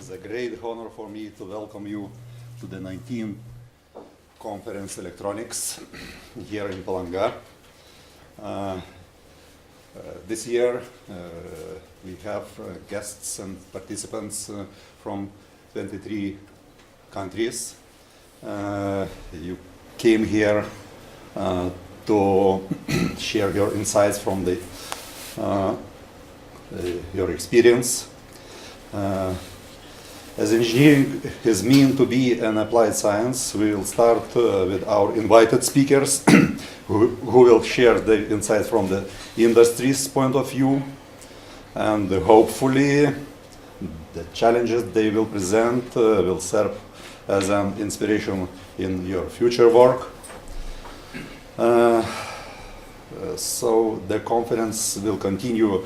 is a great honor for me to welcome you to the 19th Conference Electronics here in Palanga. This year we have guests and participants from 23 countries. You came here to share your insights from your experience. As engineering is meant to be an applied science, we will start with our invited speakers who will share the insights from the industry's point of view, and hopefully the challenges they will present will serve as an inspiration in your future work. So the conference will continue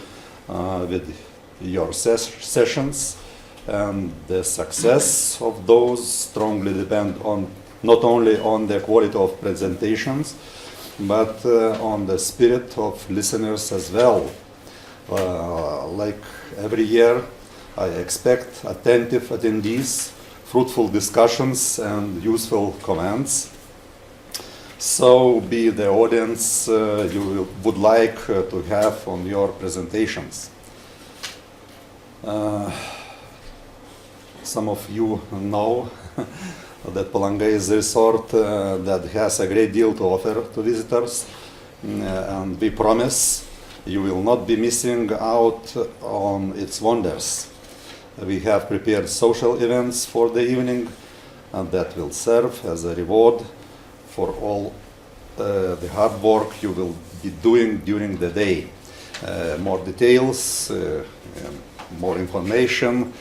with your sessions, and the success of those strongly depend on not only on the quality of presentations, but on the spirit of listeners as well. Like every year, I expect attentive attendees, fruitful discussions, and useful comments. So be the audience you would like to have on your presentations. Some of you know that Palanga is a resort that has a great deal to offer to visitors, and we promise you will not be missing out on its wonders. We have prepared social events for the evening, and that will serve as a reward for all the hard work you will be doing during the day. More details, more information,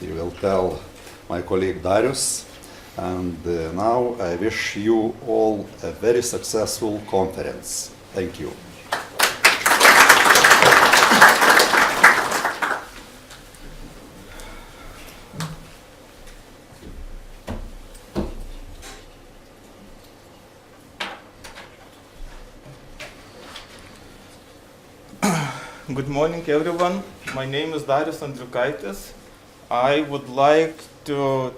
you will tell my colleague Darius. And now I wish you all a very successful conference. Thank you. Good morning, everyone. My name is Darius Andriukaitis. I would like to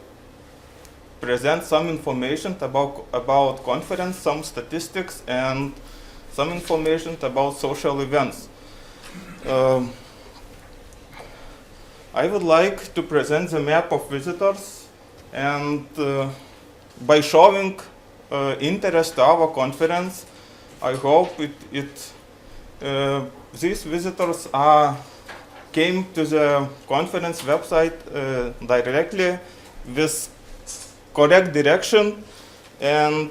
present some information about conference, some statistics, and some information about social events. I would like to present the map of visitors, and by showing interest to our conference, I hope these visitors came to the conference website directly with correct direction, and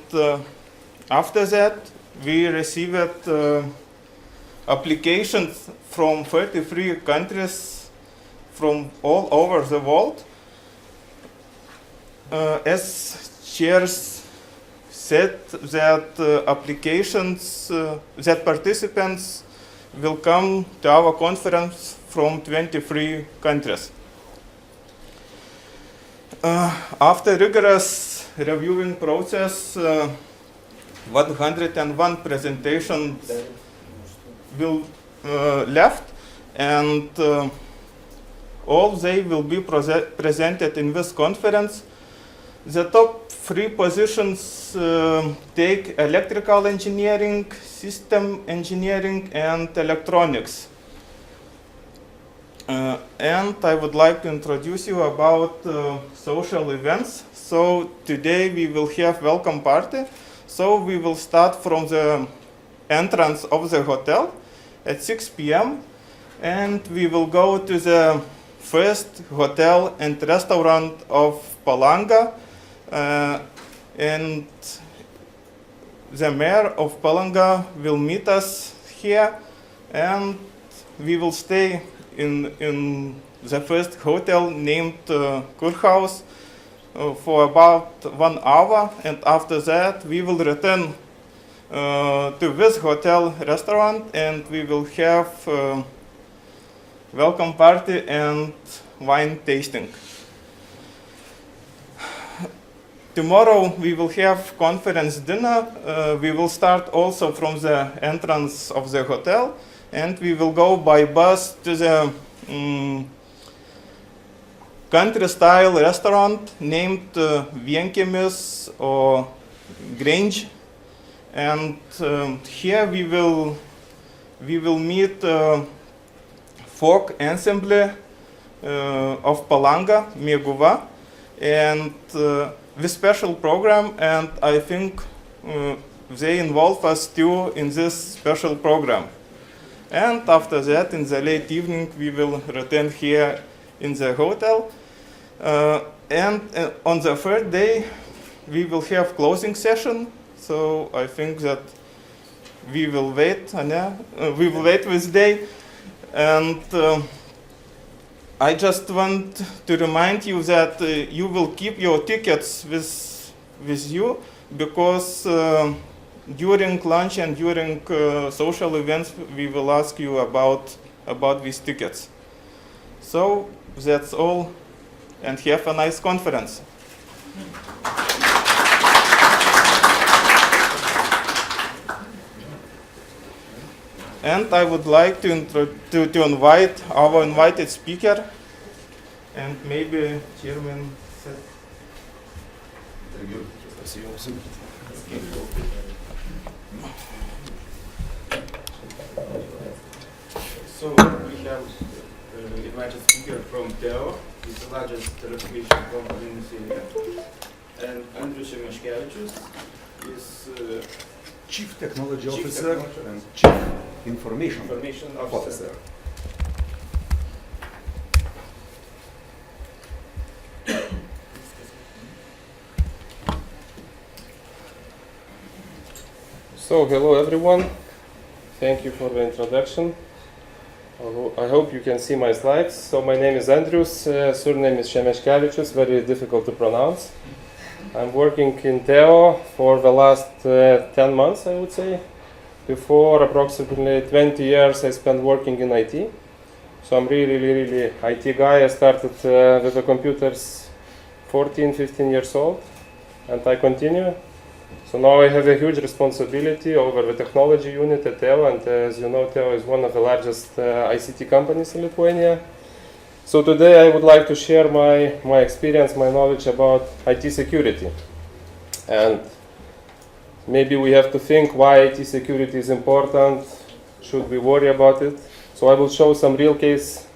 after that we received applications from 33 countries from all over the world. As chairs said, that applications, that participants will come to our conference from 23 countries. After rigorous reviewing process, 101 presentations will left, and all they will be presented in this conference. The top 3 positions take electrical engineering, system engineering, and electronics. And I would like to introduce you about social events. So today we will have welcome party. So we will start from the entrance of the hotel at 6 p.m. and we will go to the first hotel and restaurant of Palanga. And the mayor of Palanga will meet us here, and we will stay in the first hotel named Kurhaus for about 1 hour, and after that we will return to this hotel restaurant, and we will have welcome party and wine tasting. Tomorrow we will have conference dinner. We will start also from the entrance of the hotel, and we will go by bus to the country-style restaurant named Vienkiemis or Grange, and here we will meet folk ensemble of Palanga, Mieguva, and this special program, and I think they involve us too in this special program. And after that, in the late evening, we will return here in the hotel. And on the third day, we will have closing session. So I think that we will wait. We will wait this day. And I just want to remind you that you will keep your tickets with you, because during lunch and during social events, we will ask you about these tickets. So that's all, and have a nice conference. And I would like to invite our invited speaker, and maybe Chairman said. So we have invited speaker from TEO, it's the largest telecommunication company in Lithuania, and Andrius Šemeškevičius is Chief Technology Officer Technology and Chief Information Officer. So, hello everyone. Thank you for the introduction. I hope you can see my slides. So, my name is Andrius, surname is Šemeškevičius, very difficult to pronounce. I'm working in TEO for the last 10 months, I would say. Before approximately 20 years, I spent working in IT. So, I'm really IT guy. I started with the computers 14, 15 years old, and I continue. So now I have a huge responsibility over the technology unit at TEO, and as you know, TEO is one of the largest ICT companies in Lithuania. So today I would like to share my experience, my knowledge about IT security. And maybe we have to think why IT security is important, should we worry about it. So I will show some real case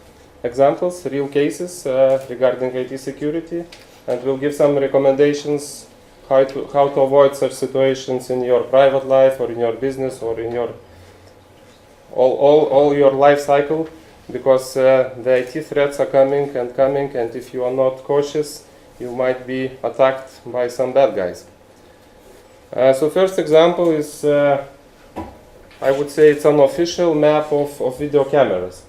examples, real cases regarding IT security, and we'll give some recommendations how to avoid such situations in your private life or in your business or in your all your life cycle, because the IT threats are coming, and if you are not cautious, you might be attacked by some bad guys. So first example is, I would say it's an official map of video cameras.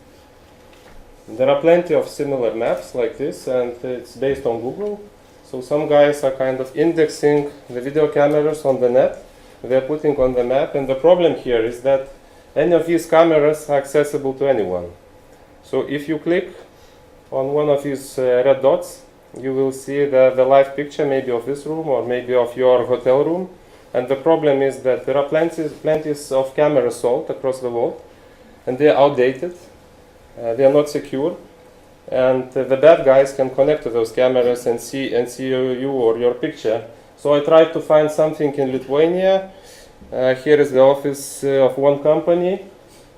There are plenty of similar maps like this, and it's based on Google. So some guys are kind of indexing the video cameras on the net. They're putting on the map, and the problem here is that any of these cameras are accessible to anyone. So if you click on one of these red dots, you will see the live picture, maybe of this room or maybe of your hotel room. And the problem is that there are plenty of cameras sold across the world, and they are outdated. They are not secure. And the bad guys can connect to those cameras and see you or your picture. So I tried to find something in Lithuania. Here is the office of one company.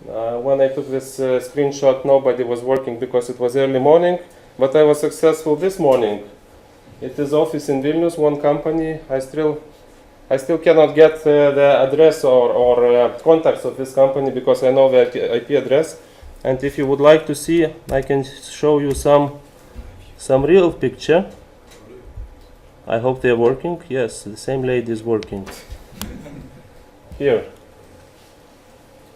When I took this screenshot, nobody was working because it was early morning, but I was successful this morning. It is office in Vilnius, one company. I still cannot get the address or contacts of this company because I know the IP address. And if you would like to see, I can show you some real picture. I hope they are working. Yes, the same lady is working. Here.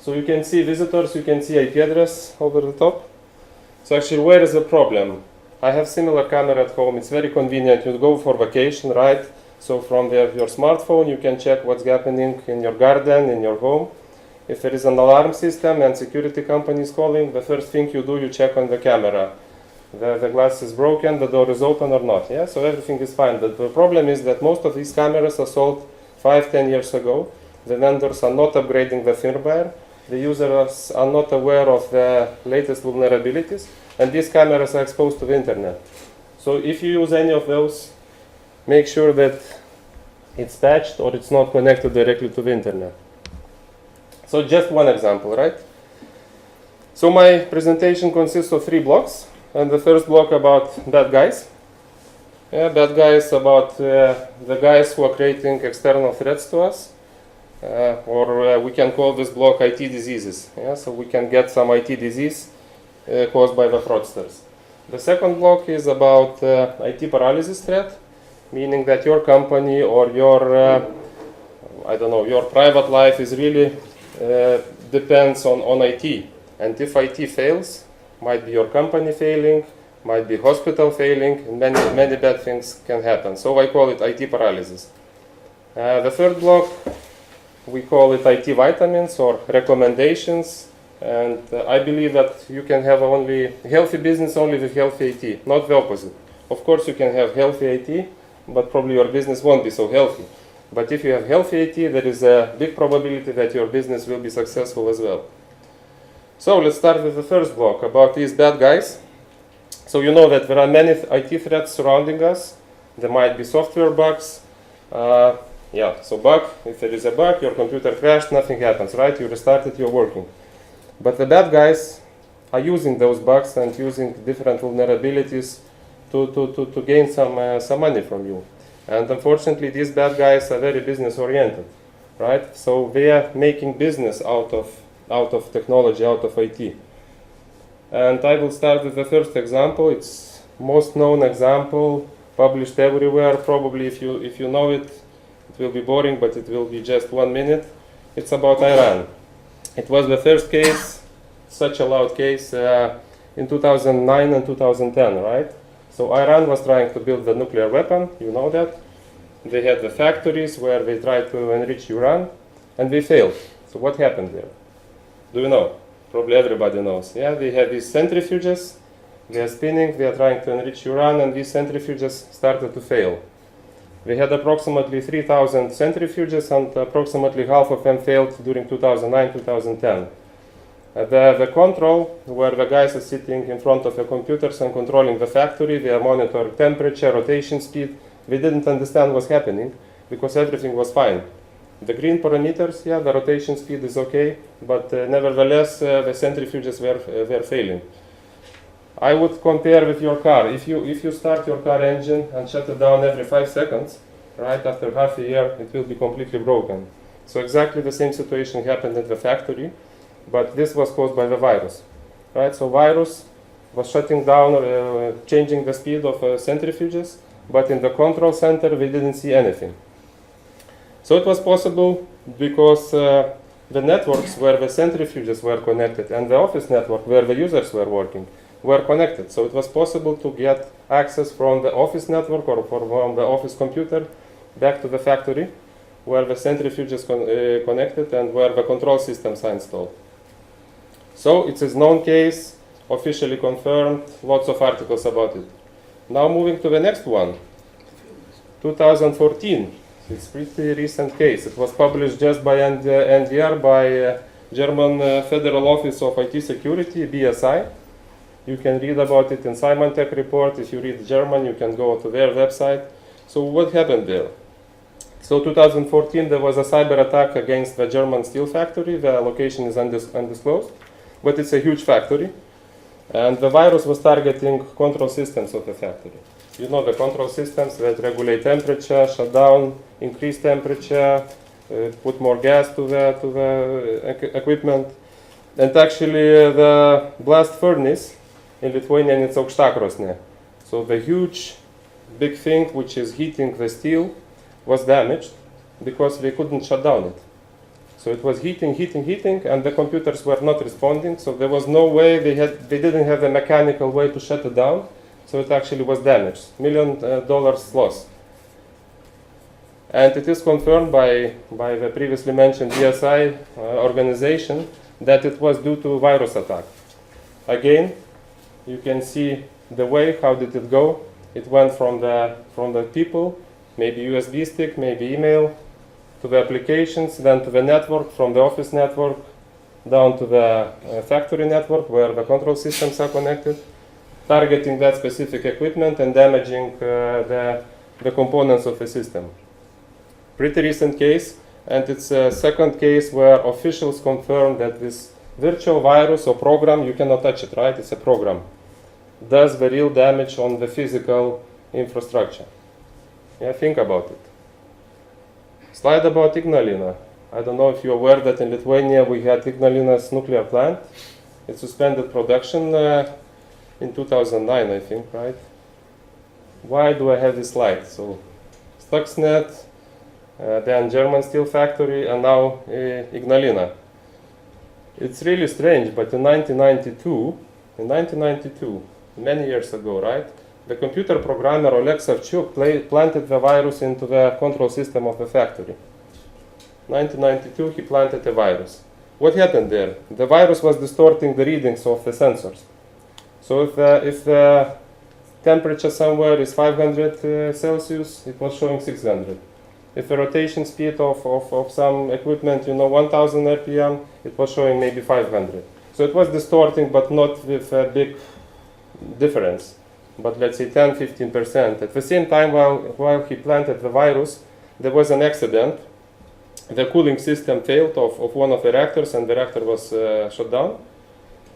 So you can see visitors, you can see IP address over the top. So actually, where is the problem? I have similar camera at home. It's very convenient. You go for vacation, right? So from your smartphone, you can check what's happening in your garden, in your home. If there is an alarm system and security company is calling, the first thing you do, you check on the camera. The glass is broken, the door is open or not. Yeah, so everything is fine. But the problem is that most of these cameras are sold 5-10 years ago. The vendors are not upgrading the firmware. The users are not aware of the latest vulnerabilities, and these cameras are exposed to the internet. So if you use any of those, make sure that it's patched or it's not connected directly to the internet. So just one example, right? So my presentation consists of 3 blocks, and the first block about bad guys. Yeah, bad guys about the guys who are creating external threats to us, or we can call this block IT diseases. Yeah, so we can get some IT disease caused by the fraudsters. The second block is about IT paralysis threat, meaning that your company or your I don't know, your private life is really depends on IT. And if IT fails, might be your company failing, might be hospital failing, and many bad things can happen. So I call it IT paralysis. The third block, we call it IT vitamins or recommendations. And I believe that you can have only healthy business only with healthy IT, not the opposite. Of course, you can have healthy IT, but probably your business won't be so healthy. But if you have healthy IT, there is a big probability that your business will be successful as well. So let's start with the first block about these bad guys. So you know that there are many IT threats surrounding us. There might be software bugs. So bug, if there is a bug, your computer crashed, nothing happens, right? You restarted, you're working. But the bad guys are using those bugs and using different vulnerabilities to gain some money from you. And unfortunately, these bad guys are very business oriented, right? So they are making business out of technology, out of IT. And I will start with the first example. It's most known example, published everywhere. Probably if you know it, it will be boring, but it will be just 1 minute. It's about Iran. It was the first case, such a loud case, in 2009 and 2010, right? So Iran was trying to build the nuclear weapon, you know that. They had the factories where they tried to enrich uranium, and they failed. So what happened there? Do you know? Probably everybody knows. Yeah, they had these centrifuges, they are spinning, they are trying to enrich uranium, and these centrifuges started to fail. They had approximately 3,000 centrifuges, and approximately half of them failed during 2009-2010. The control, where the guys are sitting in front of the computers and controlling the factory, they are monitoring temperature, rotation speed. They didn't understand what's happening because everything was fine. The green parameters, yeah, the rotation speed is okay, but nevertheless, the centrifuges were failing. I would compare with your car. If you start your car engine and shut it down every 5 seconds, right after half a year, it will be completely broken. So exactly the same situation happened at the factory, but this was caused by the virus, right? So virus was shutting down, changing the speed of centrifuges, but in the control center, we didn't see anything. So it was possible because the networks where the centrifuges were connected and the office network where the users were working were connected. So it was possible to get access from the office network or from the office computer back to the factory where the centrifuges connected and where the control systems are installed. So it's a known case, officially confirmed, lots of articles about it. Now moving to the next one, 2014. It's a pretty recent case. It was published just by NDR, by German Federal Office of IT Security, BSI. You can read about it in Symantec report. If you read German, you can go to their website. So what happened there? So 2014, there was a cyber attack against the German steel factory. The location is undisclosed, but it's a huge factory. And the virus was targeting control systems of the factory. You know the control systems that regulate temperature, shut down, increase temperature, put more gas to the equipment. And actually the blast furnace in Lithuania, it's aukštakrosnė. So the huge, big thing which is heating the steel was damaged because they couldn't shut down it. So it was heating, and the computers were not responding. So there was no way, they didn't have a mechanical way to shut it down. So it actually was damaged, $1 million loss. And it is confirmed by the previously mentioned BSI organization that it was due to virus attack. Again, you can see the way, how did it go? It went from the people, maybe USB stick, maybe email, to the applications, then to the network, from the office network, down to the factory network where the control systems are connected. targeting that specific equipment and damaging the components of the system. Pretty recent case, and it's a second case where officials confirm that this virtual virus or program, you cannot touch it, right? It's a program. Does the real damage on the physical infrastructure. Yeah, think about it. Slide about Ignalina. I don't know if you're aware that in Lithuania we had Ignalina's nuclear plant. It suspended production in 2009, I think, right? Why do I have this slide? So, Stuxnet, then German steel factory, and now Ignalina. It's really strange, but in 1992, many years ago, right? The computer programmer Oleg Savchuk planted the virus into the control system of the factory. 1992, he planted a virus. What happened there? The virus was distorting the readings of the sensors. So if the temperature somewhere is 500 Celsius, it was showing 600. If the rotation speed of some equipment, 1000 RPM, it was showing maybe 500. So it was distorting, but not with a big difference, but let's say 10-15%. At the same time, while he planted the virus, there was an accident. The cooling system failed of one of the reactors, and the reactor was shut down.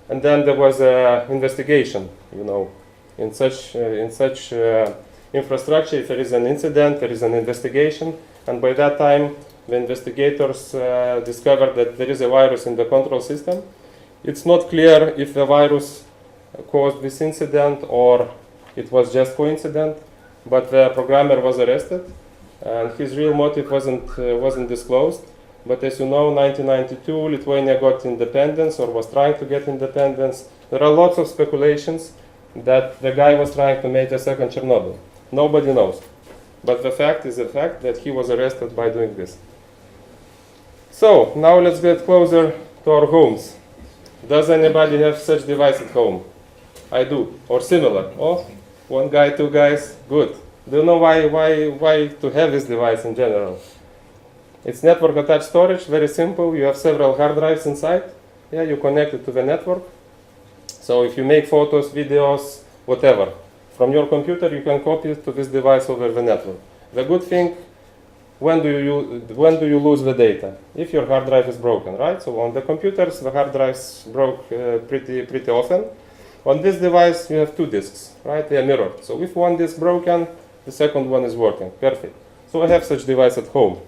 And then there was an investigation. In such infrastructure, if there is an incident, there is an investigation. And by that time, the investigators discovered that there is a virus in the control system. It's not clear if the virus caused this incident or it was just coincidence, but the programmer was arrested, and his real motive wasn't disclosed. But as you know, 1992, Lithuania got independence or was trying to get independence. There are lots of speculations that the guy was trying to make a second Chernobyl. Nobody knows. But the fact is the fact that he was arrested by doing this. So, now let's get closer to our homes. Does anybody have such device at home? I do, or similar. Oh, one guy, two guys, good. Do you know why to have this device in general? It's network attached storage, very simple. You have several hard drives inside. Yeah, you connect it to the network. So if you make photos, videos, whatever, from your computer, you can copy it to this device over the network. The good thing, when do you lose the data? If your hard drive is broken, right? So on the computers, the hard drives broke pretty often. On this device, you have two disks, right? They are mirrored. So if one disk broken, the second one is working. Perfect. So I have such device at home.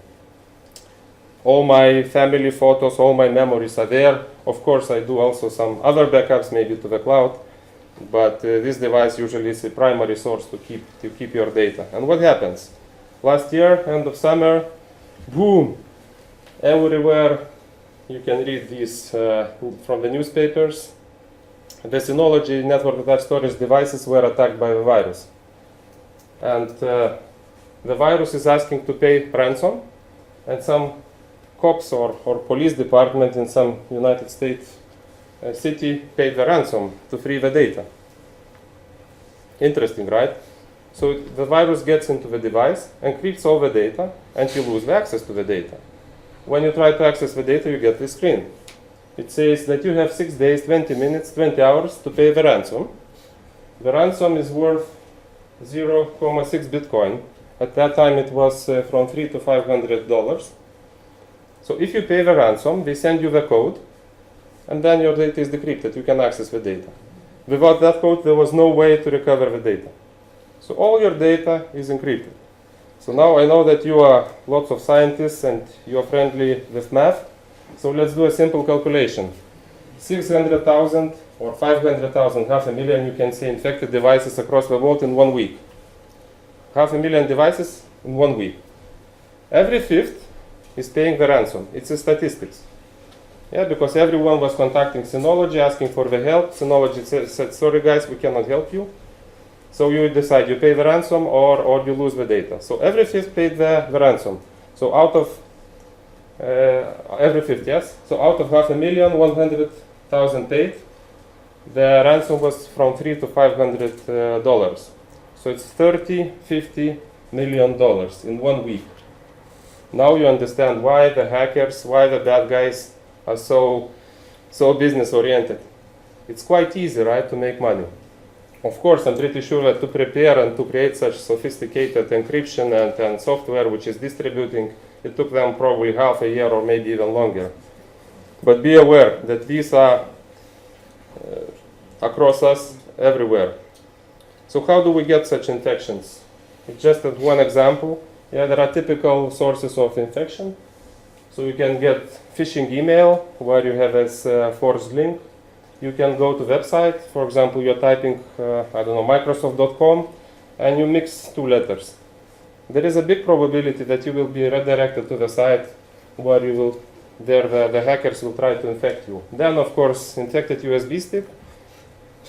All my family photos, all my memories are there. Of course, I do also some other backups, maybe to the cloud. But this device usually is a primary source to keep your data. And what happens? Last year, end of summer, boom! Everywhere you can read these from the newspapers. The Synology network attached storage devices were attacked by the virus. And the virus is asking to pay ransom, and some cops or police department in some United States city paid the ransom to free the data. Interesting, right? So the virus gets into the device, encrypts all the data, and you lose the access to the data. When you try to access the data, you get this screen. It says that you have 6 days, 20 minutes, 20 hours to pay the ransom. The ransom is worth 0.6 Bitcoin. At that time, it was from $300 to $500. So if you pay the ransom, they send you the code, and then your data is decrypted. You can access the data. Without that code, there was no way to recover the data. So all your data is encrypted. So now I know that you are lots of scientists and you are friendly with math. So let's do a simple calculation. 600,000 or 500,000, 500,000, you can say, infected devices across the world in 1 week. 500,000 devices in 1 week. Every fifth is paying the ransom. It's a statistics. Yeah, because everyone was contacting Synology, asking for the help. Synology said, sorry guys, we cannot help you. So you decide, you pay the ransom or you lose the data. So every fifth paid the ransom. So out of every fifth, yes. So out of 500,000, 100,000 paid. The ransom was from $300 to $500. So it's $50 million in 1 week. Now you understand why the hackers, why the bad guys are so business oriented. It's quite easy, right, to make money. Of course, I'm pretty sure that to prepare and to create such sophisticated encryption and software which is distributing, it took them probably half a year or maybe even longer. But be aware that these are across us everywhere. So how do we get such infections? Just as one example, there are typical sources of infection. So you can get phishing email where you have a forced link. You can go to website, for example, you're typing, Microsoft.com, and you mix two letters. There is a big probability that you will be redirected to the site where the hackers will try to infect you. Then, of course, infected USB stick.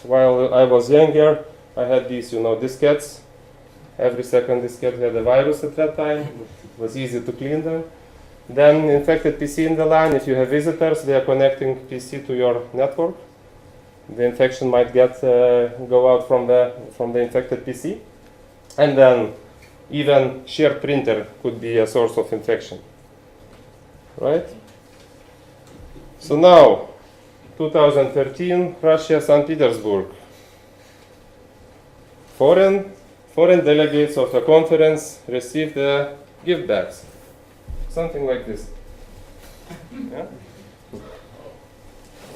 While I was younger, I had these, diskettes. Every second diskette had a virus at that time. It was easy to clean them. Then infected PC in the line. If you have visitors, they are connecting PC to your network. The infection might go out from the infected PC. And then even shared printer could be a source of infection. Right? So now, 2013, Russia, St. Petersburg. Foreign delegates of a conference received gift bags. Something like this. Yeah?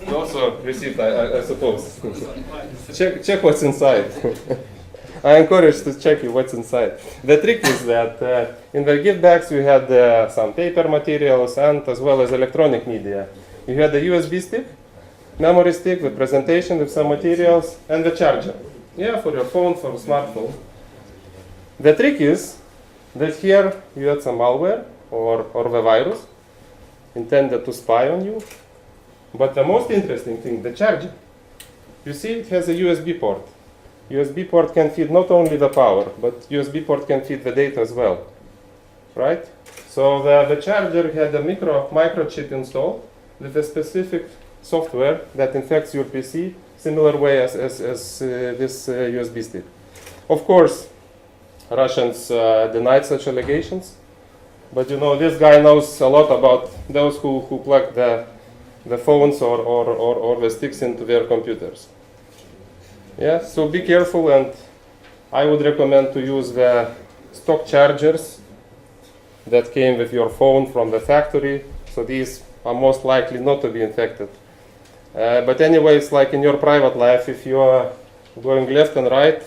You also received, I suppose. check what's inside. I encourage to check what's inside. The trick is that in the gift bags we had some paper materials and as well as electronic media. You had the USB stick, memory stick, the presentation with some materials, and the charger. Yeah, for your phone, for a smartphone. The trick is that here you had some malware or the virus intended to spy on you. But the most interesting thing, the charger. You see it has a USB port. USB port can feed not only the power, but USB port can feed the data as well. Right? So the charger had a microchip installed with a specific software that infects your PC similar way as this USB stick. Of course, Russians denied such allegations, but this guy knows a lot about those who plug the phones or the sticks into their computers. Yeah, so be careful, and I would recommend to use the stock chargers that came with your phone from the factory, so these are most likely not to be infected. But anyway, it's like in your private life, if you are going left and right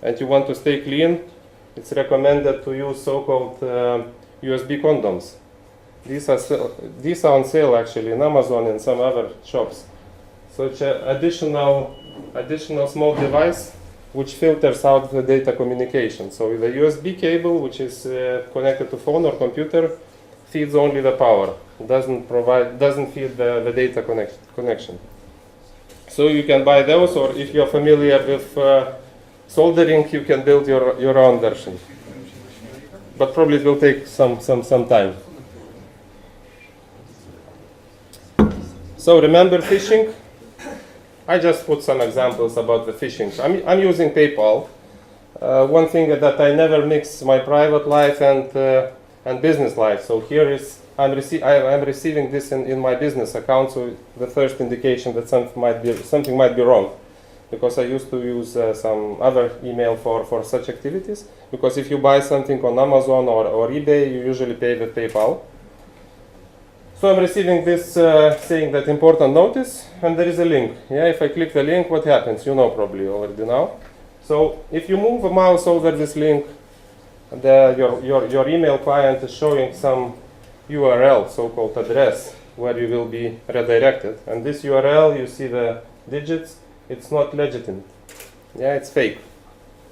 and you want to stay clean, it's recommended to use so-called USB condoms. These are on sale actually in Amazon and some other shops. So it's an additional small device which filters out the data communication. So the USB cable, which is connected to phone or computer, feeds only the power. Doesn't feed the data connection. So you can buy those, or if you're familiar with soldering, you can build your own version. But probably it will take some time. So remember phishing? I just put some examples about the phishing. I'm using PayPal. One thing that I never mix my private life and business life. So here is I'm receiving this in my business account. So the first indication that something might be wrong, because I used to use some other email for such activities. Because if you buy something on Amazon or eBay, you usually pay with PayPal. So I'm receiving this saying that important notice, and there is a link. Yeah, if I click the link, what happens? You know probably already now. So if you move a mouse over this link, your email client is showing some URL, so-called address, where you will be redirected. And this URL, you see the digits, it's not legitimate. Yeah, it's fake.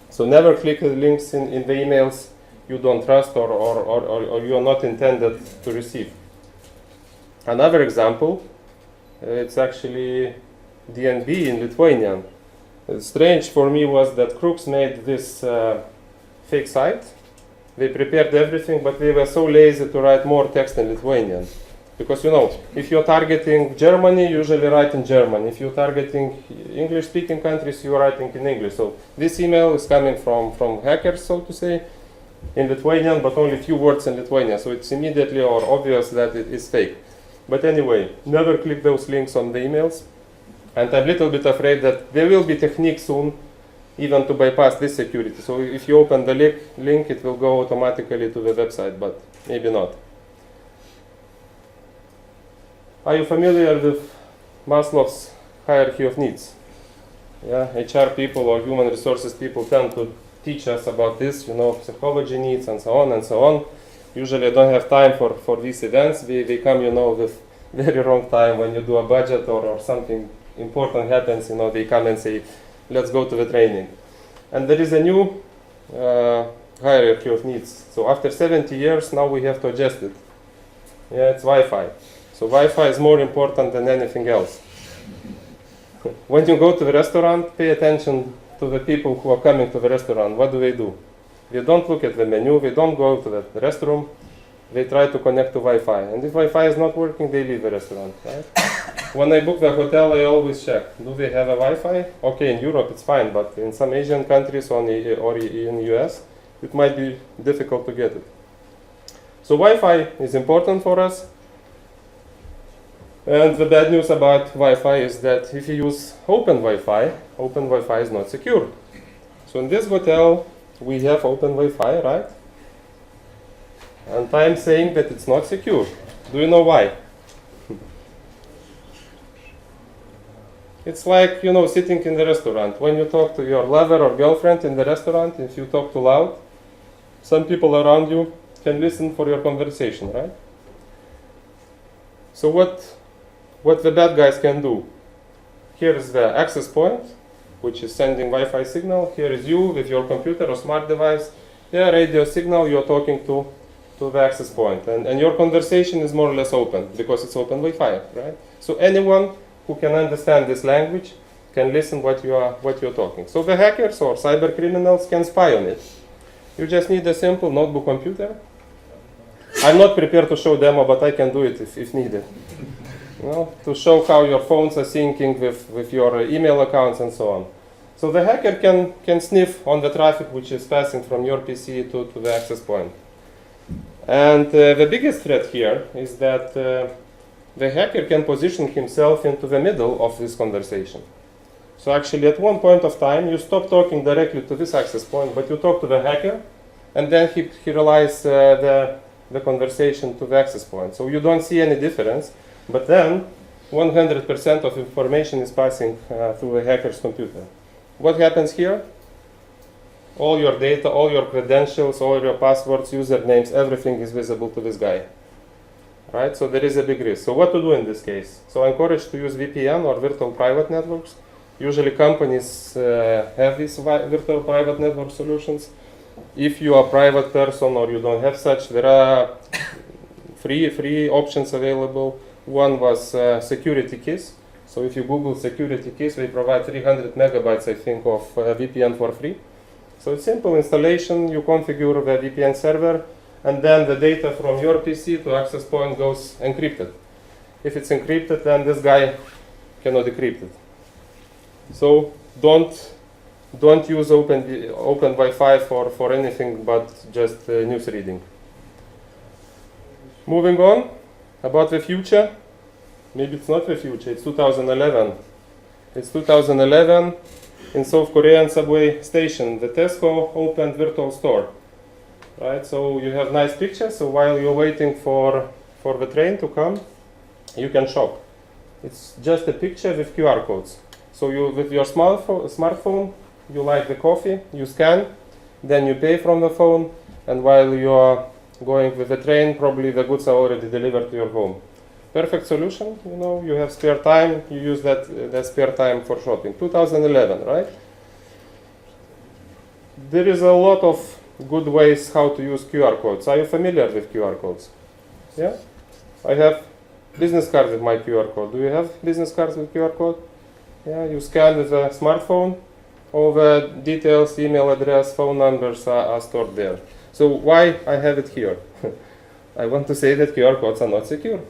So never click the links in the emails you don't trust or you are not intended to receive. Another example, it's actually DNB in Lithuania. Strange for me was that crooks made this fake site. They prepared everything, but they were so lazy to write more text in Lithuanian. Because if you're targeting Germany, you usually write in German. If you're targeting English-speaking countries, you're writing in English. So this email is coming from hackers, so to say, in Lithuanian, but only few words in Lithuanian. So it's immediately or obvious that it is fake. But anyway, never click those links on the emails. And I'm a little bit afraid that there will be techniques soon even to bypass this security. So if you open the link, it will go automatically to the website, but maybe not. Are you familiar with Maslow's hierarchy of needs? Yeah, HR people or human resources people tend to teach us about this, psychology needs and so on and so on. Usually I don't have time for these events. They come, with very wrong time when you do a budget or something important happens, they come and say, let's go to the training. And there is a new hierarchy of needs. So after 70 years, now we have to adjust it. Yeah, it's Wi-Fi. So Wi-Fi is more important than anything else. When you go to the restaurant, pay attention to the people who are coming to the restaurant. What do? They don't look at the menu, they don't go to the restroom, they try to connect to Wi-Fi. And if Wi-Fi is not working, they leave the restaurant, right? When I book the hotel, I always check, do they have a Wi-Fi? Okay, in Europe it's fine, but in some Asian countries or in the US, it might be difficult to get it. So Wi-Fi is important for us. And the bad news about Wi-Fi is that if you use open Wi-Fi is not secure. So in this hotel, we have open Wi-Fi, right? And I'm saying that it's not secure. Do you know why? It's like, sitting in the restaurant. When you talk to your lover or girlfriend in the restaurant, if you talk too loud, some people around you can listen for your conversation, right? So what the bad guys can do? Here is the access point, which is sending Wi-Fi signal. Here is you with your computer or smart device. Yeah, radio signal, you're talking to the access point. And your conversation is more or less open, because it's open Wi-Fi, right? So anyone who can understand this language can listen what you're talking. So the hackers or cyber criminals can spy on it. You just need a simple notebook computer. I'm not prepared to show demo, but I can do it if needed. To show how your phones are syncing with your email accounts and so on. So the hacker can sniff on the traffic which is passing from your PC to the access point. And the biggest threat here is that the hacker can position himself into the middle of this conversation. So actually at one point of time, you stop talking directly to this access point, but you talk to the hacker, and then he relies the conversation to the access point. So you don't see any difference. But then, 100% of information is passing through a hacker's computer. What happens here? All your data, all your credentials, all your passwords, usernames, everything is visible to this guy. Right? So there is a big risk. So what to do in this case? So I encourage to use VPN or virtual private networks. Usually companies have these virtual private network solutions. If you are a private person or you don't have such, there are free options available. One was security keys. So if you Google security keys, they provide 300 megabytes, I think, of VPN for free. So it's simple installation. You configure the VPN server, and then the data from your PC to access point goes encrypted. If it's encrypted, then this guy cannot decrypt it. So don't use open Wi-Fi for anything but just news reading. Moving on. About the future, maybe it's not the future, it's 2011. It's 2011 in South Korean subway station. The Tesco opened virtual store, right? So you have nice pictures, so while you're waiting for the train to come, you can shop. It's just a picture with QR codes. So you, with your smartphone, you like the coffee, you scan, then you pay from the phone, and while you are going with the train, probably the goods are already delivered to your home. Perfect solution, you have spare time, you use that spare time for shopping. 2011, right? There is a lot of good ways how to use QR codes. Are you familiar with QR codes? Yeah? I have business cards with my QR code. Do you have business cards with QR code? Yeah, you scan with a smartphone, all the details, email address, phone numbers are stored there. So why I have it here? I want to say that QR codes are not secure.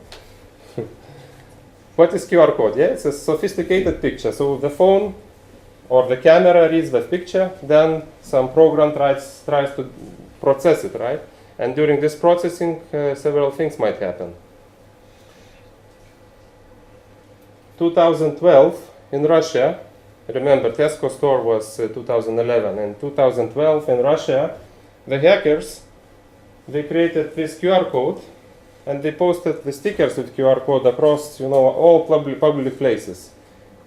What is QR code? Yeah, it's a sophisticated picture. So the phone or the camera reads the picture, then some program tries to process it, right? And during this processing, several things might happen. 2012, in Russia, remember Tesco store was 2011, in 2012 in Russia, the hackers, they created this QR code and they posted the stickers with QR code across, all public places.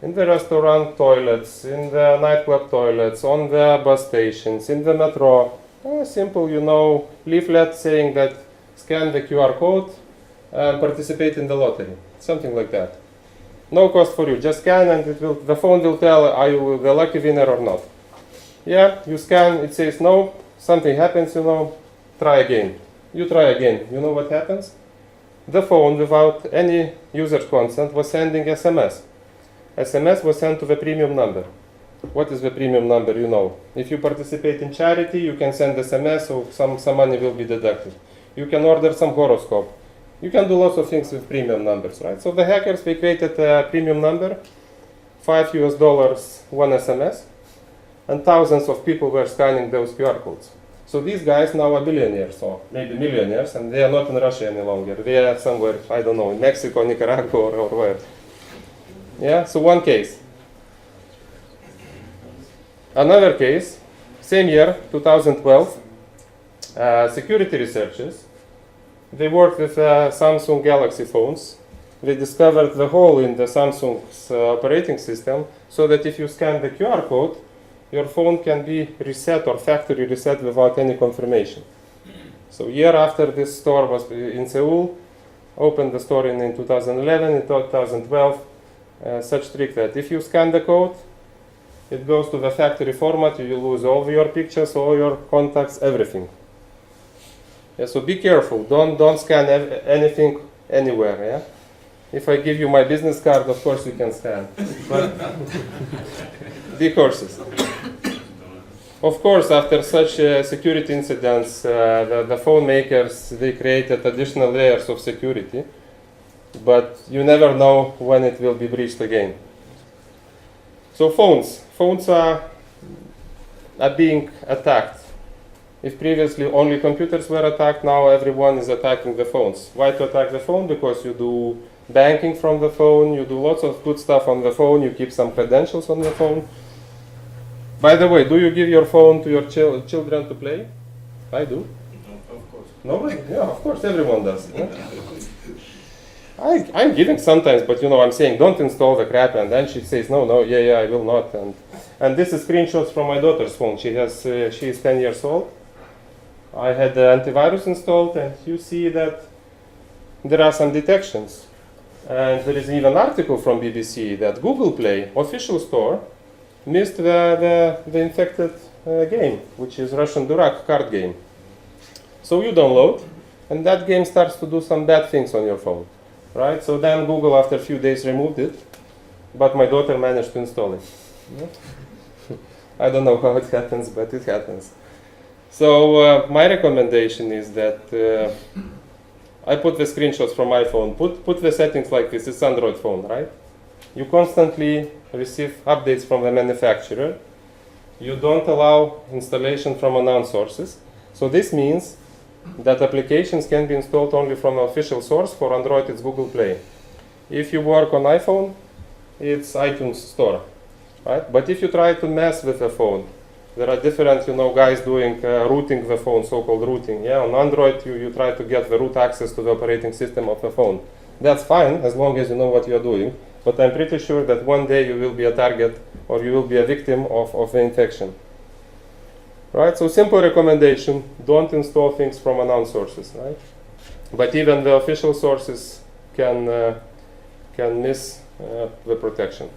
In the restaurant toilets, in the nightclub toilets, on the bus stations, in the metro. Simple, leaflet saying that scan the QR code and participate in the lottery. Something like that. No cost for you. Just scan and the phone will tell are you the lucky winner or not. Yeah, you scan, it says no, something happens, try again. You try again. You know what happens? The phone, without any user's consent, was sending SMS. SMS was sent to the premium number. What is the premium number? If you participate in charity, you can send SMS, so some money will be deducted. You can order some horoscope. You can do lots of things with premium numbers, right? So the hackers, they created a premium number, $5 one SMS, and thousands of people were scanning those QR codes. So these guys now are billionaires, or maybe millionaires, and they are not in Russia any longer. They are somewhere, I don't know, in Mexico, Nicaragua, or where. Yeah, so one case. Another case, same year, 2012, security researchers, they worked with Samsung Galaxy phones. They discovered the hole in the Samsung's operating system so that if you scan the QR code, your phone can be reset or factory reset without any confirmation. So year after this store was in Seoul, opened the store in 2011, in 2012, such trick that if you scan the code, it goes to the factory format, you lose all your pictures, all your contacts, everything. Yeah, so be careful, don't scan anything anywhere. Yeah? If I give you my business card, of course you can scan. But be cautious. Of course, after such security incidents, the phone makers, they created additional layers of security, but you never know when it will be breached again. So phones are being attacked. If previously only computers were attacked, now everyone is attacking the phones. Why to attack the phone? Because you do banking from the phone, you do lots of good stuff on the phone, you keep some credentials on the phone. By the way, do you give your phone to your children to play? I do. No, of course. Nobody? Yeah, of course, everyone does. Yeah? I'm giving sometimes, but I'm saying don't install the crap, and then she says no, yeah, I will not. And this is screenshots from my daughter's phone. She is 10 years old. I had the antivirus installed, and you see that there are some detections. And there is even an article from BBC that Google Play, official store, missed the infected game, which is Russian Durak card game. So you download, and that game starts to do some bad things on your phone. Right? So then Google, after a few days, removed it, but my daughter managed to install it. Yeah? I don't know how it happens, but it happens. So my recommendation is that I put the screenshots from my phone. Put the settings like this. It's Android phone, right? You constantly receive updates from the manufacturer. You don't allow installation from unknown sources. So this means that applications can be installed only from an official source. For Android, it's Google Play. If you work on iPhone, it's iTunes Store, right? But if you try to mess with the phone, there are different, guys doing rooting the phone, so-called rooting. Yeah, on Android, you try to get the root access to the operating system of the phone. That's fine, as long as you know what you're doing. But I'm pretty sure that one day you will be a target or you will be a victim of the infection. Right, so simple recommendation, don't install things from unknown sources, right? But even the official sources can miss the protection.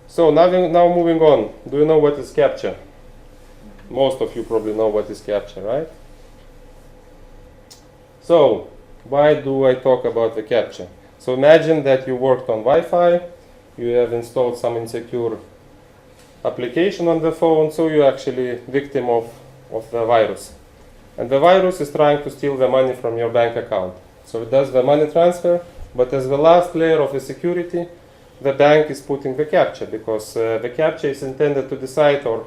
So now moving on, do you know what is CAPTCHA? Most of you probably know what is CAPTCHA, right? So why do I talk about the CAPTCHA? So imagine that you worked on Wi-Fi, you have installed some insecure application on the phone, so you're actually victim of the virus. And the virus is trying to steal the money from your bank account. So it does the money transfer, but as the last layer of the security, the bank is putting the CAPTCHA, because the CAPTCHA is intended to decide or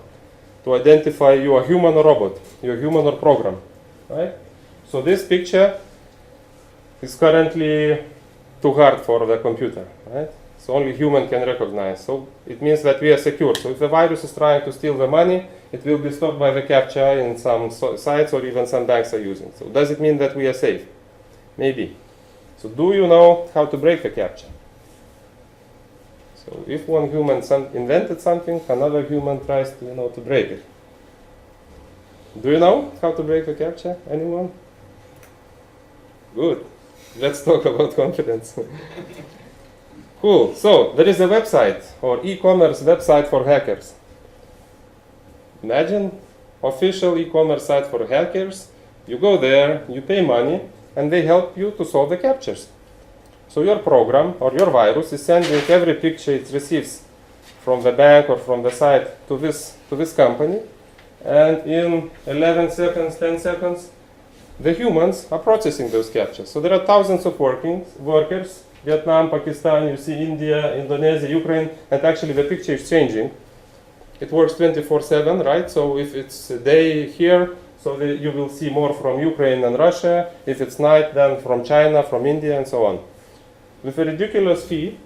to identify you are human or robot, you're human or program, right? So this picture is currently too hard for the computer, right? So only human can recognize. So it means that we are secure. So if the virus is trying to steal the money, it will be stopped by the CAPTCHA in some sites, or even some banks are using. So does it mean that we are safe? Maybe. So do you know how to break the CAPTCHA? So if one human invented something, another human tries to, to break it. Do you know how to break the CAPTCHA? Anyone? Good. Let's talk about confidence. Cool. So there is a website or e-commerce website for hackers. Imagine official e-commerce site for hackers. You go there, you pay money, and they help you to solve the captchas. So your program or your virus is sending every picture it receives from the bank or from the site to this company, and in 11 seconds, 10 seconds, the humans are processing those captchas. So there are thousands of workers, Vietnam, Pakistan, you see India, Indonesia, Ukraine, and actually the picture is changing. It works 24/7, right? So if it's a day here, so you will see more from Ukraine and Russia. If it's night, then from China, from India, and so on. With a ridiculous fee,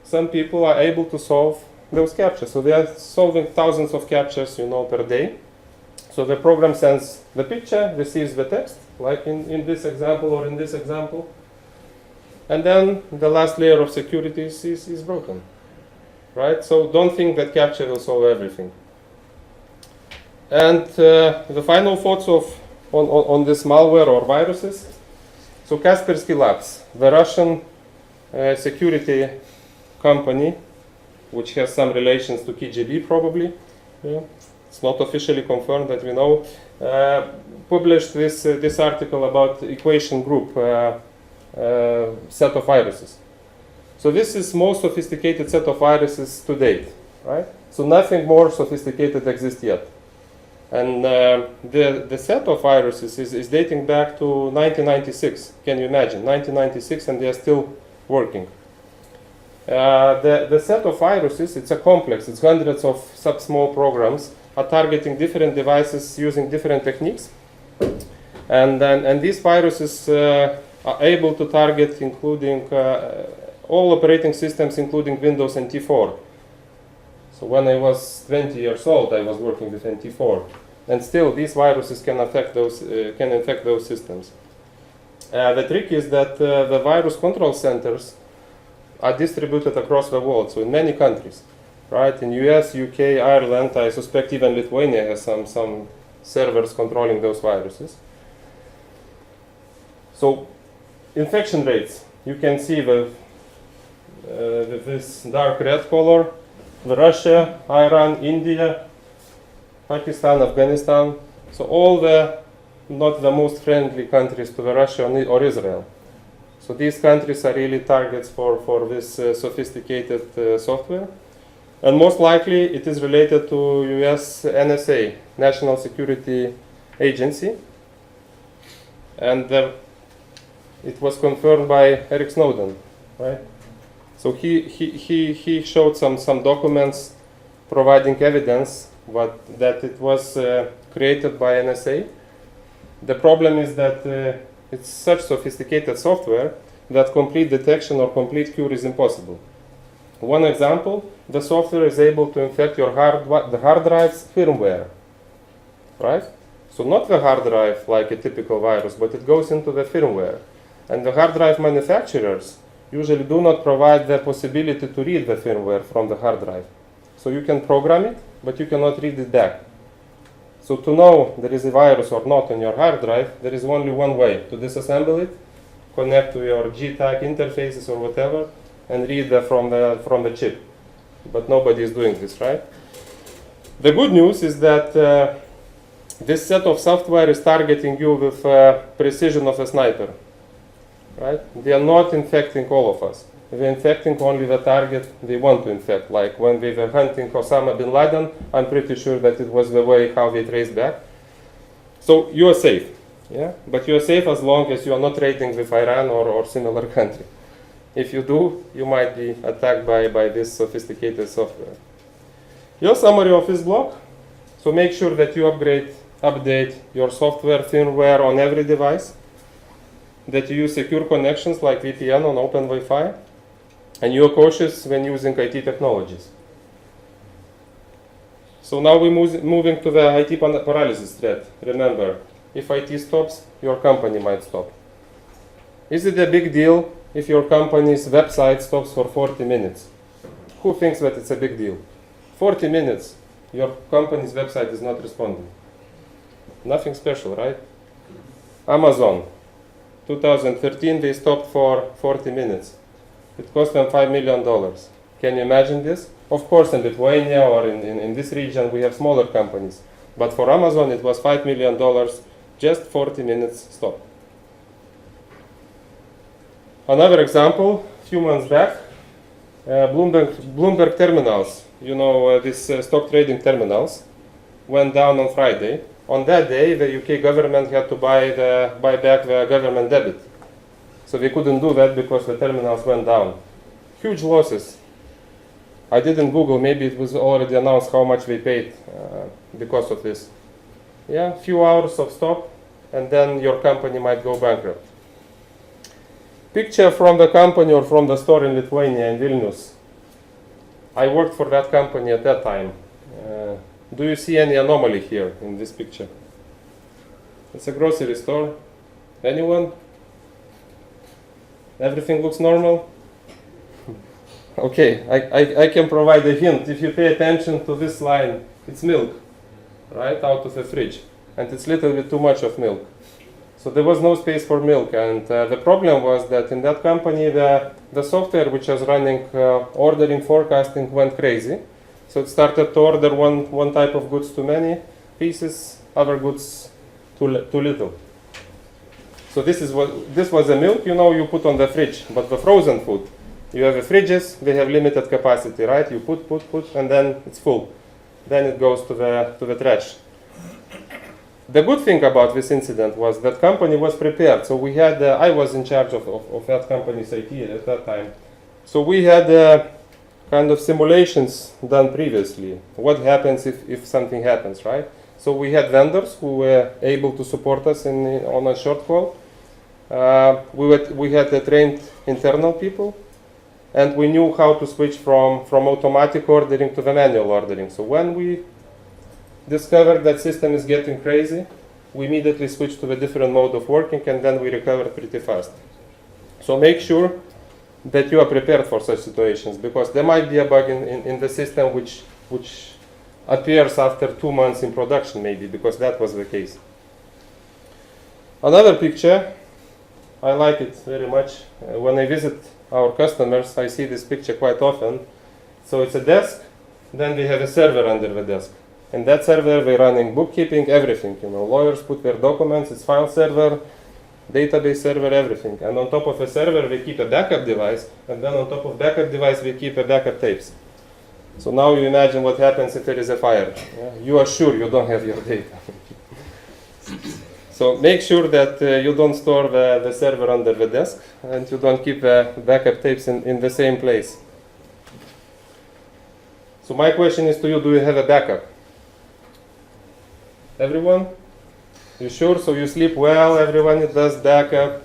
some people are able to solve those captchas. So they are solving thousands of captchas, per day. So the program sends the picture, receives the text, like in this example or in this example. And then the last layer of security is broken, right? So don't think that CAPTCHA will solve everything. And the final thoughts on this malware or viruses. So Kaspersky Labs, the Russian security company, which has some relations to KGB probably. Yeah. It's not officially confirmed that we know. Published this article about equation group set of viruses. So this is most sophisticated set of viruses to date, right? So nothing more sophisticated exists yet. And the set of viruses is dating back to 1996. Can you imagine? 1996, and they are still working. The set of viruses, it's a complex. It's hundreds of sub-small programs are targeting different devices using different techniques. And these viruses are able to target including all operating systems, including Windows and T4. So when I was 20 years old, I was working with NT4. And still, these viruses can infect those systems. The trick is that the virus control centers are distributed across the world, so in many countries, right? In US, UK, Ireland, I suspect even Lithuania has some servers controlling those viruses. So, infection rates, you can see this dark red color, the Russia, Iran, India, Pakistan, Afghanistan, so all the not the most friendly countries to the Russia or Israel. So these countries are really targets for this sophisticated software. And most likely it is related to US NSA, National Security Agency. And it was confirmed by Eric Snowden, right? So he showed some documents providing evidence that it was created by NSA. The problem is that it's such sophisticated software that complete detection or complete cure is impossible. One example, the software is able to infect the hard drive's firmware, right? So not the hard drive like a typical virus, but it goes into the firmware. And the hard drive manufacturers usually do not provide the possibility to read the firmware from the hard drive. So you can program it, but you cannot read it back. So to know there is a virus or not on your hard drive, there is only one way: to disassemble it, connect to your GTAC interfaces or whatever, and read from the chip. But nobody is doing this, right? The good news is that this set of software is targeting you with precision of a sniper, right? They are not infecting all of us. They're infecting only the target they want to infect. Like when they were hunting Osama bin Laden, I'm pretty sure that it was the way how they traced back. So you are safe, yeah? But you are safe as long as you are not trading with Iran or similar country. If you do, you might be attacked by this sophisticated software. Your summary of this block. So make sure that you update your software, firmware on every device, that you use secure connections like VPN on Open Wi-Fi, and you're cautious when using IT technologies. So now we're moving to the IT paralysis threat. Remember, if IT stops, your company might stop. Is it a big deal if your company's website stops for 40 minutes? Who thinks that it's a big deal? 40 minutes, your company's website is not responding. Nothing special, right? Amazon, 2013, they stopped for 40 minutes. It cost them $5 million. Can you imagine this? Of course, in Lithuania or in this region, we have smaller companies. But for Amazon, it was $5 million, just 40 minutes stop. Another example, a few months back, Bloomberg terminals, you know, these stock trading terminals, went down on Friday. On that day, the UK government had to buy back the government debit. So they couldn't do that because the terminals went down. Huge losses. I didn't Google, maybe it was already announced how much they paid because of this. Yeah, a few hours of stop, and then your company might go bankrupt. Picture from the company or from the store in Lithuania, in Vilnius. I worked for that company at that time. Do you see any anomaly here in this picture? It's a grocery store. Anyone? Everything looks normal? Okay, I can provide a hint. If you pay attention to this line, it's milk, right, out of the fridge. And it's a little bit too much of milk. So there was no space for milk. And the problem was that in that company, the software which was running ordering forecasting went crazy. So it started to order one type of goods too many pieces, other goods too little. So this was the milk, you know, you put on the fridge, but the frozen food, you have the fridges, they have limited capacity, right? You put, and then it's full. Then it goes to the trash. The good thing about this incident was that company was prepared. So we had, I was in charge of that company's IT at that time. So we had kind of simulations done previously. What happens if something happens, right? So we had vendors who were able to support us on a short call. We had trained internal people, and we knew how to switch from automatic ordering to the manual ordering. So when we discovered that system is getting crazy, we immediately switched to a different mode of working, and then we recovered pretty fast. So make sure that you are prepared for such situations, because there might be a bug in the system which appears after 2 months in production, maybe, because that was the case. Another picture, I like it very much. When I visit our customers, I see this picture quite often. So it's a desk, then we have a server under the desk. And that server, we're running bookkeeping, everything. You know, lawyers put their documents, it's file server, database server, everything. And on top of a server, we keep a backup device, and then on top of backup device, we keep a backup tapes. So now you imagine what happens if there is a fire. Yeah? You are sure you don't have your data. So make sure that you don't store the server under the desk, and you don't keep backup tapes in the same place. So my question is to you, do you have a backup? Everyone? You sure? So you sleep well, everyone does backup,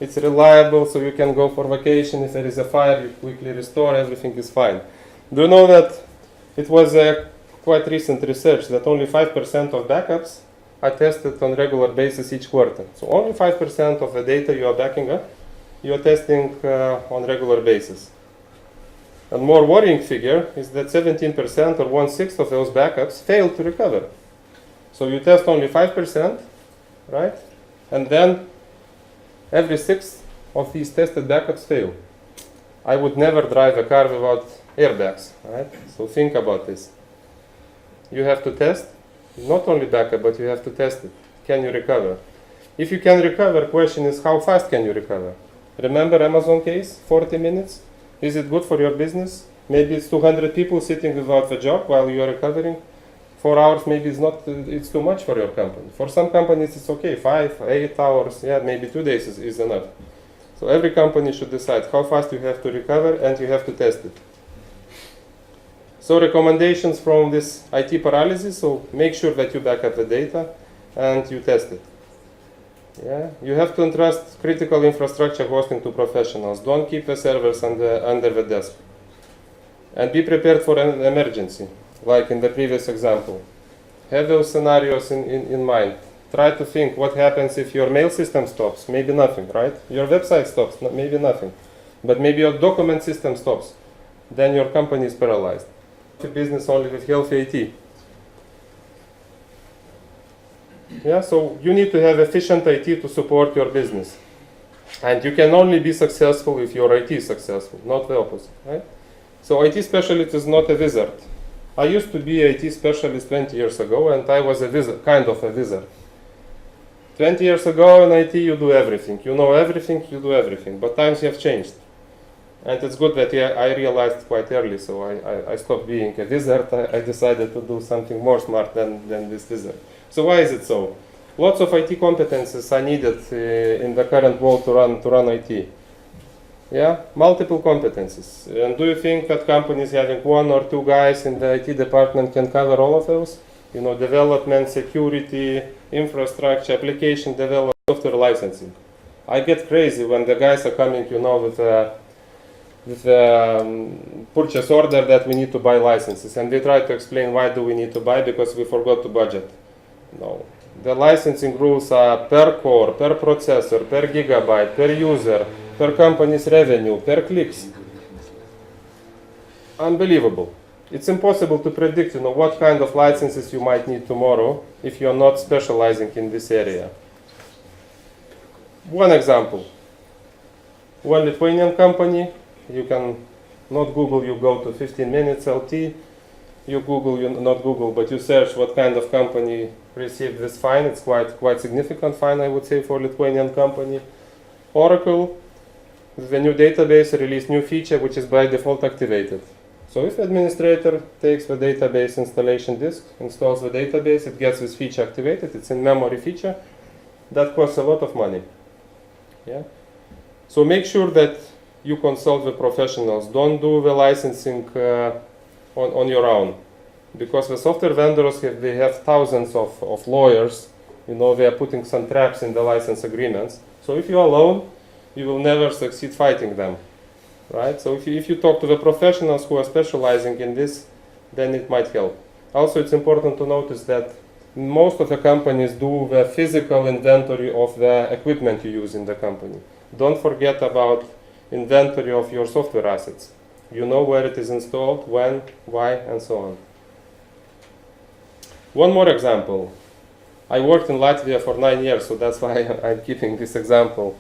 it's reliable, so you can go for vacation. If there is a fire, you quickly restore, everything is fine. Do you know that it was quite recent research that only 5% of backups are tested on a regular basis each quarter. So only 5% of the data you are backing up, you are testing on a regular basis. A more worrying figure is that 17% or 1/6 of those backups fail to recover. So you test only 5%, right? And then every 6th of these tested backups fail. I would never drive a car without airbags, right? So think about this. You have to test, not only backup, but you have to test it. Can you recover? If you can recover, question is how fast can you recover? Remember Amazon case, 40 minutes? Is it good for your business? Maybe it's 200 people sitting without a job while you are recovering. 4 hours maybe it's too much for your company. For some companies it's okay, 5, 8 hours, yeah, maybe 2 days is enough. So every company should decide how fast you have to recover, and you have to test it. So recommendations from this IT paralysis, so make sure that you back up the data and you test it. Yeah, you have to entrust critical infrastructure hosting to professionals. Don't keep the servers under the desk. And be prepared for an emergency, like in the previous example. Have those scenarios in mind. Try to think what happens if your mail system stops. Maybe nothing, right? Your website stops, maybe nothing. But maybe your document system stops. Then your company is paralyzed. Business only with healthy IT. Yeah, so you need to have efficient IT to support your business. And you can only be successful if your IT is successful, not the opposite, right? So IT specialist is not a wizard. I used to be an IT specialist 20 years ago, and I was a wizard, kind of a wizard. 20 years ago in IT, you do everything. You know everything, you do everything. But times have changed. And it's good that I realized quite early, so I stopped being a wizard. I decided to do something more smart than this wizard. So why is it so? Lots of IT competences are needed in the current world to run IT. Yeah, multiple competences. And do you think that companies having one or two guys in the IT department can cover all of those? You know, development, security, infrastructure, application development, software licensing. I get crazy when the guys are coming, you know, with purchase order that we need to buy licenses, and we try to explain why do we need to buy, because we forgot to budget. No, the licensing rules are per core, per processor, per gigabyte, per user, per company's revenue, per clicks. Unbelievable. It's impossible to predict, you know, what kind of licenses you might need tomorrow if you're not specializing in this area. One example. One Lithuanian company, you can not Google, you go to 15 minutes LT, you Google, you not Google, but you search what kind of company received this fine. It's quite significant fine, I would say, for Lithuanian company. Oracle, the new database released new feature which is by default activated. So if the administrator takes the database installation disk, installs the database, it gets this feature activated, it's in memory feature, that costs a lot of money. Yeah? So make sure that you consult the professionals. Don't do the licensing on your own, because the software vendors they have thousands of lawyers. You know, they are putting some traps in the license agreements. So if you're alone, you will never succeed fighting them, right? So if you talk to the professionals who are specializing in this, then it might help. Also, it's important to notice that most of the companies do the physical inventory of the equipment you use in the company. Don't forget about inventory of your software assets. You know where it is installed, when, why, and so on. One more example. I worked in Latvia for 9 years, so that's why I'm keeping this example.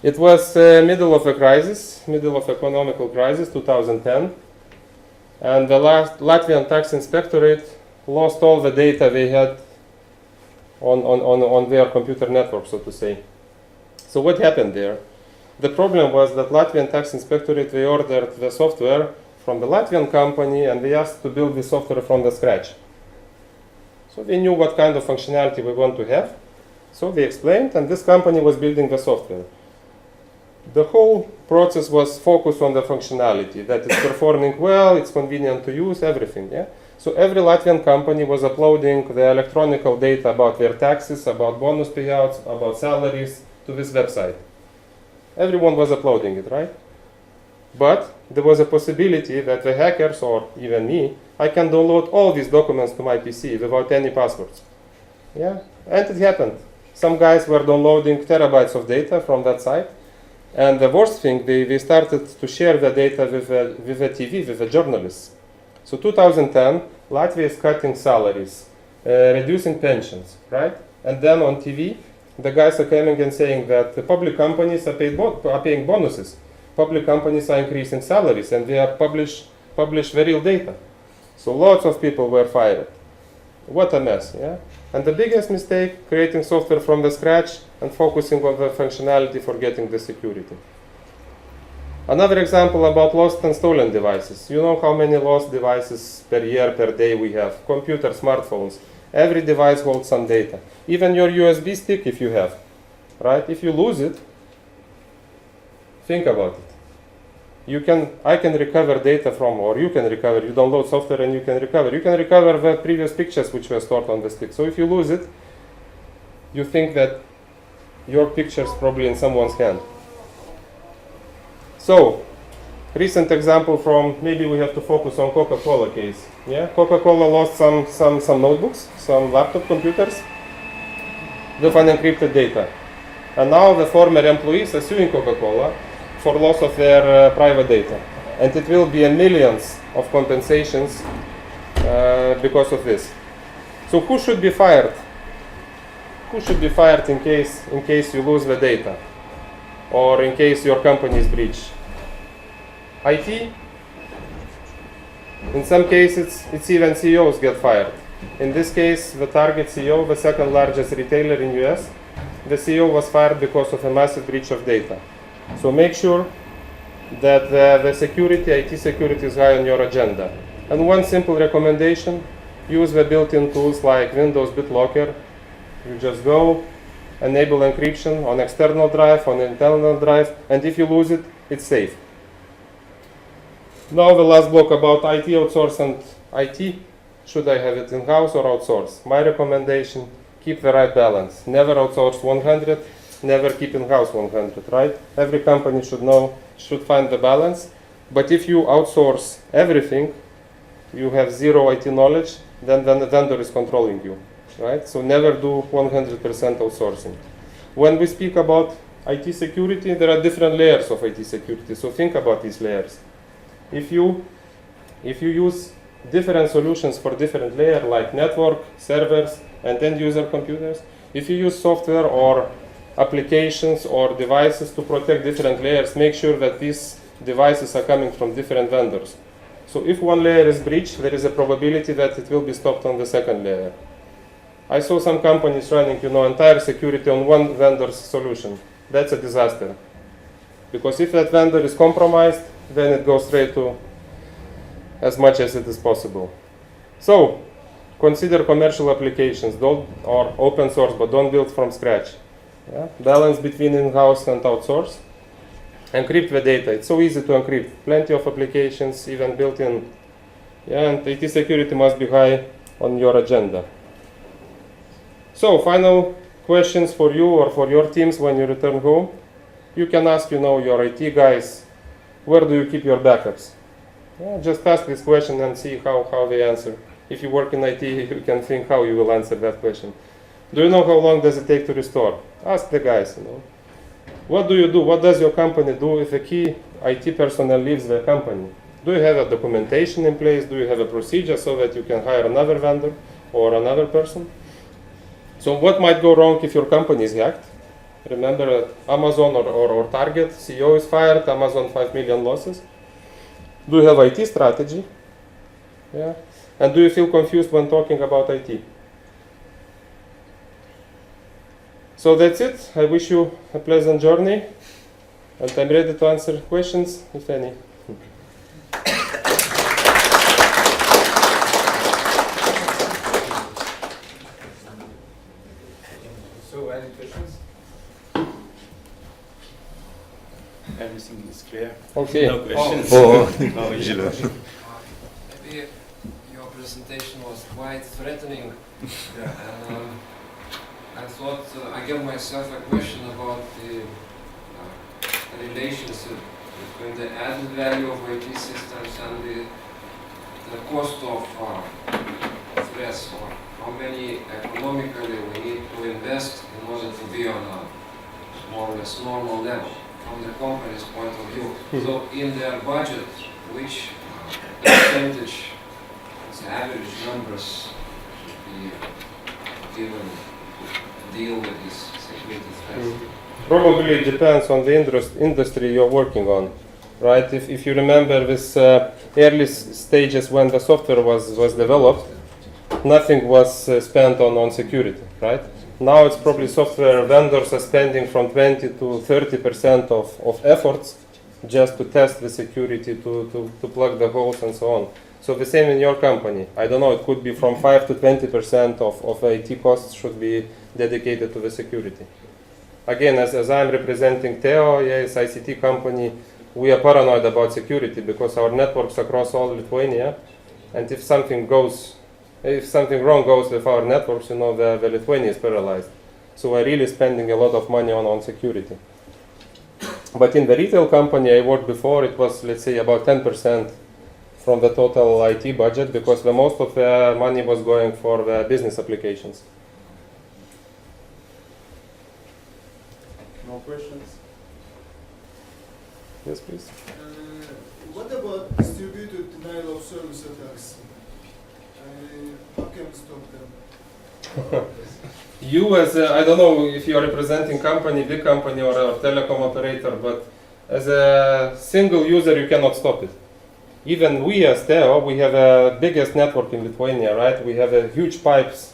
It was middle of a crisis, middle of economical crisis, 2010. And the Latvian tax inspectorate lost all the data they had on their computer network, so to say. So what happened there? The problem was that Latvian tax inspectorate, they ordered the software from the Latvian company, and they asked to build the software from the scratch. So they knew what kind of functionality we want to have. So they explained, and this company was building the software. The whole process was focused on the functionality, that it's performing well, it's convenient to use, everything. Yeah? So every Latvian company was uploading the electronic data about their taxes, about bonus payouts, about salaries to this website. Everyone was uploading it, right? But there was a possibility that the hackers, or even me, I can download all these documents to my PC without any passwords. Yeah, and it happened. Some guys were downloading terabytes of data from that site. And the worst thing, they started to share the data with the TV, with the journalists. So 2010, Latvia is cutting salaries, reducing pensions, right? And then on TV, the guys are coming and saying that the public companies are paying bonuses. Public companies are increasing salaries, and they are publish the real data. So lots of people were fired. What a mess, yeah? And the biggest mistake, creating software from the scratch and focusing on the functionality, forgetting the security. Another example about lost and stolen devices. You know how many lost devices per year, per day we have? Computers, smartphones. Every device holds some data. Even your USB stick, if you have, right? If you lose it, think about it. I can recover data from, or you can recover, you download software and you can recover. You can recover the previous pictures which were stored on the stick. So if you lose it, you think that your picture's probably in someone's hand. So, recent example from, maybe we have to focus on Coca-Cola case. Yeah, Coca-Cola lost some notebooks, some laptop computers with unencrypted data. And now the former employees are suing Coca-Cola for loss of their private data. And it will be millions of compensations because of this. So who should be fired? Who should be fired in case you lose the data? Or in case your company is breached? IT? In some cases, it's even CEOs get fired. In this case, the target CEO, the second largest retailer in US, the CEO was fired because of a massive breach of data. So make sure that the security, IT security is high on your agenda. And one simple recommendation, use the built-in tools like Windows BitLocker. You just go, enable encryption on external drive, on internal drive, and if you lose it, it's safe. Now the last block about IT outsource and IT. Should I have it in-house or outsource? My recommendation, keep the right balance. Never outsource 100, never keep in-house 100, right? Every company should find the balance. But if you outsource everything, you have zero IT knowledge, then the vendor is controlling you, right? So never do 100% outsourcing. When we speak about IT security, there are different layers of IT security. So think about these layers. If you use different solutions for different layers, like network, servers, and end-user computers, if you use software or applications or devices to protect different layers, make sure that these devices are coming from different vendors. So if one layer is breached, there is a probability that it will be stopped on the second layer. I saw some companies running, entire security on one vendor's solution. That's a disaster. Because if that vendor is compromised, then it goes straight to as much as it is possible. So, consider commercial applications, or open source, but don't build from scratch. Yeah? Balance between in-house and outsource. Encrypt the data. It's so easy to encrypt. Plenty of applications, even built-in. Yeah, and IT security must be high on your agenda. So, final questions for you or for your teams when you return home. You can ask, your IT guys, where do you keep your backups? Yeah, just ask this question and see how they answer. If you work in IT, you can think how you will answer that question. Do you know how long does it take to restore? Ask the guys, What do you do? What does your company do if a key IT personnel leaves the company? Do you have a documentation in place? Do you have a procedure so that you can hire another vendor or another person? So what might go wrong if your company is hacked? Remember Amazon or Target, CEO is fired, Amazon 5 million losses. Do you have IT strategy? Yeah. And do you feel confused when talking about IT? So that's it. I wish you a pleasant journey, and I'm ready to answer questions, if any. So, any questions? Everything is clear. Okay. No questions. Maybe your presentation was quite threatening. And I thought I gave myself a question about the relationship between the added value of IT systems and the cost of threats, or how many economically we need to invest in order to be on a more or less normal level from the company's point of view. So in their budget, which percentage, as average numbers, should be given to deal with these security threats? Probably it depends on the industry you're working on, right? If you remember this early stages when the software was developed, nothing was spent on security, right? Now it's probably software vendors are spending from 20 to 30% of efforts just to test the security, to plug the holes and so on. So the same in your company. I don't know, it could be from 5 to 20% of IT costs should be dedicated to the security. Again, as I'm representing Teo, it's ICT company, we are paranoid about security because our networks across all Lithuania, and if something wrong goes with our networks, the Lithuania is paralyzed. So we're really spending a lot of money on security. But in the retail company I worked before, it was, let's say, about 10% from the total IT budget, because the most of the money was going for the business applications. More questions? Yes, please. What about distributed denial of service attacks? How can we stop them? You as a, I don't know if you are representing company, big company or a telecom operator, but as a single user you cannot stop it. Even we as Teo, we have a biggest network in Lithuania, right? We have a huge pipes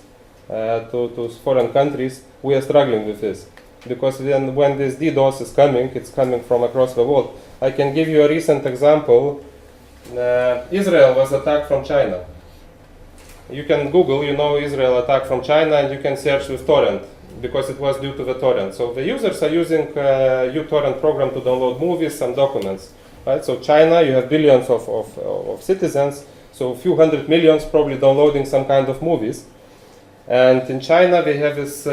to foreign countries. We are struggling with this. Because then when this DDoS is coming, it's coming from across the world. I can give you a recent example. Israel was attacked from China. You can Google, Israel attack from China, and you can search with torrent, because it was due to the torrent. So the users are using uTorrent program to download movies and documents. Right? So China, you have billions of citizens, so a few hundred millions probably downloading some kind of movies. And in China they have this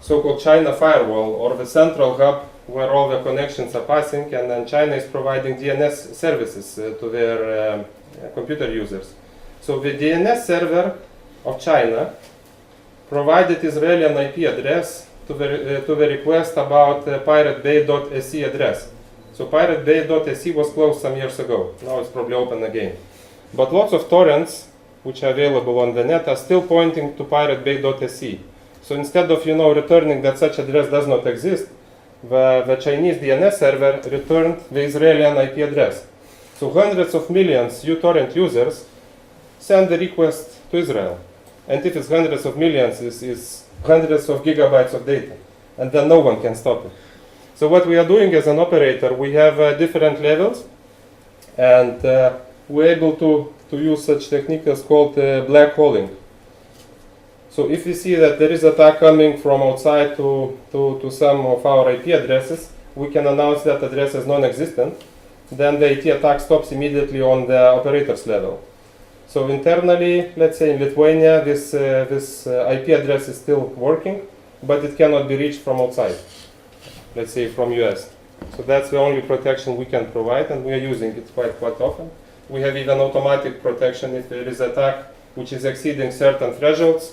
so-called China firewall, or the central hub where all the connections are passing, and then China is providing DNS services to their computer users. So the DNS server of China provided Israeli IP address to the request about piratebay.se address. So piratebay.se was closed some years ago. Now it's probably open again. But lots of torrents which are available on the net are still pointing to piratebay.se. So instead of returning that such address does not exist, the Chinese DNS server returned the Israeli IP address. So hundreds of millions uTorrent users send the request to Israel. And if it's hundreds of millions, it's hundreds of gigabytes of data. And then no one can stop it. So what we are doing as an operator, we have different levels. And we're able to use such techniques called black holing. So if we see that there is attack coming from outside to some of our IP addresses, we can announce that address as non-existent. Then the IT attack stops immediately on the operator's level. So internally, let's say in Lithuania, this IP address is still working, but it cannot be reached from outside, let's say from US. So that's the only protection we can provide, and we are using it quite often. We have even automatic protection if there is attack which is exceeding certain thresholds.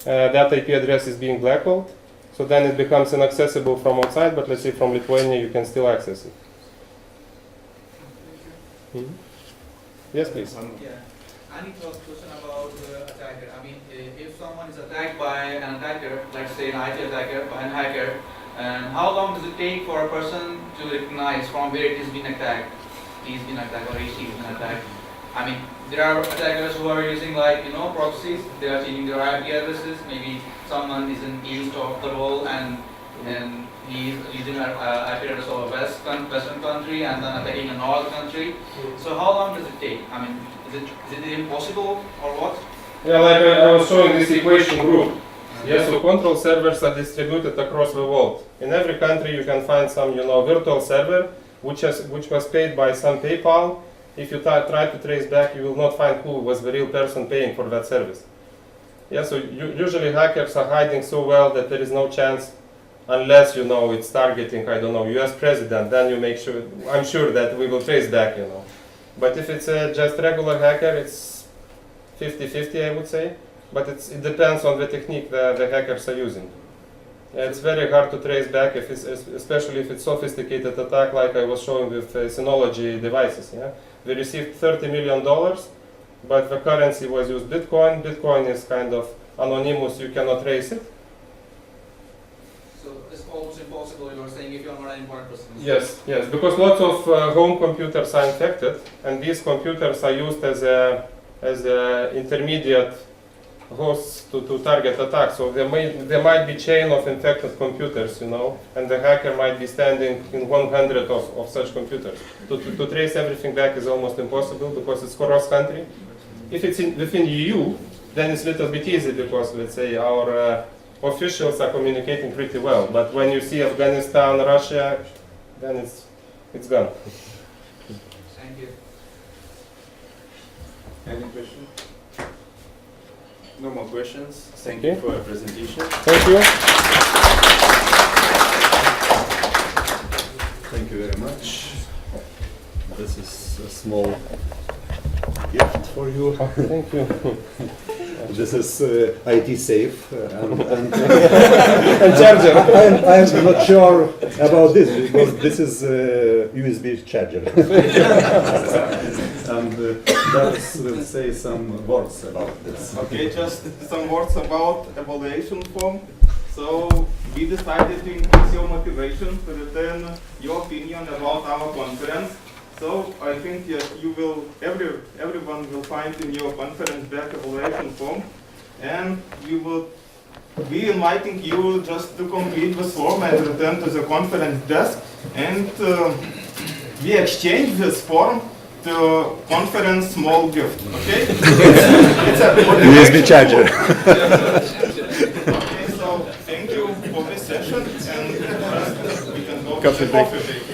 That IP address is being blackballed, so then it becomes inaccessible from outside, but let's say from Lithuania you can still access it. Mm-hmm. Yes, please. Yeah. I need to ask a question about the attacker. I mean, if someone is attacked by an attacker, let's say an IT attacker by an hacker, and how long does it take for a person to recognize from where it has been attacked? He's been attacked or he's been attacked. I mean, there are attackers who are using proxies. They are changing their IP addresses. Maybe someone is in east of the world and he's using an IP address of a western country and then attacking a north country. So how long does it take? I mean, is it impossible or what? Yeah, like I was showing this equation group. Yeah, so control servers are distributed across the world. In every country you can find some virtual server which was paid by some PayPal. If you try to trace back, you will not find who was the real person paying for that service. Yeah, so usually hackers are hiding so well that there is no chance, unless it's targeting, I don't know, US president, then you make sure, I'm sure that we will trace back, But if it's just regular hacker, it's 50-50, I would say. But it depends on the technique the hackers are using. It's very hard to trace back, especially if it's sophisticated attack like I was showing with Synology devices. Yeah? They received $30 million, but the currency was used Bitcoin. Bitcoin is kind of anonymous, you cannot trace it. So it's almost impossible, you're saying, if you're not an important person. Yes, because lots of home computers are infected, and these computers are used as a intermediate hosts to target attacks. So there might be chain of infected computers, and the hacker might be standing in 100 of such computers. To trace everything back is almost impossible because it's cross-country. If it's within EU, then it's a little bit easy because, let's say, our officials are communicating pretty well. But when you see Afghanistan, Russia, then it's gone. Thank you. Any question? No more questions. Thank Okay. you for your presentation. Thank you. Thank you very much. This is a small gift for you. Thank you. This is IT safe and And charger. I'm not sure about this because this is USB charger. And Darius will say some words about this. Okay, just some words about evaluation form. So we decided to increase your motivation to return your opinion about our conference. So I think that you will, everyone will find in your conference back evaluation form, and we inviting you just to complete this form and return to the conference desk, and we exchange this form to conference small gift. Okay? It's a USB charger. Okay, so thank you for this session, and we can go to the coffee break.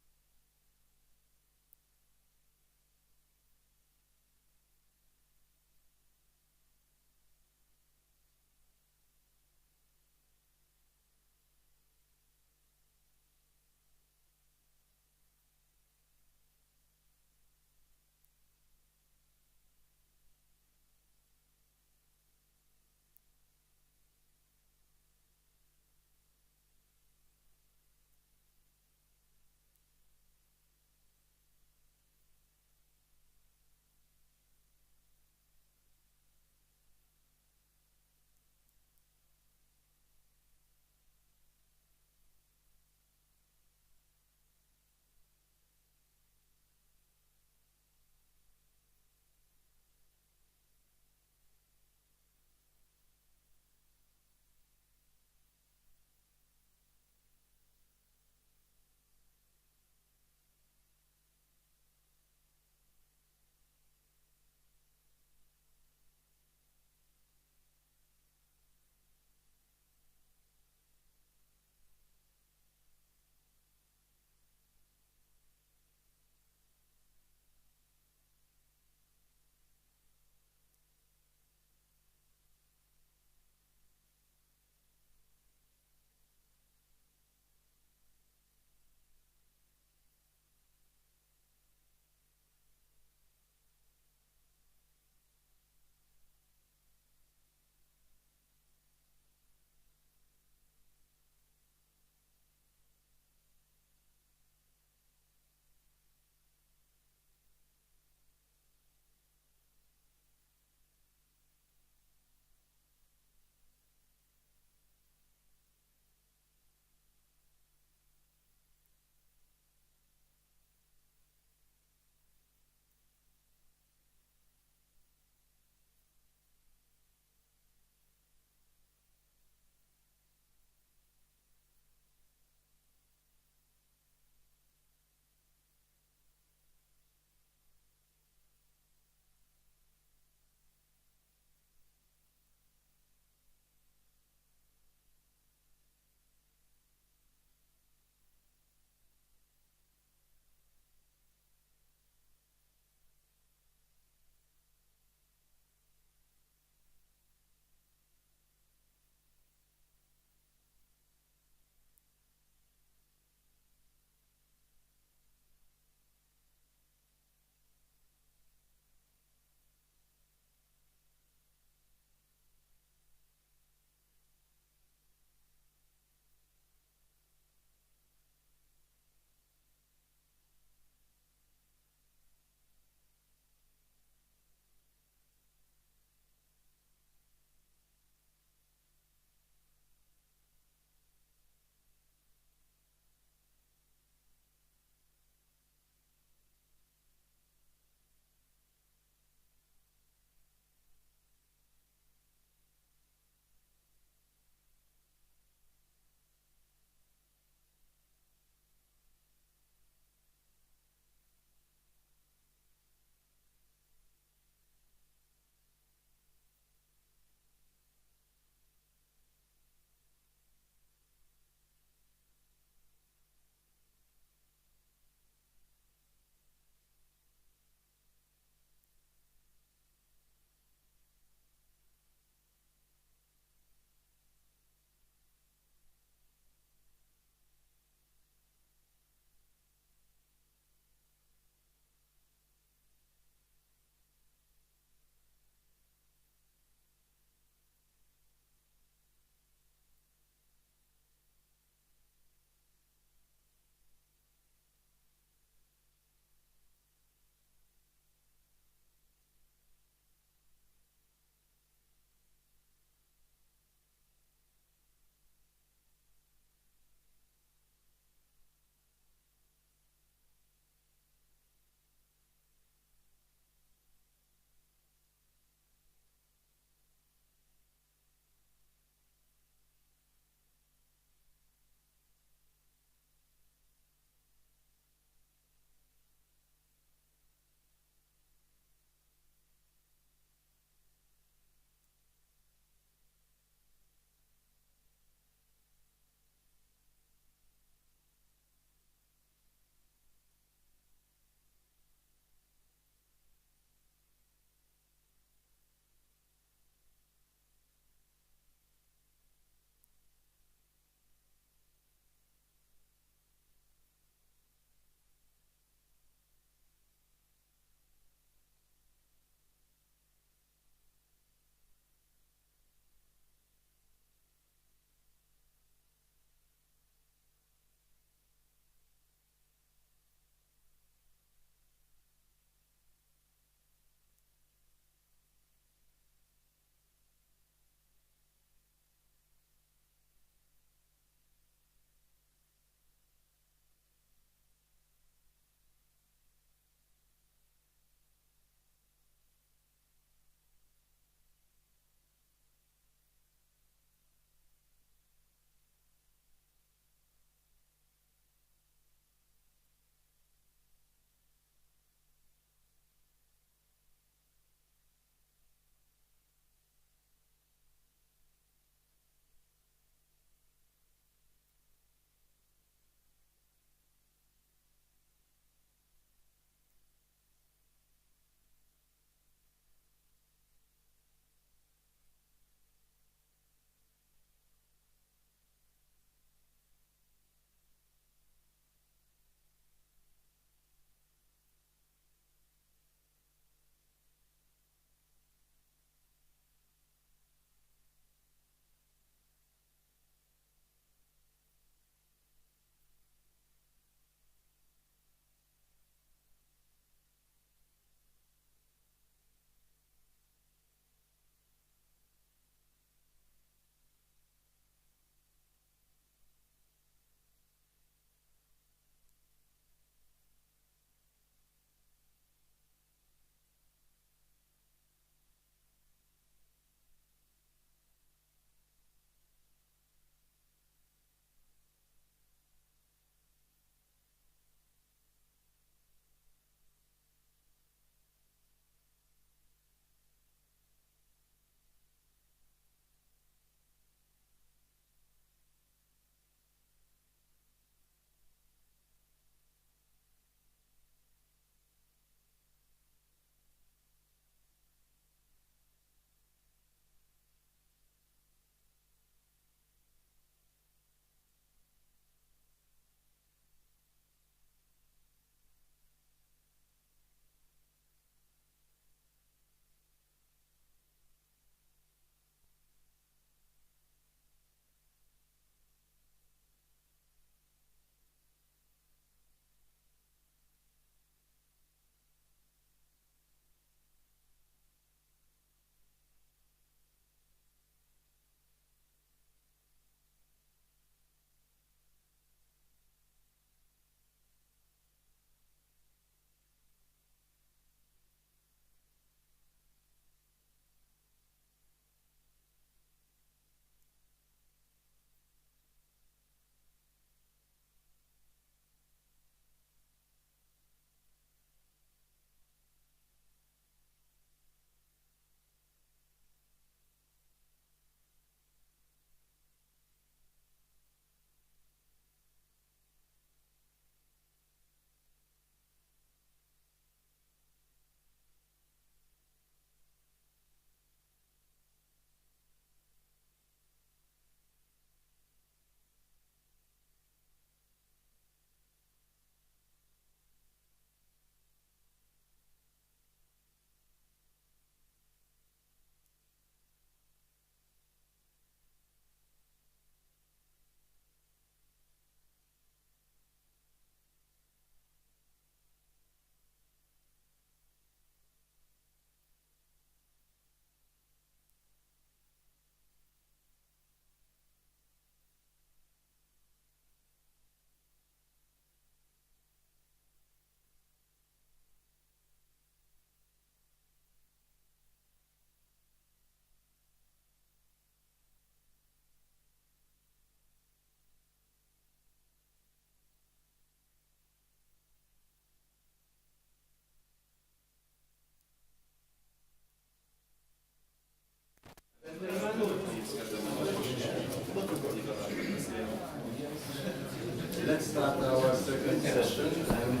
start our second session, and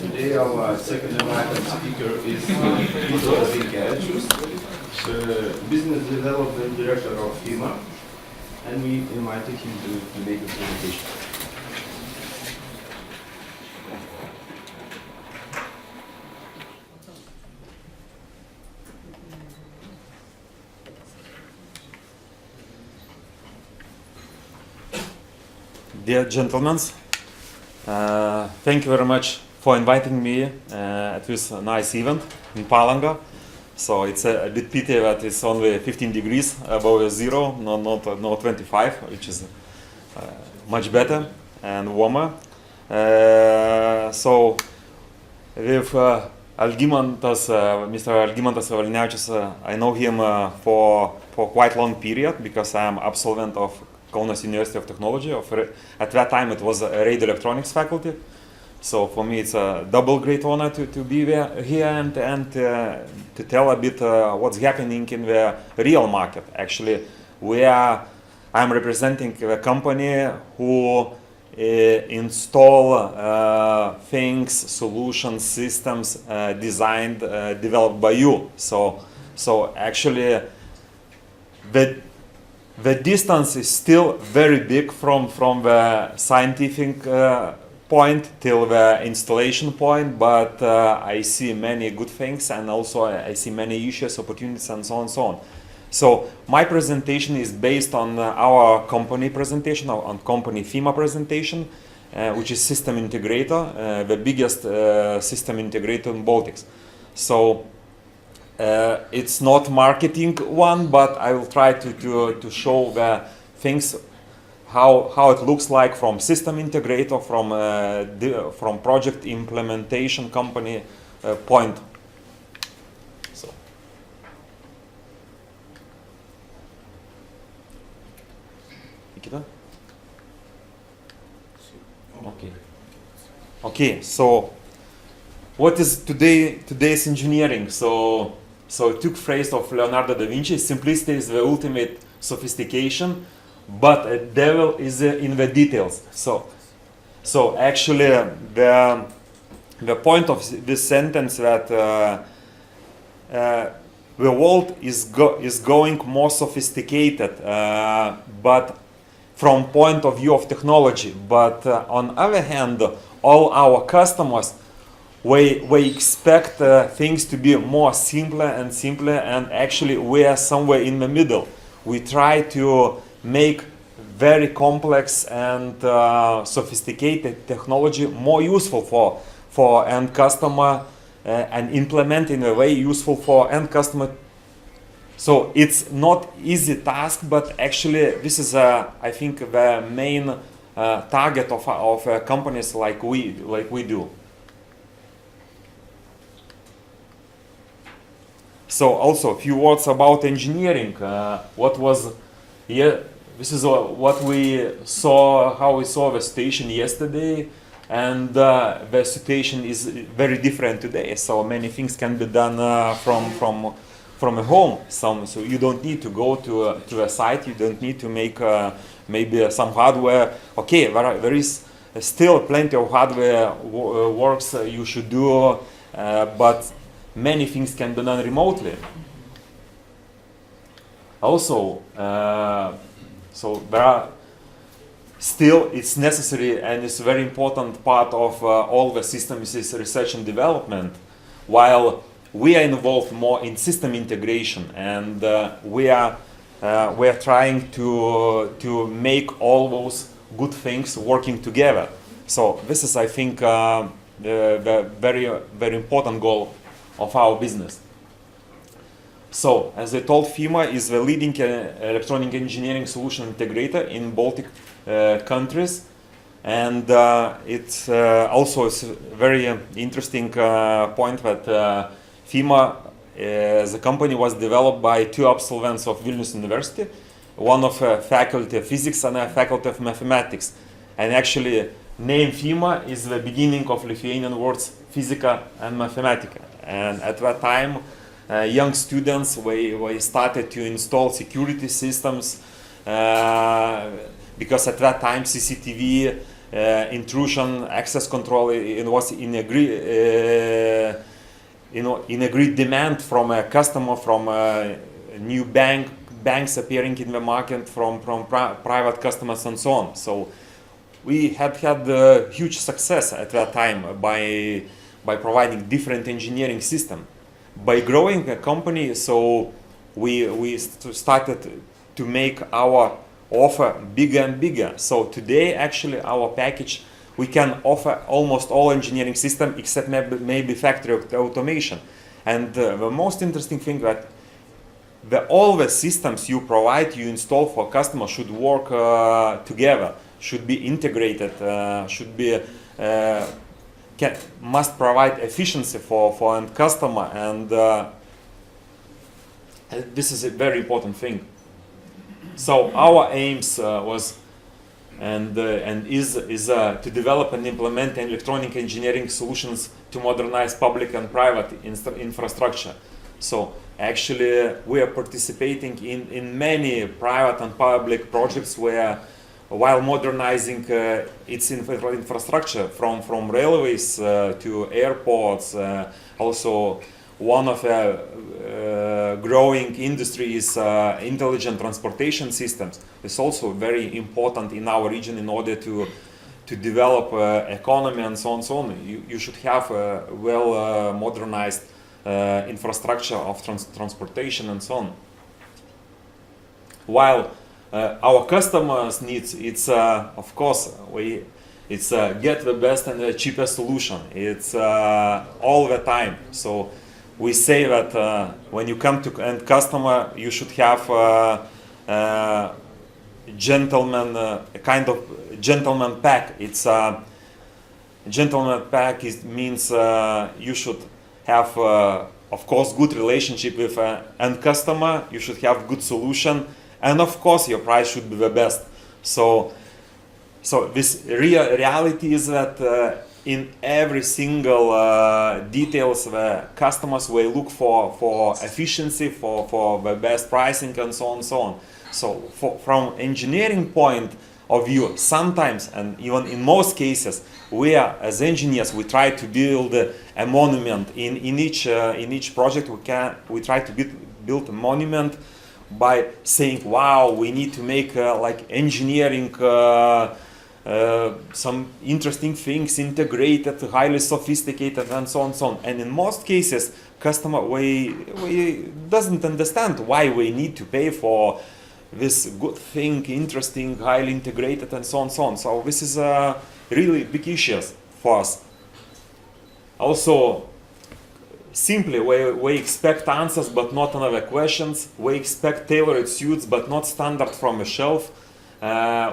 today our second invited speaker is Vytautas Zinkevičius, Business Development Director of FIMA, and we invited him to make a presentation. Dear gentlemen, thank you very much for inviting me at this nice event in Palanga. So it's a bit pity that it's only 15 degrees above zero, not 25, which is much better and warmer. So with Algimantas, Mr. Algimantas Valnevičius, I know him for quite long period because I am absolvent of Kaunas University of Technology. At that time it was a radio electronics faculty. So for me it's a double great honor to be here and to tell a bit what's happening in the real market. Actually, I'm representing a company who install things, solutions, systems designed, developed by you. So actually the distance is still very big from the scientific point till the installation point, but I see many good things, and also I see many issues, opportunities, and so on and so on. So my presentation is based on our company presentation, on company FIMA presentation, which is system integrator, the biggest system integrator in Baltics. So it's not marketing one, but I will try to show the things, how it looks like from system integrator, from project implementation company point. So. Okay. Okay. So, what is today's engineering? So it took phrase of Leonardo da Vinci: simplicity is the ultimate sophistication, but a devil is in the details. So actually the point of this sentence that the world is going more sophisticated, but from point of view of technology. But on other hand, all our customers, we expect things to be more simpler and simpler, and actually we are somewhere in the middle. We try to make very complex and sophisticated technology more useful for end customer and implement in a way useful for end customer. So it's not easy task, but actually this is I think the main target of companies like we do. So also a few words about engineering. This is what we saw, how we saw the situation yesterday, and the situation is very different today. So many things can be done from a home. So you don't need to go to a site. You don't need to make maybe some hardware. Okay, there is still plenty of hardware works you should do, but many things can be done remotely. Also, so there are still, it's necessary and it's a very important part of all the systems is research and development, while we are involved more in system integration, and we are trying to make all those good things working together. So this is, I think, the very important goal of our business. So, as I told, FIMA is the leading electronic engineering solution integrator in Baltic countries, and it's also a very interesting point that FIMA as a company was developed by two absolvents of Vilnius University, one of faculty of physics and a faculty of mathematics. And actually, name FIMA is the beginning of Lithuanian words Physica and Mathematica. And at that time, young students, we started to install security systems. because at that time CCTV intrusion, access control, it was in agreed demand from a customer, from new banks appearing in the market, from private customers and so on. So we had huge success at that time by providing different engineering system. By growing a company, so we started to make our offer bigger and bigger. So today, actually, our package, we can offer almost all engineering system except maybe factory automation. And the most interesting thing that all the systems you provide, you install for customer should work together, should be integrated, must provide efficiency for end customer, and this is a very important thing. So our aims was and is to develop and implement electronic engineering solutions to modernize public and private infrastructure. So actually we are participating in many private and public projects where, while modernizing its infrastructure from railways to airports, also one of the growing industry is intelligent transportation systems. It's also very important in our region in order to develop economy and so on. You should have a well modernized infrastructure of transportation and so on. While our customers' needs, it's of course it's get the best and the cheapest solution. It's all the time. So we say that when you come to end customer, you should have a kind of gentleman pack. It's gentleman pack means you should have, of course, good relationship with end customer. You should have good solution, and of course, your price should be the best. So this reality is that in every single details, the customers will look for efficiency, for the best pricing, and so on, so on. So from engineering point of view, sometimes, and even in most cases, we are, as engineers, we try to build a monument. In each project, we try to build a monument by saying, wow, we need to make like engineering some interesting things integrated, highly sophisticated, and so on, so on. And in most cases, customer we doesn't understand why we need to pay for this good thing, interesting, highly integrated, and so on, so on. So this is a really big issue for us. Also, simply we expect answers but not another questions. We expect tailored suits but not standard from the shelf.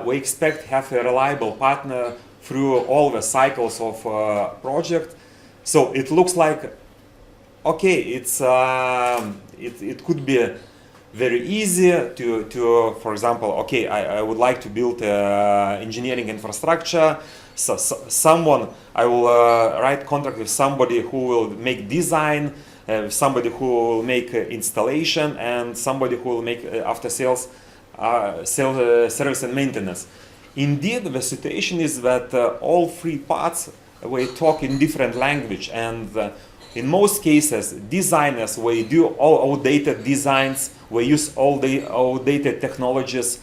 We expect to have a reliable partner through all the cycles of project. So it looks like, okay, it could be very easy to for example, okay, I would like to build engineering infrastructure. So someone, I will write contract with somebody who will make design, somebody who will make installation, and somebody who will make after sales service and maintenance. Indeed, the situation is that all three parts we talk in different language, and in most cases, designers we do all outdated designs, we use all the outdated technologies.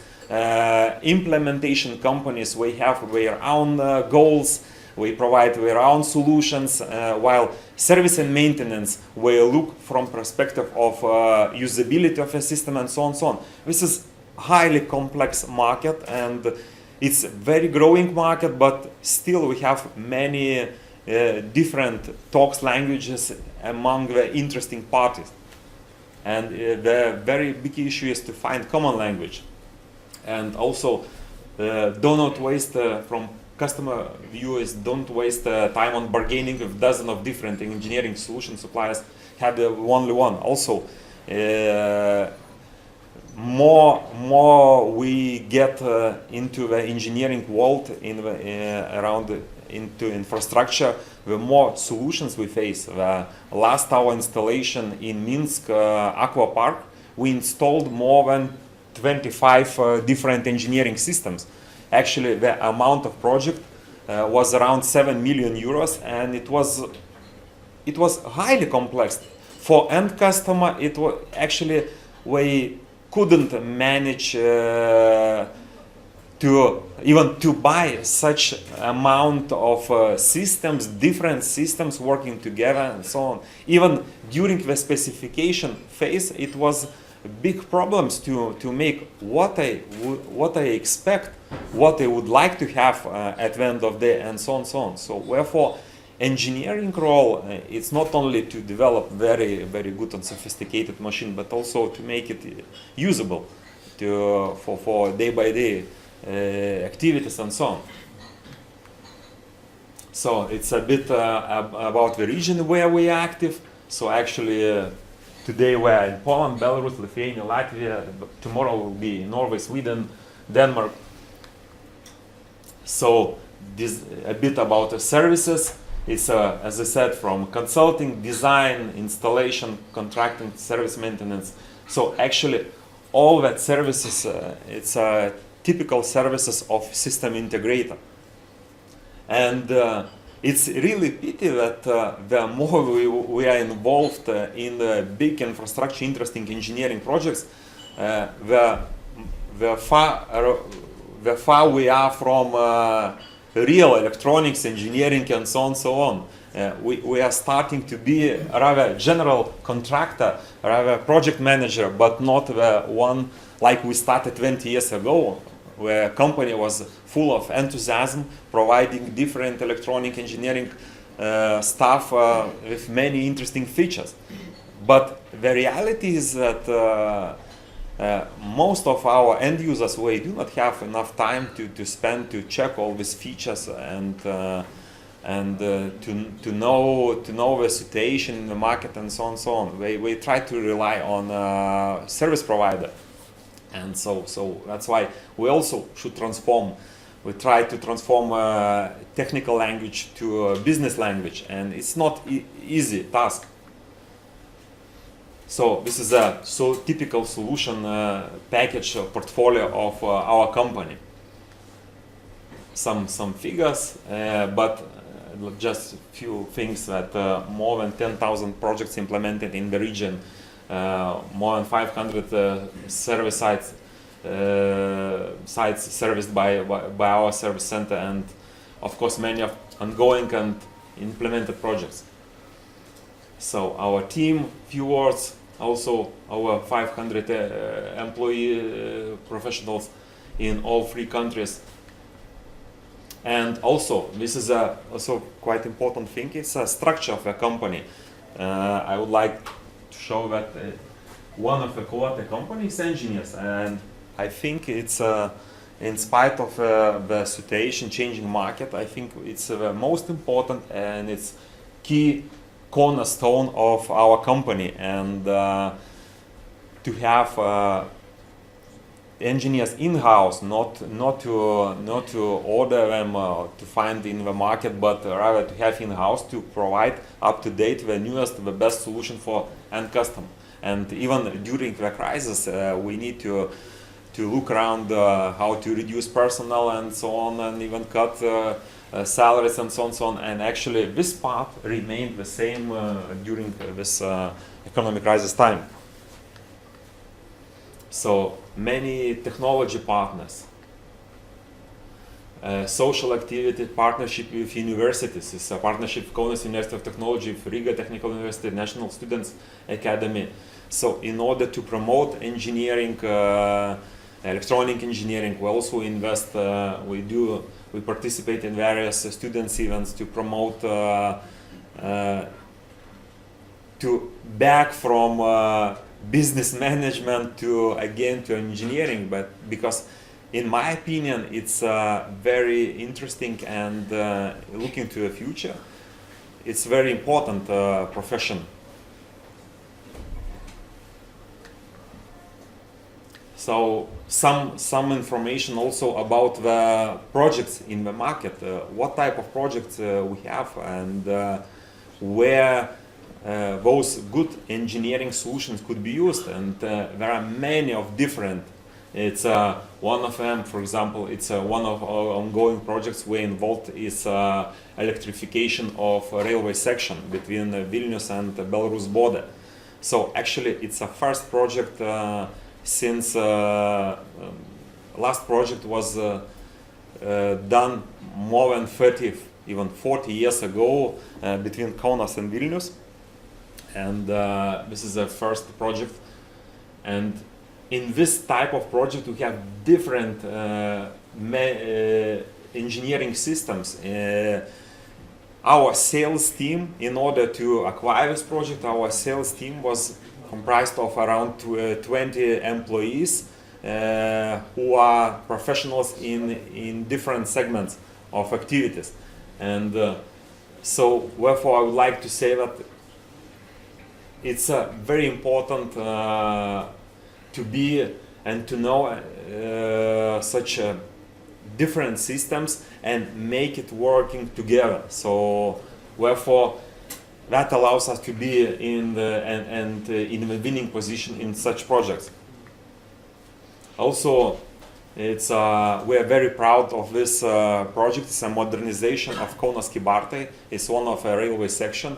Implementation companies, we have their own goals, we provide their own solutions, while service and maintenance we look from perspective of usability of a system and so on, so on. This is highly complex market, and it's a very growing market, but still we have many different talks languages among the interesting parties, and the very big issue is to find common language. And also do not waste from customer viewers, don't waste time on bargaining with dozens of different engineering solution suppliers. Have only one. Also more we get into the engineering world into infrastructure, the more solutions we face. The last our installation in Minsk Aqua Park, we installed more than 25 different engineering systems. actually the amount of project was around 7 million euros, and it was highly complex. For end customer, it was actually we couldn't manage to buy such amount of systems, different systems working together and so on. Even during the specification phase, it was big problems to make what I expect, what I would like to have at the end of the day, and so on, so on. So wherefore, engineering role it's not only to develop very good and sophisticated machine, but also to make it usable for day by day activities and so on. So it's a bit about the region where we are active. So actually today we are in Poland, Belarus, Lithuania, Latvia. Tomorrow will be Norway, Sweden, Denmark. So this a bit about the services. It's as I said, from consulting, design, installation, contracting, service maintenance. So actually all that services, it's typical services of system integrator. And it's really pity that the more we are involved in the big infrastructure, interesting engineering projects, the far we are from real electronics engineering and so on. We are starting to be rather general contractor, rather project manager, but not the one like we started 20 years ago, where a company was full of enthusiasm, providing different electronic engineering stuff with many interesting features. But the reality is that most of our end users, we do not have enough time to spend to check all these features and to know the situation in the market and so on. We try to rely on service provider, and so that's why we also should transform. We try to transform technical language to a business language, and it's not easy task. So this is a typical solution package portfolio of our company. Some figures, but just a few things that more than 10,000 projects implemented in the region, more than 500 service sites serviced by our service center, and of course many of ongoing and implemented projects. So our team, few words, also our 500 employee professionals in all 3 countries. And also, this is also quite important thing, it's a structure of a company. I would like to show that one of the core of the company is engineers, and I think it's in spite of the situation changing market, I think it's the most important and it's key cornerstone of our company, and to have engineers in-house, not to order them to find in the market, but rather to have in-house to provide up to date the newest, the best solution for end customer. And even during the crisis, we need to look around how to reduce personnel and so on, and even cut salaries and so on. And actually this part remained the same during this economic crisis time. So many technology partners, social activity partnership with universities. It's a partnership with Kaunas University of Technology, with Riga Technical University, National Students Academy. So in order to promote engineering, electronic engineering, we also invest, we participate in various students events to promote, to back from business management to engineering, but because in my opinion it's very interesting and looking to the future, it's very important profession. So some information also about the projects in the market, what type of projects we have, and where those good engineering solutions could be used. And there are many of different It's one of them, for example, it's one of our ongoing projects we're involved is electrification of a railway section between Vilnius and the Belarus border. So actually it's a first project since last project was done more than 30, even 40 years ago between Kaunas and Vilnius. And this is the first project. And in this type of project, we have different engineering systems. Our sales team, in order to acquire this project, our sales team was comprised of around 20 employees who are professionals in different segments of activities. And so, therefore, I would like to say that it's very important to be and to know such different systems and make it working together. So therefore that allows us to be in the in the winning position in such projects. Also, it's we are very proud of this project. It's a modernization of Kaunas Kybartai. It's one of a railway section.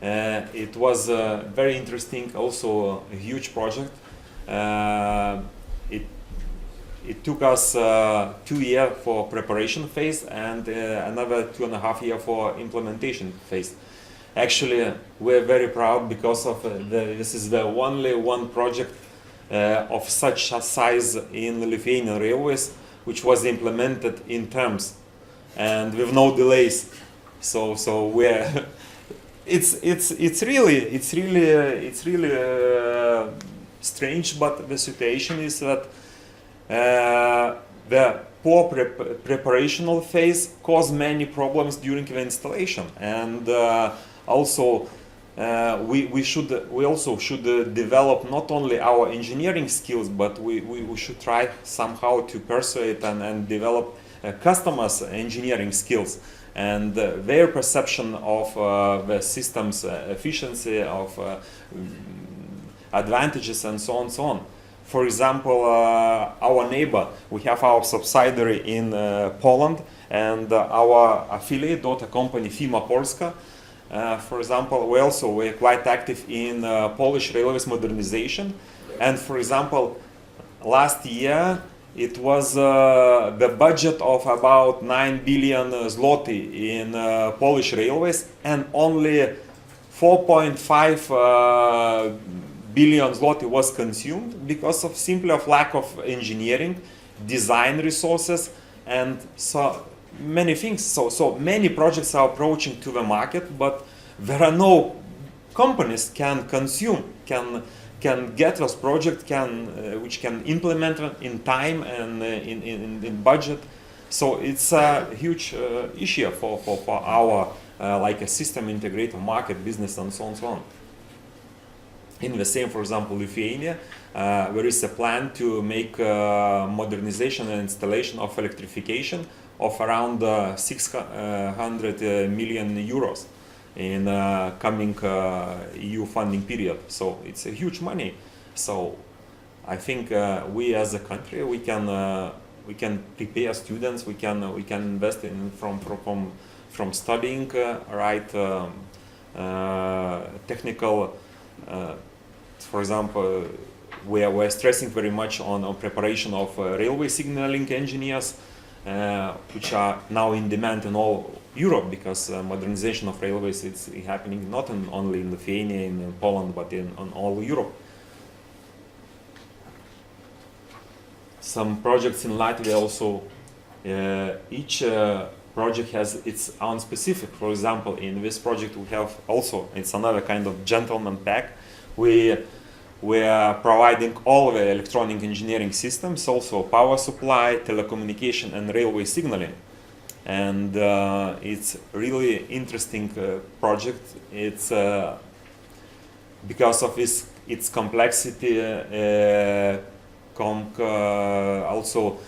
It was very interesting, also a huge project. It took us 2 years for preparation phase and another 2.5 years for implementation phase. Actually, we're very proud because of this is the only one project of such a size in the Lithuanian railways which was implemented in terms and with no delays. So we're it's really strange, but the situation is that the poor preparational phase caused many problems during the installation, and also we also should develop not only our engineering skills, but we should try somehow to persuade and develop customers' engineering skills and their perception of the system's efficiency, of advantages, and so on, so on. For example, our neighbor, we have our subsidiary in Poland and our affiliate daughter company Firma Polska. For example, we're quite active in Polish railways modernization. And for example, last year it was the budget of about 9 billion zloty in Polish railways, and only 4.5 billion zloty was consumed because of simply of lack of engineering, design resources, and so many things. So many projects are approaching to the market, but there are no companies can consume, can get those projects, which can implement them in time and in budget. So it's a huge issue for our like a system integrator, market, business, and so on and so on. In the same, for example, Lithuania, there is a plan to make modernization and installation of electrification of around 600 million euros in coming EU funding period. So it's a huge money. So I think we as a country we can prepare students. We can invest in from studying right technical. For example, we're stressing very much on preparation of railway signaling engineers, which are now in demand in all Europe, because modernization of railways is happening not only in Lithuania, in Poland, but in all Europe. Some projects in Latvia also, each project has its own specific. For example, in this project we have also, it's another kind of gentleman pack. We are providing all the electronic engineering systems, also power supply, telecommunication, and railway signaling. And it's really interesting project. It's because of its complexity, also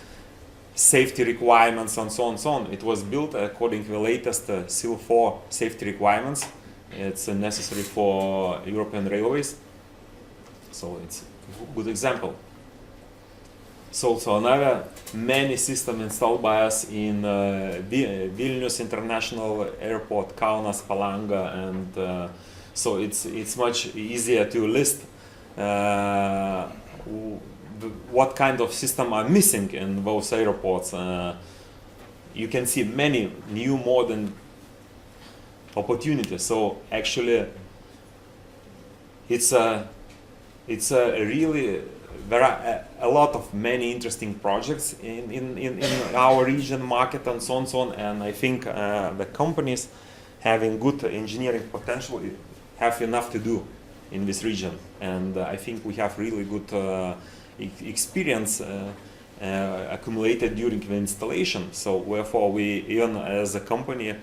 safety requirements, and so on and so on. It was built according to the latest SIL 4 safety requirements. It's necessary for European railways. So it's a good example. So another many system installed by us in Vilnius International Airport, Kaunas, Palanga, and so it's much easier to list what kind of system are missing in those airports. You can see many new modern opportunities. So actually, it's a really, there are a lot of many interesting projects in our region, market, and so on. And I think the companies having good engineering potential have enough to do in this region. And I think we have really good experience accumulated during the installation. So therefore, we even as a company,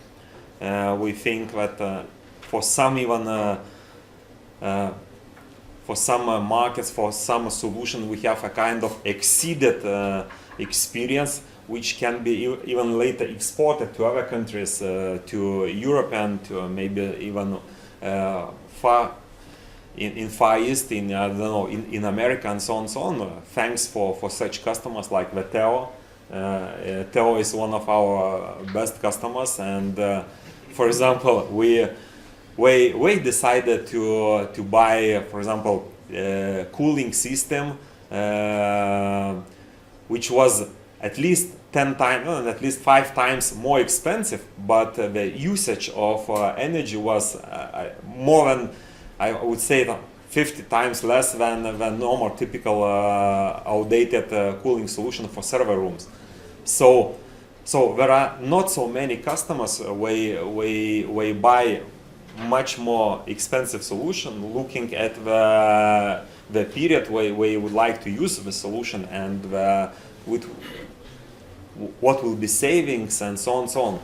we think that for some even for some markets, for some solution, we have a kind of exceeded experience, which can be even later exported to other countries, to Europe and to maybe even far in Far East, in I don't know, in America and so on. Thanks for such customers like the Teo. Teo is one of our best customers, and for example, we decided to buy, for example, a cooling system, which was at least 10 times, at least 5 times more expensive, but the usage of energy was more than, I would say, 50 times less than normal typical outdated cooling solution for server rooms. So there are not so many customers we buy much more expensive solution, looking at the period where we would like to use the solution and with what will be savings and so on.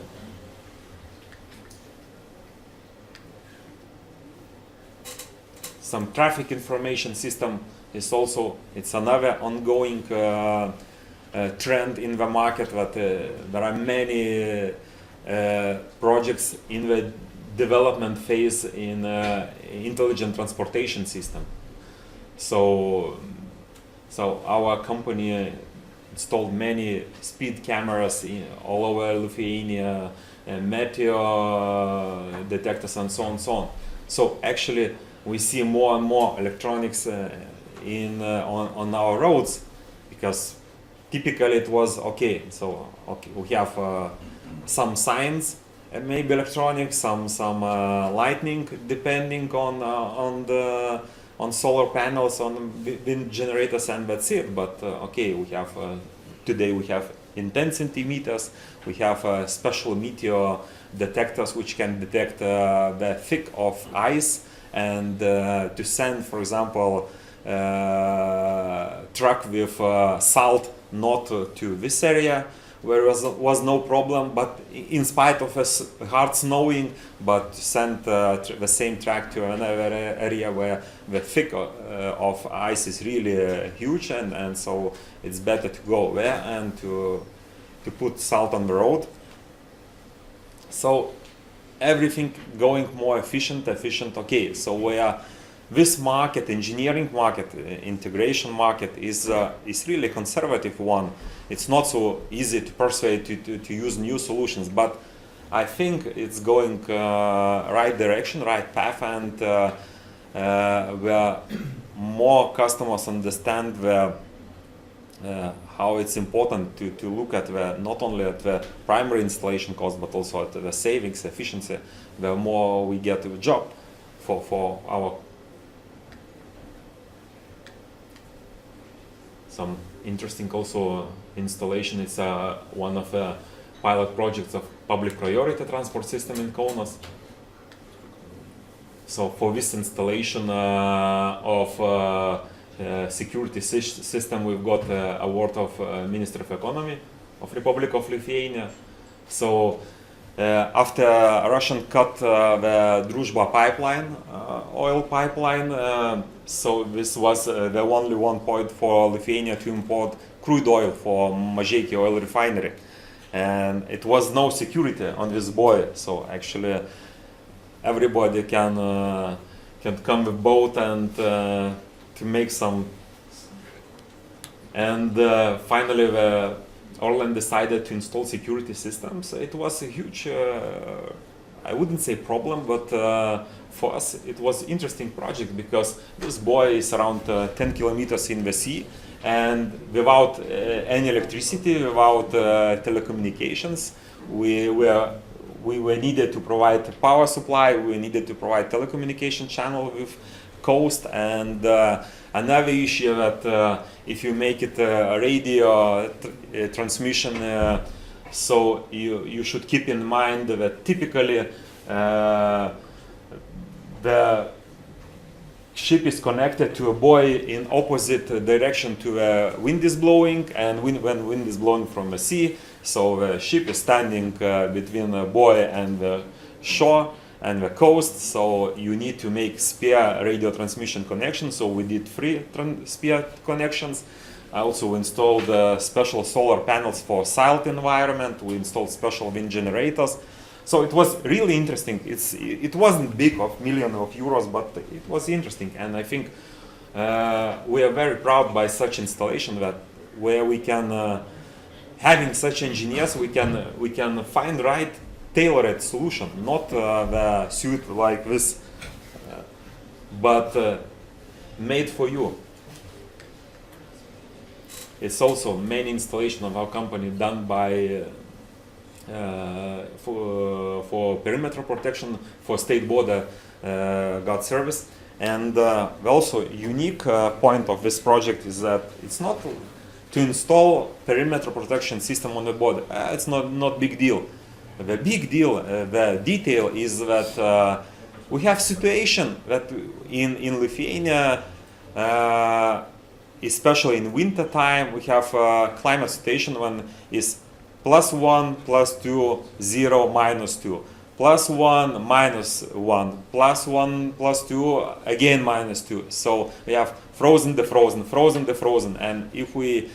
Some traffic information system is also, it's another ongoing trend in the market, that there are many projects in the development phase in intelligent transportation system. So our company installed many speed cameras all over Lithuania, meteor detectors and so on. So actually we see more and more electronics on our roads, because typically it was okay. So we have some signs, and maybe electronics, some lightning, depending on solar panels, on wind generators, and that's it. But we have today we have intensity meters, we have special meteor detectors which can detect the thick of ice, and to send, for example, truck with salt not to this area where was no problem, but in spite of a hard snowing, but send the same truck to another area where the thick of ice is really huge, and so it's better to go there and to put salt on the road. So everything going more efficient. Okay, so where this market, engineering market, integration market, is really a conservative one. It's not so easy to persuade to use new solutions, but I think it's going right direction, right path, and where more customers understand how it's important to look at not only at the primary installation cost, but also at the savings, efficiency. The more we get a job for our. Some interesting also installation. It's one of the pilot projects of public priority transport system in Kaunas. So for this installation of security system, we've got award of Ministry of Economy of Republic of Lithuania. So after Russian cut the Druzhba pipeline, oil pipeline, so this was the only one point for Lithuania to import crude oil for Mažeikiai oil refinery, and it was no security on this buoy. So actually, everybody can come with boat and to make some And finally, Orlen decided to install security systems. It was a huge, I wouldn't say problem, but for us it was interesting project because this buoy is around 10 kilometers in the sea, and without any electricity, without telecommunications, we were needed to provide power supply, we needed to provide telecommunication channel with coast, and another issue that if you make it a radio transmission, so you should keep in mind that typically the ship is connected to a buoy in opposite direction to the wind is blowing, and when wind is blowing from the sea, so the ship is standing between the buoy and the shore and the coast, so you need to make spare radio transmission connections. So we did 3 spare connections. Also we installed special solar panels for silent environment. We installed special wind generators. So it was really interesting. It wasn't big, of millions of euros, but it was interesting. And I think we are very proud by such installation that where we can, having such engineers, we can find right tailored solution, not the suit like this, but made for you. It's also main installation of our company done by for perimeter protection for state border guard service. And also unique point of this project is that it's not to install perimeter protection system on the border. It's not big deal. The big deal, the detail is that we have situation that in Lithuania, especially in winter time, we have climate situation when is +1, +2, 0, -2, +1, -1, +1, +2, again -2. So we have frozen the frozen, frozen the frozen, and if we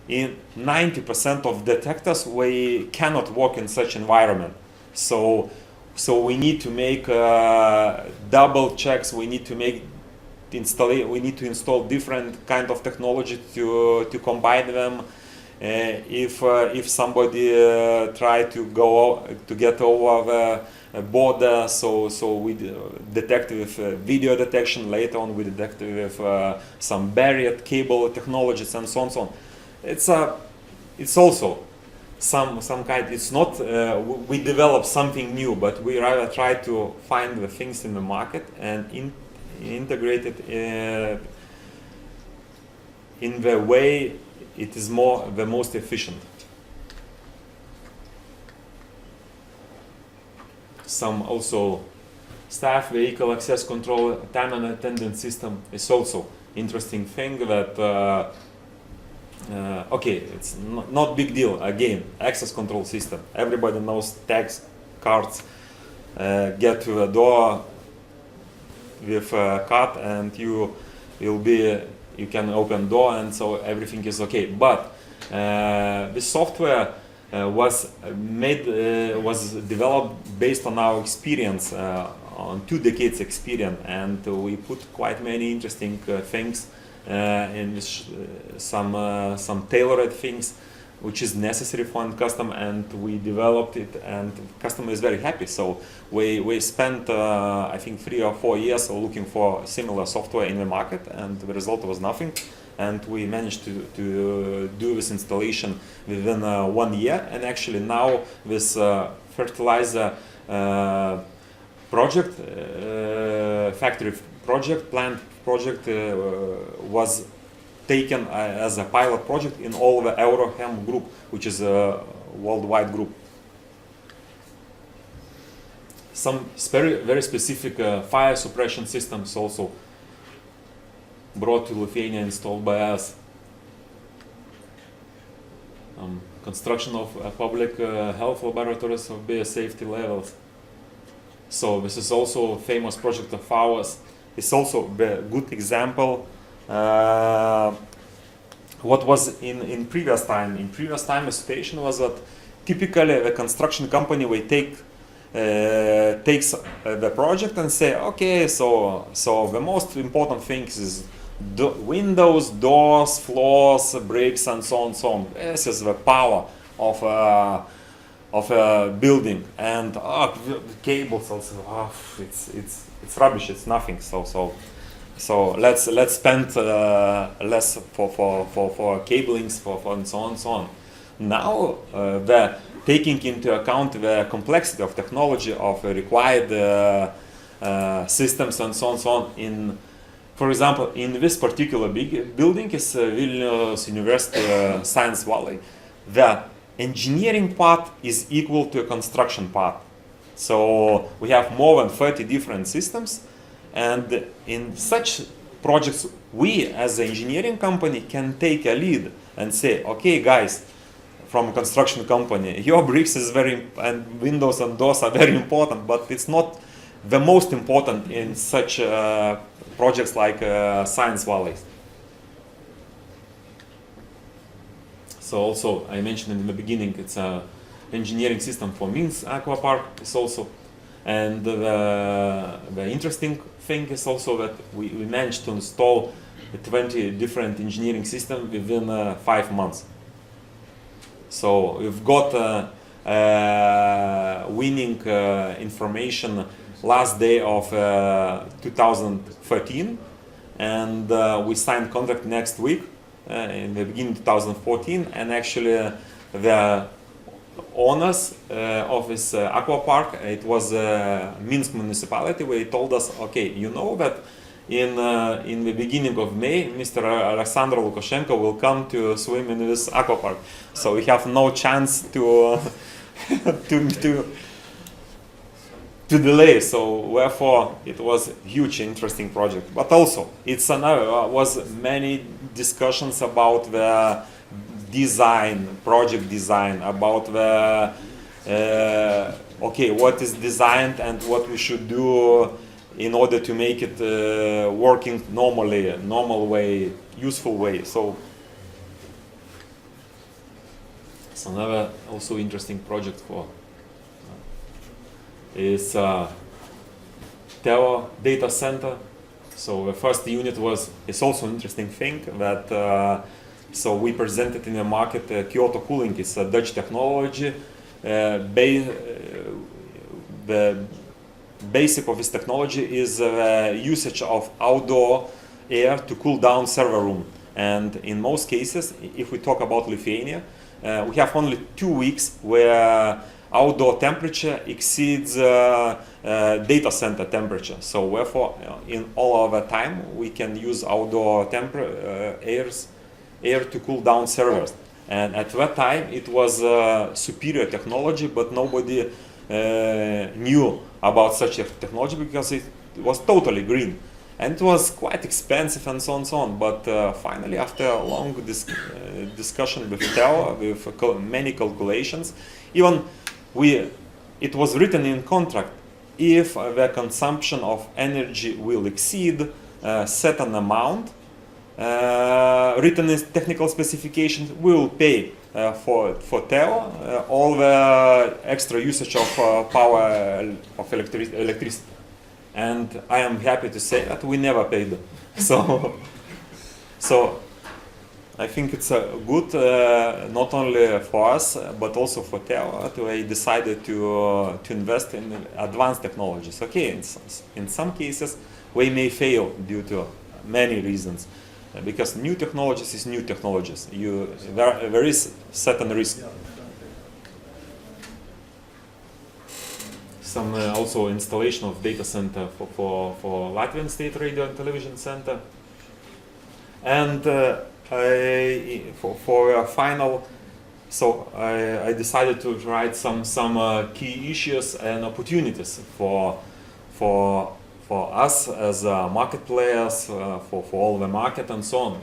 in 90% of detectors we cannot work in such environment. So we need to make double checks. We need to install different kind of technology to combine them. If somebody try to get over the border, so we detect with video detection. Later on, we detect with some barrier cable technologies and so on. So on. It's also some kind. It's not we develop something new, but we rather try to find the things in the market and integrate it in the way it is the most efficient. Some also staff vehicle access control, time and attendance system is also interesting thing that okay, it's not big deal. Again, access control system. Everybody knows tags, cards, get to the door with a card and you can open door, and so everything is okay. But this software was developed based on our experience, on 2 decades experience, and we put quite many interesting things in some tailored things which is necessary for the customer, and we developed it, and the customer is very happy. So we spent I think 3 or 4 years looking for similar software in the market, and the result was nothing. And we managed to do this installation within 1 year. And actually now this fertilizer project, factory project, plant project was taken as a pilot project in all the Eurochem group, which is a worldwide group. Some very specific fire suppression systems also brought to Lithuania, installed by us. Construction of public health laboratories of biosafety levels. So this is also a famous project of ours. It's also a good example what was in previous time. In previous time, the situation was that typically the construction company will takes the project and say, okay, so the most important thing is windows, doors, floors, bricks, and so on, so on. This is the power of a building, and cables also. It's rubbish. It's nothing. So let's spend less for cablings, for and so on and so on. Now the taking into account the complexity of technology of required systems and so on and so on. For example, in this particular big building is Vilnius University Science Valley. The engineering part is equal to a construction part. So we have more than 30 different systems, and in such projects we as an engineering company can take a lead and say, okay guys, from a construction company, your bricks is and windows and doors are very important, but it's not the most important in such projects like Science Valleys. So also I mentioned in the beginning, it's an engineering system for Minsk Aqua Park. It's also, and the interesting thing is also that we managed to install 20 different engineering systems within 5 months. So we've got winning information last day of 2013, and we signed contract next week in the beginning of 2014, and actually the owners of this aqua park, it was Minsk municipality, where he told us, okay, you know that in the beginning of May, Mr. Alexander Lukashenko will come to swim in this aqua park. So we have no chance to to delay. So therefore, it was a huge, interesting project. But also, it's another was many discussions about the design, project design, about the okay, what is designed and what we should do in order to make it working normally, normal way, useful way. So it's another also interesting project for is Teo data center. So the first unit is also an interesting thing that so we presented in the market Kyoto Cooling. It's a Dutch technology. The basic of this technology is usage of outdoor air to cool down server room. And in most cases, if we talk about Lithuania, we have only 2 weeks where outdoor temperature exceeds data center temperature. So therefore, in all of the time, we can use outdoor air to cool down servers. And at that time, it was superior technology, but nobody knew about such a technology because it was totally green. And it was quite expensive and so on and so on. But finally, after a long discussion with Teo, with many calculations, even it was written in contract, if the consumption of energy will exceed a certain amount, written in technical specifications, we will pay for Teo all the extra usage of power of electricity. And I am happy to say that we never paid. So I think it's good not only for us but also for Teo to decided to invest in advanced technologies. Okay, in some cases we may fail due to many reasons. Because new technologies is new technologies. There is certain risk. Some also installation of data center for Latvian State Radio and Television Center. And for a final, so I decided to write some key issues and opportunities for us as market players, for all the market and so on.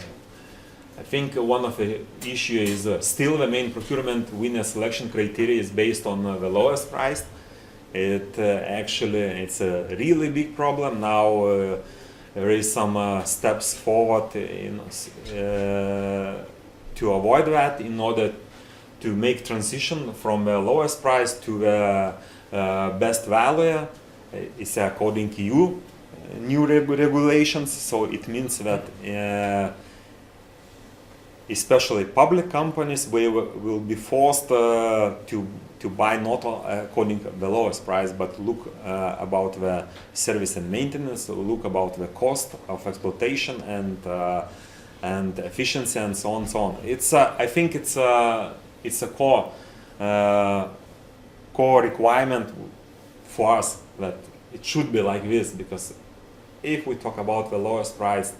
I think one of the issues is still the main procurement winner selection criteria is based on the lowest price. It's a really big problem. Now there is some steps forward to avoid that in order to make transition from the lowest price to the best value. It's according to EU new regulations. So it means that especially public companies will be forced to buy not according to the lowest price, but look about the service and maintenance, look about the cost of exploitation and efficiency and so on and so on. It's I think it's a core requirement for us that it should be like this, because if we talk about the lowest price,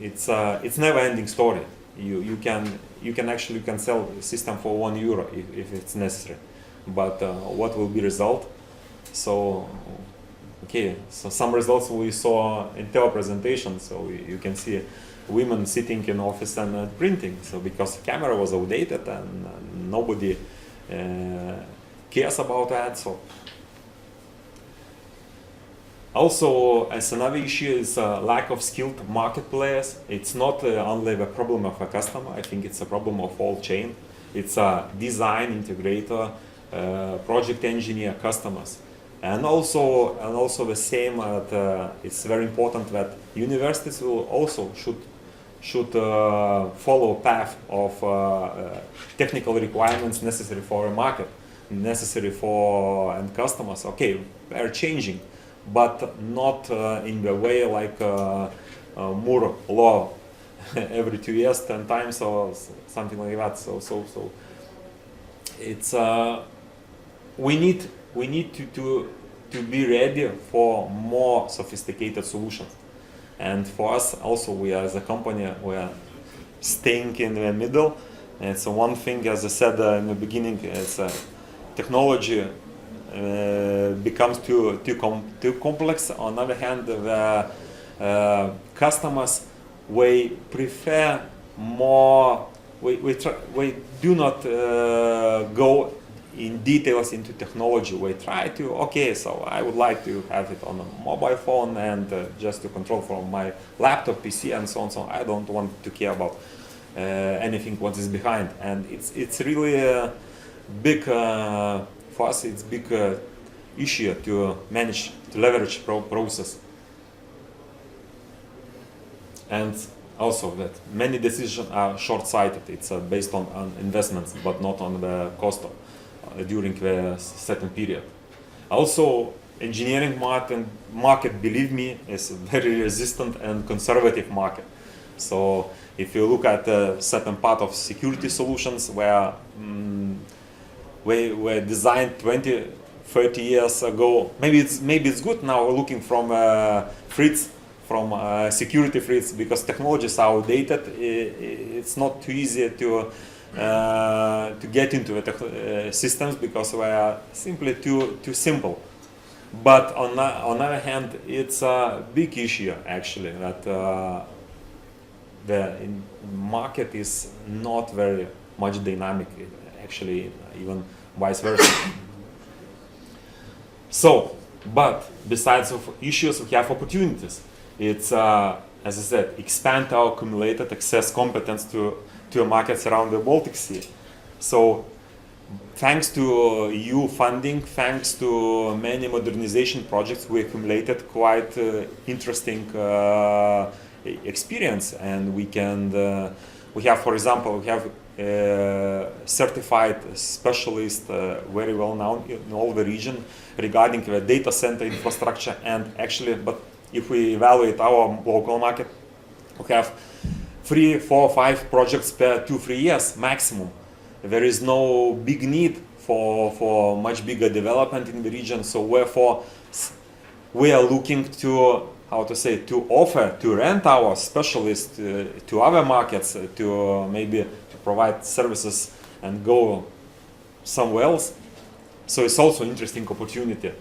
it's never ending story. You can actually sell a system for €1 if it's necessary, but what will be result? So okay, so some results we saw in Teo presentation. So you can see women sitting in office and printing. So because the camera was outdated and nobody cares about that. So also, as another issue is lack of skilled market players. It's not only the problem of a customer. I think it's a problem of all chain. It's a design integrator, project engineer, customers, and also the same. It's very important that universities will also should follow a path of technical requirements necessary for a market, necessary for end customers. Okay, they're changing, but not in the way like Moore law every 2 years, 10 times or something like that. So it's we need to be ready for more sophisticated solutions. And for us also, we as a company, we are staying in the middle. And it's one thing, as I said in the beginning, it's technology becomes too complex. On the other hand, the customers, we prefer more. We do not go in details into technology. We try to, okay, so I would like to have it on a mobile phone and just to control from my laptop, PC, and so on. So I don't want to care about anything what is behind. And it's really a big for us. It's big issue to manage, to leverage process. And also that many decisions are short-sighted. It's based on investments, but not on the cost during the certain period. Also, engineering market, believe me, is a very resistant and conservative market. So if you look at a certain part of security solutions where were designed 20, 30 years ago, maybe it's good now looking from threats, from security threats, because technologies are outdated. It's not too easy to get into the systems because we are simply too simple. But on the other hand, it's a big issue actually that the market is not very much dynamic, actually, even vice versa. So, but besides of issues, we have opportunities. It's as I said, expand our accumulated access competence to markets around the Baltic Sea. So thanks to EU funding, thanks to many modernization projects, we accumulated quite interesting experience, and we have, for example, we have certified specialist very well known in all the region regarding the data center infrastructure. And actually, but if we evaluate our local market, we have 3, 4, 5 projects per 2-3 years maximum. There is no big need for much bigger development in the region. So therefore, we are looking to, to offer, to rent our specialists to other markets, to maybe to provide services and go somewhere else. So it's also an interesting opportunity.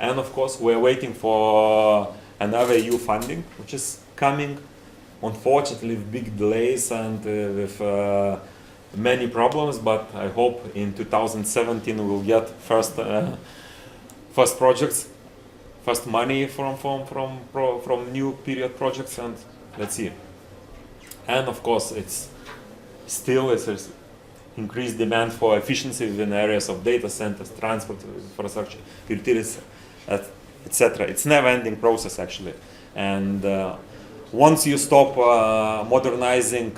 And of course, we're waiting for another EU funding, which is coming, unfortunately, with big delays and with many problems, but I hope in 2017 we'll get first projects, first money from new period projects, and let's see. And of course, it's increased demand for efficiency within areas of data centers, transport infrastructure, utilities, etc. It's never-ending process actually, and once you stop modernizing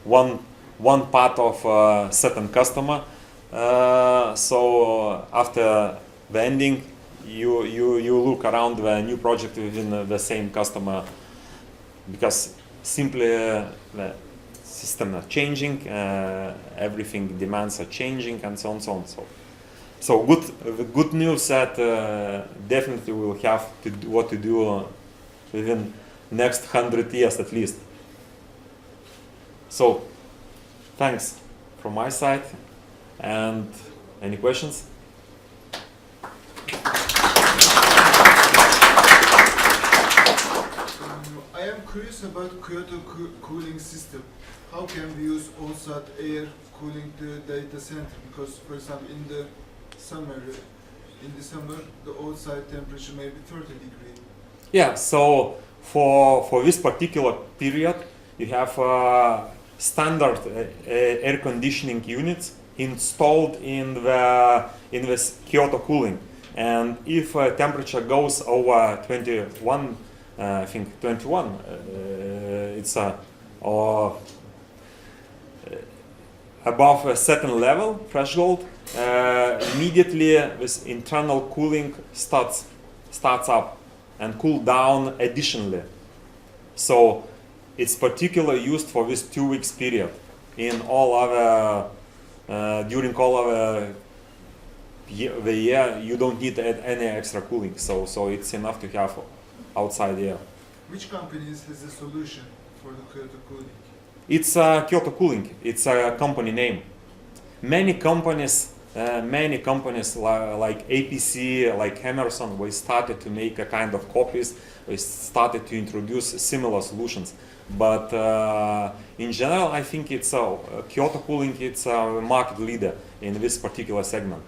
one part of a certain customer, so after the ending, you look around the new project within the same customer, because simply the system are changing, everything demands are changing, and so on, so on. So the good news that definitely we'll have to do what to do within next 100 years at least. So thanks from my side, and any questions? I am curious about Kyoto cooling system. How can we use on-site air cooling the data center? Because, for example, in the summer, the outside temperature may be 30 degrees. Yeah. So for this particular period, you have standard air conditioning units installed in the Kyoto cooling, and if temperature goes over 21, I think 21, it's or above a certain level threshold, immediately this internal cooling starts up and cool down additionally. So it's particularly used for this 2 weeks period. In all other during all of the year, you don't need any extra cooling. So it's enough to have outside air. Which companies has a solution for the Kyoto cooling? It's Kyoto Cooling. It's a company name. Many companies like APC, like Emerson, we started to make a kind of copies. We started to introduce similar solutions. But in general, I think it's Kyoto Cooling. It's a market leader in this particular segment.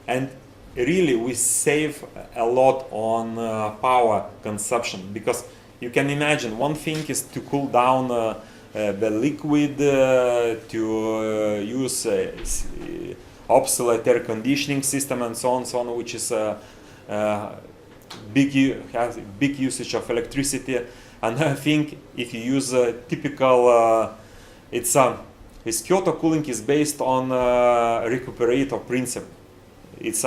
And really, we save a lot on power consumption, because you can imagine one thing is to cool down the liquid, to use obsolete air conditioning system and so on, which is has big usage of electricity. And I think if you use a typical, this Kyoto cooling is based on recuperator principle. It's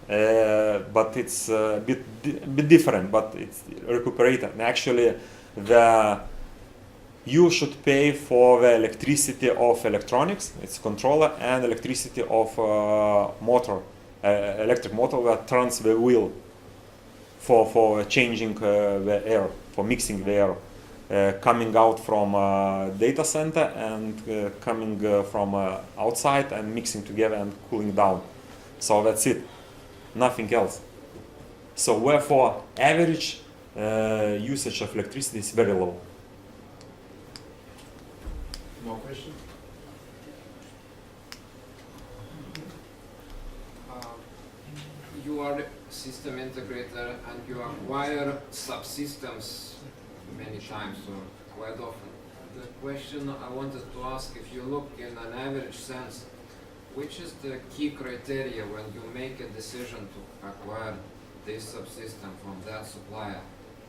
but it's a bit different, but it's recuperator. And actually, you should pay for the electricity of electronics, its controller, and electricity of motor, electric motor that turns the wheel for changing the air, for mixing the air, coming out from data center and coming from outside and mixing together and cooling down. So that's it, nothing else. So wherefore average usage of electricity is very low. More questions? You are a system integrator and you acquire subsystems many times or quite often. The question I wanted to ask, if you look in an average sense, which is the key criteria when you make a decision to acquire this subsystem from that supplier?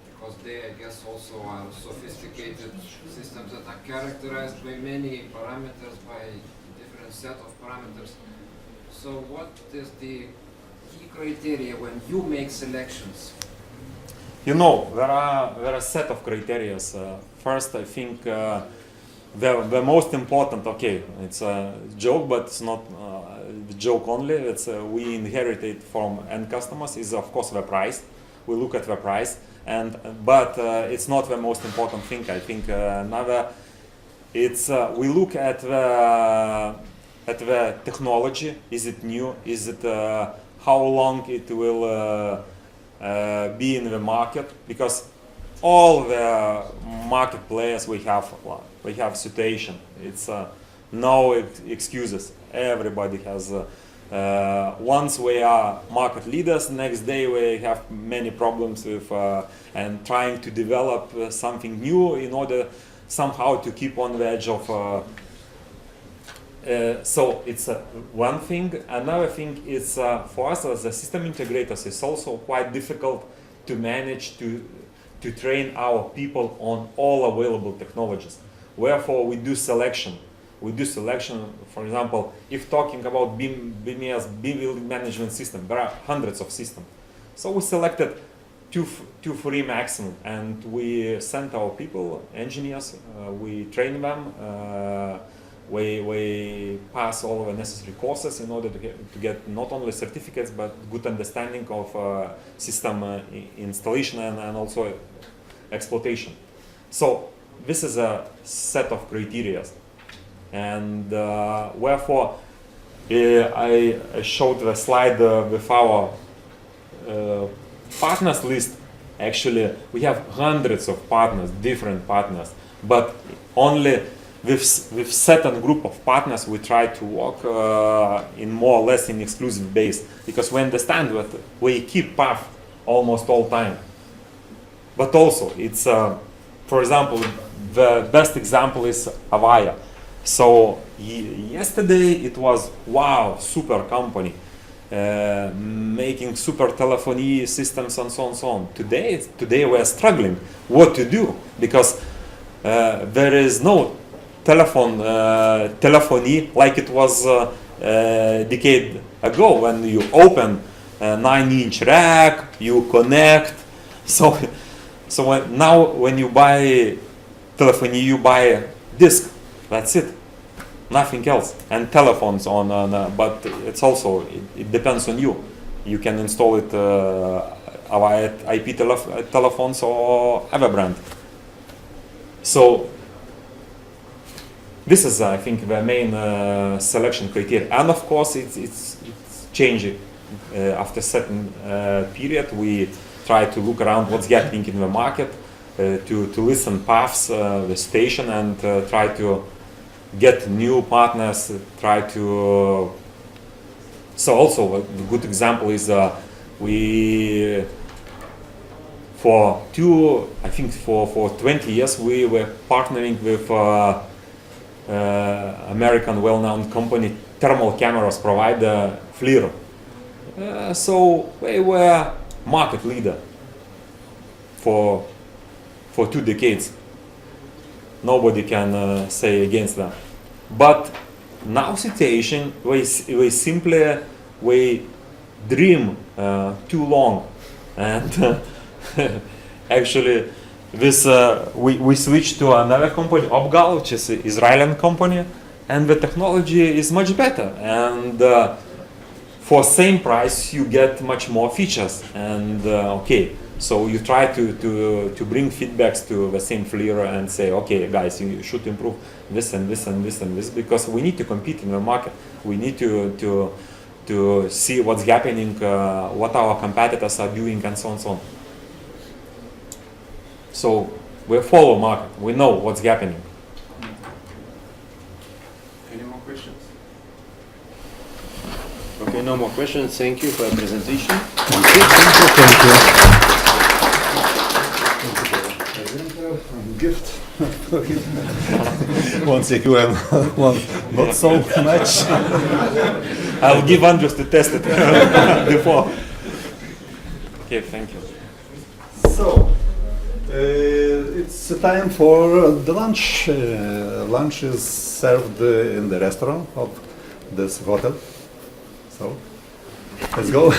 Because they, I guess, also are sophisticated systems that are characterized by many parameters, by a different set of parameters. So what is the key criteria when you make selections? You know, there are a set of criteria. First, I think the most important, okay, it's a joke, but it's not the joke only. It's we inherited from end customers is of course the price. We look at the price, but it's not the most important thing. I think another, it's we look at the technology. Is it new? Is it how long it will be in the market? Because all the market players we have situation. It's no excuses. Everybody has. Once we are market leaders, next day we have many problems with and trying to develop something new in order somehow to keep on the edge of So it's one thing. Another thing is for us as a system integrators, it's also quite difficult to manage to train our people on all available technologies. Wherefore we do selection. We do selection, for example, if talking about BMS, building management system, there are hundreds of systems. So we selected two, three maximum, and we sent our people, engineers, we train them, we pass all of the necessary courses in order to get not only certificates, but good understanding of system installation and also exploitation. So this is a set of criteria. And wherefore I showed the slide with our partners list. Actually, we have hundreds of partners, different partners, but only with certain group of partners we try to work in more or less in exclusive base, because we understand that we keep path almost all time. But also, it's for example, the best example is Avaya. So yesterday it was wow, super company making super telephony systems and so on and so on. Today we are struggling what to do, because there is no telephony like it was a decade ago, when you open a 9-inch rack, you connect. So now when you buy telephony, you buy a disk. That's it, nothing else. And telephones on, but it's also it depends on you. You can install it via IP telephones or other brand. So this is, I think, the main selection criteria. And of course, it's changing after a certain period. We try to look around what's happening in the market, to listen paths, the station, and try to get new partners, try to... So also a good example is we, for 20 years, we were partnering with American well-known company, thermal cameras provider, FLIR. So we were market leader for 2 decades. Nobody can say against them. But now situation, we simply dream too long, and actually this we switched to another company, Opgal, which is an Israeli company, and the technology is much better, and for same price you get much more features. And okay, so you try to bring feedbacks to the same FLIR and say, okay guys, you should improve this and this and this and this, because we need to compete in the market. We need to see what's happening, what our competitors are doing, and so on and so on. So we follow market, we know what's happening. Any more questions? Okay, no more questions. Thank you for your presentation. Gift. Once again, not so much. I'll give Andres to test it before. Okay, thank you. So, it's time for the lunch. Lunch is served in the restaurant of this hotel. So, let's go.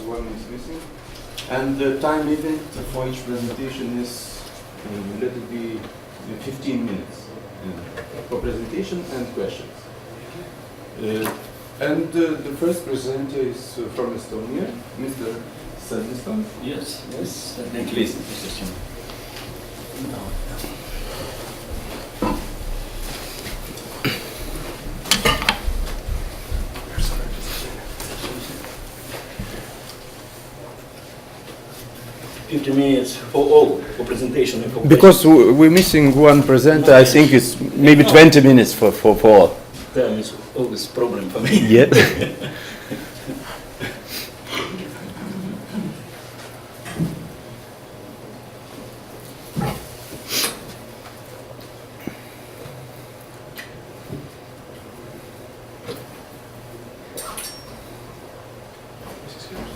one is missing. And the time limit for each presentation is, let it be 15 minutes for presentation and questions. And the first presenter is from Estonia, Mr. Sadiston. Yes, yes. Please, Mr. Chairman. Minutes for all for presentation and for Because we're missing one presenter, I think it's maybe 20 minutes for all. time is always problem for me. Yeah.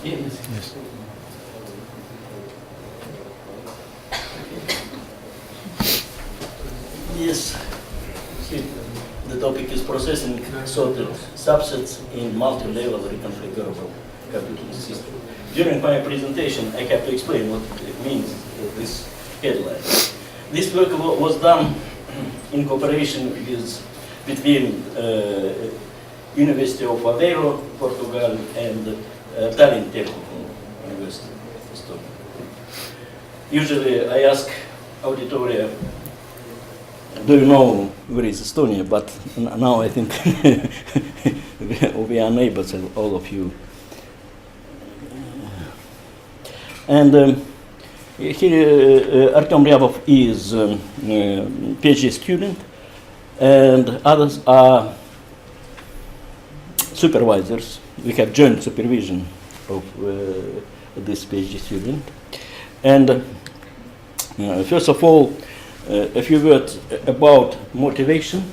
Yes. Yes. See, the topic is processing sorted subsets in multi-level reconfigurable computing system. During my presentation, I have to explain what it means, this headline. This work was done in cooperation between University of Aveiro, Portugal, and Tallinn Technical University, Estonia. Usually I ask auditoria, do you know where is Estonia? But now I think we are neighbors, all of you. And here Artem Ryabov is PhD student, and others are supervisors. We have joint supervision of this PhD student. And first of all, a few words about motivation.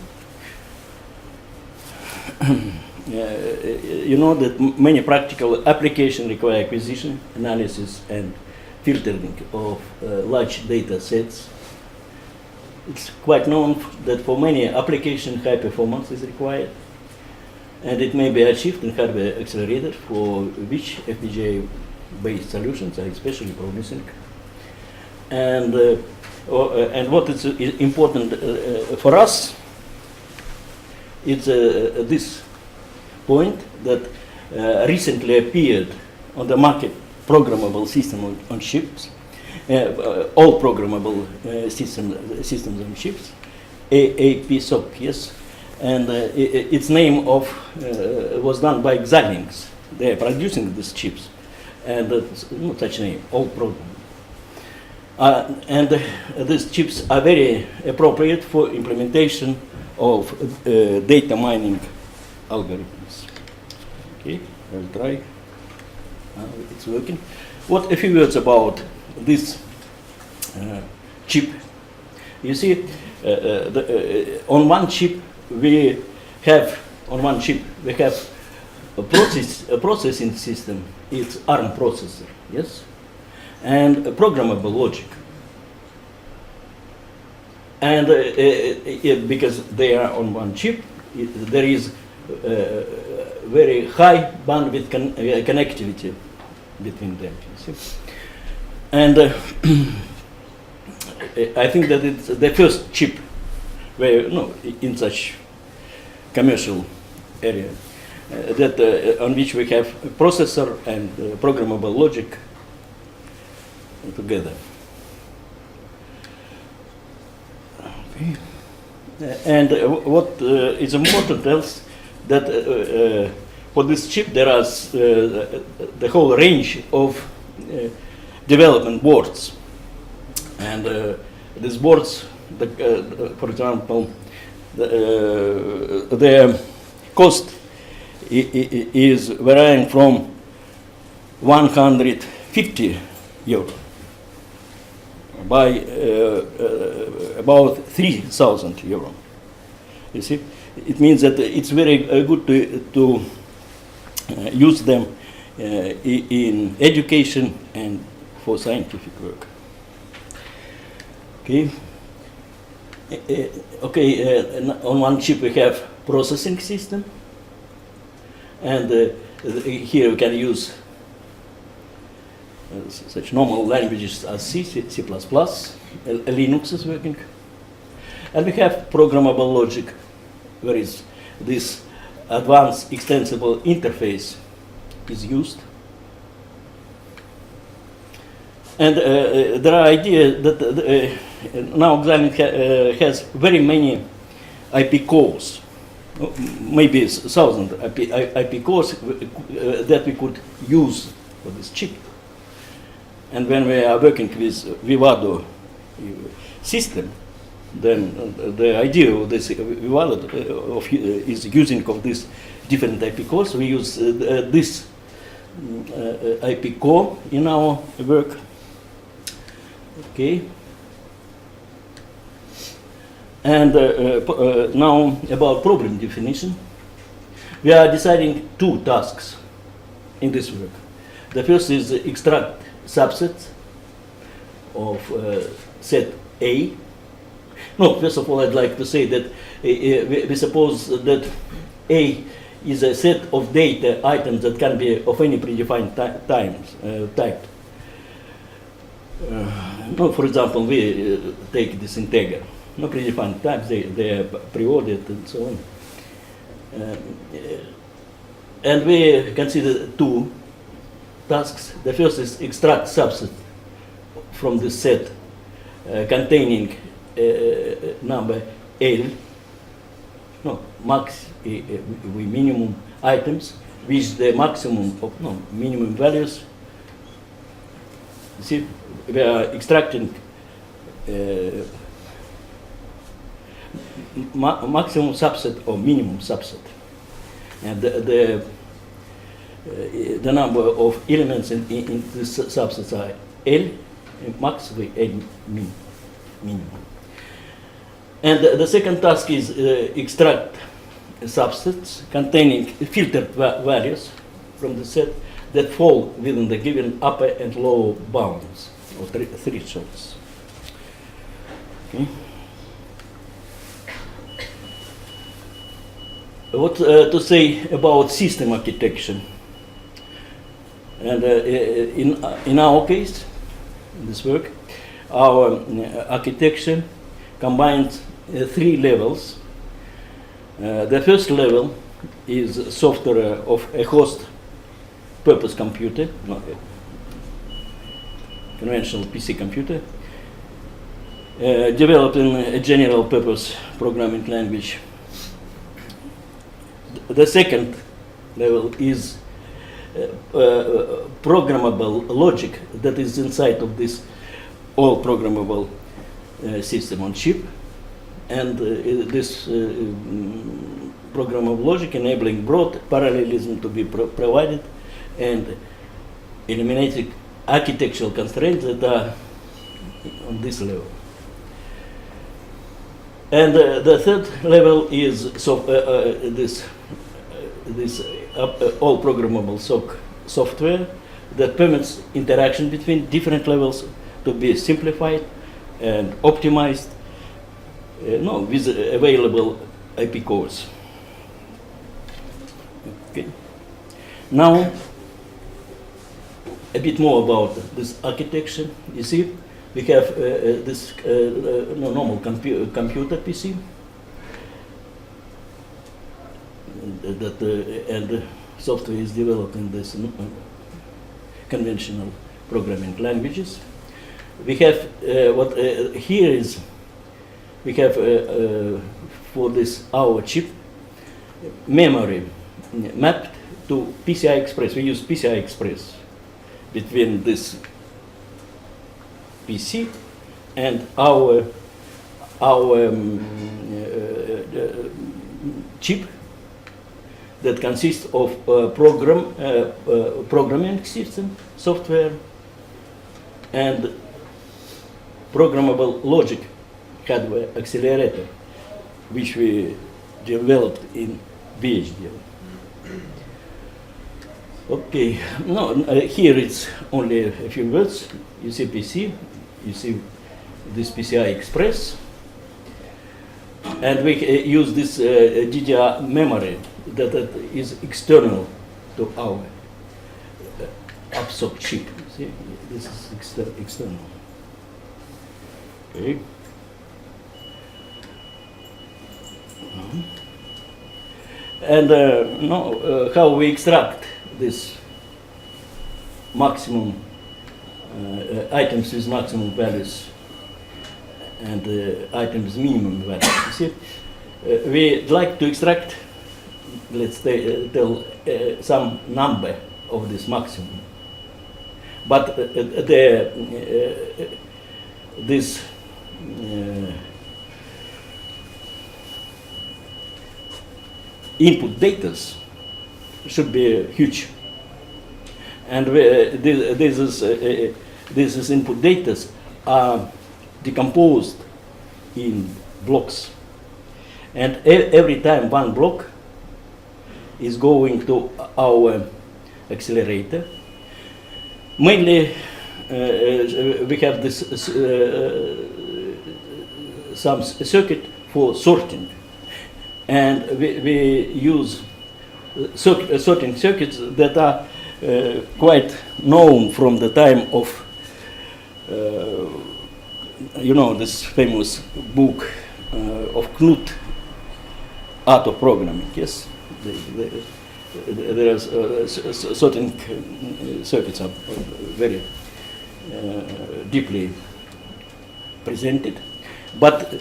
You know that many practical applications require acquisition, analysis, and filtering of large data sets. It's quite known that for many applications, high performance is required, and it may be achieved in hardware accelerator, for which FPGA-based solutions are especially promising. And what is important for us, it's this point that recently appeared on the market programmable system on chips, all programmable systems on chips, APSOC, yes, and its name was done by Xilinx. They are producing these chips, and no such name, all programmable. And these chips are very appropriate for implementation of data mining algorithms. Okay, I'll try. It's working. What a few words about this chip. You see, on one chip we have a processing system. It's ARM processor, yes, and a programmable logic. And because they are on one chip, there is very high bandwidth connectivity between them. You see? And I think that it's the first chip where, in such commercial area, that on which we have a processor and programmable logic together. Okay. And what is important else, that for this chip there are the whole range of development boards. And these boards, for example, their cost is varying from 150 euro by about 3,000 euro. You see, it means that it's very good to use them in education and for scientific work. Okay. On one chip we have processing system, and here we can use such normal languages as C, C++, Linux is working. And we have programmable logic, where is this advanced extensible interface is used. And there are ideas that now Xamarin has very many IP cores, maybe 1,000 IP cores that we could use for this chip. And when we are working with Vivado system, then the idea of this Vivado is using of these different IP cores. We use this IP core in our work. Okay. And now about problem definition. We are deciding two tasks in this work. The first is extract subsets of set A. No, first of all, I'd like to say that we suppose that A is a set of data items that can be of any predefined type. No, for example, we take this integer. No predefined types, they are pre-ordered and so on. And we consider two tasks. The first is extract subset from the set containing number L, no, max, minimum items, with the maximum of minimum values. You see, we are extracting maximum subset or minimum subset, and the number of elements in this subsets are L max with L minimum. And the second task is extract subsets containing filtered values from the set that fall within the given upper and lower bounds or thresholds. Okay. What to say about system architecture? And in our case, in this work, our architecture combines three levels. The first level is software of a host purpose computer, not a conventional PC computer, developed in a general purpose programming language. The second level is programmable logic that is inside of this all programmable system on chip, and this programmable logic enabling broad parallelism to be provided and eliminating architectural constraints that are on this level. And the third level is this all programmable software that permits interaction between different levels to be simplified and optimized with available IP cores. Okay. Now, a bit more about this architecture. You see, we have this normal computer PC that and software is developed in this conventional programming languages. We have what here is we have for this our chip memory mapped to PCI Express. We use PCI Express between this PC and our chip that consists of programming system, software, and programmable logic hardware accelerator, which we developed in VHDL. Okay, no, here it's only a few words. You see PC, you see this PCI Express, and we use this DDR memory that is external to our AppSoc chip. See, This is external. Okay. And how we extract this maximum items with maximum values and items minimum values. You see, we like to extract, let's tell some number of this maximum, but this input data should be huge, and this is input data are decomposed in blocks, and every time one block is going to our accelerator. Mainly, we have this some circuit for sorting, and we use sorting circuits that are quite known from the time of this famous book of Knut, Art of Programming. Yes, there are certain circuits are very deeply presented, but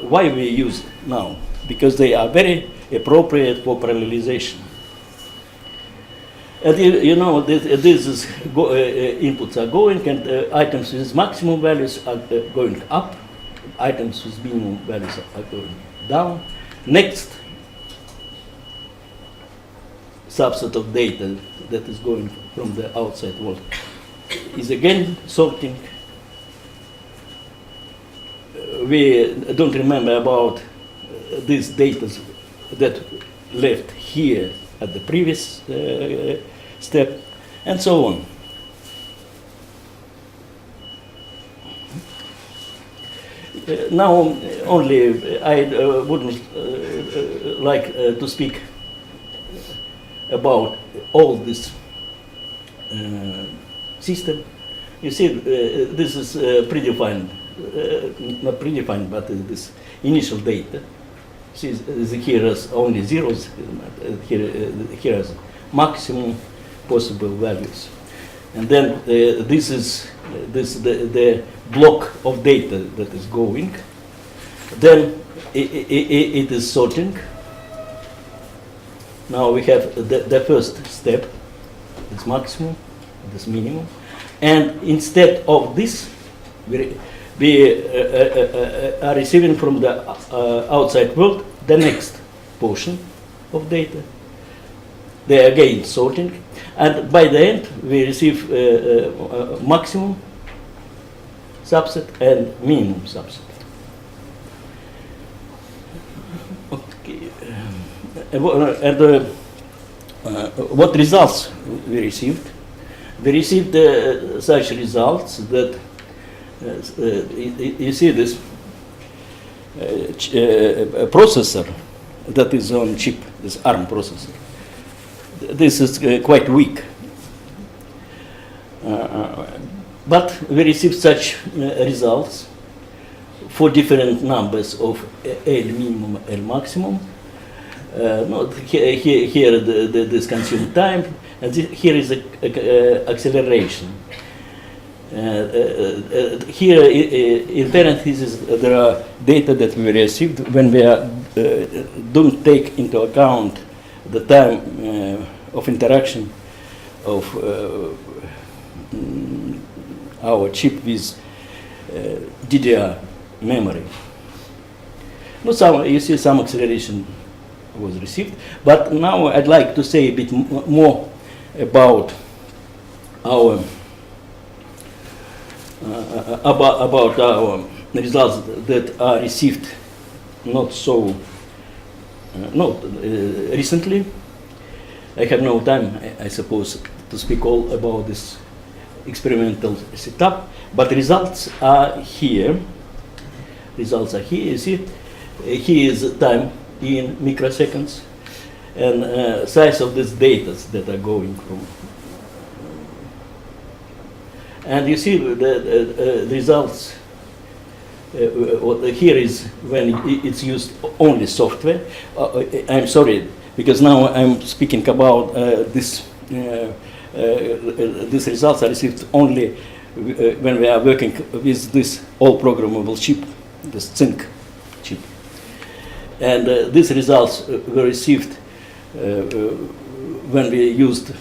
why we use now? Because they are very appropriate for parallelization. And this is inputs are going, and items with maximum values are going up, items with minimum values are going down. Next subset of data that is going from the outside world is again sorting. We don't remember about these data that left here at the previous step, and so on. Now, only I wouldn't like to speak about all this system. You see, this is predefined, not predefined, but this initial data. See, here is only zeros, here is maximum possible values. And then this is the block of data that is going. Then it is sorting. Now we have the first step, it's maximum, this minimum. And instead of this, we are receiving from the outside world the next portion of data. They are again sorting, and by the end we receive maximum subset and minimum subset. Okay. And what results we received? We received such results that you see this processor that is on chip, this ARM processor. This is quite weak. But we received such results for different numbers of L minimum, L maximum. Here this consumed time, and here is acceleration. Here in parentheses there are data that we received when we don't take into account the time of interaction of our chip with DDR memory. You see some acceleration was received, but now I'd like to say a bit more about our results that are received not recently. I have no time, I suppose, to speak all about this experimental setup, but results are here. Results are here. You see, here is time in microseconds, and size of these data that are going from. And you see the results. Here is when it's used only software. I'm sorry, because now I'm speaking about this. These results are received only when we are working with this all programmable chip, this zinc chip. And these results were received when we used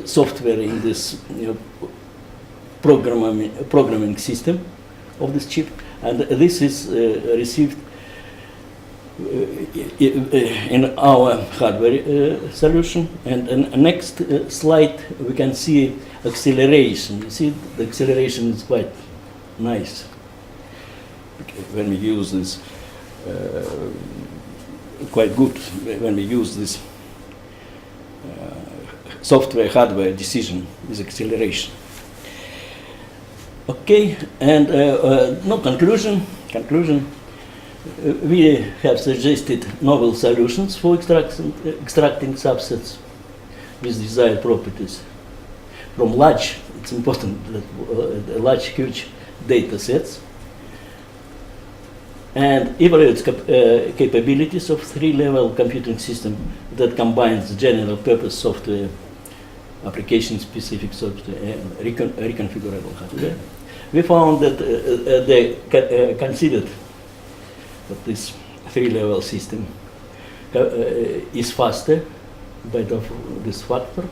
software in this programming system of this chip. And this is received in our hardware solution. And next slide, we can see acceleration. You see, the acceleration is quite nice when we use this. Quite good when we use this software hardware decision with acceleration. Okay, and no conclusion. We have suggested novel solutions for extracting subsets with desired properties from large. It's important that large, huge data sets, and evaluate capabilities of three-level computing system that combines general purpose software, application-specific software, and reconfigurable hardware. We found that they considered that this three-level system is faster by this factor.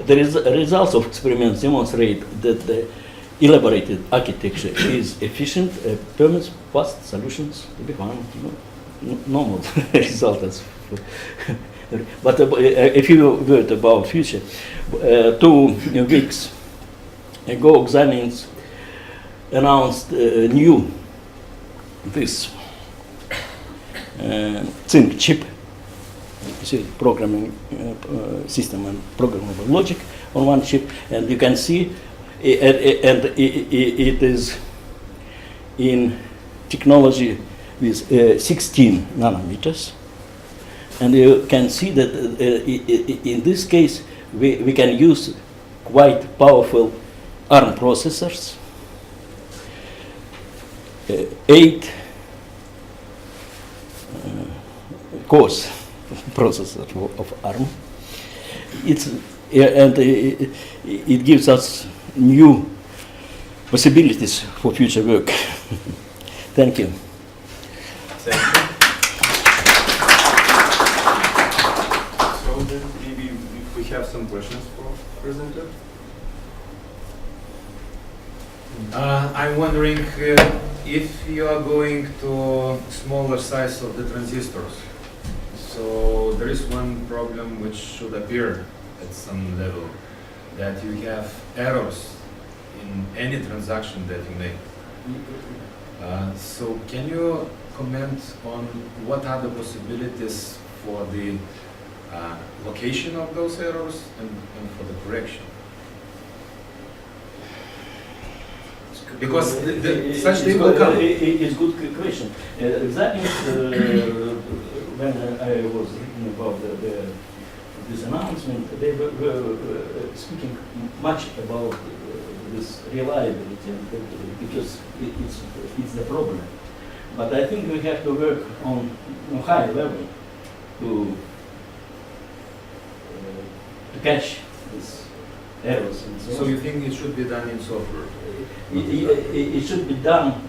The results of experiments demonstrate that the elaborated architecture is efficient, permits fast solutions to be found. Normal results. But a few words about future. 2 weeks ago, Xilinx announced new this zinc chip. You see, programming system and programmable logic on one chip, and you can see, and it is in technology with 16 nanometers. And you can see that in this case, we can use quite powerful ARM processors, 8 cores processor of ARM. It gives us new possibilities for future work. Thank you. Thank you. So then maybe we have some questions for presenter. I'm wondering if you are going to smaller size of the transistors. So there is one problem which should appear at some level, that you have errors in any transaction that you make. So can you comment on what are the possibilities for the location of those errors and for the correction? Because such thing will come. It's a good question. Exactly when I was reading about this announcement, they were speaking much about this reliability, because it's the problem. But I think we have to work on a high level to catch these errors. And so you think it should be done in software? It should be done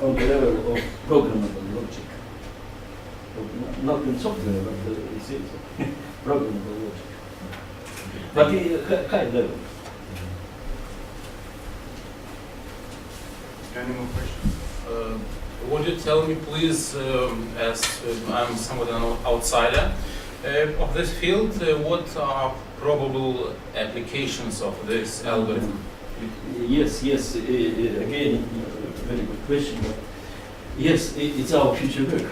on the level of programmable logic. Not in software, but it's programmable logic. But high level. Any more questions? Would you tell me, please, as I'm somewhat an outsider of this field, what are probable applications of this algorithm? Yes, again, very good question. But yes, it's our future work.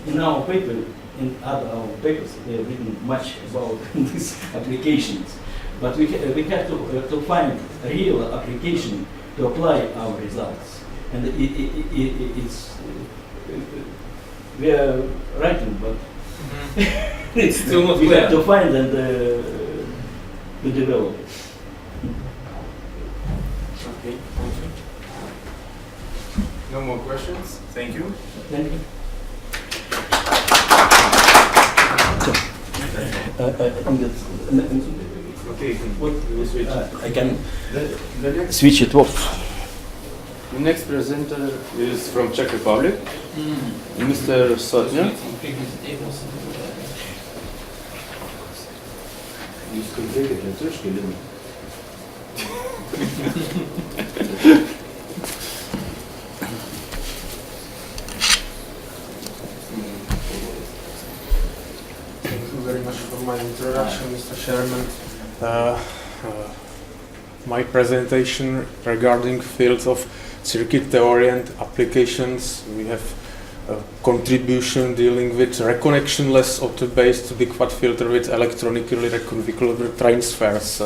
In our paper, in our papers, they have written much about these applications. But we have to find a real application to apply our results. And it's we are writing, but It's still not we clear. have to find and we develop it. Okay, thank you. No more questions? Thank you. Thank you. Okay, What? we switch. I can The next, switch it off. the next presenter is from Czech Republic, Mr. Sotnia. Jūs kalbėkit lietuviškai, Lina. Thank you very much for my introduction, Mr. Chairman. My presentation regarding fields of circuit theory and applications. We have a contribution dealing with reconnectionless auto-based big-fat filter with electronically reconfigurable transfers.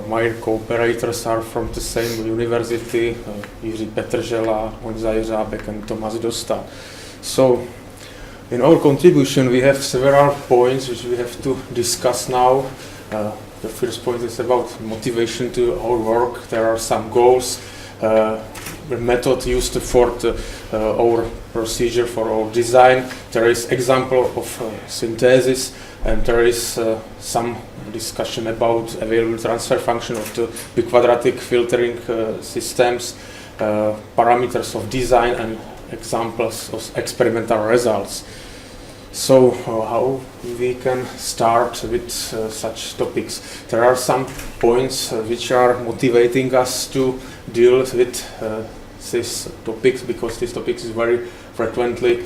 My cooperators are from the same university, Jiří Petržela, Ondřej Řábek and Tomáš Dosta. So, in our contribution we have several points which we have to discuss now. The first point is about motivation to our work. There are some goals, the method used for our procedure, for our design. There is example of synthesis, and there is some discussion about available transfer function of the biquadratic filtering systems, parameters of design, and examples of experimental results. So how we can start with such topics? There are some points which are motivating us to deal with these topics, because this topic is very frequently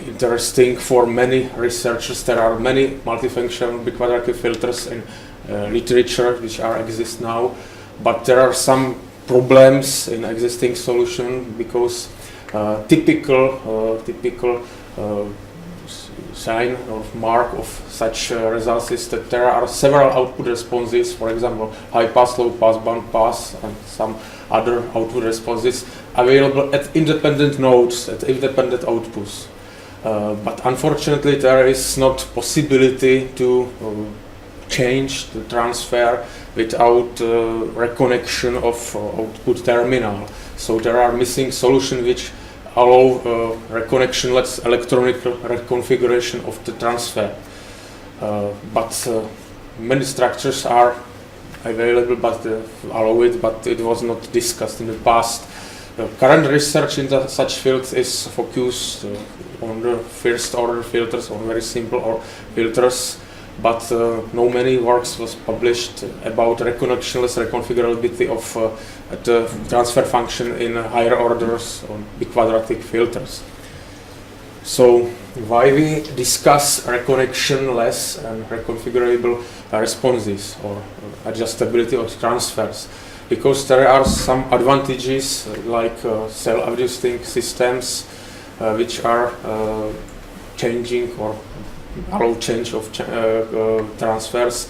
interesting for many researchers. There are many multifunctional biquadratic filters in literature which exist now, but there are some problems in existing solution, because typical sign or mark of such results is that there are several output responses, for example high pass, low pass, band pass, and some other output responses available at independent nodes, at independent outputs. But unfortunately there is not possibility to change the transfer without reconnection of output terminal. So there are missing solutions which allow reconnectionless electronic reconfiguration of the transfer. But many structures are available, but allow it, but it was not discussed in the past. Current research in such fields is focused on the first order filters, on very simple filters, but no many works was published about reconnectionless reconfigurability of the transfer function in higher orders on biquadratic filters. So why we discuss reconnectionless and reconfigurable responses or adjustability of transfers? Because there are some advantages like self-adjusting systems which are changing or allow change of transfers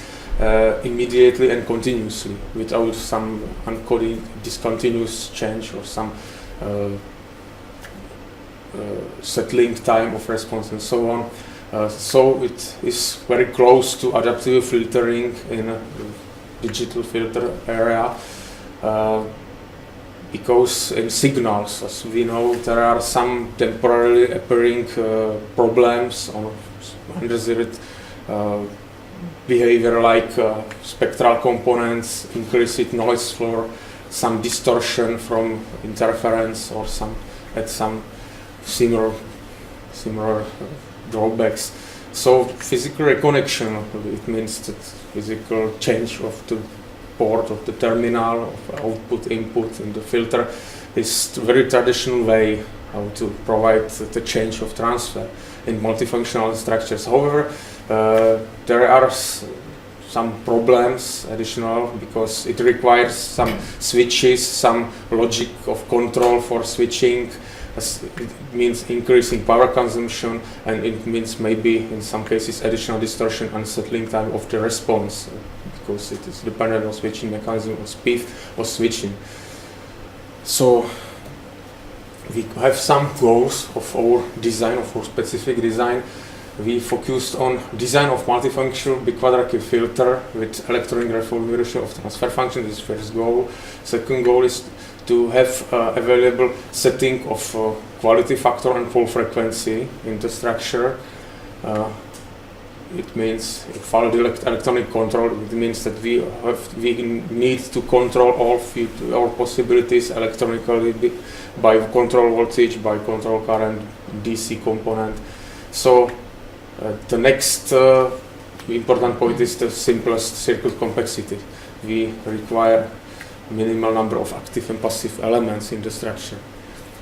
immediately and continuously without some uncoding discontinuous change or some settling time of response and so on. So it is very close to adaptive filtering in a digital filter area, because in signals, as we know, there are some temporarily appearing problems on undesired behavior, like spectral components, increased noise floor, some distortion from interference, or some similar drawbacks. So physical reconnection, it means that physical change of the port of the terminal, of output input in the filter, is a very traditional way how to provide the change of transfer in multifunctional structures. However, there are some problems additional, because it requires some switches, some logic of control for switching. It means increasing power consumption, and it means maybe in some cases additional distortion and settling time of the response, because it is dependent on switching mechanism or speed of switching. So we have some goals of our design, of our specific design. we focused on design of multifunctional biquadratic filter with electronic reconfiguration of transfer function. This is first goal. Second goal is to have available setting of quality factor and pole frequency in the structure. It means valid electronic control. It means that we need to control all possibilities electronically by control voltage, by control current, DC component. So the next important point is the simplest circuit complexity. We require minimal number of active and passive elements in the structure.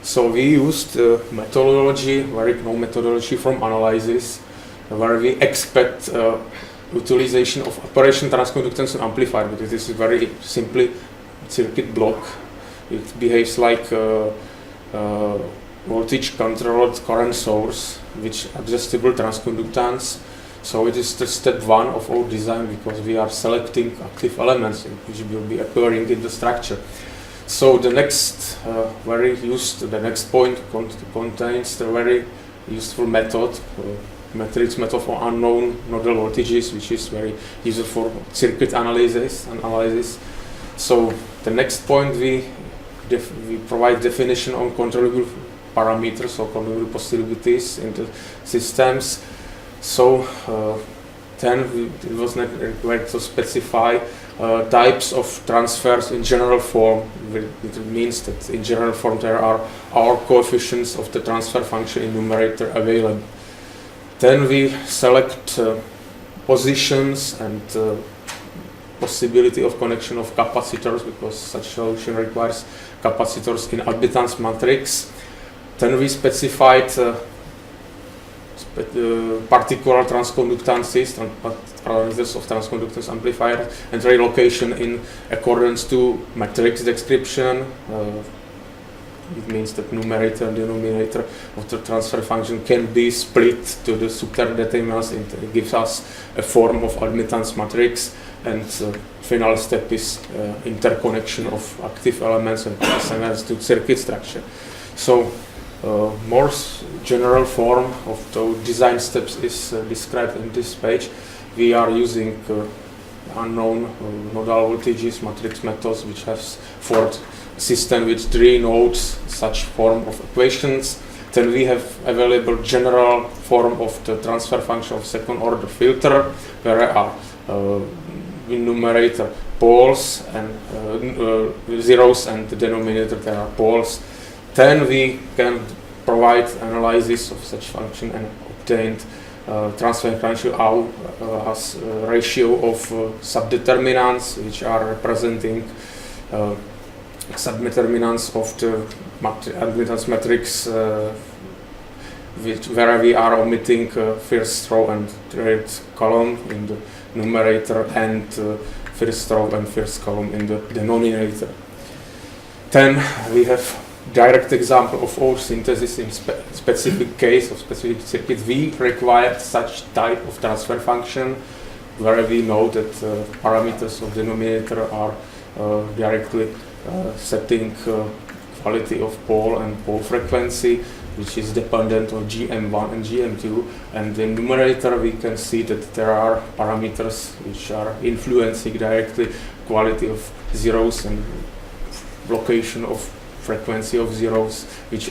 So we used methodology, very known methodology from analysis, where we expect utilization of operation, transconductance and amplifier, because this is very simply circuit block. It behaves like voltage controlled current source, which adjustable transconductance. So it is the step one of our design, because we are selecting active elements which will be occurring in the structure. So the next the next point contains the very useful method, matrix method for unknown nodal voltages, which is very useful for circuit analysis. So the next point we provide definition on controllable parameters or controllable possibilities in the systems. So then it was not required to specify types of transfers in general form. It means that in general form there are coefficients of the transfer function in numerator available. Then we select positions and possibility of connection of capacitors, because such solution requires capacitors in admittance matrix. Then we specified particular transconductances, parameters of transconductance amplifier, and relocation in accordance to matrix description. It means that numerator and denominator of the transfer function can be split to the subdeterminants. It gives us a form of admittance matrix, and final step is interconnection of active elements and elements to circuit structure. So more general form of the design steps is described in this page. We are using unknown nodal voltages matrix methods, which has for system with 3 nodes such form of equations. Then we have available general form of the transfer function of second order filter, where there are in numerator poles and zeros, and the denominator there are poles. Then we can provide analysis of such function and obtained transfer function as ratio of subdeterminants, which are representing subdeterminants of the admittance matrix, where we are omitting first row and third column in the numerator, and first row and first column in the denominator. Then we have direct example of our synthesis in specific case of specific circuit. We require such type of transfer function, where we know that parameters of denominator are directly setting quality of pole and pole frequency, which is dependent on GM1 and GM2, and in numerator we can see that there are parameters which are influencing directly quality of zeros and location of frequency of zeros, which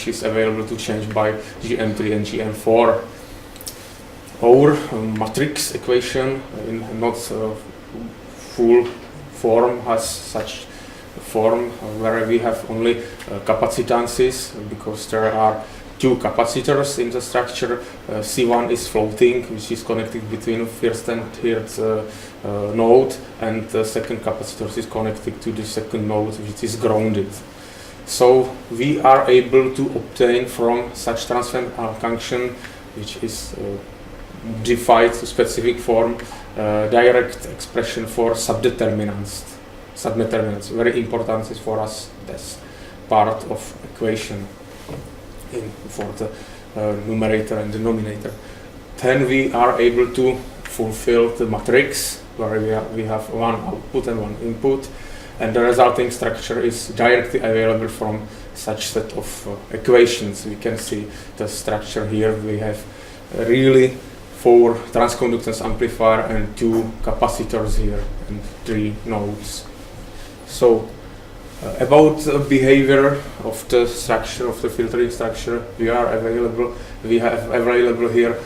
is available to change by GM3 and GM4. Our matrix equation in not full form has such form where we have only capacitances, because there are 2 capacitors in the structure. C1 is floating, which is connected between first and third node, and the second capacitor is connected to the second node, which is grounded. So we are able to obtain from such transfer function, which is defined to specific form, direct expression for subdeterminants. Very important is for us as part of equation for the numerator and denominator. Then we are able to fulfill the matrix, where we have one output and one input, and the resulting structure is directly available from such set of equations. We can see the structure here. We have really 4 transconductance amplifier and 2 capacitors here and 3 nodes. So about behavior of the structure, of the filtering structure, we have available here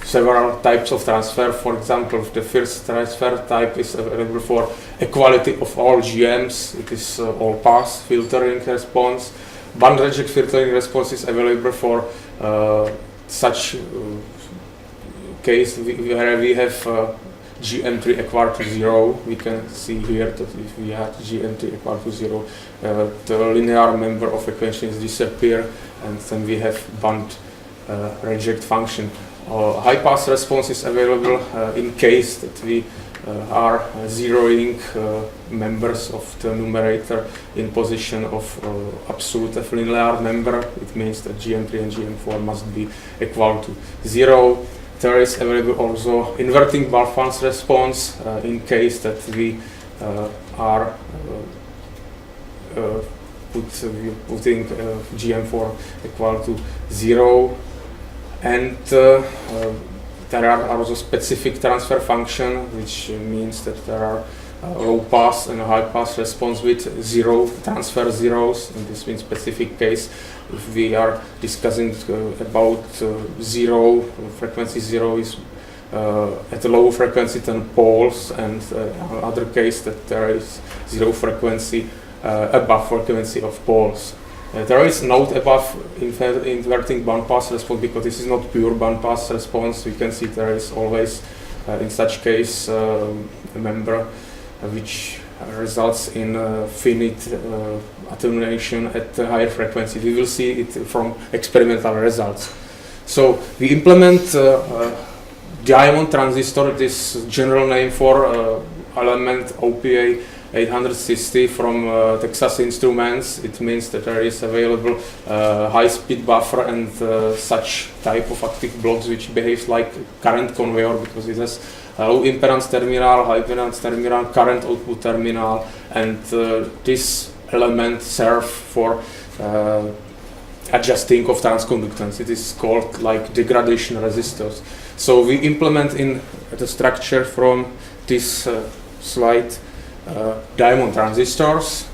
several types of transfer. For example, the first transfer type is available for equality of all GMs. It is all pass filtering response. Band reject filtering response is available for such case where we have GM3 equal to 0. We can see here that if we have GM3 equal to 0, the linear member of equations disappear, and then we have band reject function. High pass response is available in case that we are zeroing members of the numerator in position of absolute linear member. It means that GM3 and GM4 must be equal to 0. There is available also inverting Balfans response in case that we are putting GM4 equal to 0. And there are also specific transfer function, which means that there are low pass and high pass response with 0 transfer zeros. In this means specific case, if we are discussing about 0, frequency 0 is at a low frequency than poles, and other case that there is 0 frequency above frequency of poles. There is note above inverting bandpass response because this is not pure bandpass response. We can see there is always, in such case, a member which results in finite attenuation at a higher frequency. We will see it from experimental results. So we implement diamond transistor, this general name for element OPA 860 from Texas Instruments. It means that there is available high-speed buffer and such type of active blocks which behaves like current conveyor because it has low impedance terminal, high impedance terminal, current output terminal, and this element serves for adjusting of transconductance. It is called like degradation resistors. So we implement in the structure from this slide diamond transistors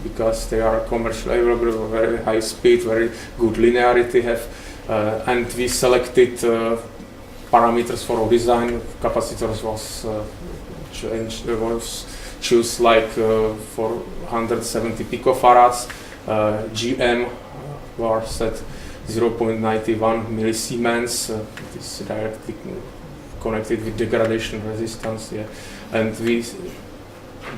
because they are commercially available, very high speed, very good linearity have, and we selected parameters for our design. Capacitors was choose like for 170 picofarads. GM was set 0.91 millisiemens. It is directly connected with degradation resistance, yeah. And we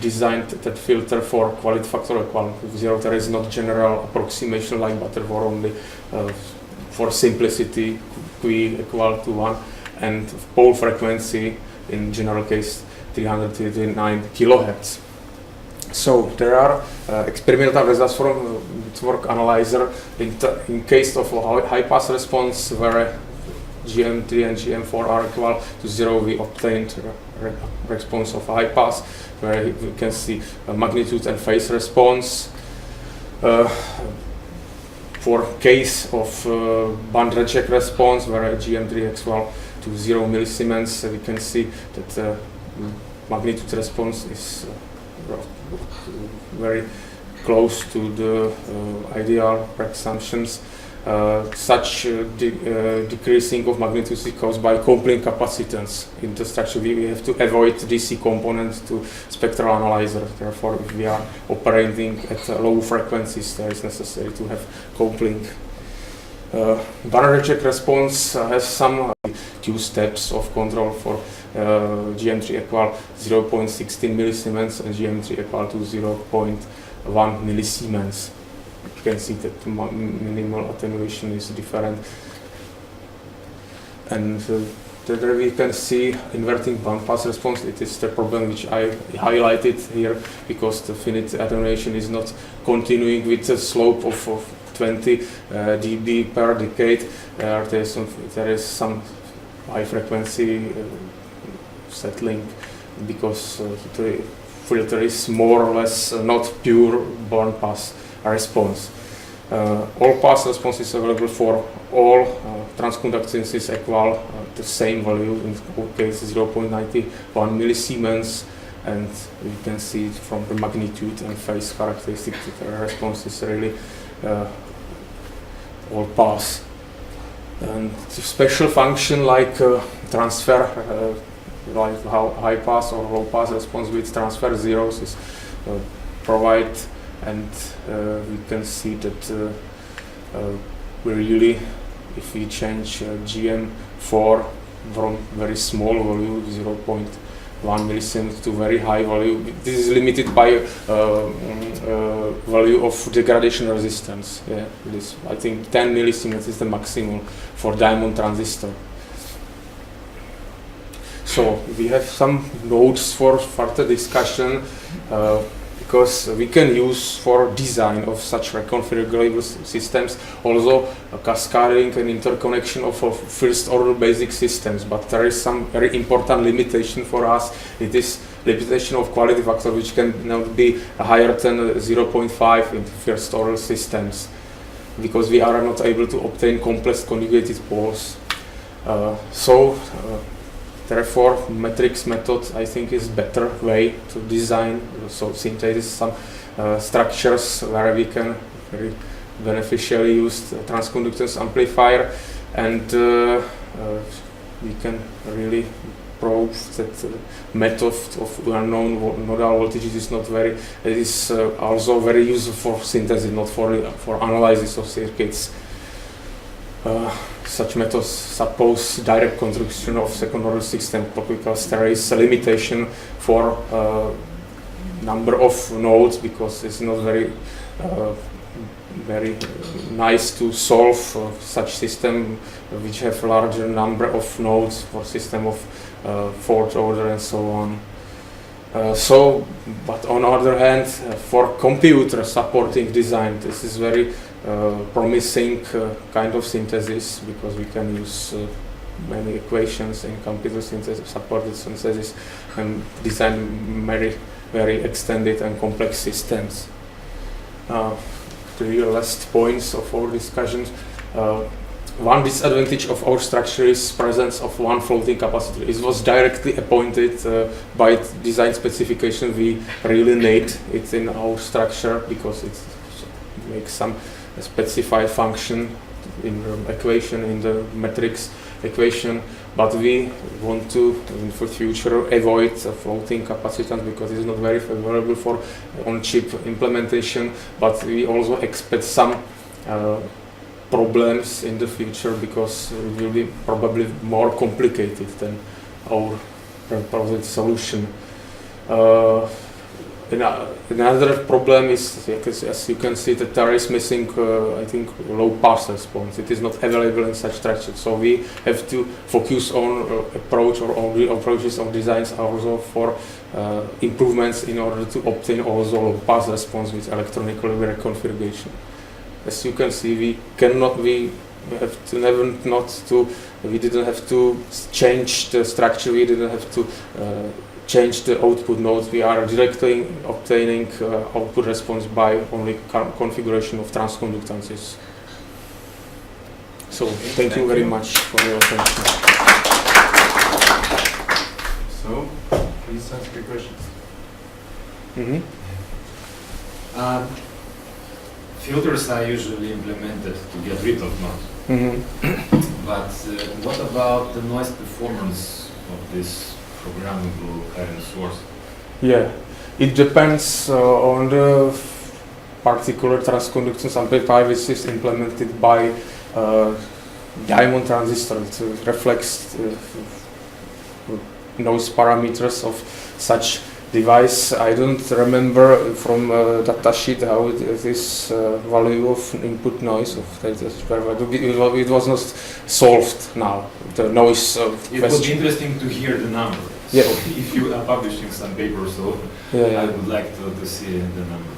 designed that filter for quality factor equal to 0. There is not general approximation like but for only for simplicity Q equal to 1, and pole frequency in general case 339 kilohertz. So there are experimental results from network analyzer in case of high pass response where GM3 and GM4 are equal to 0. We obtained response of high pass where we can see magnitude and phase response. For case of band reject response where GM3 equal to 0 millisiemens, we can see that magnitude response is very close to the ideal assumptions. Such decreasing of magnitude is caused by coupling capacitance in the structure. We have to avoid DC components to spectral analyzer. Therefore, if we are operating at low frequencies, there is necessary to have coupling. Band reject response has some 2 steps of control for GM3 equal 0.16 millisiemens and GM3 equal to 0.1 millisiemens. You can see that minimal attenuation is different, and there we can see inverting bandpass response. It is the problem which I highlighted here because the finite attenuation is not continuing with a slope of 20 dB per decade. There is some high frequency settling because the filter is more or less not pure bandpass response. all pass responses available for all transconductances equal the same value, in our case 0.91 millisiemens, and we can see from the magnitude and phase characteristic that the response is really all pass. And special function like transfer, like how high pass or low pass response with transfer zeros is provide, and we can see that we really, if we change GM4 from very small value 0.1 millisiemens to very high value, this is limited by value of degradation resistance. Yeah, this I think 10 millisiemens is the maximum for diamond transistor. So we have some notes for further discussion, because we can use for design of such reconfigurable systems also a cascading and interconnection of first order basic systems, but there is some very important limitation for us. It is limitation of quality factor, which can not be higher than 0.5 in first order systems, because we are not able to obtain complex conjugated poles. Therefore, matrix method I think is better way to design. So synthesis some structures where we can very beneficially use the transconductance amplifier, and we can really prove that method of unknown nodal voltages is not very. It is also very useful for synthesis, not for analysis of circuits. Such methods suppose direct construction of second order system because there is a limitation for number of nodes, because it's not very nice to solve such system which have larger number of nodes for system of fourth order and so on. But on the other hand, for computer supporting design, this is very promising kind of synthesis, because we can use many equations in computer synthesis, supported synthesis, and design very extended and complex systems. The last points of our discussions. One disadvantage of our structure is presence of one floating capacitor. It was directly appointed by design specification. We really need it in our structure because it makes some specified function in the equation, in the matrix equation. But we want to, in the future, avoid floating capacitance because it's not very favorable for on-chip implementation. But we also expect some problems in the future because it will be probably more complicated than our proposed solution. Another problem is, as you can see, that there is missing, I think, low pass response. It is not available in such structure. So we have to focus on approach or on approaches of designs also for improvements in order to obtain also low pass response with electronic reconfiguration. As you can see, we didn't have to change the structure. We didn't have to change the output nodes. We are directly obtaining output response by only configuration of transconductances. So thank you very much for your attention. So please ask your questions. Filters are usually implemented to get rid of noise. But what about the noise performance of this programmable current source? Yeah, it depends on the particular transconductance amplifier which is implemented by diamond transistor. It reflects noise parameters of such device. I don't remember from datasheet how this value of input noise of that it was not solved now. The noise it would be interesting to hear the number. Yeah. So if you are publishing some paper, so yeah. I would like to see the number.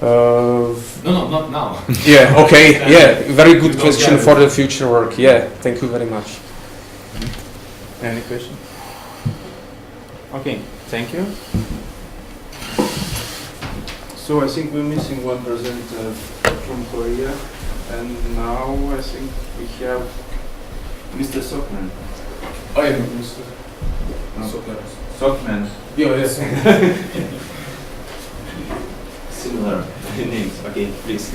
No, not now. Yeah, okay, yeah, very good question for the future work. Yeah, thank you very much. Any question? Okay, thank you. So I think we're missing one presenter. from Korea, and now I think we have Mr. Sockman. I am Mr. Sockman. Yeah, yes. Similar names. Okay, please.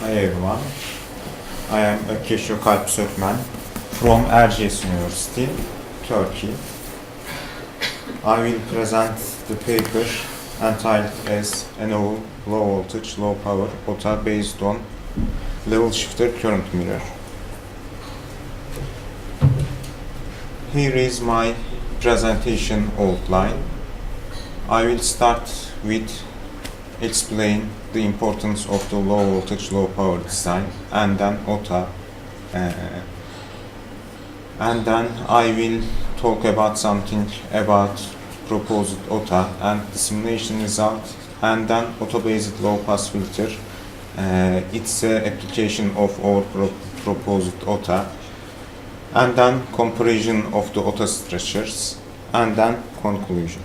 Hi everyone, I am CAPTCHA from Erciyes University, Turkey. I will present the paper entitled as a novel low voltage, low power OTA based on level shifter current mirror. Here is my presentation outline. I will start with explain the importance of the low voltage, low power design, and then OTA, and then I will talk about something about proposed OTA and the simulation result, and then OTA-based low pass filter. It's an application of our proposed OTA, and then comparison of the OTA structures, and then conclusion.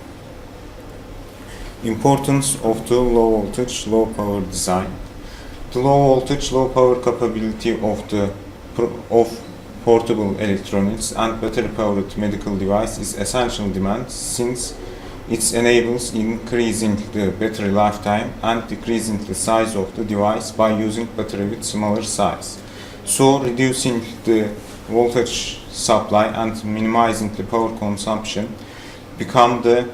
Importance of the low voltage, low power design. The low voltage, low power capability of portable electronics and battery powered medical device is essential demand, since it enables increasing the battery lifetime and decreasing the size of the device by using battery with smaller size. So reducing the voltage supply and minimizing the power consumption become the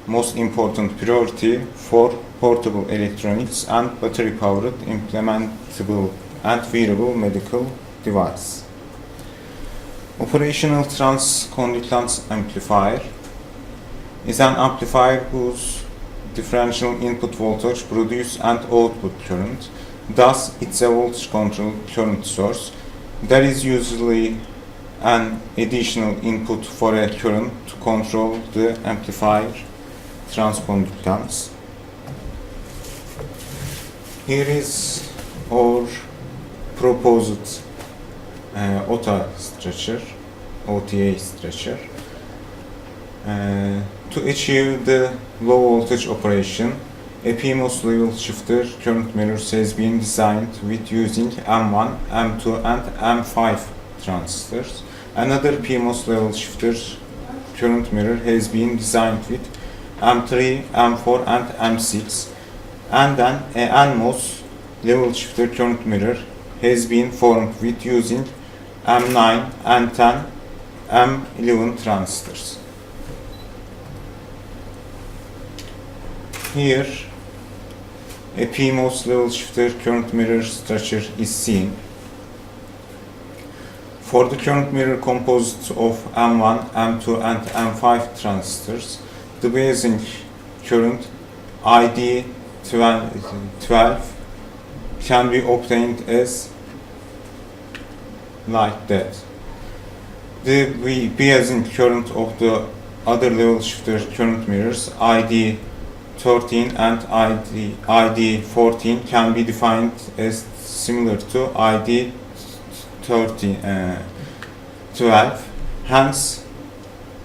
most important priority for portable electronics and battery powered implementable and wearable medical device. Operational transconductance amplifier is an amplifier whose differential input voltage produces and output current. Thus, it's a voltage control current source. There is usually an additional input for a current to control the amplifier transconductance. Here is our proposed OTA structure, OTA structure. To achieve the low voltage operation, a PMOS level shifter current mirrors has been designed with using M1, M2 and M5 transistors. Another PMOS level shifter current mirror has been designed with M3, M4 and M6, and then a NMOS level shifter current mirror has been formed with using M9, M10, M11 transistors. Here, a PMOS level shifter current mirror structure is seen. For the current mirror composed of M1, M2 and M5 transistors, the basic current ID12 can be obtained as like that. The basic current of the other level shifter current mirrors ID13 and ID14 can be defined as similar to ID12. Hence,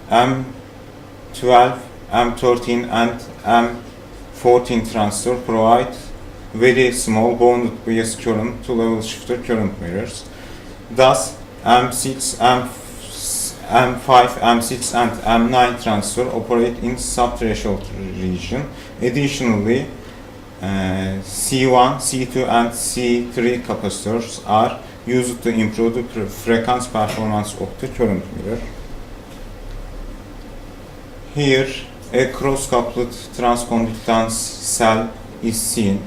M12, M13 and M14 transistor provide very small bounded bias current to level shifter current mirrors. Thus, M6, M5, M6 and M9 transistor operate in sub-threshold region. Additionally, C1, C2 and C3 capacitors are used to improve the frequency performance of the current mirror. Here, a cross-coupled transconductance cell is seen.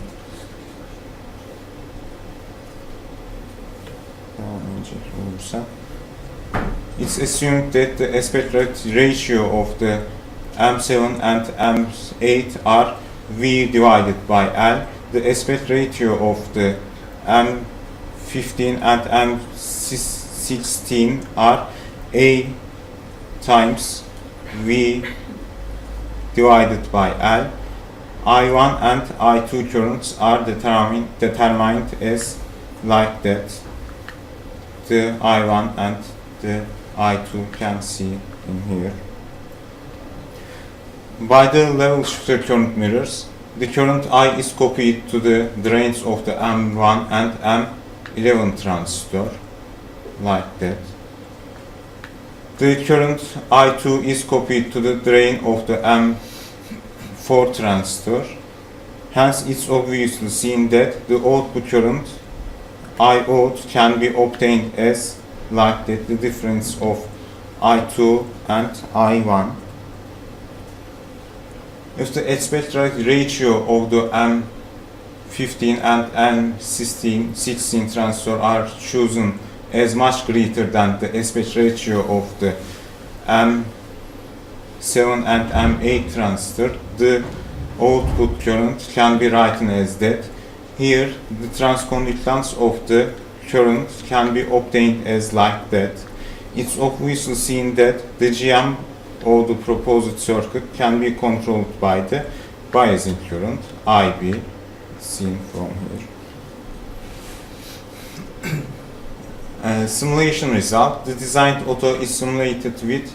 It's assumed that the aspect ratio of the M7 and M8 are V divided by L. The aspect ratio of the M15 and M16 are A times V divided by L. I1 and I2 currents are determined as like that. the I1 and the I2 can see in here. By the level shifter current mirrors, the current I is copied to the drains of the M1 and M11 transistor, like that. The current I2 is copied to the drain of the M4 transistor. Hence, it's obviously seen that the output current I out can be obtained as like that, the difference of I2 and I1. If the aspect ratio of the M15 and M16 transistor are chosen as much greater than the aspect ratio of the M7 and M8 transistor, the output current can be written as that. Here, the transconductance of the current can be obtained as like that. It's obviously seen that the GM or the proposed circuit can be controlled by the biasing current, IB, seen from here. Simulation result. The designed auto is simulated with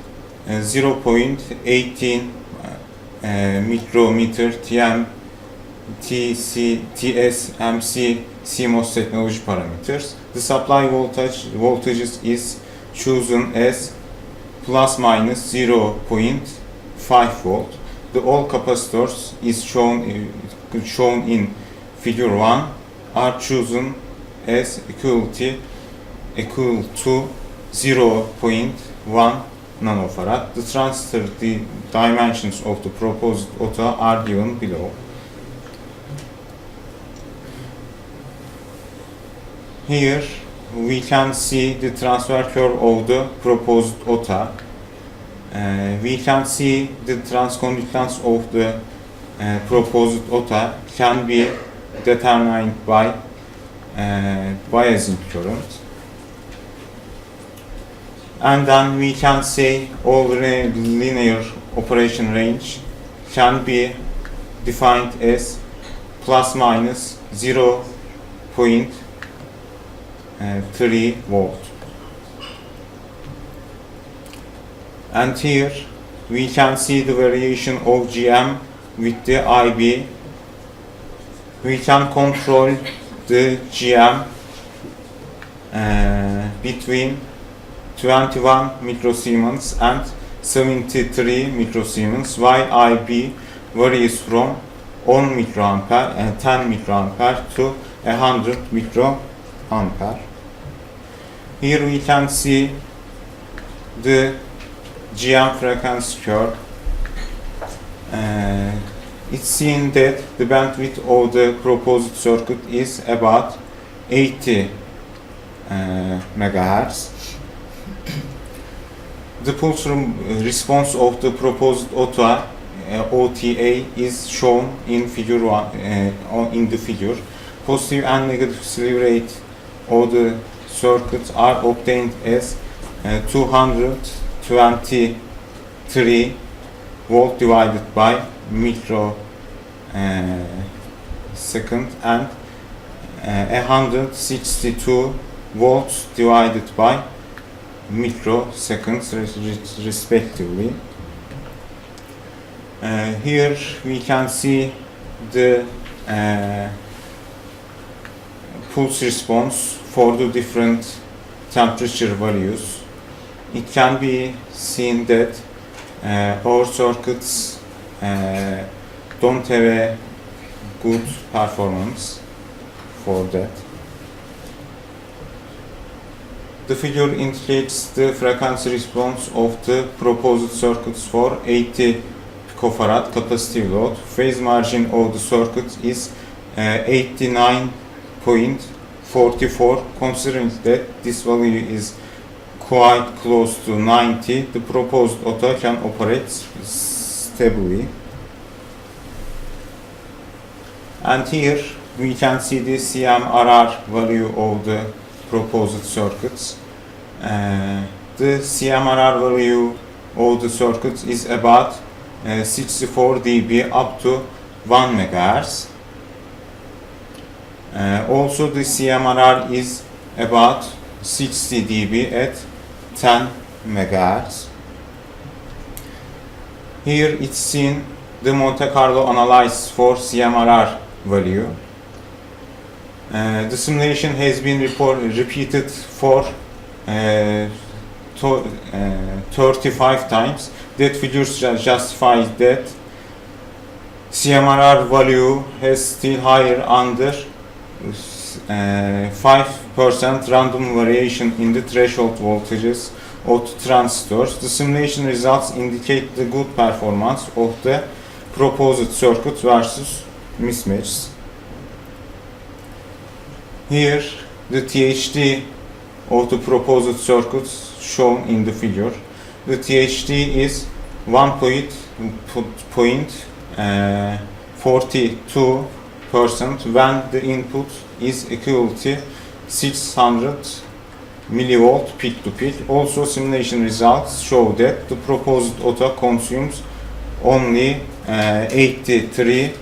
0.18 micrometer TSMC CMOS technology parameters. The supply voltages is chosen as plus minus 0.5 volt. The all capacitors is shown in figure 1 are chosen as equal to 0.1 nanofarad. The transistor dimensions of the proposed auto are given below. Here we can see the transfer curve of the proposed auto. We can see the transconductance of the proposed auto can be determined by biasing current. And then we can say all linear operation range can be defined as plus minus 0.3 volt. And here we can see the variation of GM with the IB. We can control the GM between 21 microsiemens and 73 microsiemens, while IB varies from 1 microampere and 10 microampere to 100 microampere. Here we can see the GM frequency curve. It's seen that the bandwidth of the proposed circuit is about 80 megahertz. The pulse response of the proposed OTA is shown in figure 1 in the figure. Positive and negative slew rate of the circuits are obtained as 223 volt divided by microsecond and 162 volts divided by microseconds respectively. Here we can see the pulse response for the different temperature values. It can be seen that our circuits don't have a good performance for that. The figure indicates the frequency response of the proposed circuits for 80 picofarad capacitive load. Phase margin of the circuit is 89.44. Considering that this value is quite close to 90, the proposed auto can operate stably. And here we can see the CMRR value of the proposed circuits. The CMRR value of the circuits is about 64 dB up to 1 megahertz. Also the CMRR is about 60 dB at 10 MHz. Here it's seen the Monte Carlo analysis for CMRR value. The simulation has been repeated for 35 times. That figures justifies that CMRR value has still higher under 5% random variation in the threshold voltages of the transistors. The simulation results indicate the good performance of the proposed circuit versus mismatches. Here, the THD of the proposed circuits shown in the figure. The THD is 1.42% when the input is equal to 600 millivolt peak to peak. Also, simulation results show that the proposed auto consumes only 83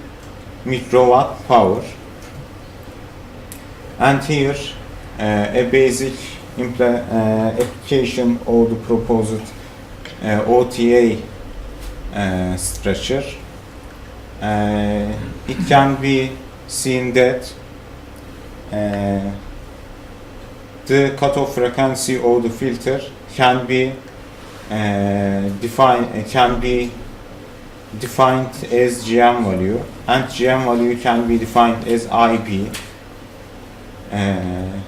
microwatt power. And here a basic application of the proposed OTA structure. It can be seen that the cutoff frequency of the filter can be defined as GM value, and GM value can be defined as IB.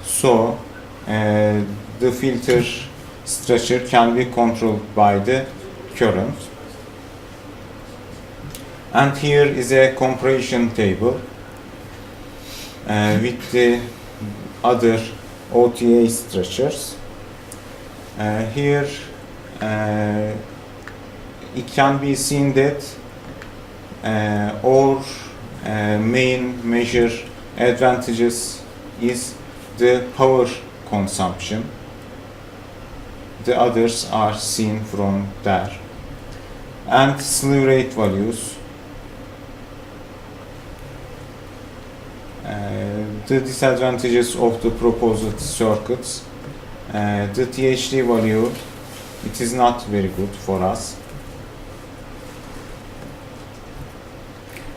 So the filter structure can be controlled by the current. And here is a comparison table with the other OTA structures. Here it can be seen that our main measure advantages is the power consumption. The others are seen from there. And slew rate values. The disadvantages of the proposed circuits. The THD value, it is not very good for us.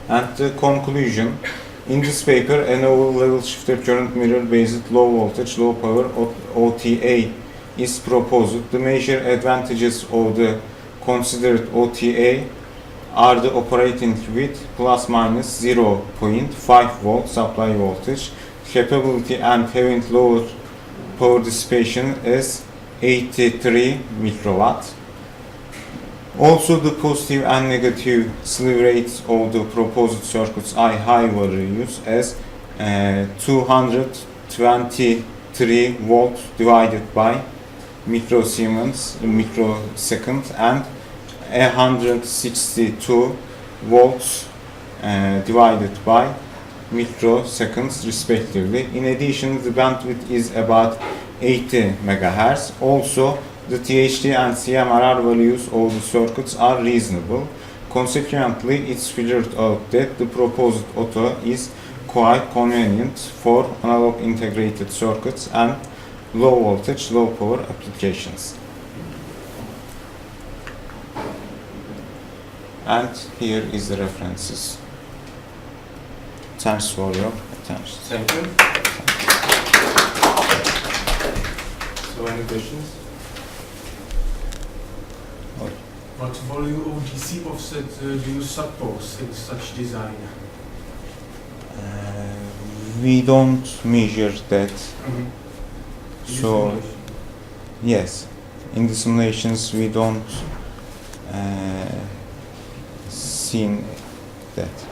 And the conclusion. In this paper, a novel level shifter current mirror based low voltage, low power OTA is proposed. The major advantages of the considered OTA are the operating with plus minus 0.5 volt supply voltage, capability and having lower power dissipation as 83 microwatt. Also, the positive and negative slew rates of the proposed circuits are high values as 223 volt divided by microsecond and 162 volts divided by microseconds respectively. In addition, the bandwidth is about 80 MHz. Also, the THD and CMRR values of the circuits are reasonable. Consequently, it's figured out that the proposed auto is quite convenient for analog integrated circuits and low voltage, low power applications. And here is the references. Thanks for your attention. Thank you. So, any questions? What value of DC offset do you suppose in such design? We don't measure that. So, yes, in the simulations we don't see that.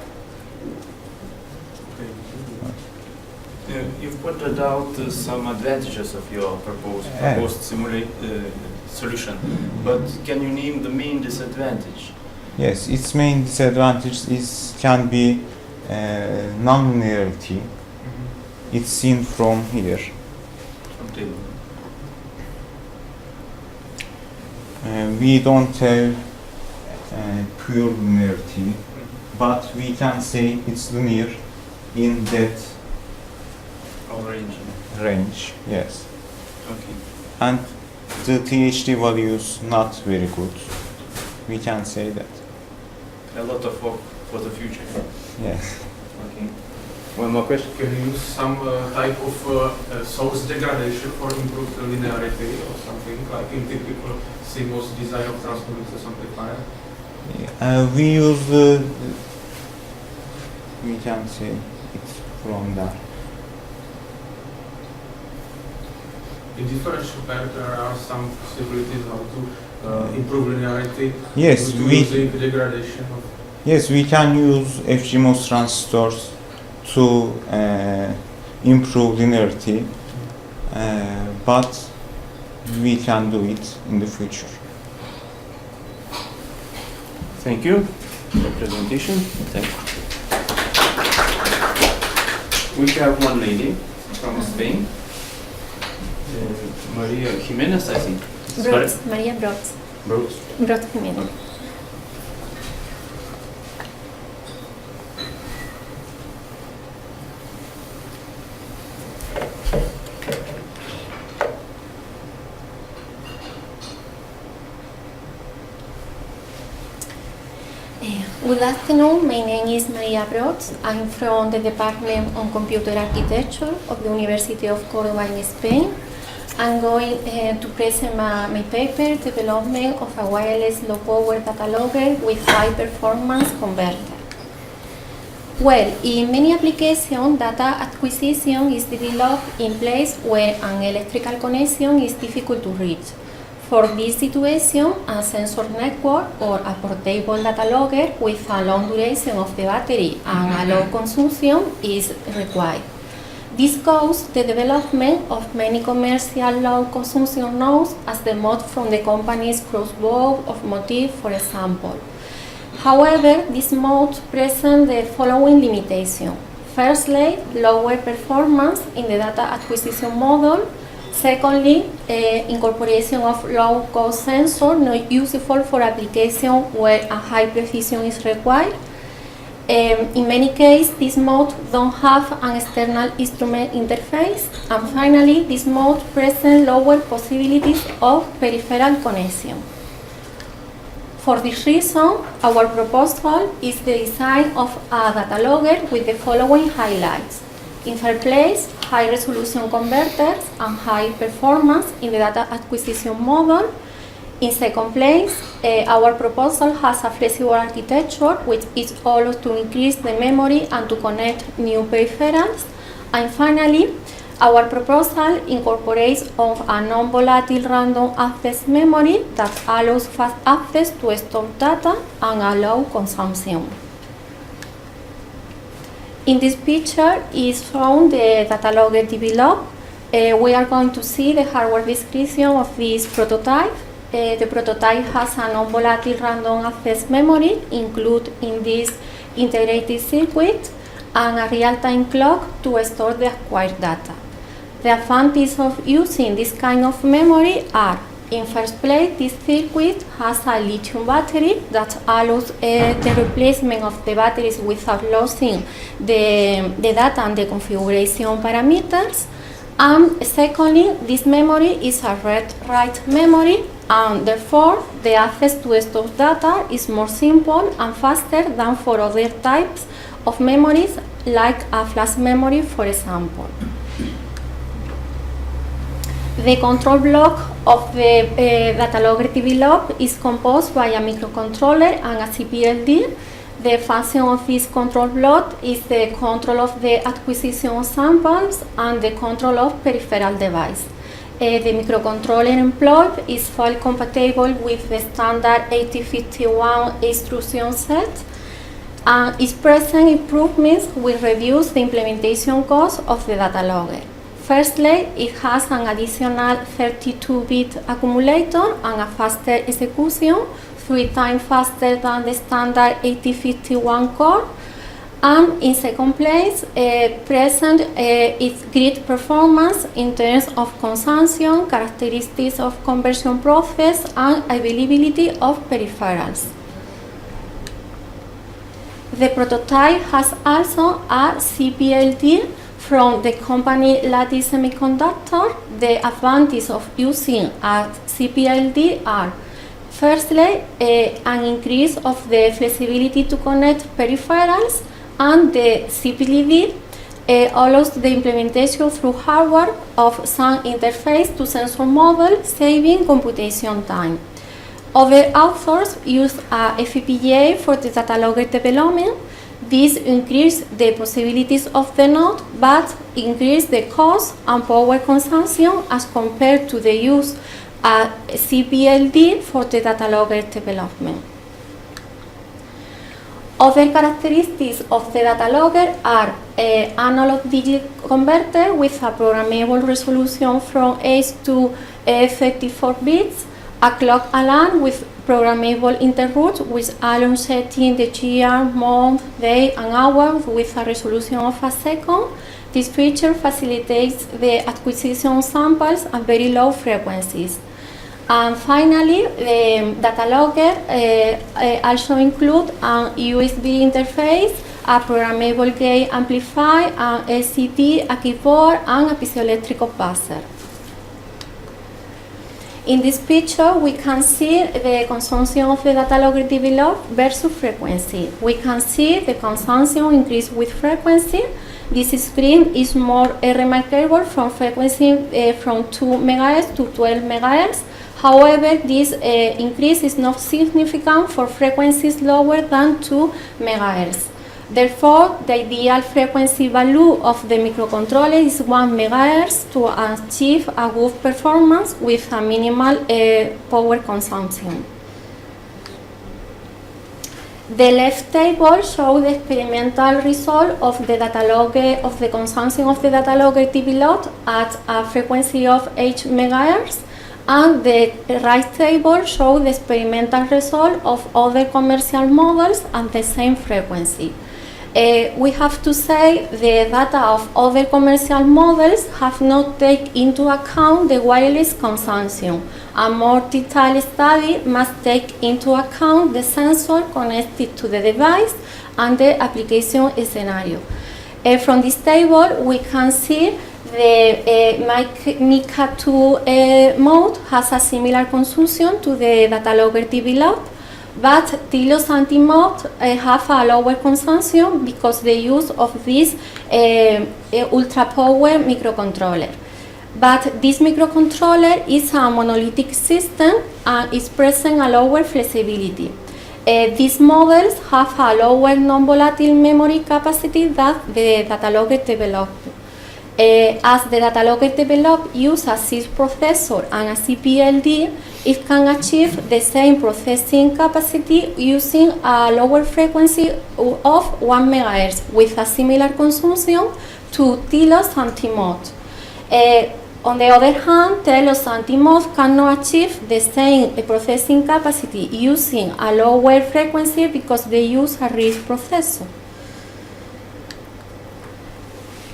You've pointed out some advantages of your proposed solution, but can you name the main disadvantage? Yes, its main disadvantage can be non-linearity. It's seen from here. We don't have pure linearity, but we can say it's linear in that range. Yes. Okay. And the THD values not very good. We can say that. A lot of work for the future. Yes. Okay. One more question. Can you use some type of source degradation for improved linearity or something like in typical CMOS design of transformers amplifier? We use we can say it's from that. In differential pair, there are some possibilities how to improve linearity. Yes, using degradation of. Yes, we can use FGMOS transistors to improve linearity, but we can do it in the future. Thank you for the presentation. Thank you. We have one lady from Spain, Maria Jimenez, I think. Brods, Maria Brods. Brods. Brods Jimenez. Good afternoon, my name is Maria Brods. I'm from the Department on Computer Architecture of the University of Córdoba in Spain. I'm going to present my paper, Development of a Wireless Low-Power Data Logger with High Performance Converter. Well, in many applications, data acquisition is developed in place where an electrical connection is difficult to reach. For this situation, a sensor network or a portable data logger with a long duration of the battery and a low consumption is required. This caused the development of many commercial low consumption nodes as the mode from the company's crossbow of Motif, for example. However, this mode presents the following limitation. Firstly, lower performance in the data acquisition model. Secondly, incorporation of low-cost sensor not useful for application where a high precision is required. In many cases, this mode don't have an external instrument interface. And finally, this mode presents lower possibilities of peripheral connection. For this reason, our proposal is the design of a data logger with the following highlights. In first place, high resolution converters and high performance in the data acquisition model. In second place, our proposal has a flexible architecture which is allows to increase the memory and to connect new peripherals. And finally, our proposal incorporates of a non-volatile random access memory that allows fast access to stored data and allow consumption. In this picture is shown the data logger developed. We are going to see the hardware description of this prototype. The prototype has a non-volatile random access memory included in this integrated circuit and a real-time clock to store the acquired data. The advantages of using this kind of memory are, in first place, this circuit has a lithium battery that allows the replacement of the batteries without losing the data and the configuration parameters. And secondly, this memory is a read-write memory, and therefore the access to stored data is more simple and faster than for other types of memories, like a flash memory, for example. The control block of the data logger developed is composed by a microcontroller and a CPLD. The function of this control block is the control of the acquisition of samples and the control of peripheral device. The microcontroller employed is fully compatible with the standard 8051 instruction set, and its present improvements will reduce the implementation cost of the data logger. Firstly, it has an additional 32-bit accumulator and a faster execution, 3 times faster than the standard 8051 core. And in second place, present its great performance in terms of consumption, characteristics of conversion process, and availability of peripherals. The prototype has also a CPLD From the company Lattice Semiconductor, the advantages of using a CPLD are, firstly, an increase of the flexibility to connect peripherals, and the CPLD allows the implementation through hardware of some interface to sensor model, saving computation time. Other authors use a FPGA for the data logger development. This increases the possibilities of the node, but increases the cost and power consumption as compared to the use of CPLD for the data logger development. Other characteristics of the data logger are an analog digital converter with a programmable resolution from 8 to 34 bits, a clock alarm with programmable interrupts which allow setting the year, month, day, and hour with a resolution of a second. This feature facilitates the acquisition of samples at very low frequencies. And finally, the data logger also includes an USB interface, a programmable gate amplifier, an LCD, a keyboard, and a piezoelectric buzzer. In this picture, we can see the consumption of the data logger developed versus frequency. We can see the consumption increase with frequency. This screen is more remarkable from frequency from 2 MHz to 12 MHz. However, this increase is not significant for frequencies lower than 2 MHz. Therefore, the ideal frequency value of the microcontroller is 1 MHz to achieve a good performance with a minimal power consumption. The left table shows the experimental result of the data logger of the consumption of the data logger developed at a frequency of 8 MHz. And the right table shows the experimental result of other commercial models at the same frequency. We have to say the data of other commercial models have not taken into account the wireless consumption. A more detailed study must take into account the sensor connected to the device and the application scenario. From this table, we can see the MICA 2 mode has a similar consumption to the data logger developed, but Tilos anti-mode have a lower consumption because the use of this ultra-power microcontroller. But this microcontroller is a monolithic system and is present a lower flexibility. These models have a lower non-volatile memory capacity than the data logger developed. As the data logger developed use a CISC processor and a CPLD, it can achieve the same processing capacity using a lower frequency of 1 MHz with a similar consumption to Telos anti-mode. On the other hand, Telos anti-mode cannot achieve the same processing capacity using a lower frequency because they use a RISC processor.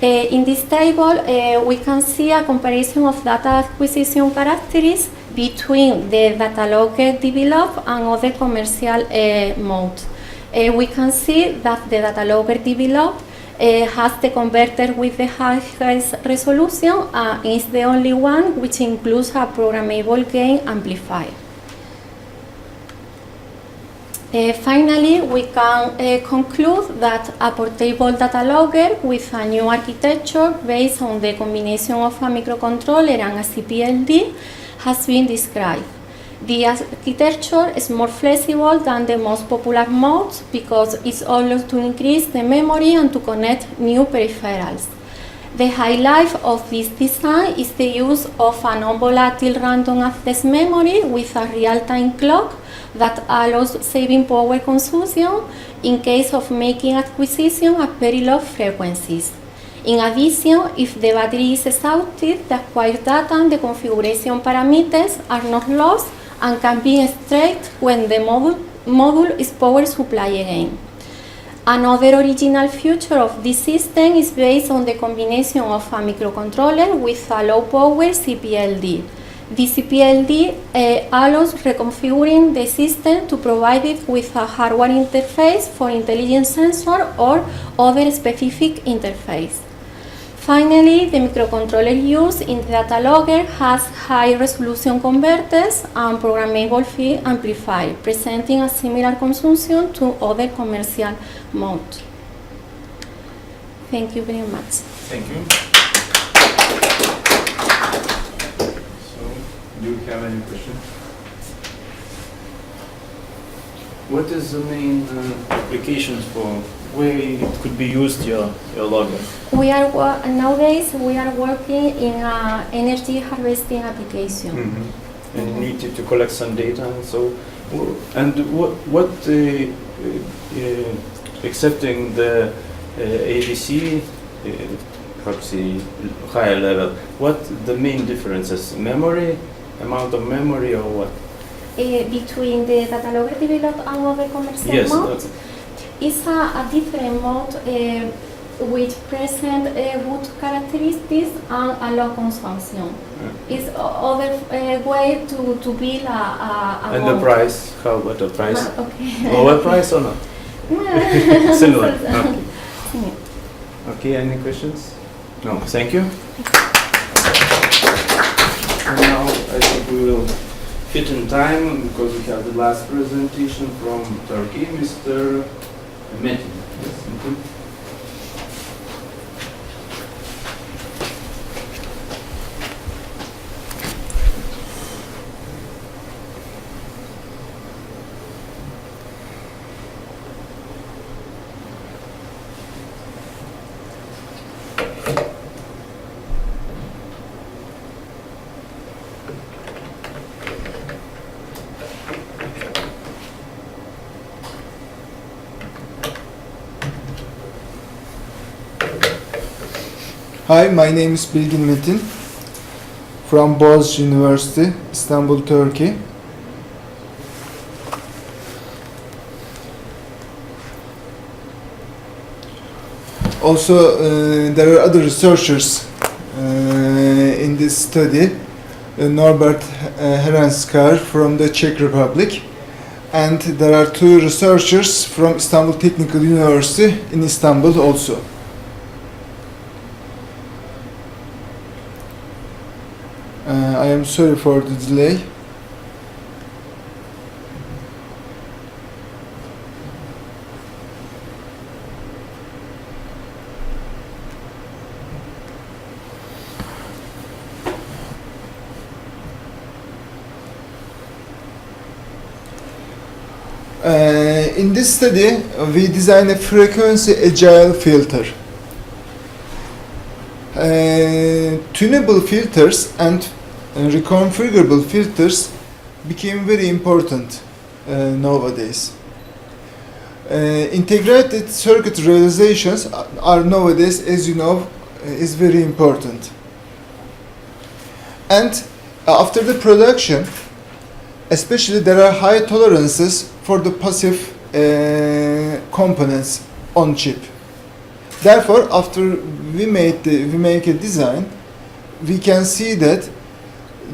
In this table, we can see a comparison of data acquisition characteristics between the data logger developed and other commercial modes. We can see that the data logger developed has the converter with the highest resolution and is the only one which includes a programmable gain amplifier. Finally, we can conclude that a portable data logger with a new architecture based on the combination of a microcontroller and a CPLD has been described. The architecture is more flexible than the most popular modes because it allows to increase the memory and to connect new peripherals. The highlight of this design is the use of a non-volatile random access memory with a real-time clock that allows saving power consumption in case of making acquisition at very low frequencies. In addition, if the battery is exhausted, the acquired data and the configuration parameters are not lost and can be extracted when the module is power supply again. Another original feature of this system is based on the combination of a microcontroller with a low-power CPLD. The CPLD allows reconfiguring the system to provide it with a hardware interface for intelligent sensor or other specific interface. Finally, the microcontroller used in the data logger has high resolution converters and programmable field amplifier, presenting a similar consumption to other commercial modes. Thank you very much. Thank you. So, do you have any questions? What is the main applications for where it could be used, your logger? Nowadays we are working in energy harvesting application. Mm-hmm. And you need to collect some data, and so. And what accepting the ADC, perhaps the higher level, what the main differences? Memory, amount of memory, or what? Between the data logger developed and other commercial modes, it's a different mode which present good characteristics and a low consumption. It's other way to build a and mode. the price? How about the price? Okay. Lower price or not? Similar. Okay. Okay. Any questions? No. Thank you. And now I think we will fit in time because we have the last presentation from Turkey, Mr. Metin. Yes, thank you. Hi, my name is Bilgin Metin from Boğaziçi University, Istanbul, Turkey. Also, there are other researchers in this study. Norbert Herenskar from the Czech Republic, and there are two researchers from Istanbul Technical University in Istanbul also. I am sorry for the delay. In this study, we designed a frequency agile filter. Tunable filters and reconfigurable filters became very important nowadays. Integrated circuit realizations are nowadays, as you know, is very important. And after the production, especially there are high tolerances for the passive components on chip. Therefore, after we make a design, we can see that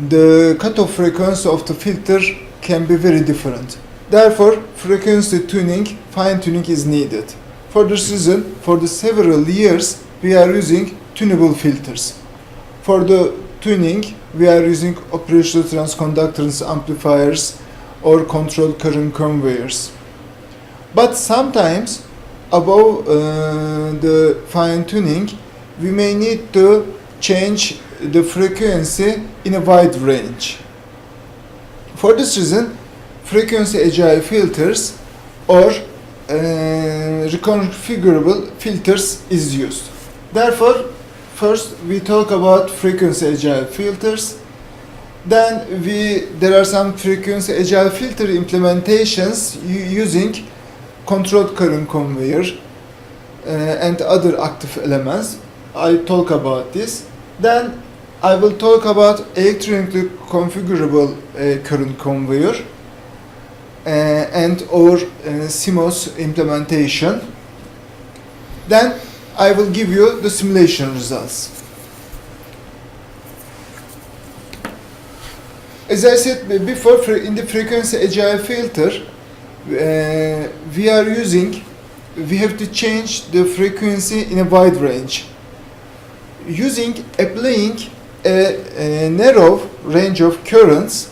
the cutoff frequency of the filter can be very different. Therefore, frequency tuning, fine tuning is needed. For this reason, for the several years, we are using tunable filters. For the tuning, we are using operational transconductance amplifiers or control current conveyors. But sometimes, above the fine tuning, we may need to change the frequency in a wide range. For this reason, frequency agile filters or reconfigurable filters is used. Therefore, first we talk about frequency agile filters. Then there are some frequency agile filter implementations using controlled current conveyor and other active elements. I talk about this. Then I will talk about electronically configurable current conveyor and or CMOS implementation. Then I will give you the simulation results. As I said before, in the frequency agile filter, we have to change the frequency in a wide range. applying a narrow range of currents,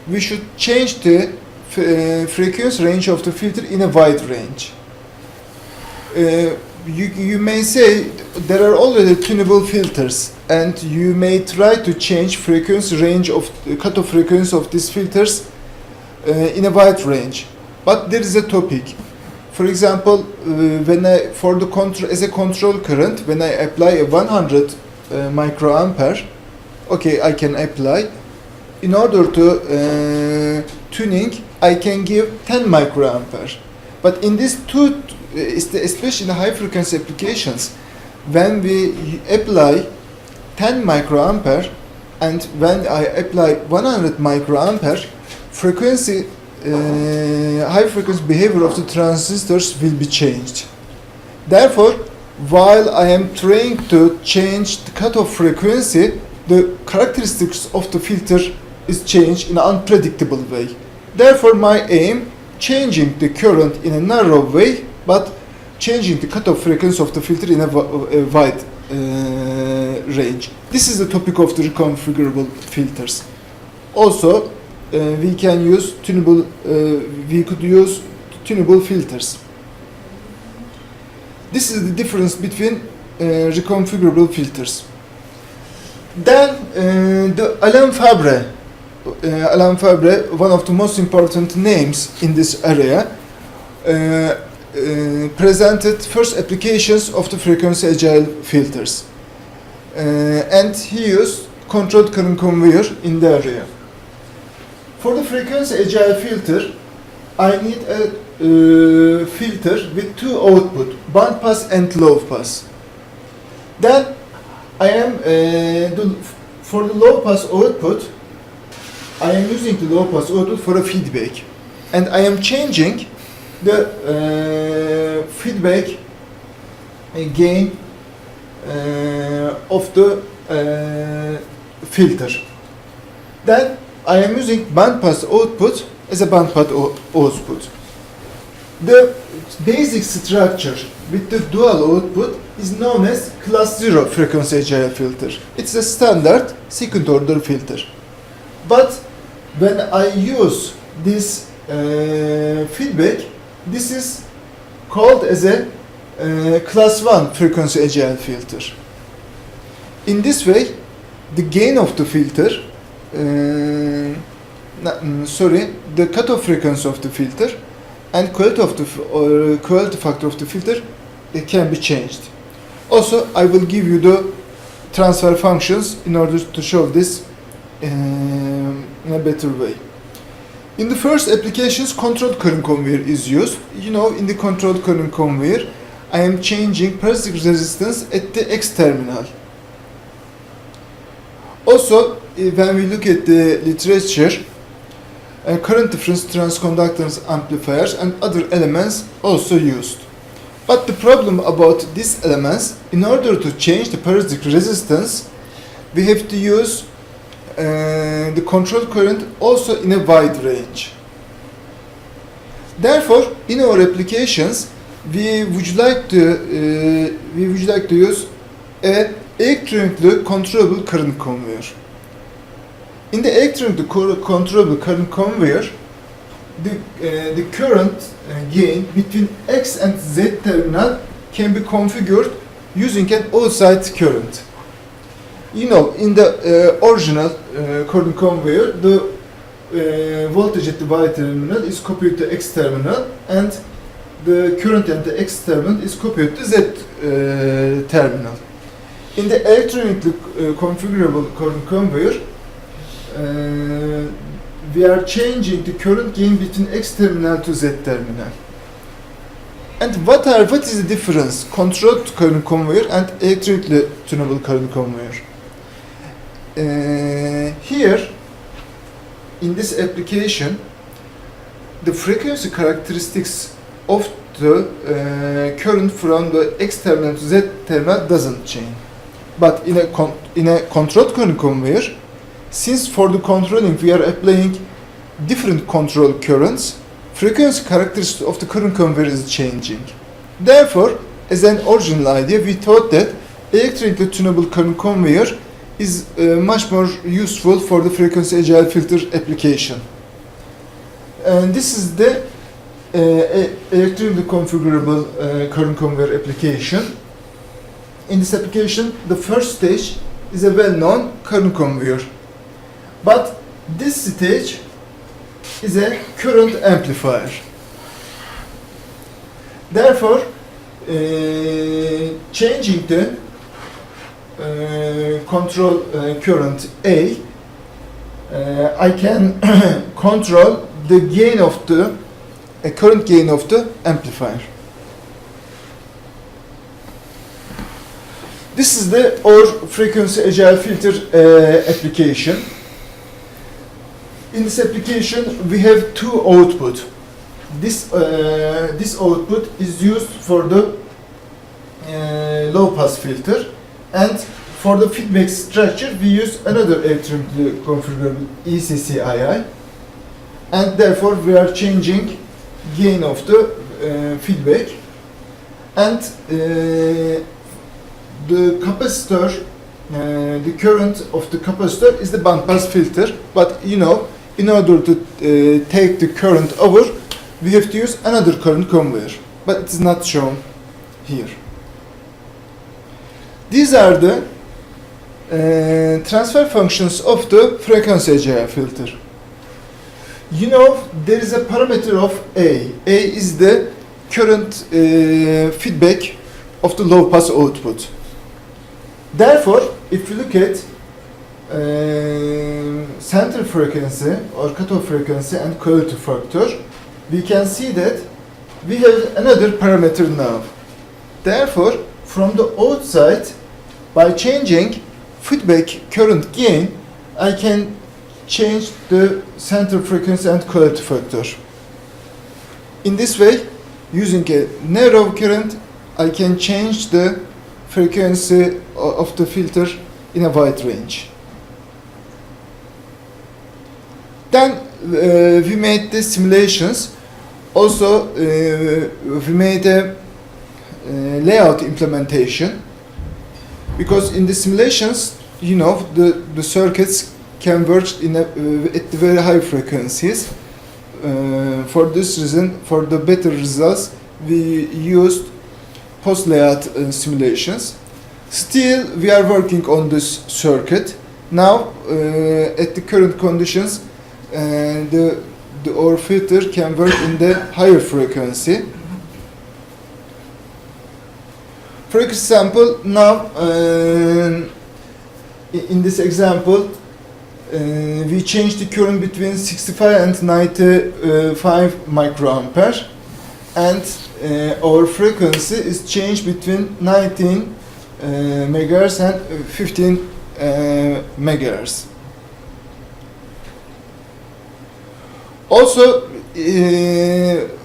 we should change the frequency range of the filter in a wide range. You may say there are already tunable filters, and you may try to change frequency range of cutoff frequency of these filters in a wide range. But there is a topic. For example, as a control current, when I apply a 100 microampere, okay, I can apply. In order to tuning, I can give 10 microampere. But in these two, especially in high frequency applications, when we apply 10 microampere and when I apply 100 microampere, high frequency behavior of the transistors will be changed. Therefore, while I am trying to change the cutoff frequency, the characteristics of the filter is changed in an unpredictable way. Therefore, my aim, changing the current in a narrow way, but changing the cutoff frequency of the filter in a wide range. This is the topic of the reconfigurable filters. Also, we could use tunable filters. This is the difference between reconfigurable filters. Then the Alain Fabre, one of the most important names in this area, presented first applications of the frequency agile filters, and he used controlled current conveyor in the area. For the frequency agile filter, I need a filter with two output, band pass and low pass. Then I am for the low pass output, I am using the low pass output for a feedback, and I am changing the feedback gain of the filter. Then I am using bandpass output as a bandpass output. The basic structure with the dual output is known as class 0 frequency agile filter. It's a standard second order filter. But when I use this feedback, this is called as a class 1 frequency agile filter. In this way, the gain of the filter, the cutoff frequency of the filter and quality factor of the filter, it can be changed. Also, I will give you the transfer functions in order to show this in a better way. In the first applications, controlled current conveyor is used. You know, in the controlled current conveyor, I am changing parasitic resistance at the X terminal. Also, when we look at the literature, current difference transconductance amplifiers and other elements also used. But the problem about these elements, in order to change the parasitic resistance, we have to use the control current also in a wide range. Therefore, in our applications, we would like to use a electronically controllable current conveyor. In the electronically controllable current conveyor, the current gain between X and Z terminal can be configured using an outside current. You know, in the original current conveyor, the voltage at the Y terminal is copied to X terminal, and the current at the X terminal is copied to Z terminal. In the electronically configurable current conveyor, we are changing the current gain between X terminal to Z terminal. And what is the difference controlled current conveyor and electronically tunable current conveyor? Here, in this application, the frequency characteristics of the current from the X terminal to Z terminal doesn't change. But in a controlled current conveyor, since for the controlling we are applying different control currents, frequency characteristics of the current conveyor is changing. Therefore, as an original idea, we thought that electrically tunable current conveyor is much more useful for the frequency agile filter application. And this is the electrically configurable current conveyor application. In this application, the first stage is a well-known current conveyor. But this stage is a current amplifier. Therefore, changing the control current A, I can control the gain of the current gain of the amplifier. This is the OR frequency agile filter application. In this application, we have two outputs. This output is used for the low pass filter, and for the feedback structure we use another electrically configurable ECCII, and therefore we are changing gain of the feedback, and the capacitor, the current of the capacitor is the bandpass filter, but you know, in order to take the current over, we have to use another current conveyor, but it's not shown here. These are the transfer functions of the frequency agile filter. You know, there is a parameter of A. A is the current feedback of the low pass output. Therefore, if you look at center frequency or cutoff frequency and quality factor, we can see that we have another parameter now. Therefore, from the outside, by changing feedback current gain, I can change the center frequency and quality factor. In this way, using a narrow current, I can change the frequency of the filter in a wide range. Then we made the simulations. Also, we made a layout implementation, because in the simulations, you know, the circuits can work at very high frequencies. For this reason, for the better results, we used post-layout simulations. Still, we are working on this circuit. Now, at the current conditions, the OR filter can work in the higher frequency. For example, now in this example, we changed the current between 65 and 95 microampere, and our frequency is changed between 19 megahertz and 15 megahertz. Also,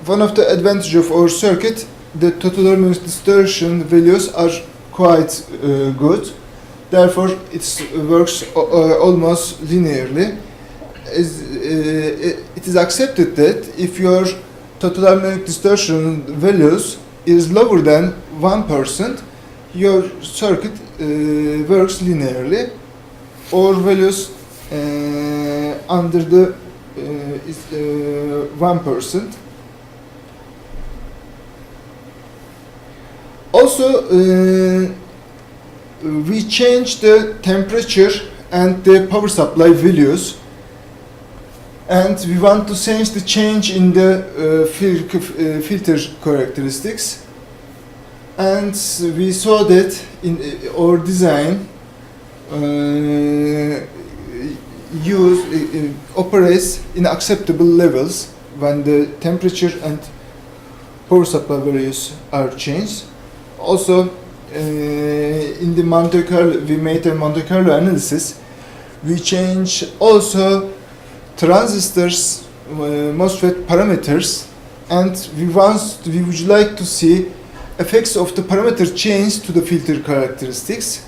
one of the advantages of our circuit, the total luminous distortion values are quite good. Therefore, it works almost linearly. It is accepted that if your total luminous distortion values is lower than 1%, your circuit works linearly. Or values under the is 1%. Also, we changed the temperature and the power supply values, and we want to change the change in the filter characteristics. And we saw that in our design operates in acceptable levels when the temperature and power supply values are changed. Also, in the Monte Carlo, we made a Monte Carlo analysis. We change also transistors, MOSFET parameters, and we would like to see effects of the parameter change to the filter characteristics.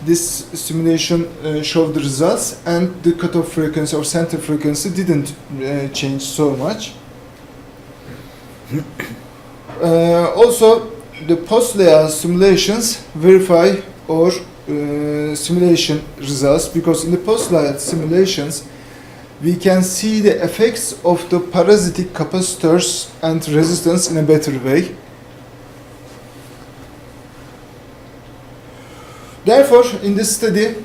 This simulation showed the results, and the cutoff frequency or center frequency didn't change so much. Also, the post-layout simulations verify our simulation results, because in the post-layout simulations we can see the effects of the parasitic capacitors and resistance in a better way. Therefore, in this study,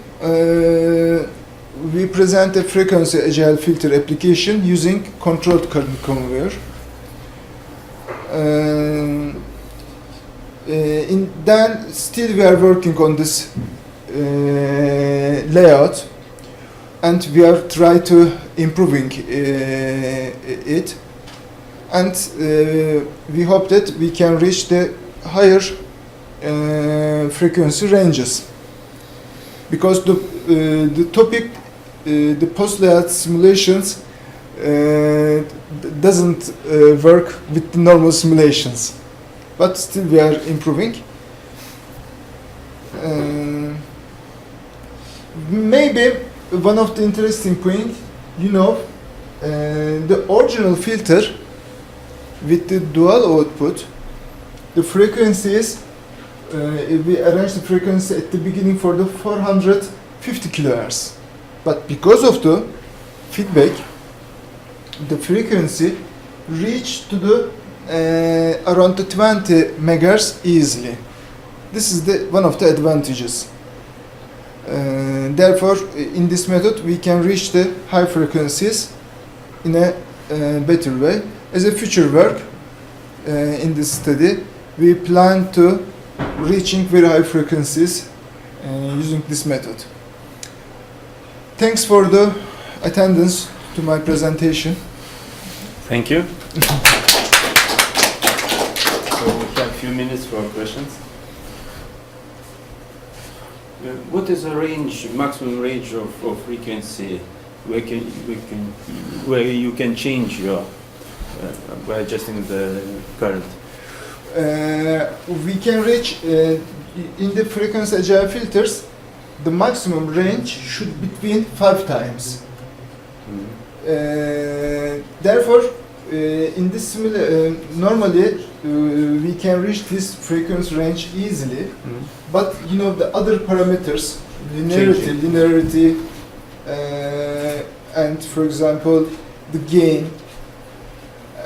we present a frequency agile filter application using controlled current conveyor. Then still we are working on this layout, and we are trying to improving it, and we hope that we can reach the higher frequency ranges, because the topic, the post layout simulations doesn't work with the normal simulations, but still we are improving. Maybe one of the interesting point, the original filter with the dual output, the frequency is, we arrange the frequency at the beginning for the 450 kilohertz, but because of the feedback, the frequency reached to the around the 20 megahertz easily. This is one of the advantages. Therefore, in this method, we can reach the high frequencies in a better way. As a future work in this study, we plan to reaching very high frequencies using this method. Thanks for the attendance to my presentation. Thank you. So we have a few minutes for questions. What is the range, maximum range of frequency where you can change your by adjusting the current? We can reach in the frequency agile filters, the maximum range should be between 5 times. Therefore, in this normally we can reach this frequency range easily, but the other parameters, linearity, and for example the gain,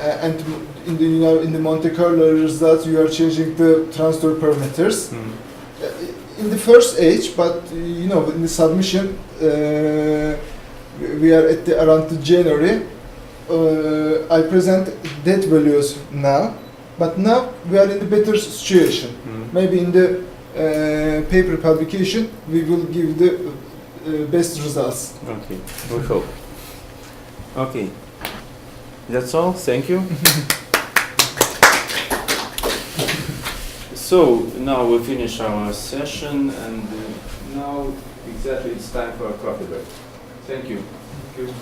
and in the Monte Carlo results you are changing the transfer parameters in the first stage, but in the submission we are at around January. I present that values now, but now we are in the better situation. Maybe in the paper publication we will give the best results. Okay, we hope. Okay, that's all. Thank you. So now we finish our session, and now exactly it's time for a coffee break. Thank you. Thank you.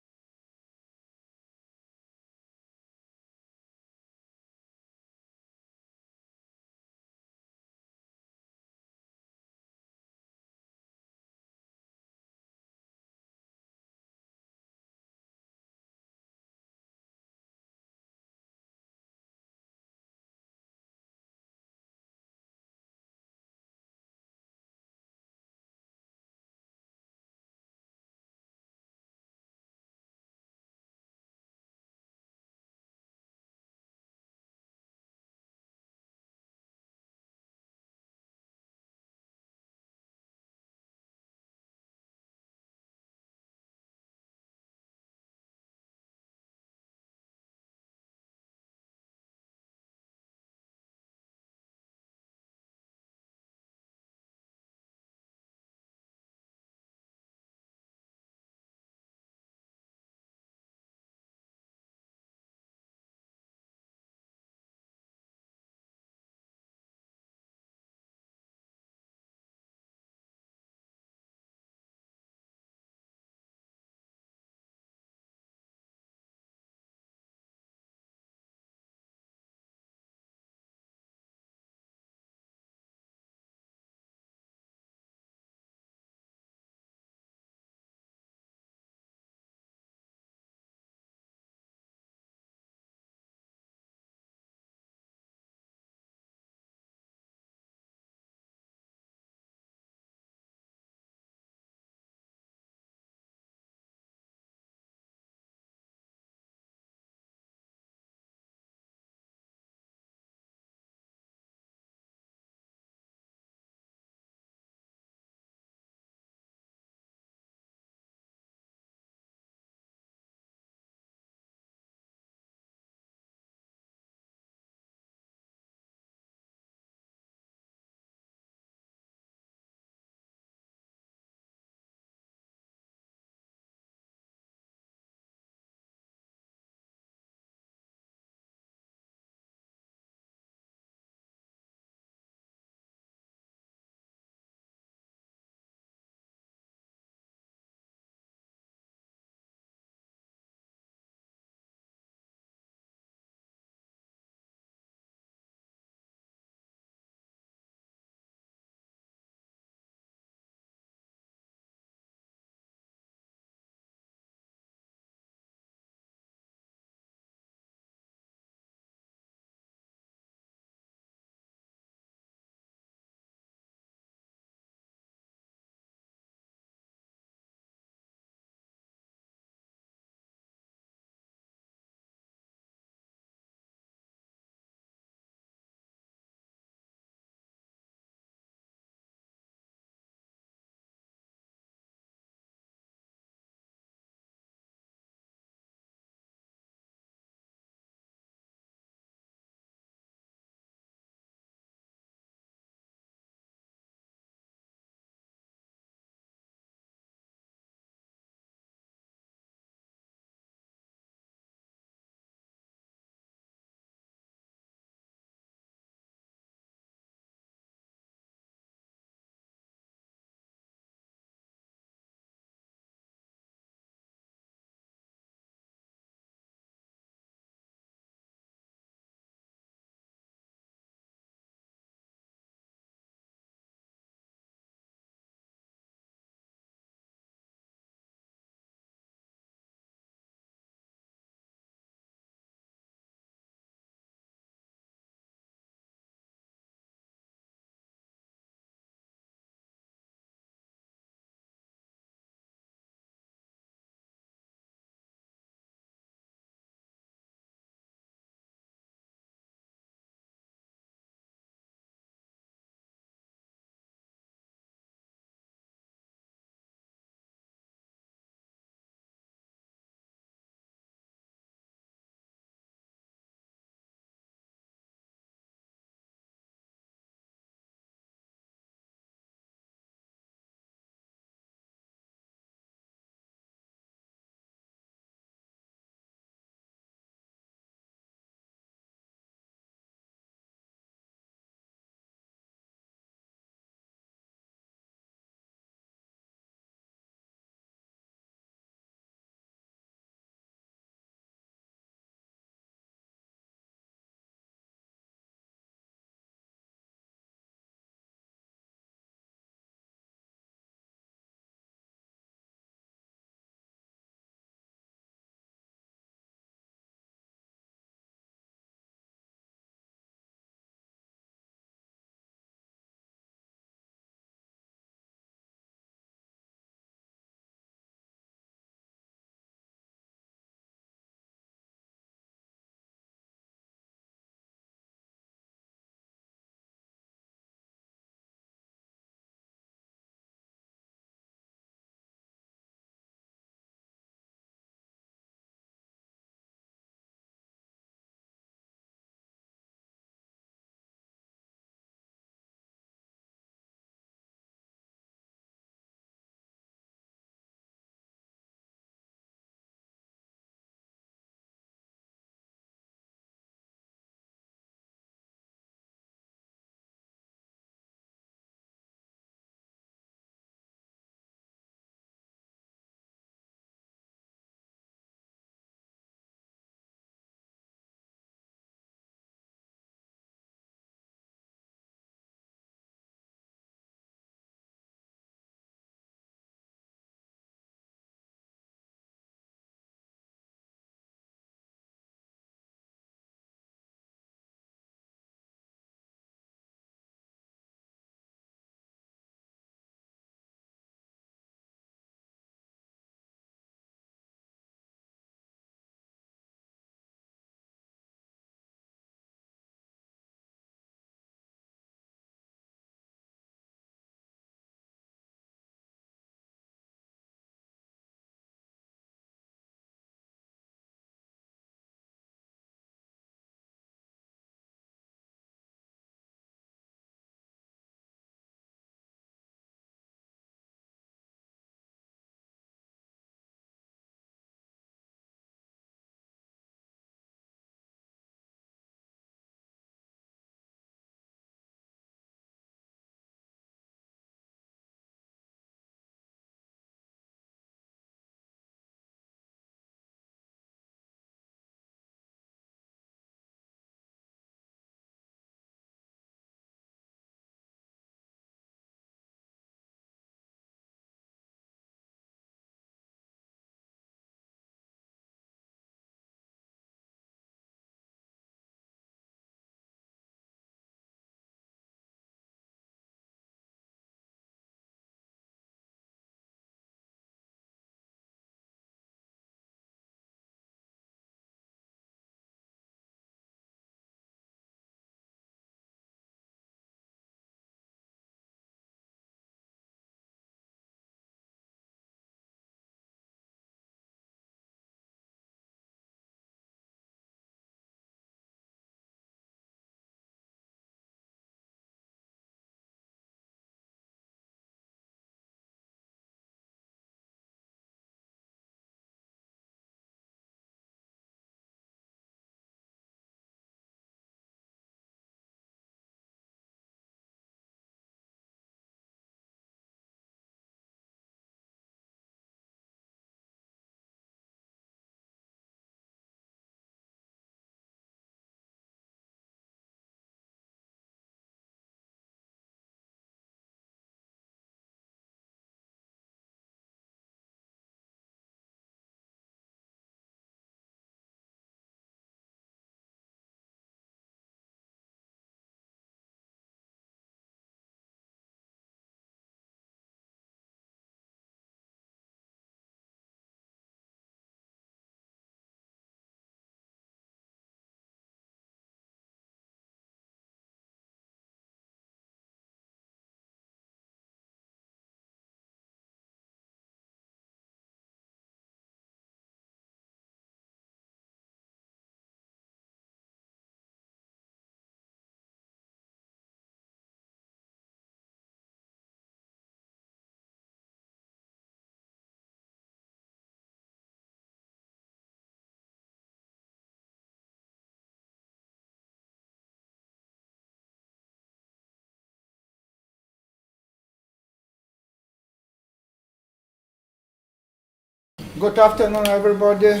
Good afternoon, everybody.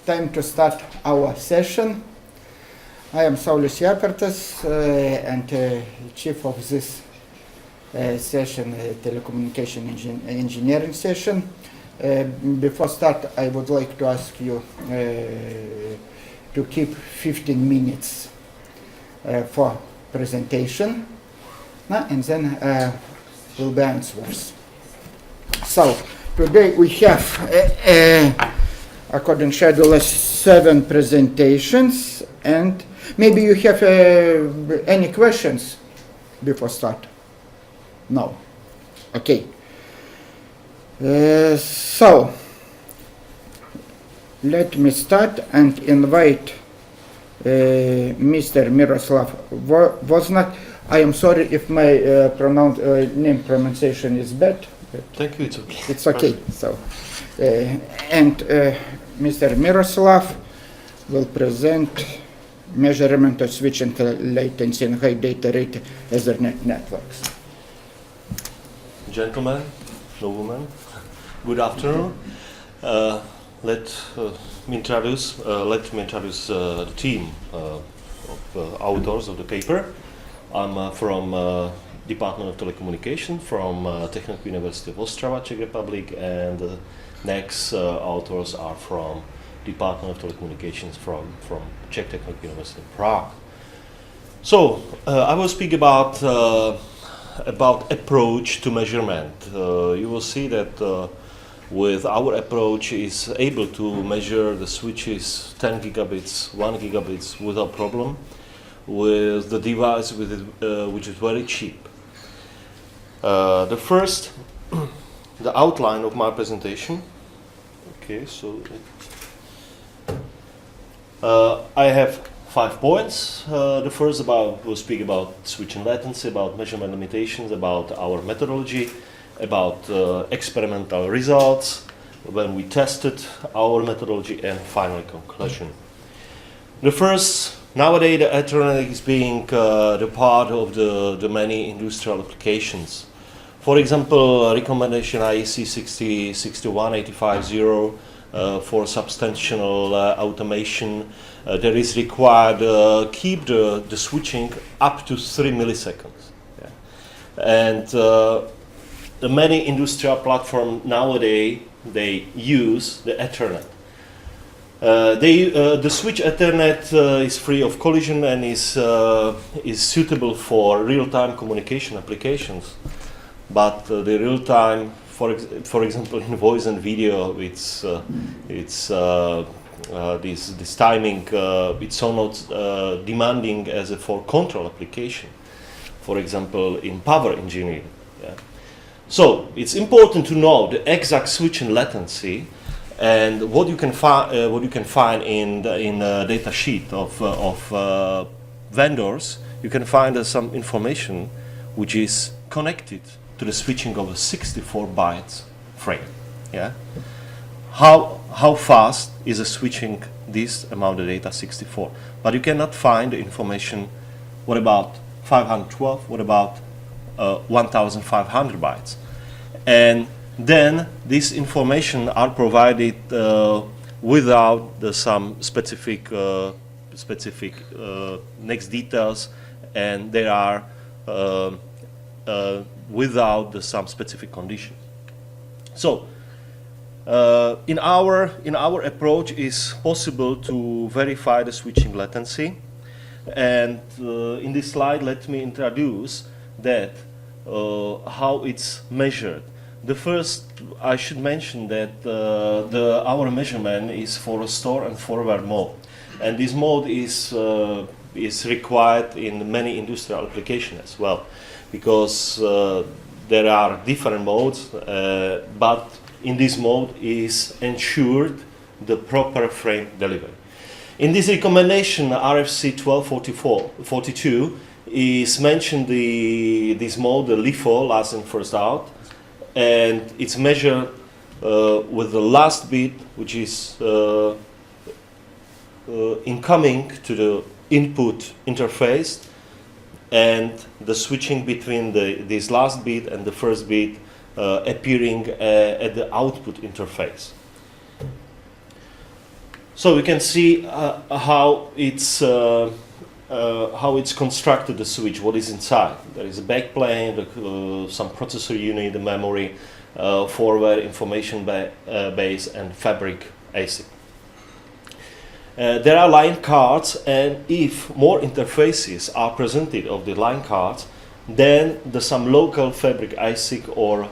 Time to start our session. I am Saulis Japertas and chief of this session, telecommunication engineering session. Before start, I would like to ask you to keep 15 minutes for presentation, and then will be answers. So today we have, according to schedule, 7 presentations, and maybe you have any questions before start? No. Okay. So let me start and invite Mr. Miroslav Woznak. I am sorry if my name pronunciation is bad. Thank you, it's okay. It's okay. So, and Mr. Miroslav will present measurement of switching latency and high data rate Ethernet networks. Gentlemen, noblemen, good afternoon. Let me introduce the team of authors of the paper. I'm from Department of Telecommunication from Technical University of Ostrava, Czech Republic, and the next authors are from Department of Telecommunications from Czech Technical University in Prague. So I will speak about approach to measurement. You will see that with our approach is able to measure the switches 10 gigabits, 1 gigabits without problem, with the device which is very cheap. The first, the outline of my presentation. Okay, so I have 5 points. The first we'll speak about switching latency, about measurement limitations, about our methodology, about experimental results when we tested our methodology, and finally conclusion. The first, nowadays the Ethernet is being the part of the many industrial applications. For example, recommendation IEC 61850 for substantial automation, there is required keep the switching up to 3 milliseconds. Yeah. And the many industrial platforms nowadays, they use the Ethernet. The switch Ethernet is free of collision and is suitable for real-time communication applications. But the real-time, for example, in voice and video, this timing, it's almost demanding as a for control application. For example, in power engineering. Yeah. So it's important to know the exact switching latency, and what you can find in data sheet of vendors. You can find some information which is connected to the switching of a 64 bytes frame. Yeah. How fast is a switching this amount of data, 64? But you cannot find the information. What about 512? What about 1,500 bytes? And then this information are provided without some specific next details, and they are without some specific conditions. So in our approach is possible to verify the switching latency, and in this slide let me introduce that how it's measured. The first, I should mention that our measurement is for a store and forward mode, and this mode is required in many industrial applications as well, because there are different modes, but in this mode is ensured the proper frame delivery. In this recommendation, RFC 1242 is mentioned this mode, the LIFO, last in first out, and it's measured with the last bit, which is incoming to the input interface, and the switching between this last bit and the first bit appearing at the output interface. So we can see how it's constructed, the switch, what is inside. There is a backplane, some processor unit, the memory, forward information base, and fabric ASIC. There are line cards, and if more interfaces are presented of the line cards, then some local fabric ASIC or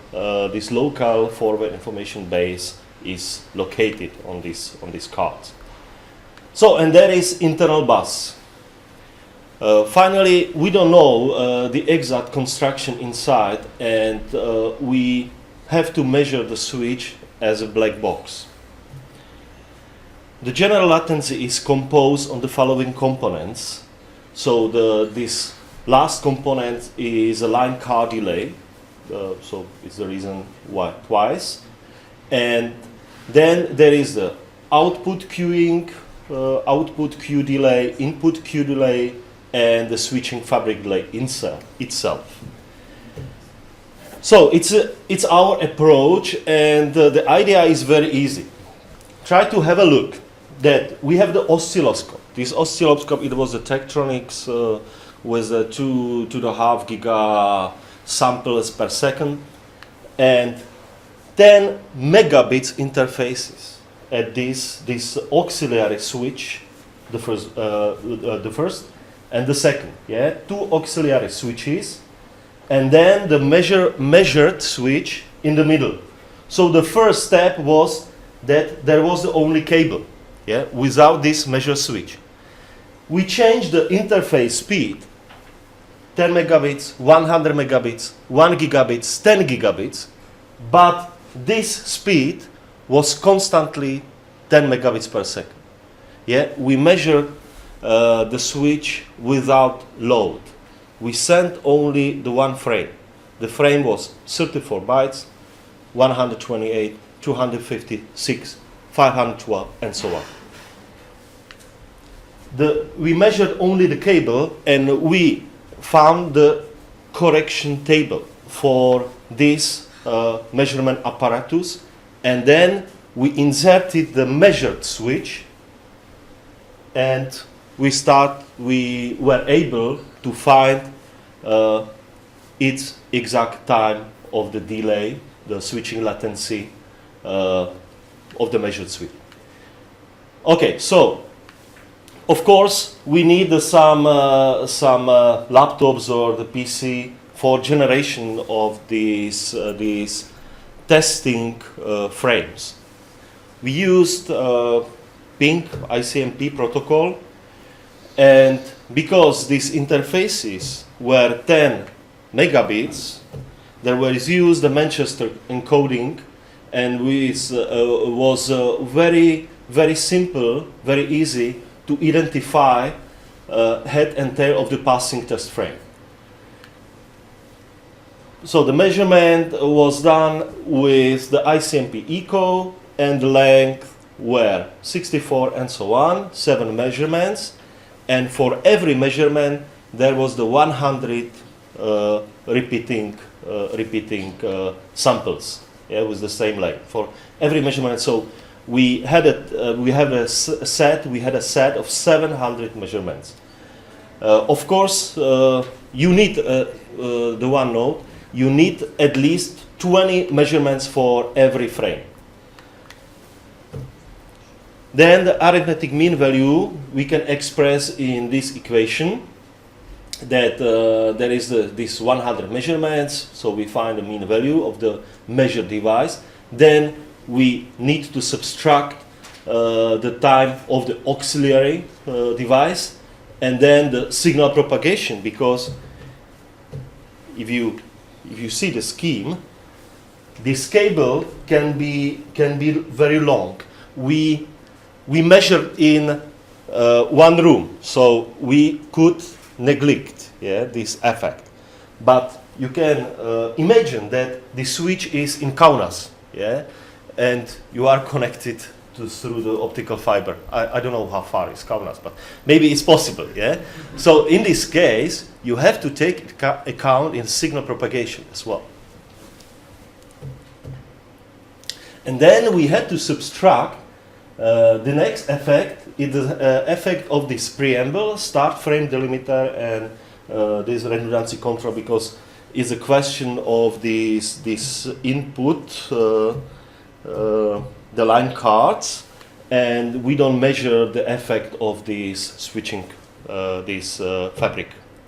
this local forward information base is located on these cards. So, and there is internal bus. Finally, we don't know the exact construction inside, and we have to measure the switch as a black box. The general latency is composed on the following components. So this last component is a line card delay, so it's the reason why twice. And then there is the output queuing, output queue delay, input queue delay, and the switching fabric delay itself. So it's our approach, and the idea is very easy. Try to have a look that we have the oscilloscope. This oscilloscope, it was a Tektronix with 2.5 giga samples per second and 10 megabits interfaces at this auxiliary switch, the first and the second, yeah, 2 auxiliary switches, and then the measured switch in the middle. So the first step was that there was the only cable, yeah, without this measure switch. We changed the interface speed, 10 megabits, 100 megabits, 1 gigabits, 10 gigabits, but this speed was constantly 10 megabits per second. Yeah, we measured the switch without load. We sent only the one frame. The frame was 34 bytes, 128, 256, 512, and so on. We measured only the cable, and we found the correction table for this measurement apparatus, and then we inserted the measured switch, and we were able to find its exact time of the delay, the switching latency of the measured switch. Okay, so of course we need some laptops or the PC for generation of these testing frames. We used PINC ICMP protocol, and because these interfaces were 10 megabits, there was used the Manchester encoding, and it was very, very simple, very easy to identify head and tail of the passing test frame. So the measurement was done with the ICMP echo, and the length were 64 and so on, 7 measurements, and for every measurement there was the 100 repeating samples, yeah, with the same length for every measurement. So we had a set of 700 measurements. Of course, you need the one note. You need at least 20 measurements for every frame. Then the arithmetic mean value we can express in this equation, that there is this 100 measurements, so we find the mean value of the measured device. Then we need to subtract the time of the auxiliary device, and then the signal propagation, because if you see the scheme, this cable can be very long. We measured in one room, so we could neglect, yeah, this effect. But you can imagine that the switch is in Kaunas, yeah, and you are connected through the optical fiber. I don't know how far is Kaunas, but maybe it's possible, yeah. So in this case, you have to take account in signal propagation as well. And then we had to subtract The next effect is the effect of this preamble, start frame delimiter, and this redundancy control, because it's a question of this input, the line cards, and we don't measure the effect of this switching,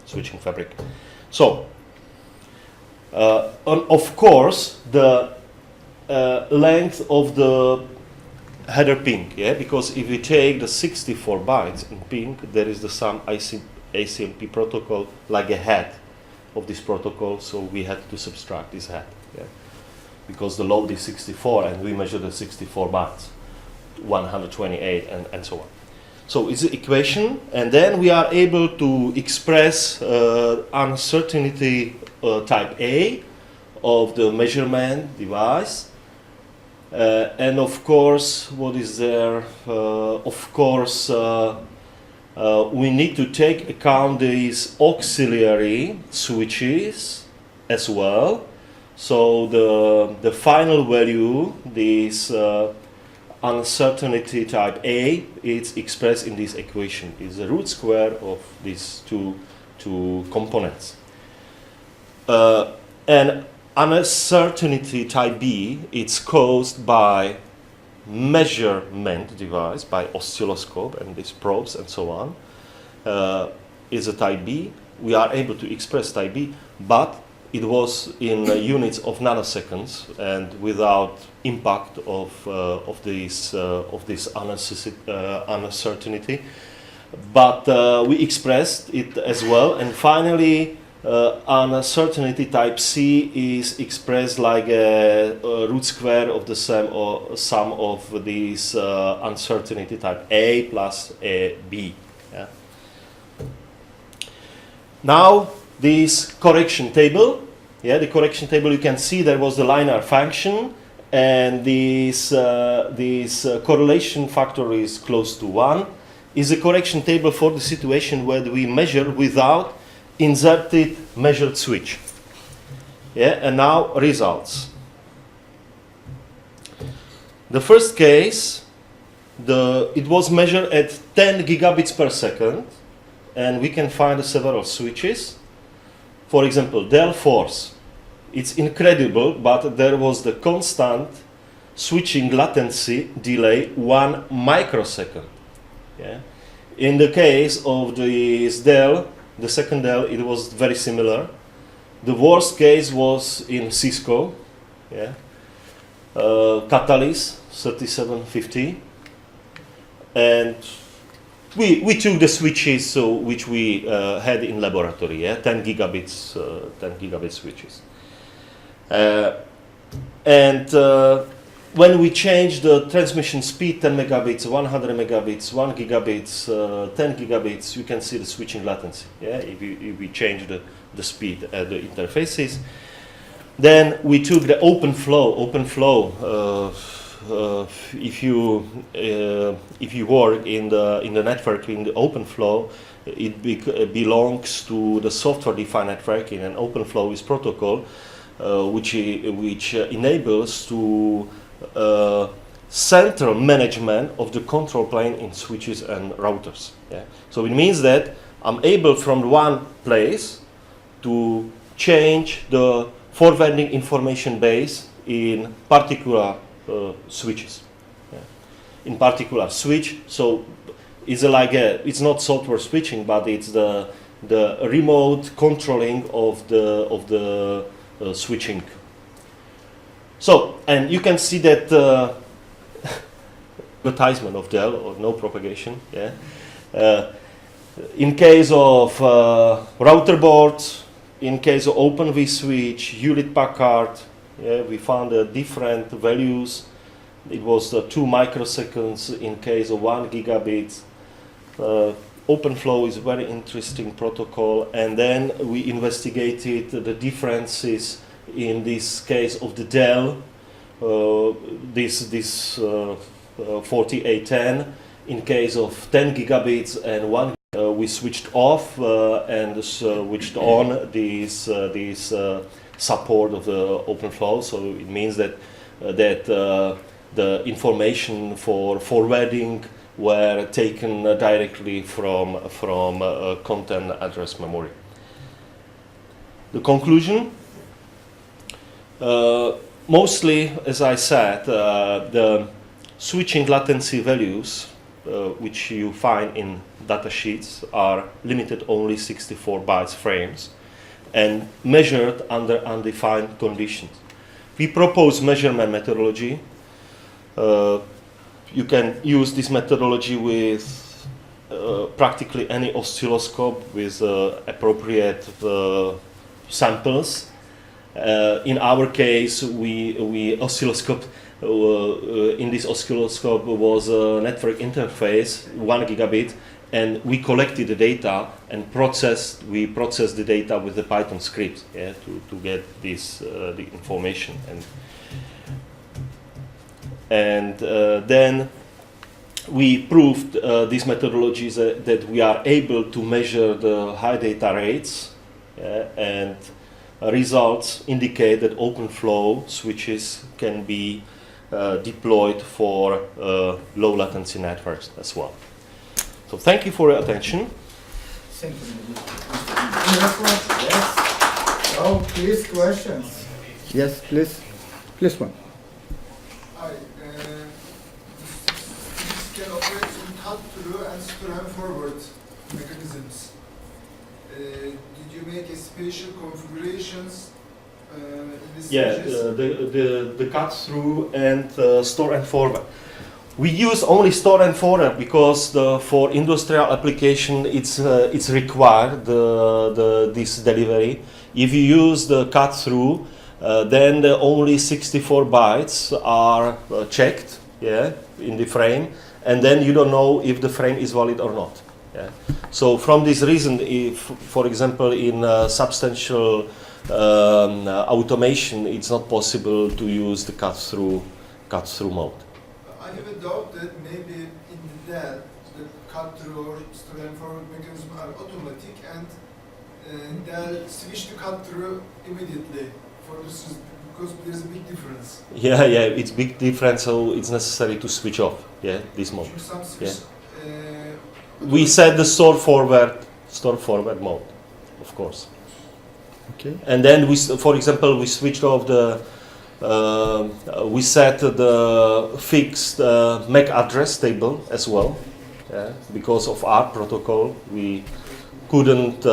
switching fabric. So, of course, the length of the header ping, yeah, because if we take the 64 bytes in ping, there is some ACMP protocol like a head of this protocol, so we had to subtract this head, yeah, because the load is 64 and we measure the 64 bytes, 128 and so on. So it's the equation, and then we are able to express uncertainty type A of the measurement device. And of course, what is there? Of course, we need to take account these auxiliary switches as well. So the final value, this uncertainty type A, is expressed in this equation. Is the root square of these two components. And uncertainty type B, it's caused by measurement device, by oscilloscope and these probes and so on. Is a type B. We are able to express type B, but it was in units of nanoseconds and without impact of this uncertainty. But we expressed it as well, and finally. Uncertainty type C is expressed like a root square of the sum of these uncertainty type A plus a B. Yeah. Now this correction table, yeah, the correction table, you can see there was the linear function, and this correlation factor is close to 1. Is a correction table for the situation where we measure without inserted measured switch. Yeah, and now results. The first case, it was measured at 10 gigabits per second, and we can find several switches. For example, Dell Force. It's incredible, but there was the constant switching latency delay 1 microsecond. Yeah. In the case of this Dell, the second Dell, it was very similar. The worst case was in Cisco, yeah. Catalyst 3750, and we took the switches which we had in laboratory, yeah, 10 gigabit switches, and when we changed the transmission speed 10 megabits, 100 megabits, 1 gigabits, 10 gigabits, you can see the switching latency. Yeah, if we change the speed at the interfaces. Then we took the open flow. If you work in the network in the open flow, it belongs to the software-defined networking, and open flow is protocol which enables to central management of the control plane in switches and routers. Yeah? So it means that I'm able from one place to change the forwarding information base in particular switches. Yeah? In particular switch, so it's it's not software switching, but it's the remote controlling of the switching. So, and you can see that advertisement of Dell, or no propagation. Yeah. In case of router boards, in case of Open vSwitch, Hewlett-Packard, yeah, we found different values. It was 2 microseconds in case of 1 gigabit. OpenFlow is a very interesting protocol, and then we investigated the differences in this case of the Dell, this 4810. In case of 10 gigabits and 1, we switched off and switched on this support of the OpenFlow. So it means that the information for forwarding were taken directly from content address memory. The conclusion, mostly, as I said, the switching latency values which you find in data sheets are limited only 64 bytes frames and measured under undefined conditions. We propose measurement methodology. You can use this methodology with practically any oscilloscope with appropriate samples. In our case, we oscilloscope. In this oscilloscope was a network interface, 1 gigabit, and we collected the data and we processed the data with the Python script, yeah, to get this the information. And then we proved these methodologies that we are able to measure the high data rates, and results indicate that open flow switches can be deployed for low latency networks as well. So thank you for your attention. Thank you. Yes. Oh, please, questions. Yes, please. Please, one. Hi. This can operate in cut-through and store-and-forward mechanisms. Did you make a special configurations in this? Yeah, the cut-through and store and forward. We use only store and forward because for industrial application it's required this delivery. If you use the cut-through, then the only 64 bytes are checked, yeah, in the frame, and then you don't know if the frame is valid or not. Yeah. So from this reason, if, for example, in substantial automation, it's not possible to use the cut-through mode. I have a doubt that maybe in that the cut-through or store and forward mechanism are automatic, and they'll switch to cut-through immediately. For this, because there's a big difference. Yeah, it's big difference, so it's necessary to switch off. Yeah, this mode. Yeah. We set the store forward mode, of course. Okay. And then for example, we switched off we set the fixed MAC address table as well, yeah, because of our protocol. We couldn't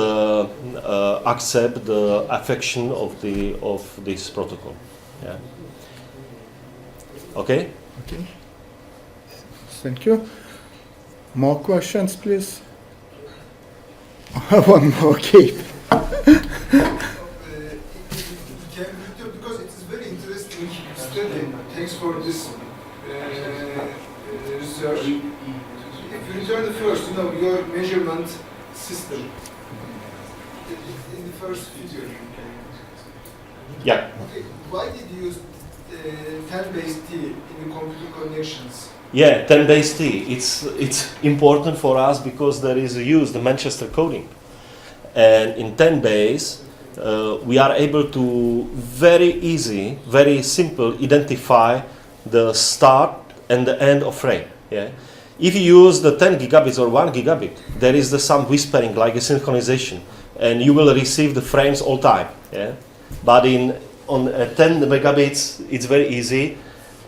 accept the affection of this protocol. Yeah. Okay. Okay. Thank you. More questions, please. One more, okay. Because it is very interesting study. Thanks for this research. If you return the first, your measurement system in the first figure. Yeah. Okay. Why did you use 10 base T in the computer connections? Yeah, 10 base T. It's important for us because there is the Manchester coding, and in 10 base we are able to very simple identify the start and the end of frame. Yeah. If you use the 10 gigabits or 1 gigabit, there is some whispering like a synchronization, and you will receive the frames all time. Yeah. But on 10 megabits, it's very easy,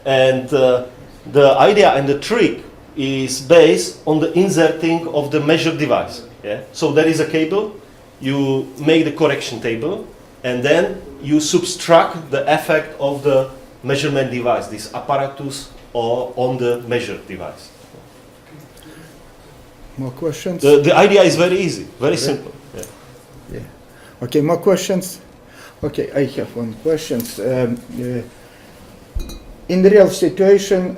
and the idea and the trick is based on the inserting of the measured device. Yeah? So there is a cable, you make the correction table, and then you subtract the effect of the measurement device, this apparatus, or on the measured device. More questions? The idea is very easy, very simple. Yeah. Yeah. Okay, more questions? Okay, I have one question. In the real situation,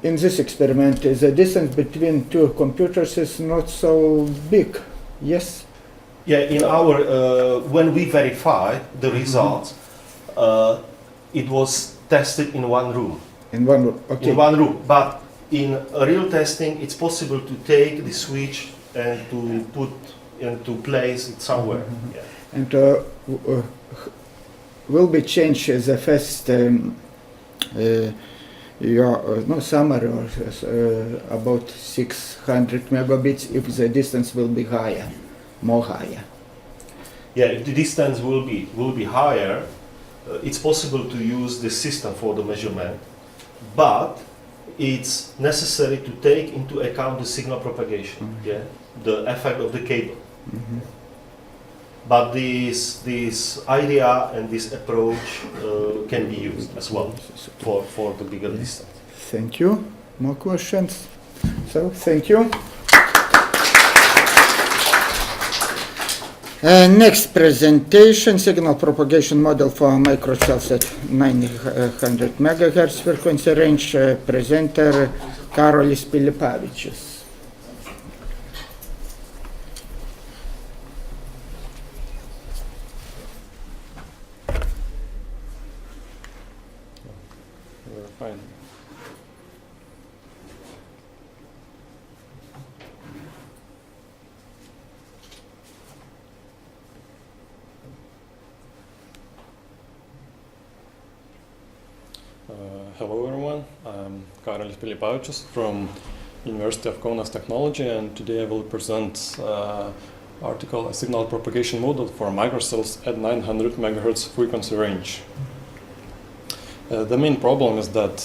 in this experiment, the distance between two computers is not so big, yes? Yeah, in our, when we verified the results, it was tested in one room. In one room, okay. In one room, but in real testing, it's possible to take the switch and to put and to place it somewhere. Yeah. And will be changed the first your summary about 600 megabits if the distance will be higher, more higher. Yeah, if the distance will be higher, it's possible to use the system for the measurement, but it's necessary to take into account the signal propagation, yeah, the effect of the cable. But this idea and this approach can be used as well for the bigger distance. Thank you. More questions? So, thank you. Next presentation, signal propagation model for microcells at 900 megahertz frequency range. Presenter Karolis Pilipavičius. Fine. Hello everyone, I'm Kaunas Pilipavičius from University of Kaunas Technology, and today I will present article A Signal Propagation Model for Microcells at 900 MHz frequency range. The main problem is that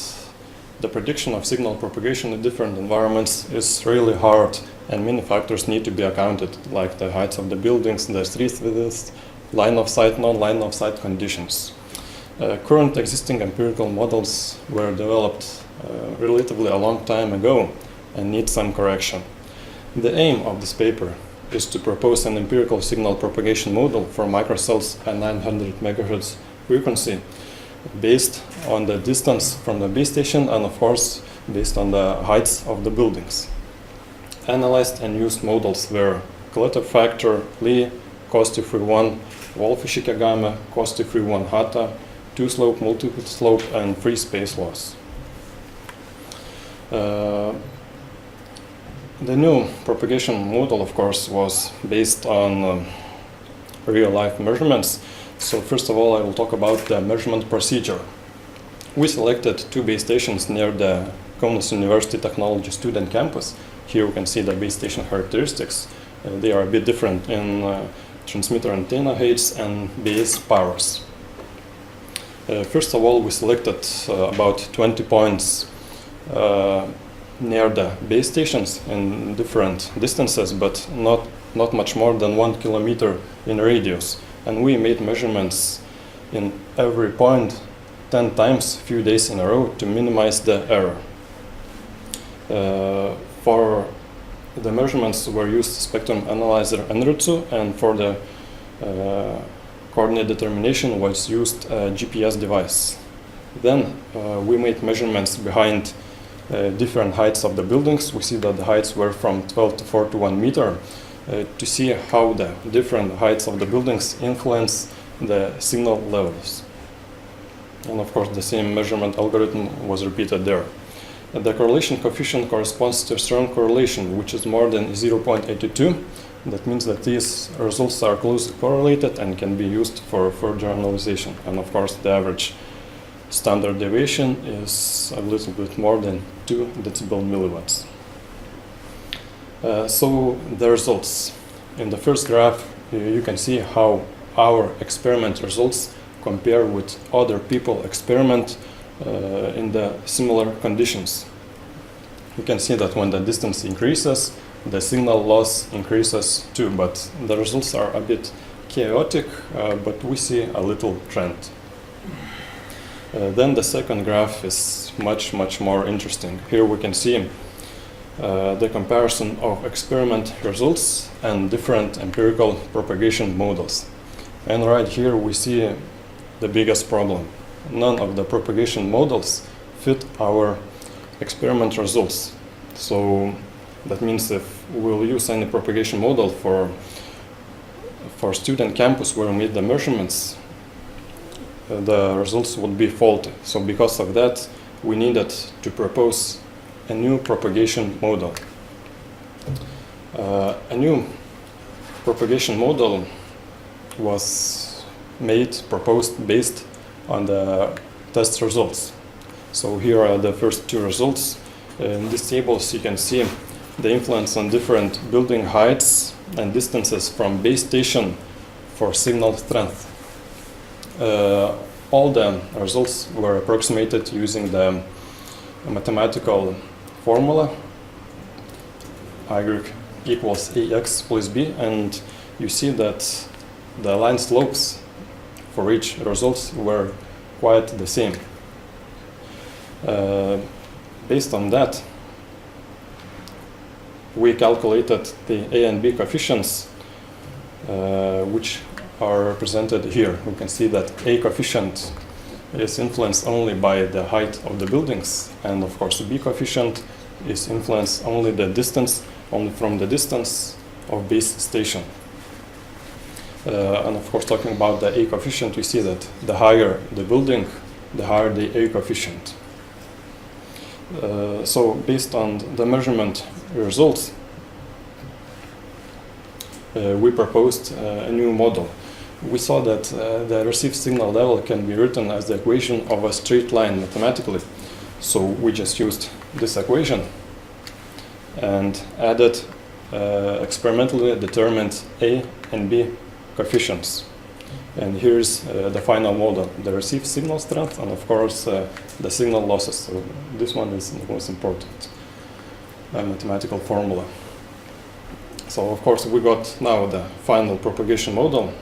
the prediction of signal propagation in different environments is really hard, and many factors need to be accounted, like the heights of the buildings, the street widths, line of sight, non-line of sight conditions. Current existing empirical models were developed relatively a long time ago and need some correction. The aim of this paper is to propose an empirical signal propagation model for microcells at 900 MHz frequency based on the distance from the base station and, of course, based on the heights of the buildings. Analyzed and used models were clutter factor, Lee, Kosti-Free1, Wolf-Ishikagami, Kosti-Free1 Hata, two-slope, multiple-slope, and free space loss. The new propagation model, of course, was based on real-life measurements. So first of all, I will talk about the measurement procedure. We selected two base stations near the Kaunas University Technology student campus. Here you can see the base station characteristics. They are a bit different in transmitter antenna heights and base powers. First of all, we selected about 20 points near the base stations in different distances, but not much more than 1 kilometer in radius. And we made measurements in every point 10 times, few days in a row, to minimize the error. For the measurements were used spectrum analyzer Enrutsu, and for the coordinate determination was used a GPS device. Then we made measurements behind different heights of the buildings. We see that the heights were from 12 to 41 meter to see how the different heights of the buildings influence the signal levels. And of course the same measurement algorithm was repeated there. The correlation coefficient corresponds to a strong correlation, which is more than 0.82. That means that these results are closely correlated and can be used for further analysis. And of course, the average standard deviation is a little bit more than 2 decibel milliwatts. So the results. In the first graph, you can see how our experiment results compare with other people experiment in the similar conditions. You can see that when the distance increases, the signal loss increases too, but the results are a bit chaotic, but we see a little trend. Then the second graph is much more interesting. Here we can see the comparison of experiment results and different empirical propagation models. And right here we see the biggest problem. None of the propagation models fit our experiment results. So that means if we'll use any propagation model for student campus where we made the measurements, the results would be faulty. So because of that, we needed to propose a new propagation model. A new propagation model was proposed based on the test results. So here are the first two results. In these tables you can see the influence on different building heights and distances from base station for signal strength. All the results were approximated using the mathematical formula y equals ax plus b, and you see that the line slopes for each results were quite the same. Based on that, we calculated the A and B coefficients, which are represented here. We can see that A coefficient is influenced only by the height of the buildings, and of course the B coefficient is influenced only from the distance of base station. And of course, talking about the A coefficient, we see that the higher the building, the higher the A coefficient. So based on the measurement results, we proposed a new model. We saw that the received signal level can be written as the equation of a straight line mathematically. So we just used this equation and added experimentally determined A and B coefficients. And here's the final model, the received signal strength and of course the signal losses. So this one is the most important mathematical formula. So of course we got now the final propagation model,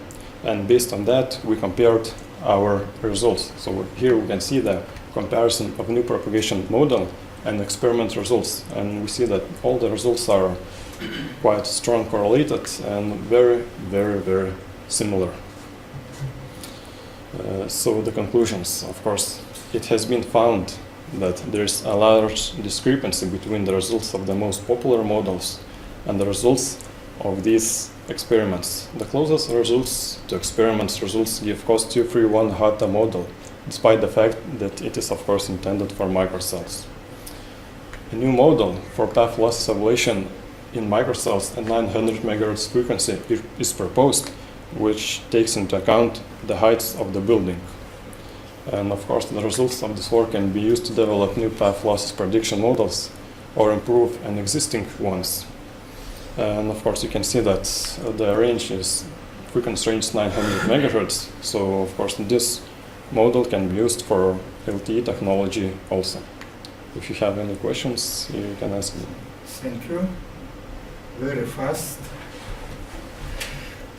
and based on that we compared our results. So here we can see the comparison of new propagation model and experiment results, and we see that all the results are quite strong correlated and very, very, very similar. So the conclusions, of course, it has been found that there's a large discrepancy between the results of the most popular models and the results of these experiments. The closest results to experiments results give COS231 HATA model, despite the fact that it is of course intended for microcells. A new model for path loss evaluation in microcells at 900 MHz frequency is proposed, which takes into account the heights of the building. And of course the results of this work can be used to develop new path losses prediction models or improve an existing ones. And of course you can see that the range is frequency range 900 MHz, so of course this model can be used for LTE technology also. If you have any questions, you can ask me. Thank you. Very fast.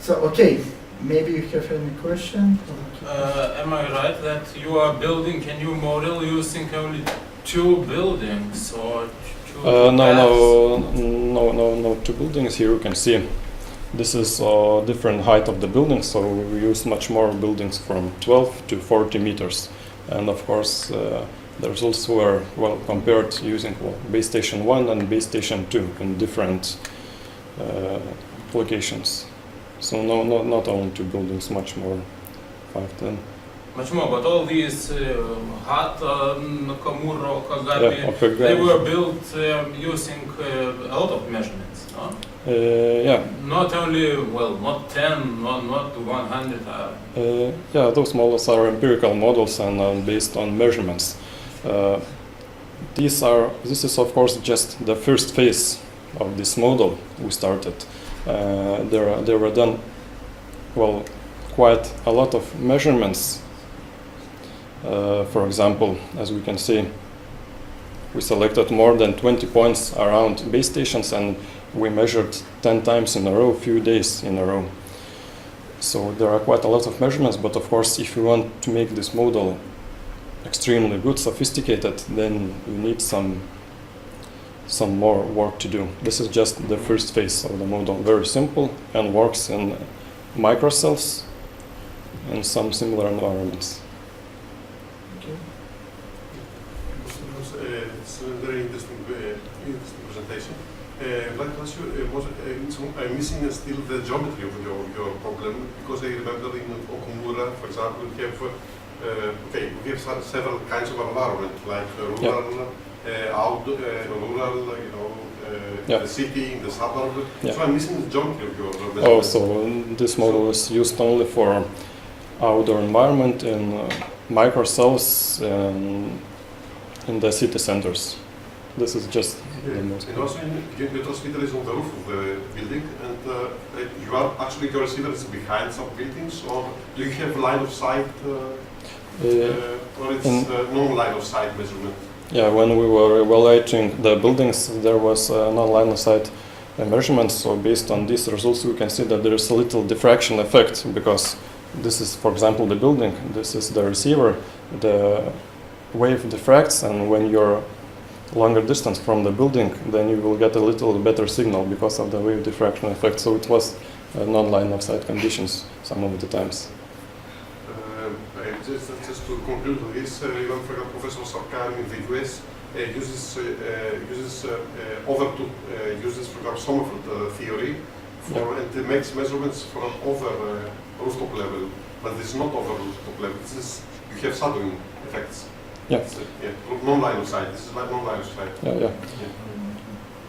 So, okay, maybe you have any question? Am I right that you are building a new model using only two buildings or two No, two buildings. Here you can see this is different height of the building, so we use much more buildings from 12 to 40 meters. And of course, the results were well compared using base station 1 and base station 2 in different locations. So not only two buildings, much more, 5, 10. much more, but all these Hata, Nakamura, Kagami, they were built using a lot of measurements, no? Yeah. Not only, well, not 10, not 100. Yeah, those models are empirical models and are based on measurements. This is of course just the first phase of this model we started. There were done, well, quite a lot of measurements. For example, as we can see, we selected more than 20 points around base stations and we measured 10 times in a row, few days in a row. So there are quite a lot of measurements, but of course if you want to make this model extremely good, sophisticated, then you need some more work to do. This is just the first phase of the model, very simple and works in microcells and some similar environments. It's a very interesting presentation. But also, I'm missing still the geometry of your problem, because I remember in Okumura, for example, we have several kinds of environment, like rural, rural, the city, in the suburb. So I'm missing the geometry of your measurement. Oh, so this model is used only for outdoor environment in microcells in the city centers. This is just the most. And also, your transmitter is on the roof of the building, and you are actually your receiver is behind some buildings, or do you have line of sight, or it's non-line of sight measurement? Yeah, when we were evaluating the buildings, there was non-line of sight measurements. So based on these results, we can see that there is a little diffraction effect, because this is, for example, the building. This is the receiver. The wave diffracts, and when you're longer distance from the building, then you will get a little better signal because of the wave diffraction effect. So it was non-line of sight conditions some of the times. Just to conclude with this, even for Professor Sarkar in the US uses for example Sommerfeld theory and makes measurements from over rooftop level, but this is not over rooftop level. This is you have shadowing effects. Yeah. Non-line of sight. This is like non-line of sight. Yeah.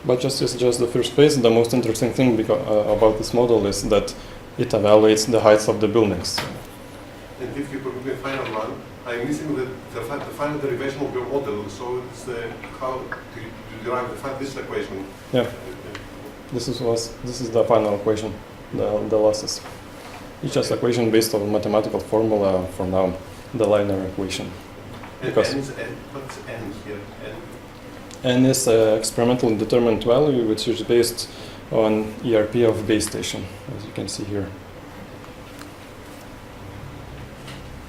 But it's just the first phase. The most interesting thing about this model is that it evaluates the heights of the buildings. And if you put the final one, I'm missing the final derivation of your model. So it's how do you derive this equation? Yeah. This is the final equation, the losses. It's just equation based on mathematical formula for now, the linear equation. Because what's n here? N is experimentally determined value, which is based on ERP of base station, as you can see here.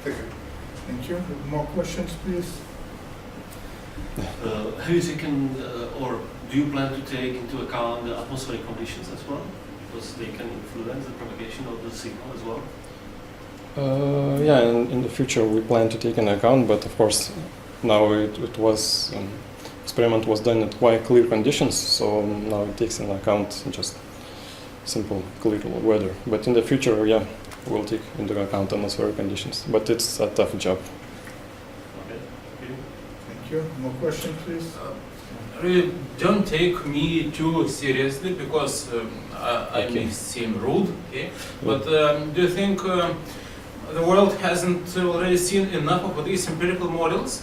Thank you. Thank you. More questions, please? Have you taken, or do you plan to take into account the atmospheric conditions as well? Because they can influence the propagation of the signal as well? Yeah, in the future we plan to take into account, but of course now it was experiment was done at quite clear conditions, so now it takes into account just simple clear weather. But in the future, yeah, we'll take into account atmospheric conditions, but it's a tough job. Okay, thank you. More questions, please? Really, don't take me too seriously, because I may seem rude, okay? But do you think the world hasn't already seen enough of these empirical models?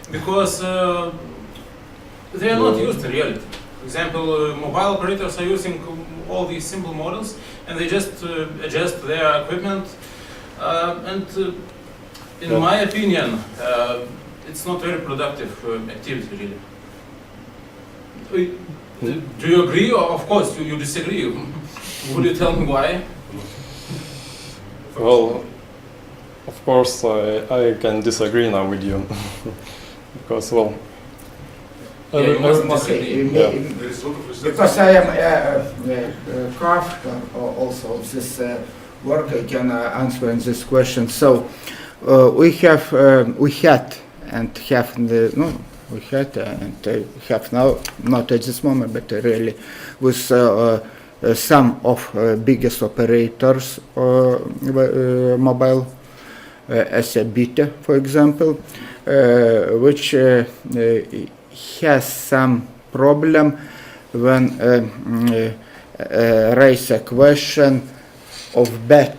Because they are not used in reality. For example, mobile operators are using all these simple models, and they just adjust their equipment. In my opinion, it's not very productive activity, really. Do you agree? Or of course, you disagree. Would you tell me why? Well, of course, I can disagree now with you, because, well, because I am a crafter also of this work, I can answer in this question. So we had and have now, not at this moment, but really with some of biggest operators mobile, as a beta, for example, which has some problem when raise a question of bad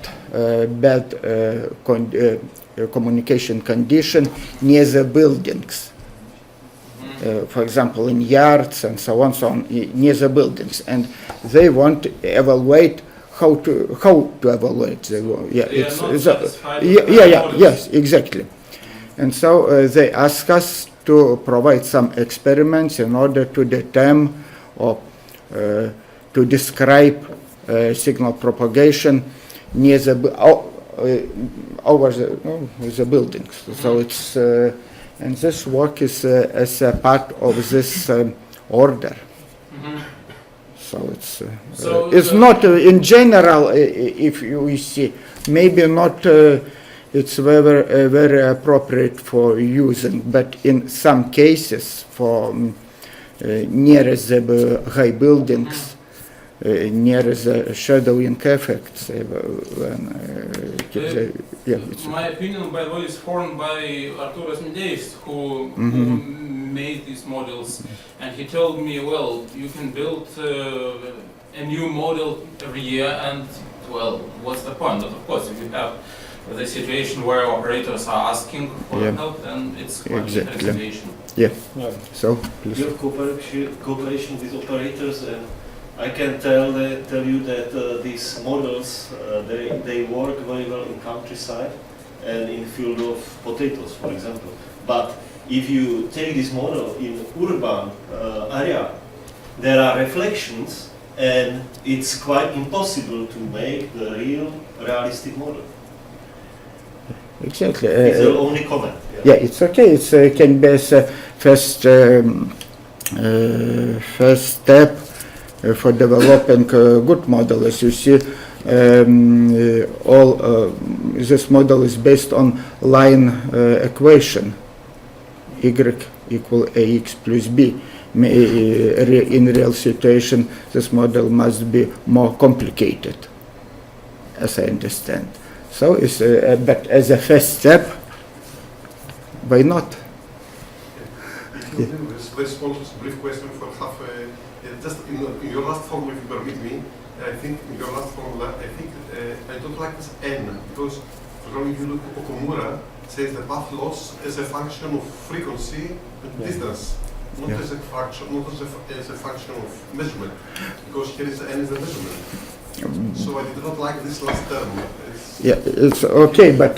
communication condition near the buildings. For example, in yards and so on, near the buildings, and they want to evaluate how to evaluate the yes, exactly. And so they ask us to provide some experiments in order to determine or to describe signal propagation near the over the buildings. So it's and this work is as a part of this order. So it's not in general. If you see, maybe not. It's very appropriate for using, but in some cases, for near the high buildings, near the shadowing effects. My opinion, by the way, is formed by Arturas Mideis, who made these models, and he told me, well, you can build a new model every year, and well, what's the point? Of course, if you have the situation where operators are asking for Yeah. help, then it's quite Exactly. different situation. Yeah. So, please. Your cooperation with operators, and I can tell you that these models they work very well in countryside and in field of potatoes, for example. But if you take this model in urban area, there are reflections, and it's quite impossible to make the realistic model. Exactly. It's the only comment. Yeah, it's okay. It's can be as a first step for developing a good model. As you see, this model is based on line equation. Y equal ax plus b. In real situation, this model must be more complicated, as I understand. So, it's but as a first step, why not? Yeah. Very small, brief question for half. Just in your last formula, if you permit me, I think in your last formula, I don't like this n, because for example, if you look at Okumura, it says the path loss is a function of frequency and distance, not as a function, as a function of measurement, because here is n is the measurement. So I did not like this last term. It's okay, but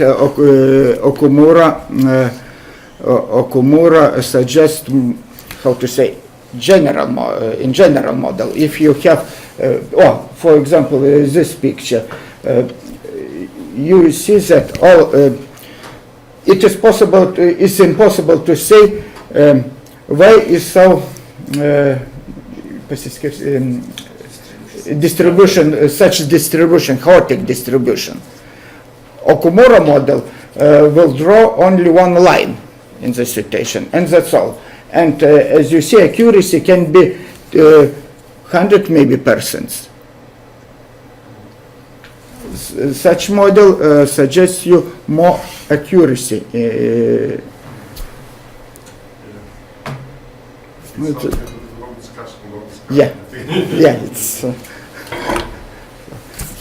Okumura suggests, how to say, general model. If you have, for example, this picture, you see that it is possible. It's impossible to say why is so distribution, such distribution, chaotic distribution. Okumura model will draw only one line in the situation, and that's all. And as you see, accuracy can be 100 maybe %. Such model suggests you more accuracy. Yeah, it's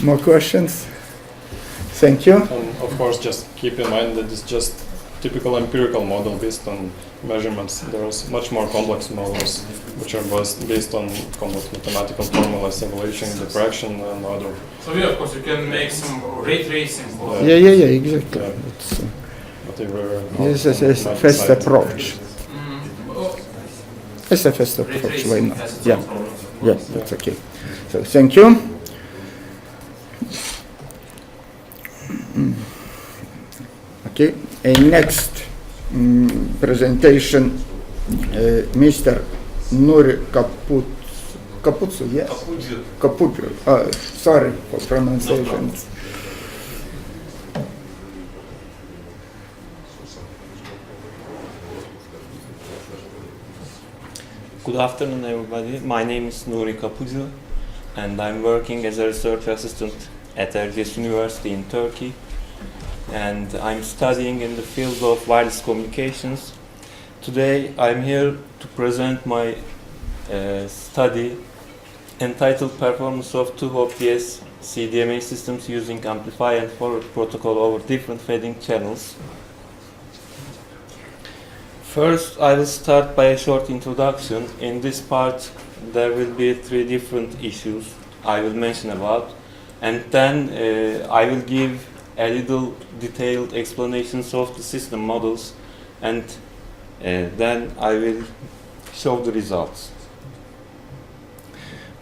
more questions. Thank you. And of course, just keep in mind that it's just typical empirical model based on measurements. There are much more complex models which are based on complex mathematical formulas, evaluation, diffraction, and other. So yeah, of course, you can make some ray tracing. Exactly. This is a first approach. It's a first approach. Why not? Yeah, that's okay. So thank you. Okay, next presentation, Mr. Nuri Capuzzo, yes? Capuzzo. Sorry for pronunciation. Good afternoon, everybody. My name is Nuri Capuzzo, and I'm working as a research assistant at Vilnius University in Turkey. And I'm studying in the field of wireless communications. Today I'm here to present my study entitled Performance of 2-hop-DS CDMA systems using amplifier and forward protocol over different fading channels. First, I will start by a short introduction. In this part there will be 3 different issues I will mention about, and then I will give a little detailed explanations of the system models, and then I will show the results.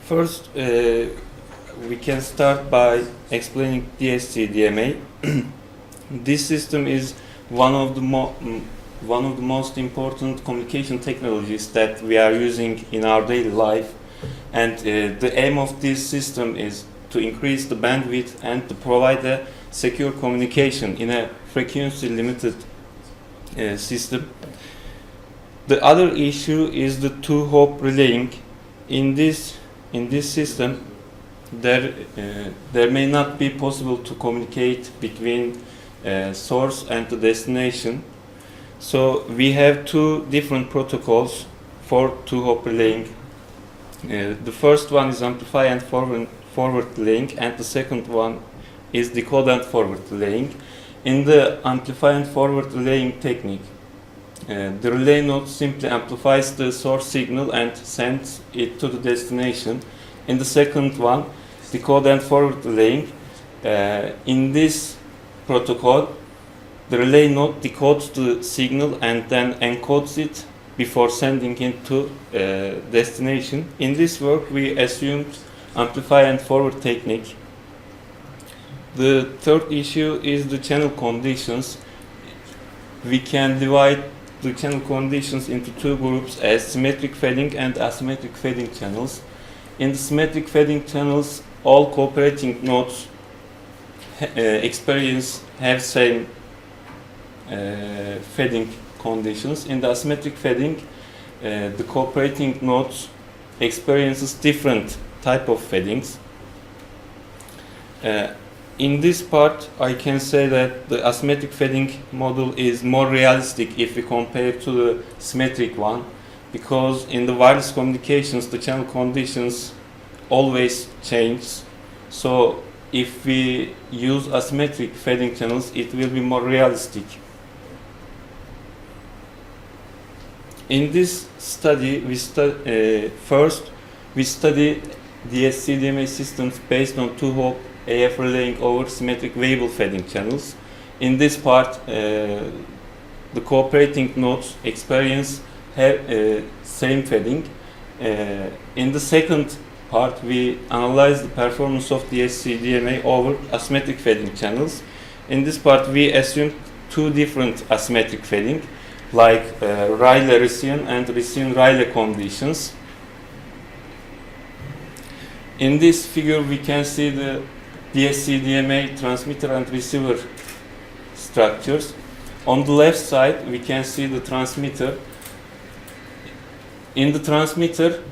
First, we can start by explaining DS-CDMA. This system is one of the most important communication technologies that we are using in our daily life, and the aim of this system is to increase the bandwidth and to provide a secure communication in a frequency limited system. The other issue is the 2-hop relaying. In this system, there may not be possible to communicate between source and the destination. So we have 2 different protocols for 2-hop relaying. The first one is amplify and forward relaying, and the second one is decode and forward relaying. In the amplify and forward relaying technique, the relay node simply amplifies the source signal and sends it to the destination. In the second one, decode and forward relaying, in this protocol, the relay node decodes the signal and then encodes it before sending it to destination. In this work, we assumed amplify and forward technique. The third issue is the channel conditions. We can divide the channel conditions into two groups as symmetric fading and asymmetric fading channels. In the symmetric fading channels, all cooperating nodes have same fading conditions. In the asymmetric fading, the cooperating nodes experiences different type of fadings. In this part, I can say that the asymmetric fading model is more realistic if we compare to the symmetric one, because in the wireless communications, the channel conditions always change. So if we use asymmetric fading channels, it will be more realistic. In this study, first we study the CDMA systems based on two-hop AF relaying over symmetric variable fading channels. In this part, the cooperating nodes experience same fading. In the second part, we analyze the performance of the CDMA over asymmetric fading channels. In this part, we assume two different asymmetric fading, like Rayleigh-Riccian and Riccian-Rayleigh conditions. In this figure, we can see the DSCDMA transmitter and receiver structures. On the left side, we can see the transmitter. In the transmitter,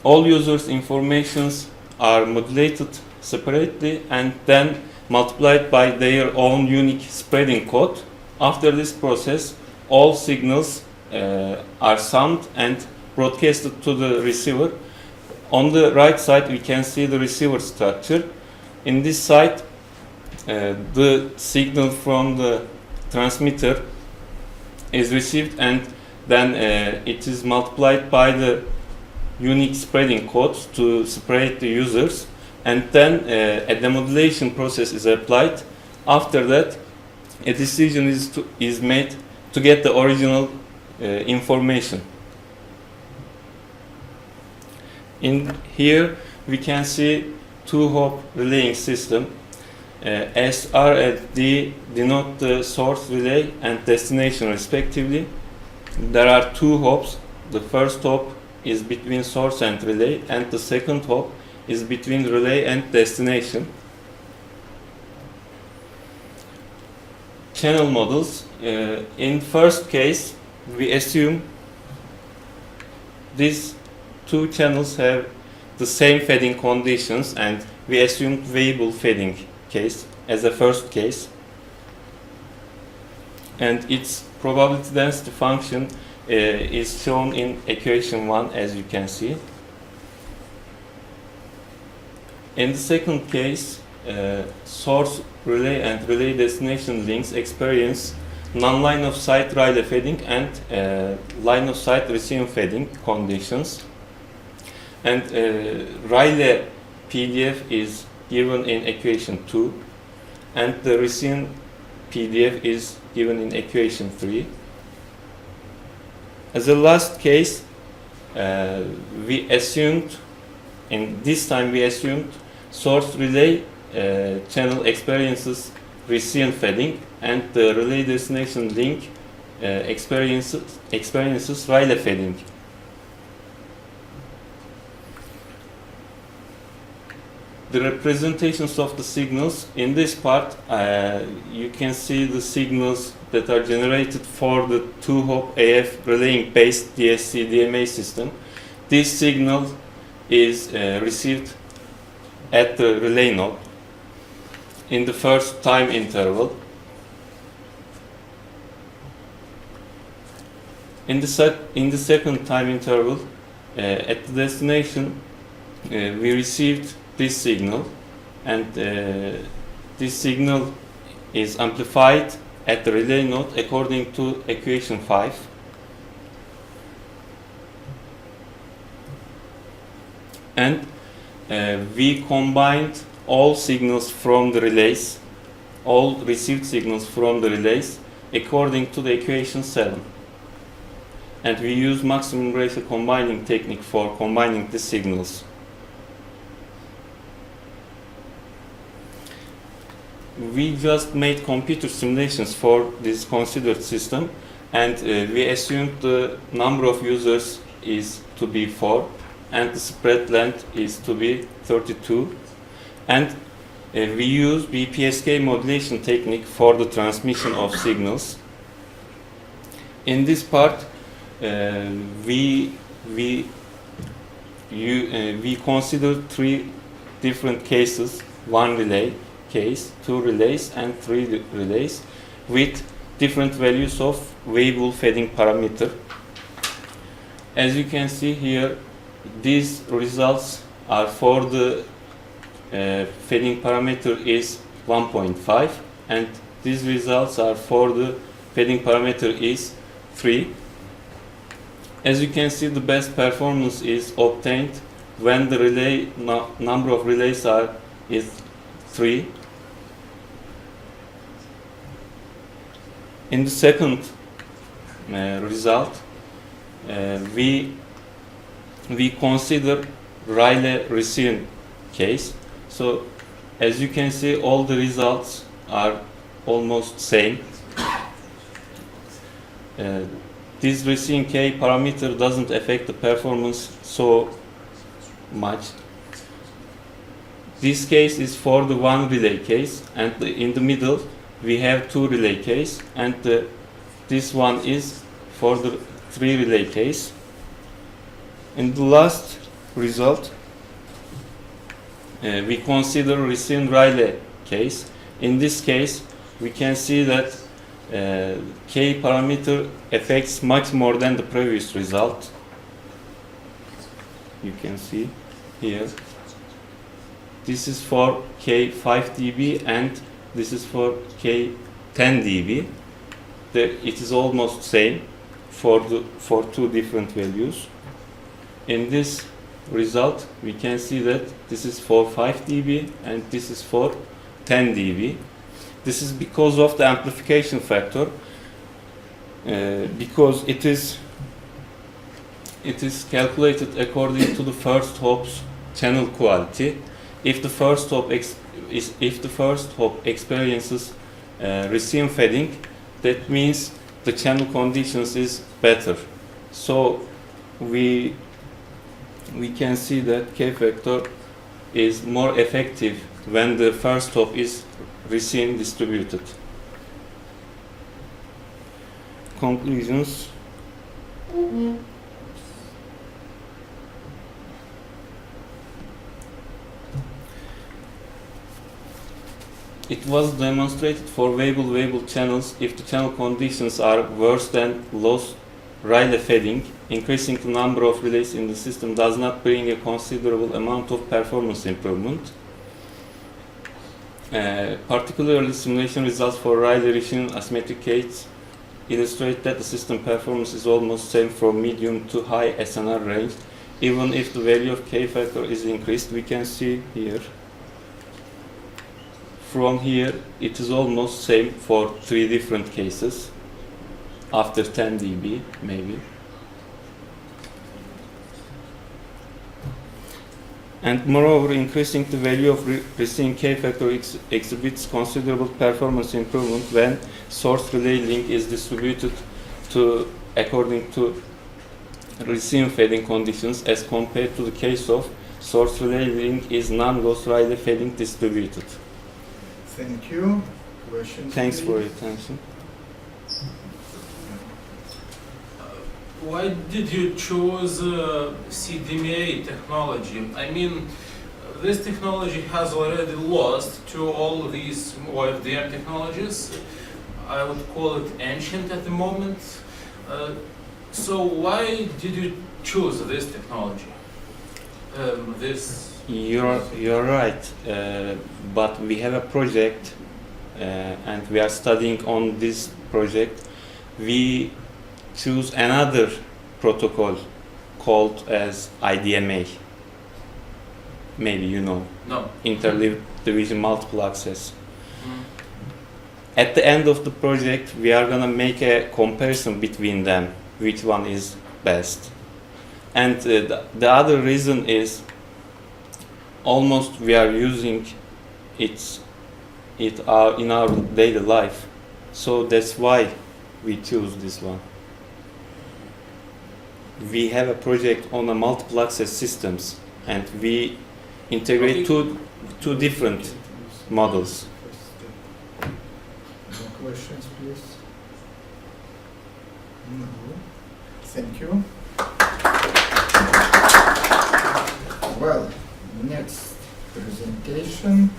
all users' informations are modulated separately and then multiplied by their own unique spreading code. After this process, all signals are summed and broadcasted to the receiver. On the right side, we can see the receiver structure. In this side, the signal from the transmitter is received and then it is multiplied by the unique spreading codes to separate the users, and then a demodulation process is applied. After that, a decision is made to get the original information. In here, we can see two-hop relaying system. S, R, and D denote the source relay and destination respectively. There are two hops. The first hop is between source and relay, and the second hop is between relay and destination. Channel models. In first case, we assume these two channels have the same fading conditions, and we assumed variable fading case as a first case. And its probability density function is shown in equation 1, as you can see. In the second case, source relay and relay destination links experience non-line of sight Rayleigh fading and line of sight Riccian fading conditions. And Rayleigh PDF is given in equation 2, and the Riccian PDF is given in equation 3. As a last case, we assumed, in this time we assumed source relay channel experiences Riccian fading, and the relay destination link experiences Rayleigh fading. The representations of the signals in this part, you can see the signals that are generated for the two-hop AF relaying based DSC-DMA system. This signal is received at the relay node in the first time interval. In the second time interval, at the destination, we received this signal, and this signal is amplified at the relay node according to equation 5. And we combined all signals from the relays, all received signals from the relays according to the equation 7. And we use maximum ratio combining technique for combining the signals. We just made computer simulations for this considered system, and we assumed the number of users is to be 4 and the spread length is to be 32, and we use BPSK modulation technique for the transmission of signals. In this part we consider 3 different cases: 1 relay case, 2 relays and 3 relays with different values of variable fading parameter. As you can see here, these results are for the fading parameter is 1.5, and these results are for the fading parameter is 3. As you can see, the best performance is obtained when the relay number of relays is 3. In the second result, we consider Rayleigh receiving case. So as you can see, all the results are almost same. This receiving K parameter doesn't affect the performance so much. This case is for the 1 relay case, and in the middle we have 2 relay case, and this one is for the 3 relay case. In the last result, we consider receiving Rayleigh case. In this case, we can see that K parameter affects much more than the previous result. You can see here. This is for K 5 dB and this is for K 10 dB. It is almost same for 2 different values. In this result, we can see that this is for 5 dB and this is for 10 dB. This is because of the amplification factor, because it is calculated according to the first hop's channel quality. If the first hop experiences receiving fading, that means the channel conditions is better. So we can see that K factor is more effective when the first hop is receiving distributed. Conclusions. It was demonstrated for variable channels if the channel conditions are worse than loss Rayleigh fading, increasing the number of relays in the system does not bring a considerable amount of performance improvement. Particularly, simulation results for Rayleigh receiving asymmetric case illustrate that the system performance is almost same from medium to high SNR range, even if the value of K factor is increased. We can see here. From here, it is almost same for 3 different cases, after 10 dB maybe. And moreover, increasing the value of receiving K factor exhibits considerable performance improvement when source relay link is distributed according to receiving fading conditions as compared to the case of source relay link is non-loss Rayleigh fading distributed. Thank you. Questions? Thanks please? for your attention. Why did you choose CDMA technology? I mean, this technology has already lost to all these OFDM technologies. I would call it ancient at the moment. So why did you choose this technology? You're right, but we have a project and we are studying on this project, we choose another protocol called as IDMA. Maybe you know. No. Interleaved Division Multiple Access. At the end of the project, we are gonna make a comparison between them, which one is best. And the other reason is almost we are using it in our daily life. So that's why we choose this one. We have a project on a multiple access systems, and we integrate two different models. More questions, please? No. Thank you. Well, next presentation,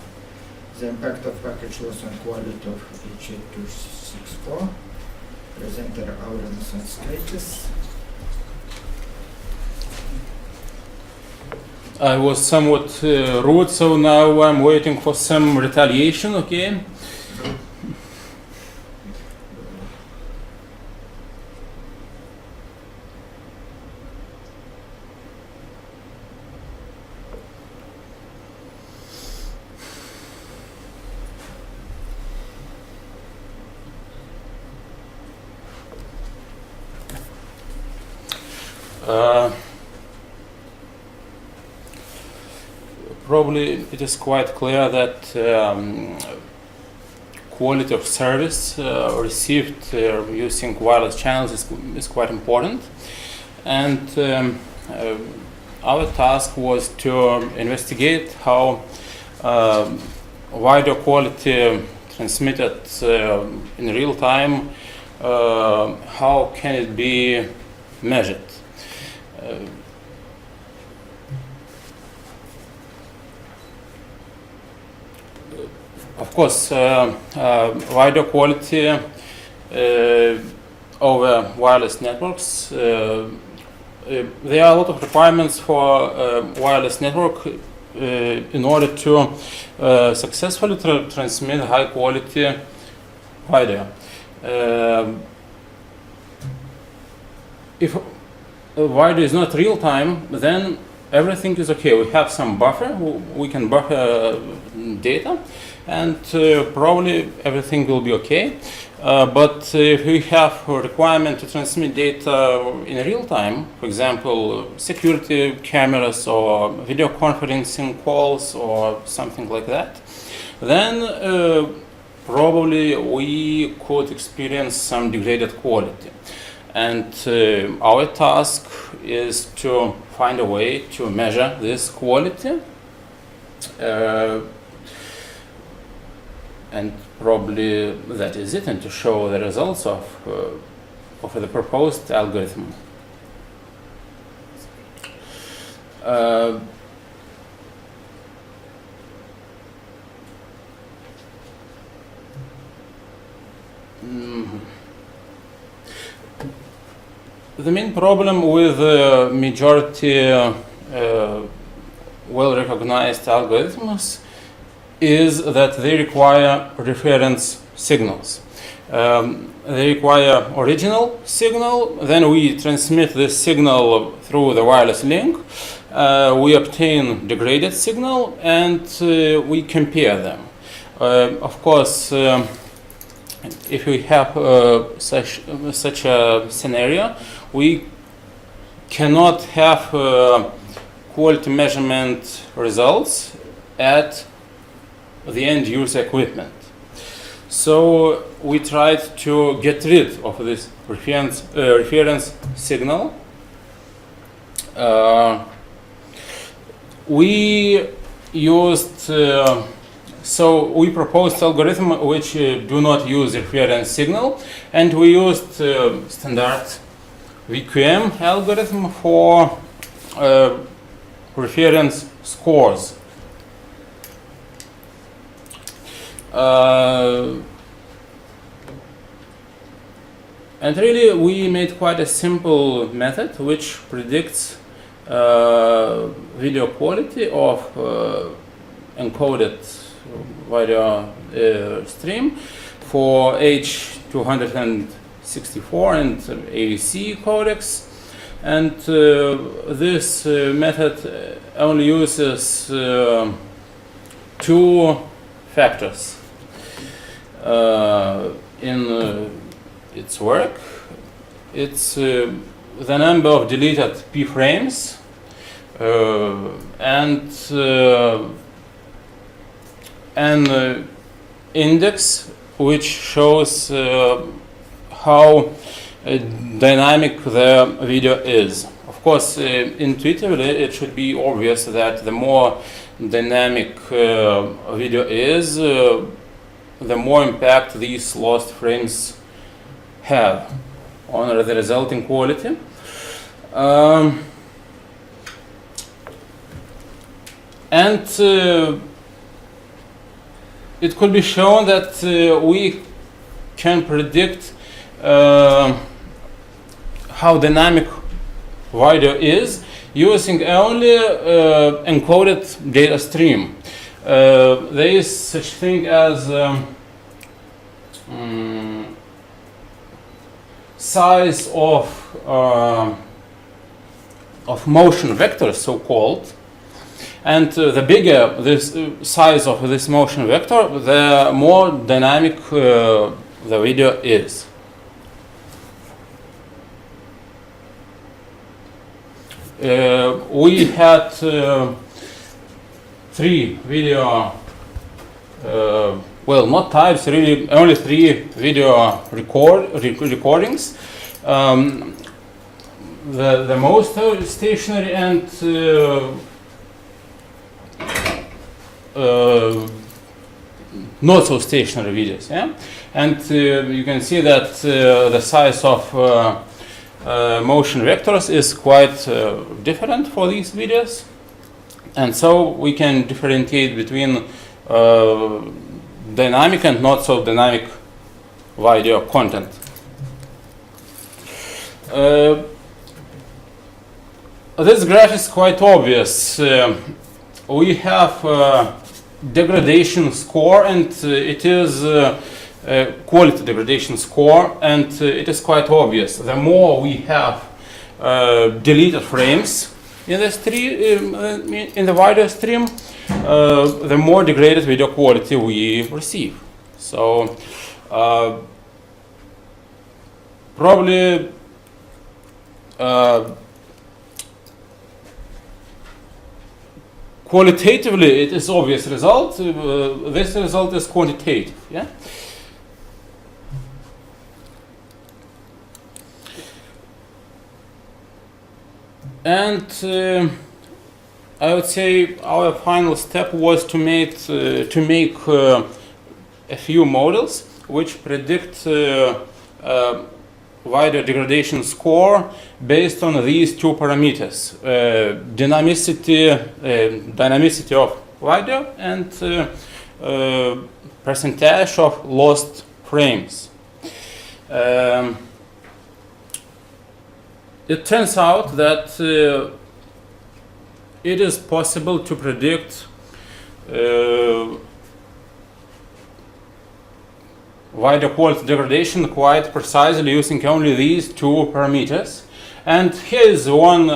the impact of package loss on quality of H8264. Presenter Aurimas Anskaitis. I was somewhat rude, so now I'm waiting for some retaliation, okay? Probably it is quite clear that quality of service received using wireless channels is quite important, and our task was to investigate how video quality transmitted in real time, how can it be measured. Of course, video quality over wireless networks. There are a lot of requirements for wireless network in order to successfully transmit high quality video. If video is not real time, then everything is okay. We have some buffer, we can buffer data, and probably everything will be okay. But if we have a requirement to transmit data in real time, for example, security cameras or video conferencing calls or something like that, then probably we could experience some degraded quality. And our task is to find a way to measure this quality, and probably that is it, and to show the results of the proposed algorithm. The main problem with majority well-recognized algorithms is that they require reference signals. They require original signal, then we transmit this signal through the wireless link, we obtain degraded signal, and we compare them. Of course, if we have such a scenario, we cannot have quality measurement results at the end user equipment. So we tried to get rid of this reference signal. We used so we proposed algorithm which do not use reference signal, and we used standard VQM algorithm for reference scores. And really we made quite a simple method which predicts video quality of encoded video stream for H264 and AEC codecs. And this method only uses two factors in its work. It's the number of deleted P frames and an index which shows how dynamic the video is. Of course, intuitively, it should be obvious that the more dynamic video is, the more impact these lost frames have on the resulting quality. And it could be shown that we can predict how dynamic video is using only encoded data stream. There is such thing as size of motion vector, so-called, and the bigger this size of this motion vector, the more dynamic the video is. We had three video, well, not types, really only three video recordings. The most stationary and not so stationary videos, yeah? And you can see that the size of motion vectors is quite different for these videos, and so we can differentiate between dynamic and not so dynamic video content. This graph is quite obvious. We have degradation score, and it is quality degradation score, and it is quite obvious. The more we have deleted frames in the video stream, the more degraded video quality we receive. So probably qualitatively it is obvious result. This result is quantitative, yeah. And I would say our final step was to make a few models which predict video degradation score based on these two parameters: dynamicity of video and percentage of lost frames. It turns out that it is possible to predict video quality degradation quite precisely using only these two parameters. And here is one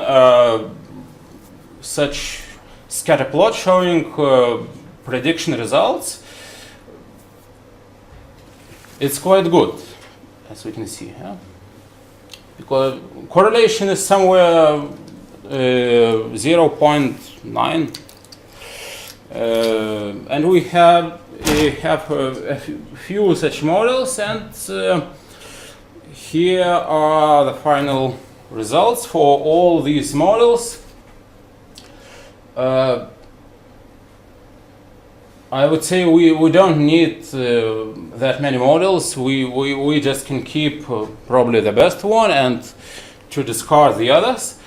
such scatter plot showing prediction results. It's quite good, as we can see. Yeah? Because correlation is somewhere 0.9, and we have a few such models, and here are the final results for all these models. I would say we don't need that many models. We just can keep probably the best one and to discard the others.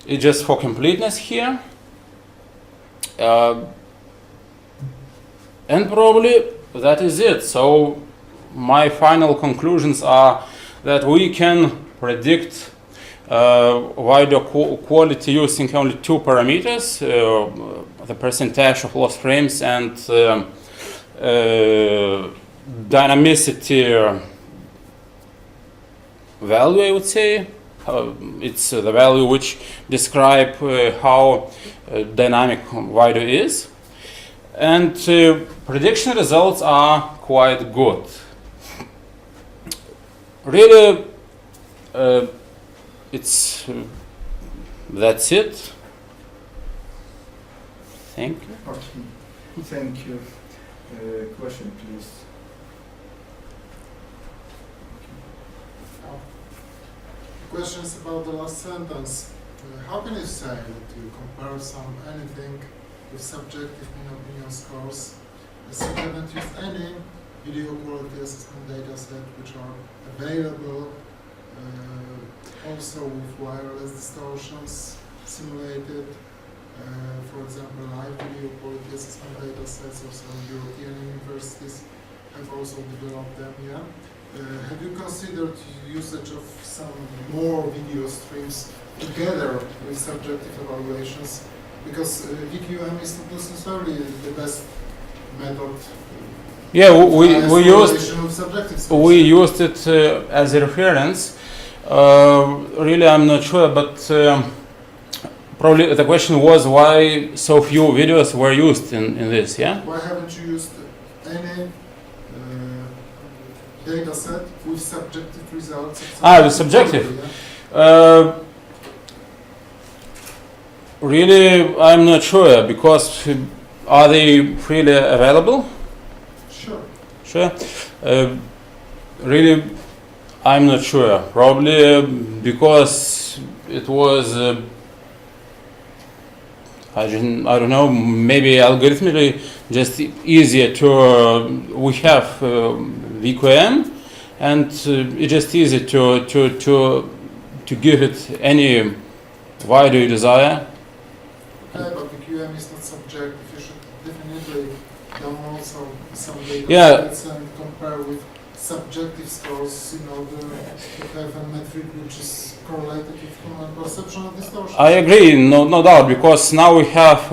It's just for completeness here. And probably that is it. So my final conclusions are that we can predict wider quality using only two parameters, the percentage of lost frames and dynamicity value, I would say. It's the value which describe how dynamic wider is. And prediction results are quite good. Really, that's it. Thank you. Okay. Thank you. Question, please. Questions about the last sentence. How can you say that you compare anything with subjective opinion scores, as you haven't used any video quality assessment data set which are available also with wireless distortions simulated, for example, live video quality assessment data sets of some European universities have also developed them, yeah? Have you considered usage of some more video streams together with subjective evaluations? Because VQM is not necessarily the best method. Yeah, we used it as a reference. Really, I'm not sure, but probably the question was why so few videos were used in this, yeah? Why haven't you used any data set with subjective results? With subjective. Yeah? Really, I'm not sure, because are they freely available? Sure. Really, I'm not sure. Probably because it was, I don't know, maybe algorithmically just easier to, we have VQM, and it's just easy to give it any value you desire. Okay, but VQM is not subjective. You should definitely download some data sets and compare with subjective scores in order to have a metric which is correlated with human perception of distortion. I agree, no doubt, because now we have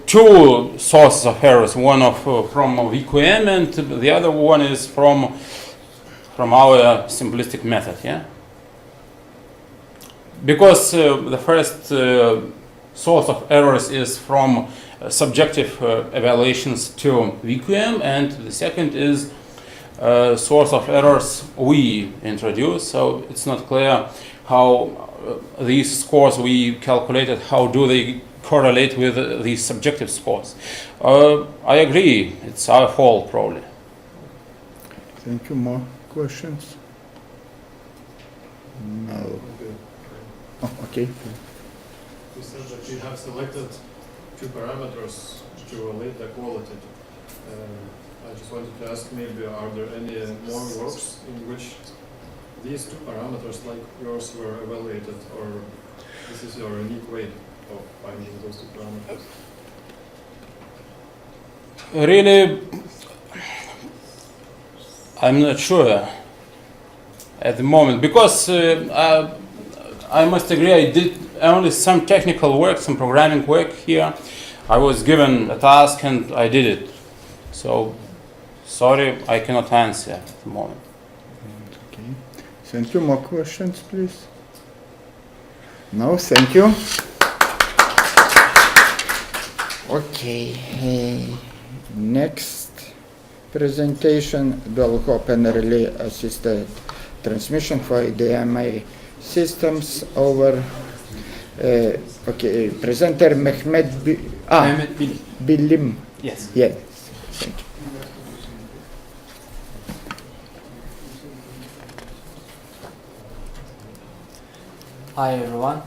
two sources of errors. One from VQM, and the other one is from our simplistic method. Yeah. Because the first source of errors is from subjective evaluations to VQM, and the second is source of errors we introduce. So it's not clear how these scores we calculated, how do they correlate with these subjective scores. I agree, it's our fault probably. Thank you. More questions? No. Oh, okay. You said that you have selected two parameters to relate the quality. I just wanted to ask, maybe are there any more works in which these two parameters like yours were evaluated, or this is your unique way of finding those two parameters? Really, I'm not sure at the moment, because I must agree, I did only some technical work, some programming work here. I was given a task and I did it. So, sorry, I cannot answer at the moment. Okay. Thank you. More questions, please? No, thank you. Okay. Next presentation will open relay assisted transmission for CDMA systems over. Okay, presenter Mehmet Bilim. Yes. Yes. Thank you. Hi everyone,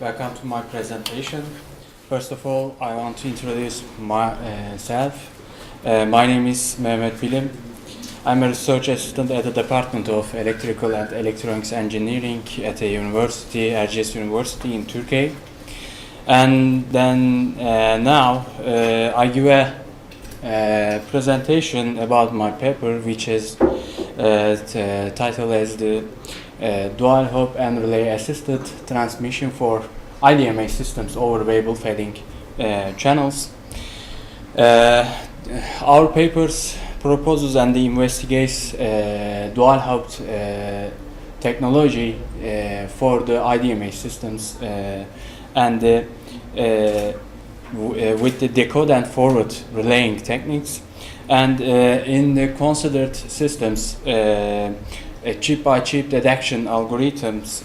welcome to my presentation. First of all, I want to introduce myself. My name is Mehmet Bilim. I'm a research assistant at the Department of Electrical and Electronics Engineering at a university, Erciyes University in Turkey. And then now I give a presentation about my paper, which is title as the dual hop and relay assisted transmission for IDMA systems over variable fading channels. Our papers proposes and investigates dual hop technology for the IDMA systems and with the decode and forward relaying techniques. And in the considered systems, a chip-by-chip detection algorithms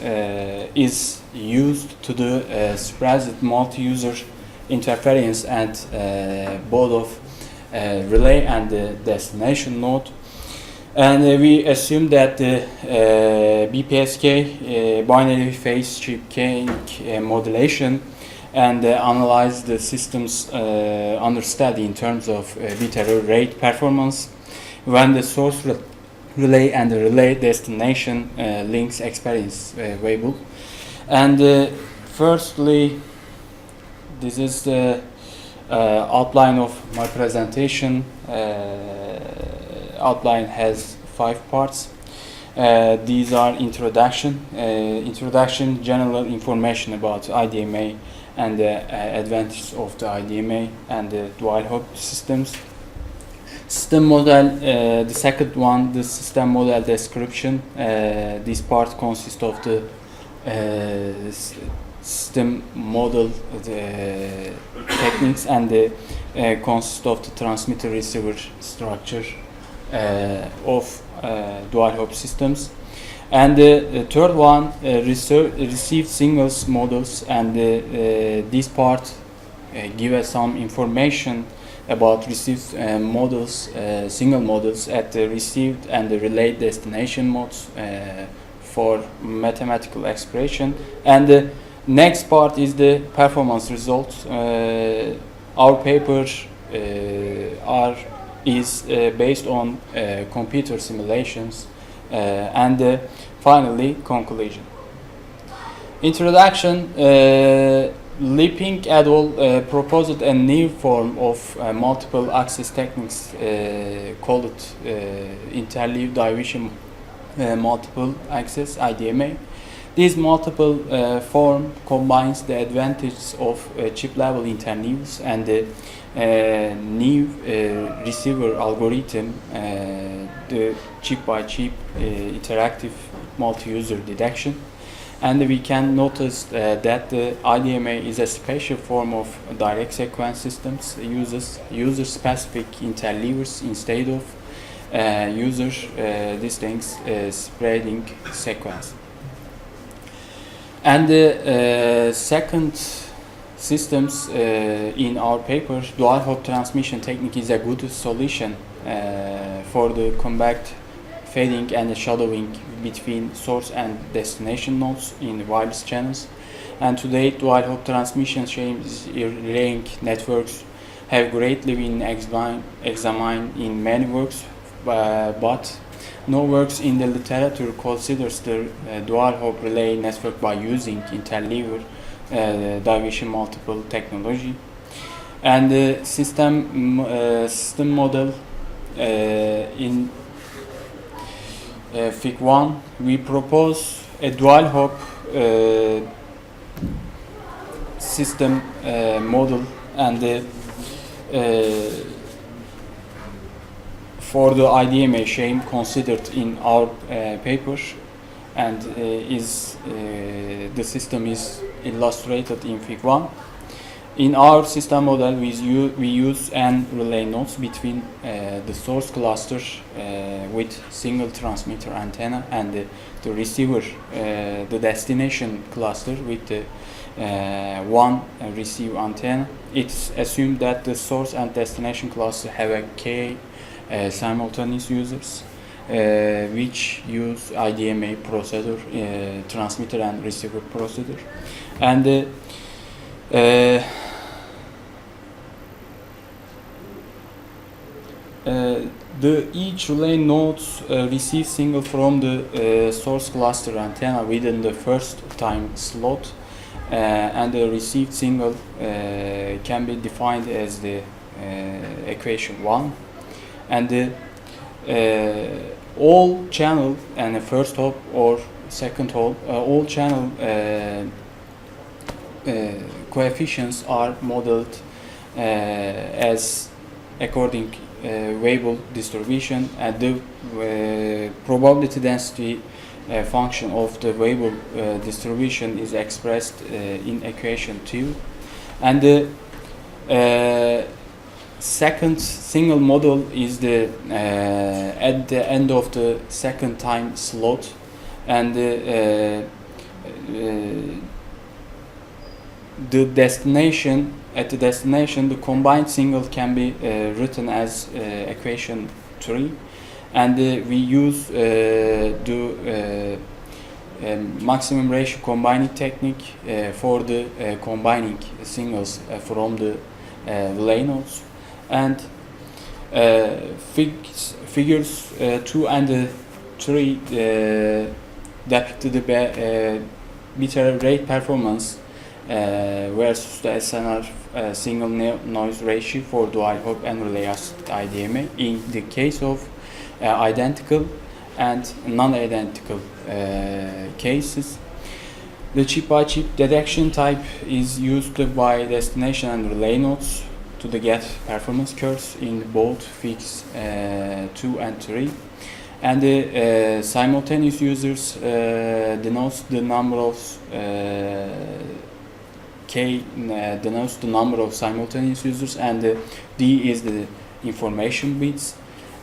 is used to do suppressed multi-user interference at both of relay and the destination node. And we assume that the BPSK binary phase chip keying modulation and analyze the system's understudy in terms of bit error rate performance when the source relay and the relay destination links experience variable. And firstly, this is the outline of my presentation. Outline has 5 parts. These are introduction, general information about IDMA and the advantages of the IDMA and the dual hop systems. System model, the second one, the system model description. This part consists of the system model techniques and consists of the transmitter receiver structure of dual hop systems. And the third one, received singles models, and this part give us some information about received models, single models at the received and the relayed destination modes for mathematical expression. And the next part is the performance results. Our paper is based on computer simulations. And finally, conclusion. Introduction. Leaping et al. Proposed a new form of multiple access techniques called interleave division multiple access IDMA. This multiple form combines the advantages of chip level interleaves and the new receiver algorithm, the chip-by-chip interactive multi-user detection. And we can notice that the IDMA is a special form of direct sequence systems, uses user-specific interleavers instead of distinct spreading sequence. And the second systems in our paper, dual hop transmission technique is a good solution for the compact fading and the shadowing between source and destination nodes in wireless channels. And today, dual hop transmission relaying networks have greatly been examined in many works, but no works in the literature considers the dual hop relay network by using interleaver division multiple technology. And the system model in Fig 1, we propose a dual hop system model, and for the IDMA shame considered in our paper, and the system is illustrated in Fig 1. In our system model, we use N relay nodes between the source cluster with single transmitter antenna and the receiver, the destination cluster with the one receive antenna. It's assumed that the source and destination cluster have a K simultaneous users which use IDMA processor, transmitter and receiver processor. And each relay nodes receive single from the source cluster antenna within the first time slot, and the received single can be defined as the equation 1, and all channel and the first hop or second hop, all channel coefficients are modeled as according Weibull distribution, and the probability density function of the Weibull distribution is expressed in equation 2, and the second single model is the at the end of the second time slot, and the destination, at the destination the combined single can be written as equation 3, and we use the maximum ratio combining technique for the combining singles from the relay nodes, and figures 2 and 3 depict the beta rate performance versus the SNR single noise ratio for dual hop and relay assisted IDMA in the case of identical and non-identical cases. The chip-by-chip detection type is used by destination and relay nodes to get performance curves in both fix 2 and 3. And the simultaneous users denotes the number of K denotes the number of simultaneous users, and D is the information bits.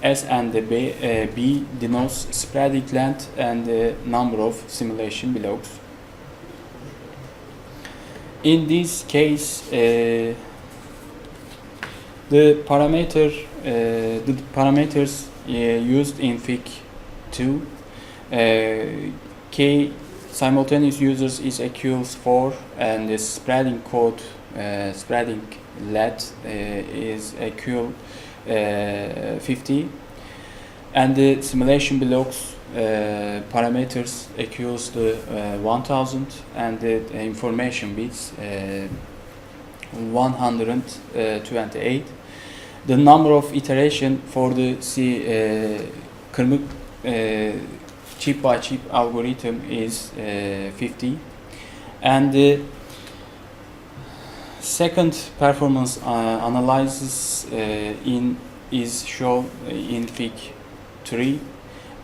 S and the B denotes spreading length and the number of simulation blocks. In this case, the parameters used in Fig 2, K simultaneous users is equals 4, and the spreading code spreading length is equal 50, and the simulation blocks parameters equals the 1000, and the information bits 128. The number of iteration for the chip by chip algorithm is 50, and the second performance analysis is shown in Fig 3,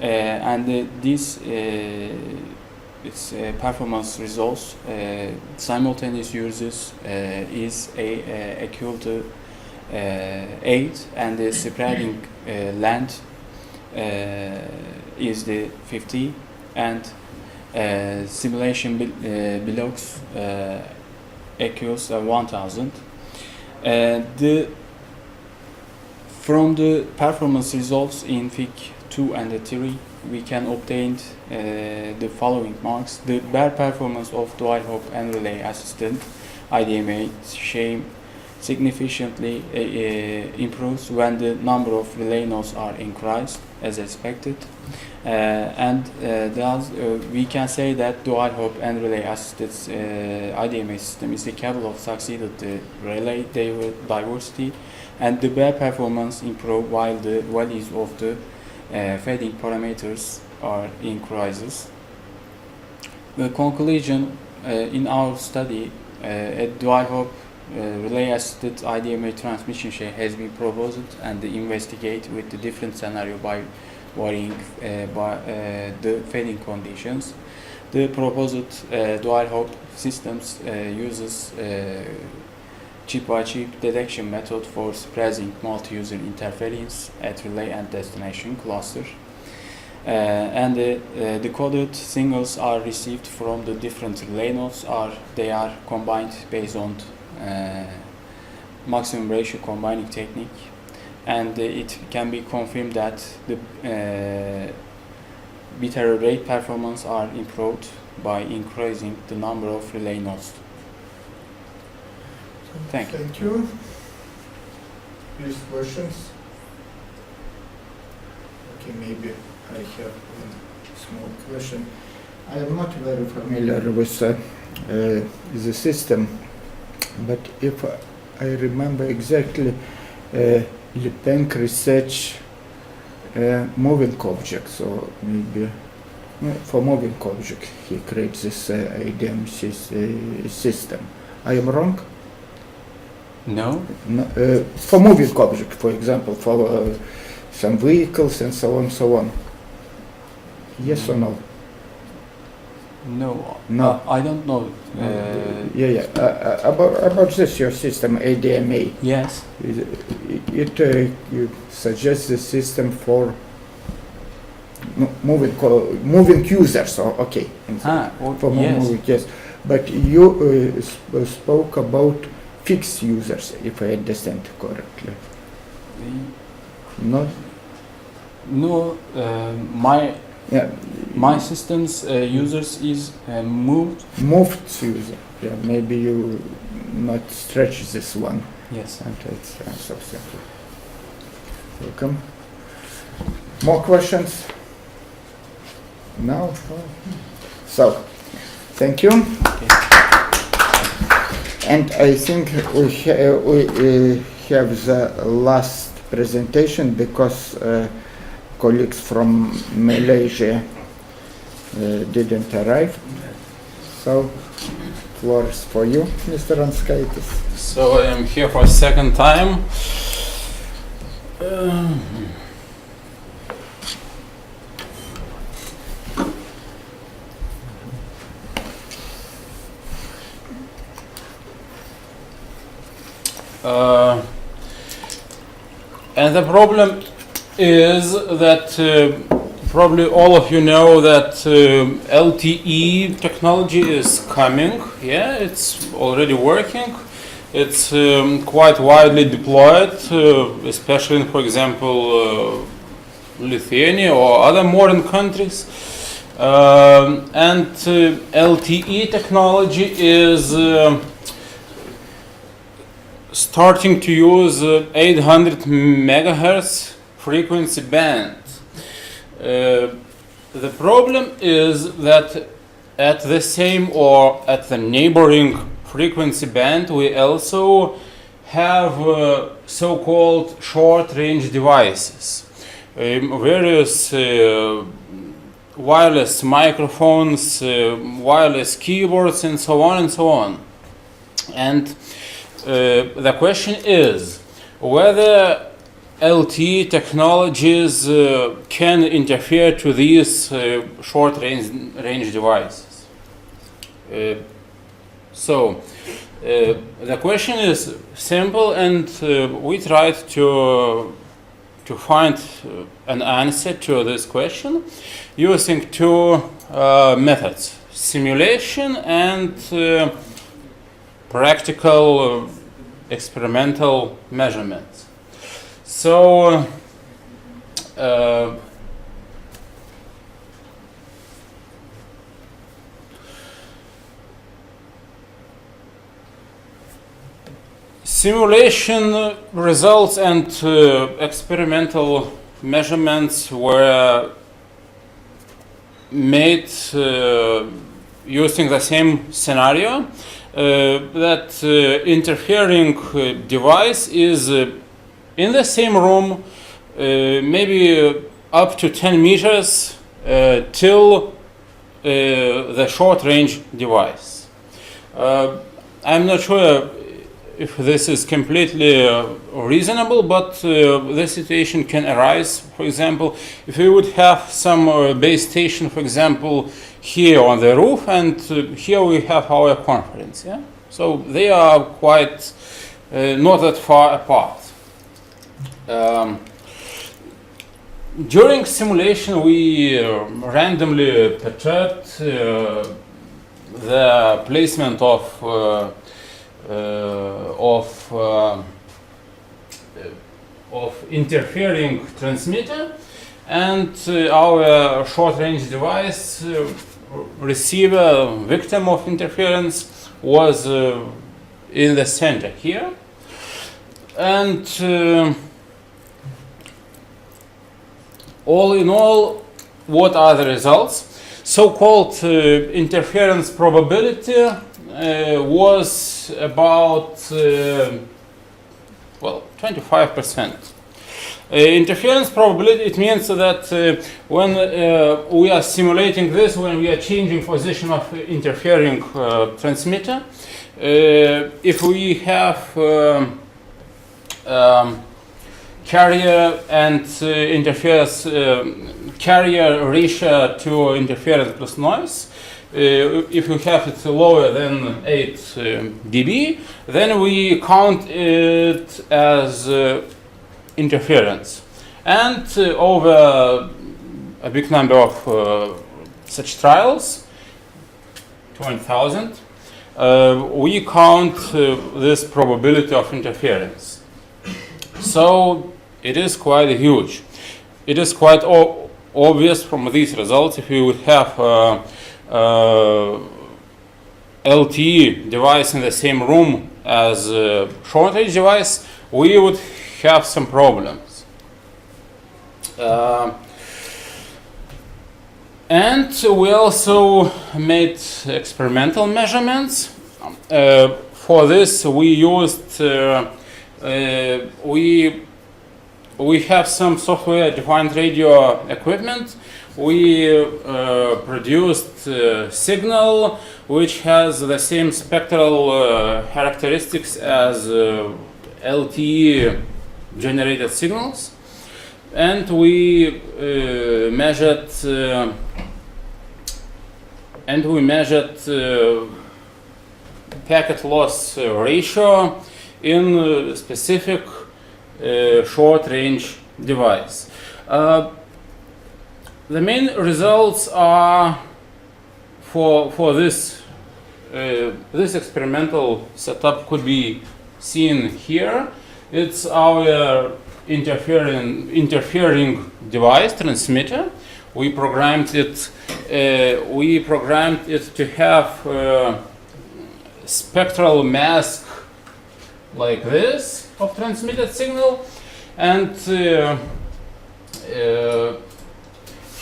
and this its performance results simultaneous users is equal to 8, and the spreading length is the 50, and simulation blocks equals 1000. From the performance results in Fig 2 and 3, we can obtain the following marks. The bare performance of dual hop and relay assisted IDMA significantly improves when the number of relay nodes are increased as expected, and thus we can say that dual hop and relay assisted IDMA system is capable of succeeding the relay diversity, and the bare performance improve while the values of the fading parameters are increases. The conclusion in our study, a dual hop relay assisted IDMA transmission share has been proposed, and investigate with the different scenario by varying the fading conditions. The proposed dual hop systems uses chip-by-chip detection method for suppressing multi-user interference at relay and destination cluster. And the decoded signals are received from the different relay nodes, they are combined based on maximum ratio combining technique, and it can be confirmed that the beta rate performance are improved by increasing the number of relay nodes. Thank you. Thank you. Please, questions? Okay, maybe I have one small question. I am not very familiar with the system, but if I remember exactly, Lipenk research moving object, so maybe for moving object he creates this ADM system. I am wrong? No. No, for moving object, for example, for some vehicles and so on, so on. Yes or no? No. No. I don't know. About this, your system ADMA. Yes. You suggest the system for moving users. So okay. For yes. moving, yes. But you spoke about fixed users, if I understand correctly. No. No. My system's users is moved. Moved user. Yeah, maybe you not stretch this one. Yes. And it's so simple. Welcome. More questions? No? So, thank you. Okay. And I think we have the last presentation because colleagues from Malaysia didn't arrive. So, floor is for you, Mr. Anskaitis. So I am here for a second time. And the problem is that probably all of you know that LTE technology is coming. Yeah, it's already working. It's quite widely deployed, especially in, for example, Lithuania or other modern countries. And LTE technology is starting to use 800 megahertz frequency band. The problem is that at the same or at the neighboring frequency band we also have so-called short-range devices, various wireless microphones, wireless keyboards, and so on and so on. And the question is whether LTE technologies can interfere to these short-range devices. So the question is simple, and we tried to find an answer to this question using two methods: simulation and practical experimental measurements. So simulation results and experimental measurements were made using the same scenario, that interfering device is in the same room, maybe up to 10 meters till the short-range device. I'm not sure if this is completely reasonable, but the situation can arise. For example, if we would have some base station, for example, here on the roof, and here we have our conference. Yeah? So they are quite not that far apart. During simulation, we randomly perturbed the placement of interfering transmitter, and our short-range device receiver, victim of interference, was in the center here. And all in all, what are the results? So-called interference probability was about 25%. Interference probability, it means that when we are simulating this, when we are changing position of interfering transmitter, if we have carrier and interference, carrier ratio to interference plus noise, if we have it lower than 8 dB, then we count it as interference. And over a big number of such trials, 20,000, we count this probability of interference. So it is quite huge. It is quite obvious from these results. If you would have LTE device in the same room as a short-range device, we would have some problems. And we also made experimental measurements. For this, we used we have some software-defined radio equipment. We produced a signal which has the same spectral characteristics as LTE generated signals, and we measured packet loss ratio in specific short-range device. The main results are for this this experimental setup could be seen here. It's our interfering device transmitter. We programmed it. To have spectral mask like this of transmitted signal, and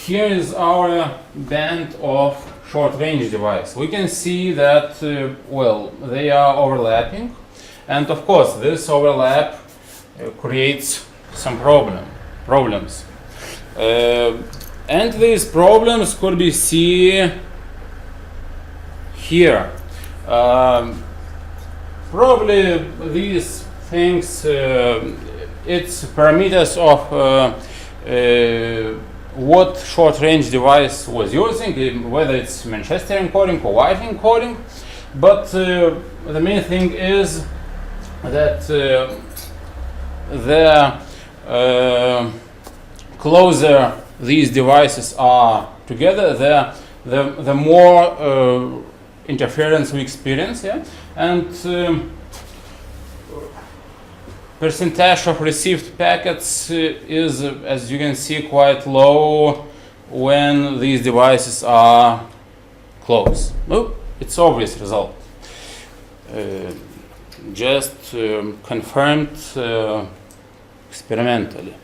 here is our band of short-range device. We can see that well, they are overlapping, and of course this overlap creates some problems. And these problems could be seen here. Probably these things, it's parameters of what short-range device was using, whether it's Manchester encoding or white encoding. But the main thing is that the closer these devices are together, the more interference we experience, yeah? And percentage of received packets is, as you can see, quite low when these devices are close. Well, it's obvious result. Just confirmed experimentally.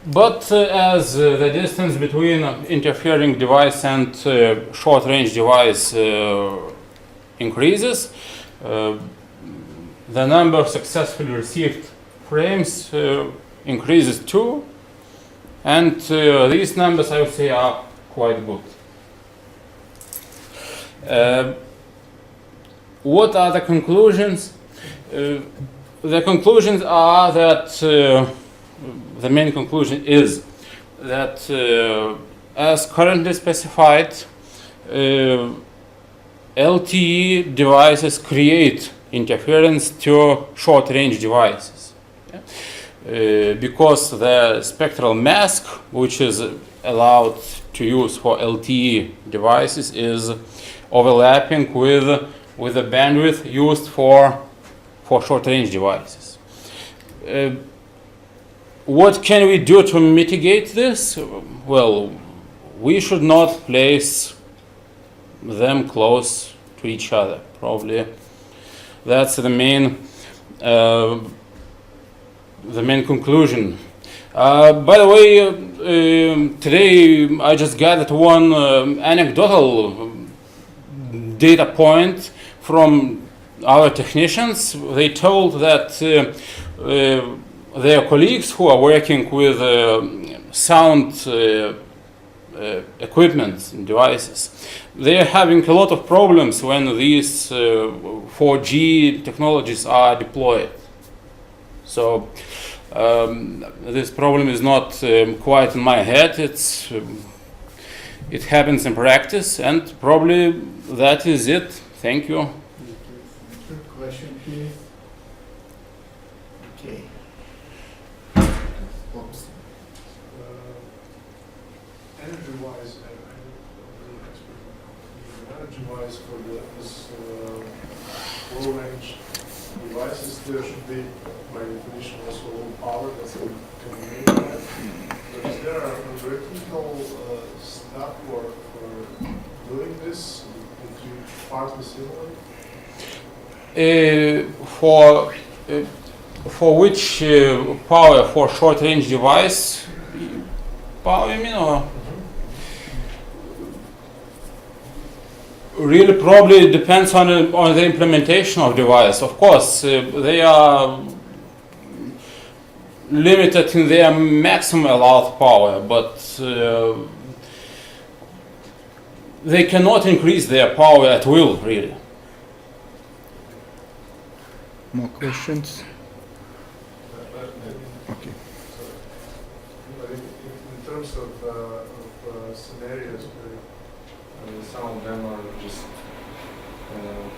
But as the distance between interfering device and short-range device increases, the number of successfully received frames increases too, and these numbers, I would say, are quite good. What are the conclusions? The conclusions are that the main conclusion is that as currently specified, LTE devices create interference to short-range devices, yeah? Because the spectral mask, which is allowed to use for LTE devices, is overlapping with the bandwidth used for short-range devices. What can we do to mitigate this? Well, we should not place them close to each other. Probably that's the main conclusion. By the way, today I just gathered one anecdotal data point from our technicians, they told that their colleagues who are working with sound equipment and devices, they are having a lot of problems when these 4G technologies are deployed. So this problem is not quite in my head. It happens in practice, and probably that is it. Thank you. Question, please. Okay. Energy-wise, energy-wise for this low-range devices, there should be, by definition, also low power that we can make that. But is there a theoretical stuff for doing this into partly similar? For which power? For short-range device power, you mean, or? Really, probably depends on the implementation of device. Of course, they are limited in their maximum allowed power, but they cannot increase their power at will, really. More questions? Okay. In terms of scenarios, some of them are just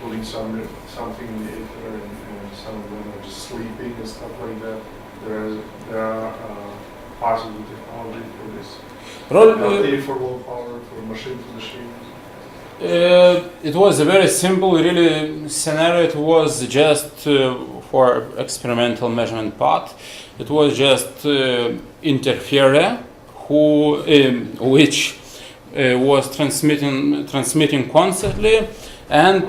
putting something in the ether, and some of them are just sleeping and stuff like that. There are possible technology for this. LTE for low power, for machine to machine. It was a very simple, really scenario. It was just for experimental measurement part. It was just interferer which was transmitting constantly, and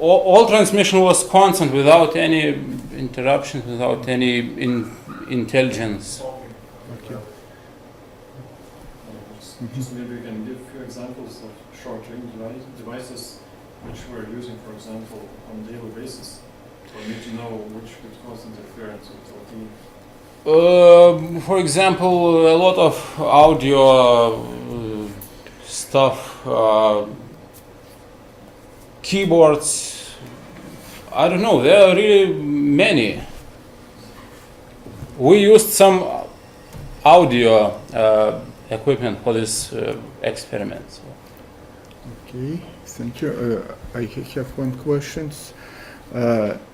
all transmission was constant without any interruptions, without any intelligence. Okay. Just maybe you can give a few examples of short-range devices which we're using, for example, on a daily basis. So we need to know which could cause interference with LTE. For example, a lot of audio stuff, keyboards, I don't know, there are really many. We used some audio equipment for this experiment. So. Okay, thank you. I have one question,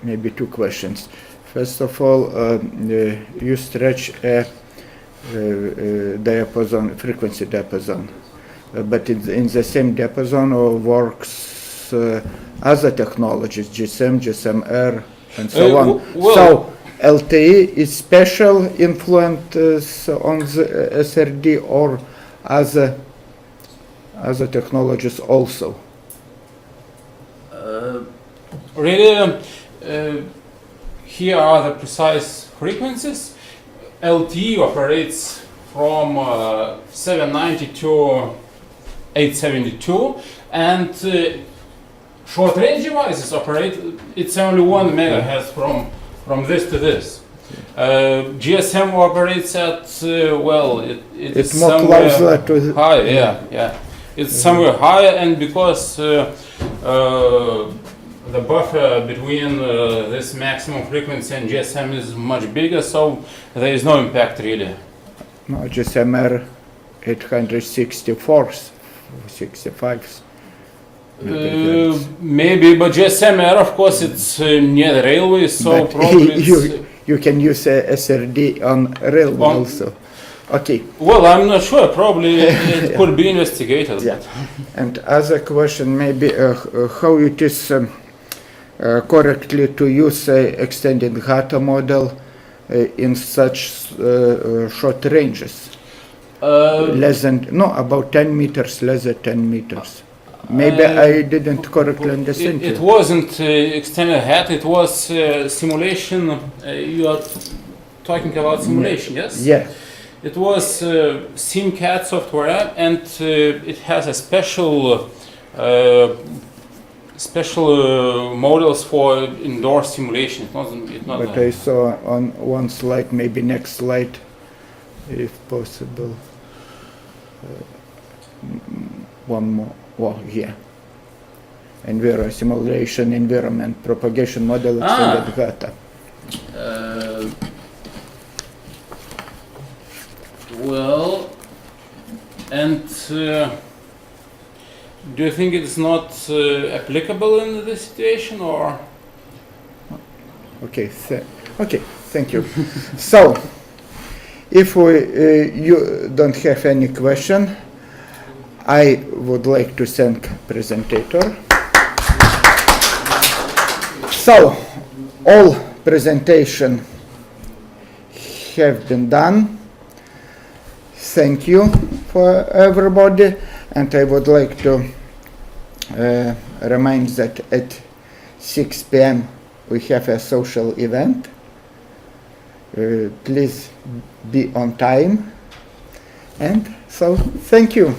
maybe two questions. First of all, you stretch a diapason, frequency diapason, but in the same diapason works other technologies, GSM, GSM-R, and so on. So LTE is special influence on the SRD or other technologies also? Really, here are the precise frequencies. LTE operates from 790 to 872, and short-range devices operate. It's only 1 megahertz from this to this. GSM operates at it's more closer to higher. Yeah. It's somewhere higher, and because the buffer between this maximum frequency and GSM is much bigger, so there is no impact really. No, GSM-R 864s, 65s. Maybe, but GSM-R, of course, it's near the railway, so but probably you can use SRD on railway also. Okay. Well, I'm not sure. Probably it could be investigated. Yeah. And other question, maybe how it is correctly to use extended Gata model in such short ranges? Less than, about 10 meters, less than 10 meters. Maybe I didn't correctly understand it wasn't extended hat, it was simulation. You are talking about simulation, yes? Yeah. It was SimCAD software, and it has a special special models for indoor simulation. It's not But I saw on one slide, maybe next slide, if possible. One more, well, here. Simulation, environment, propagation model, extended data. Well, and do you think it's not applicable in this situation, or? Okay, thank you. So, if you don't have any question, I would like to thank presentator. So, all presentation have been done. Thank you for everybody, and I would like to remind that at 6 p.m. we have a social event. Please be on time, and so thank you.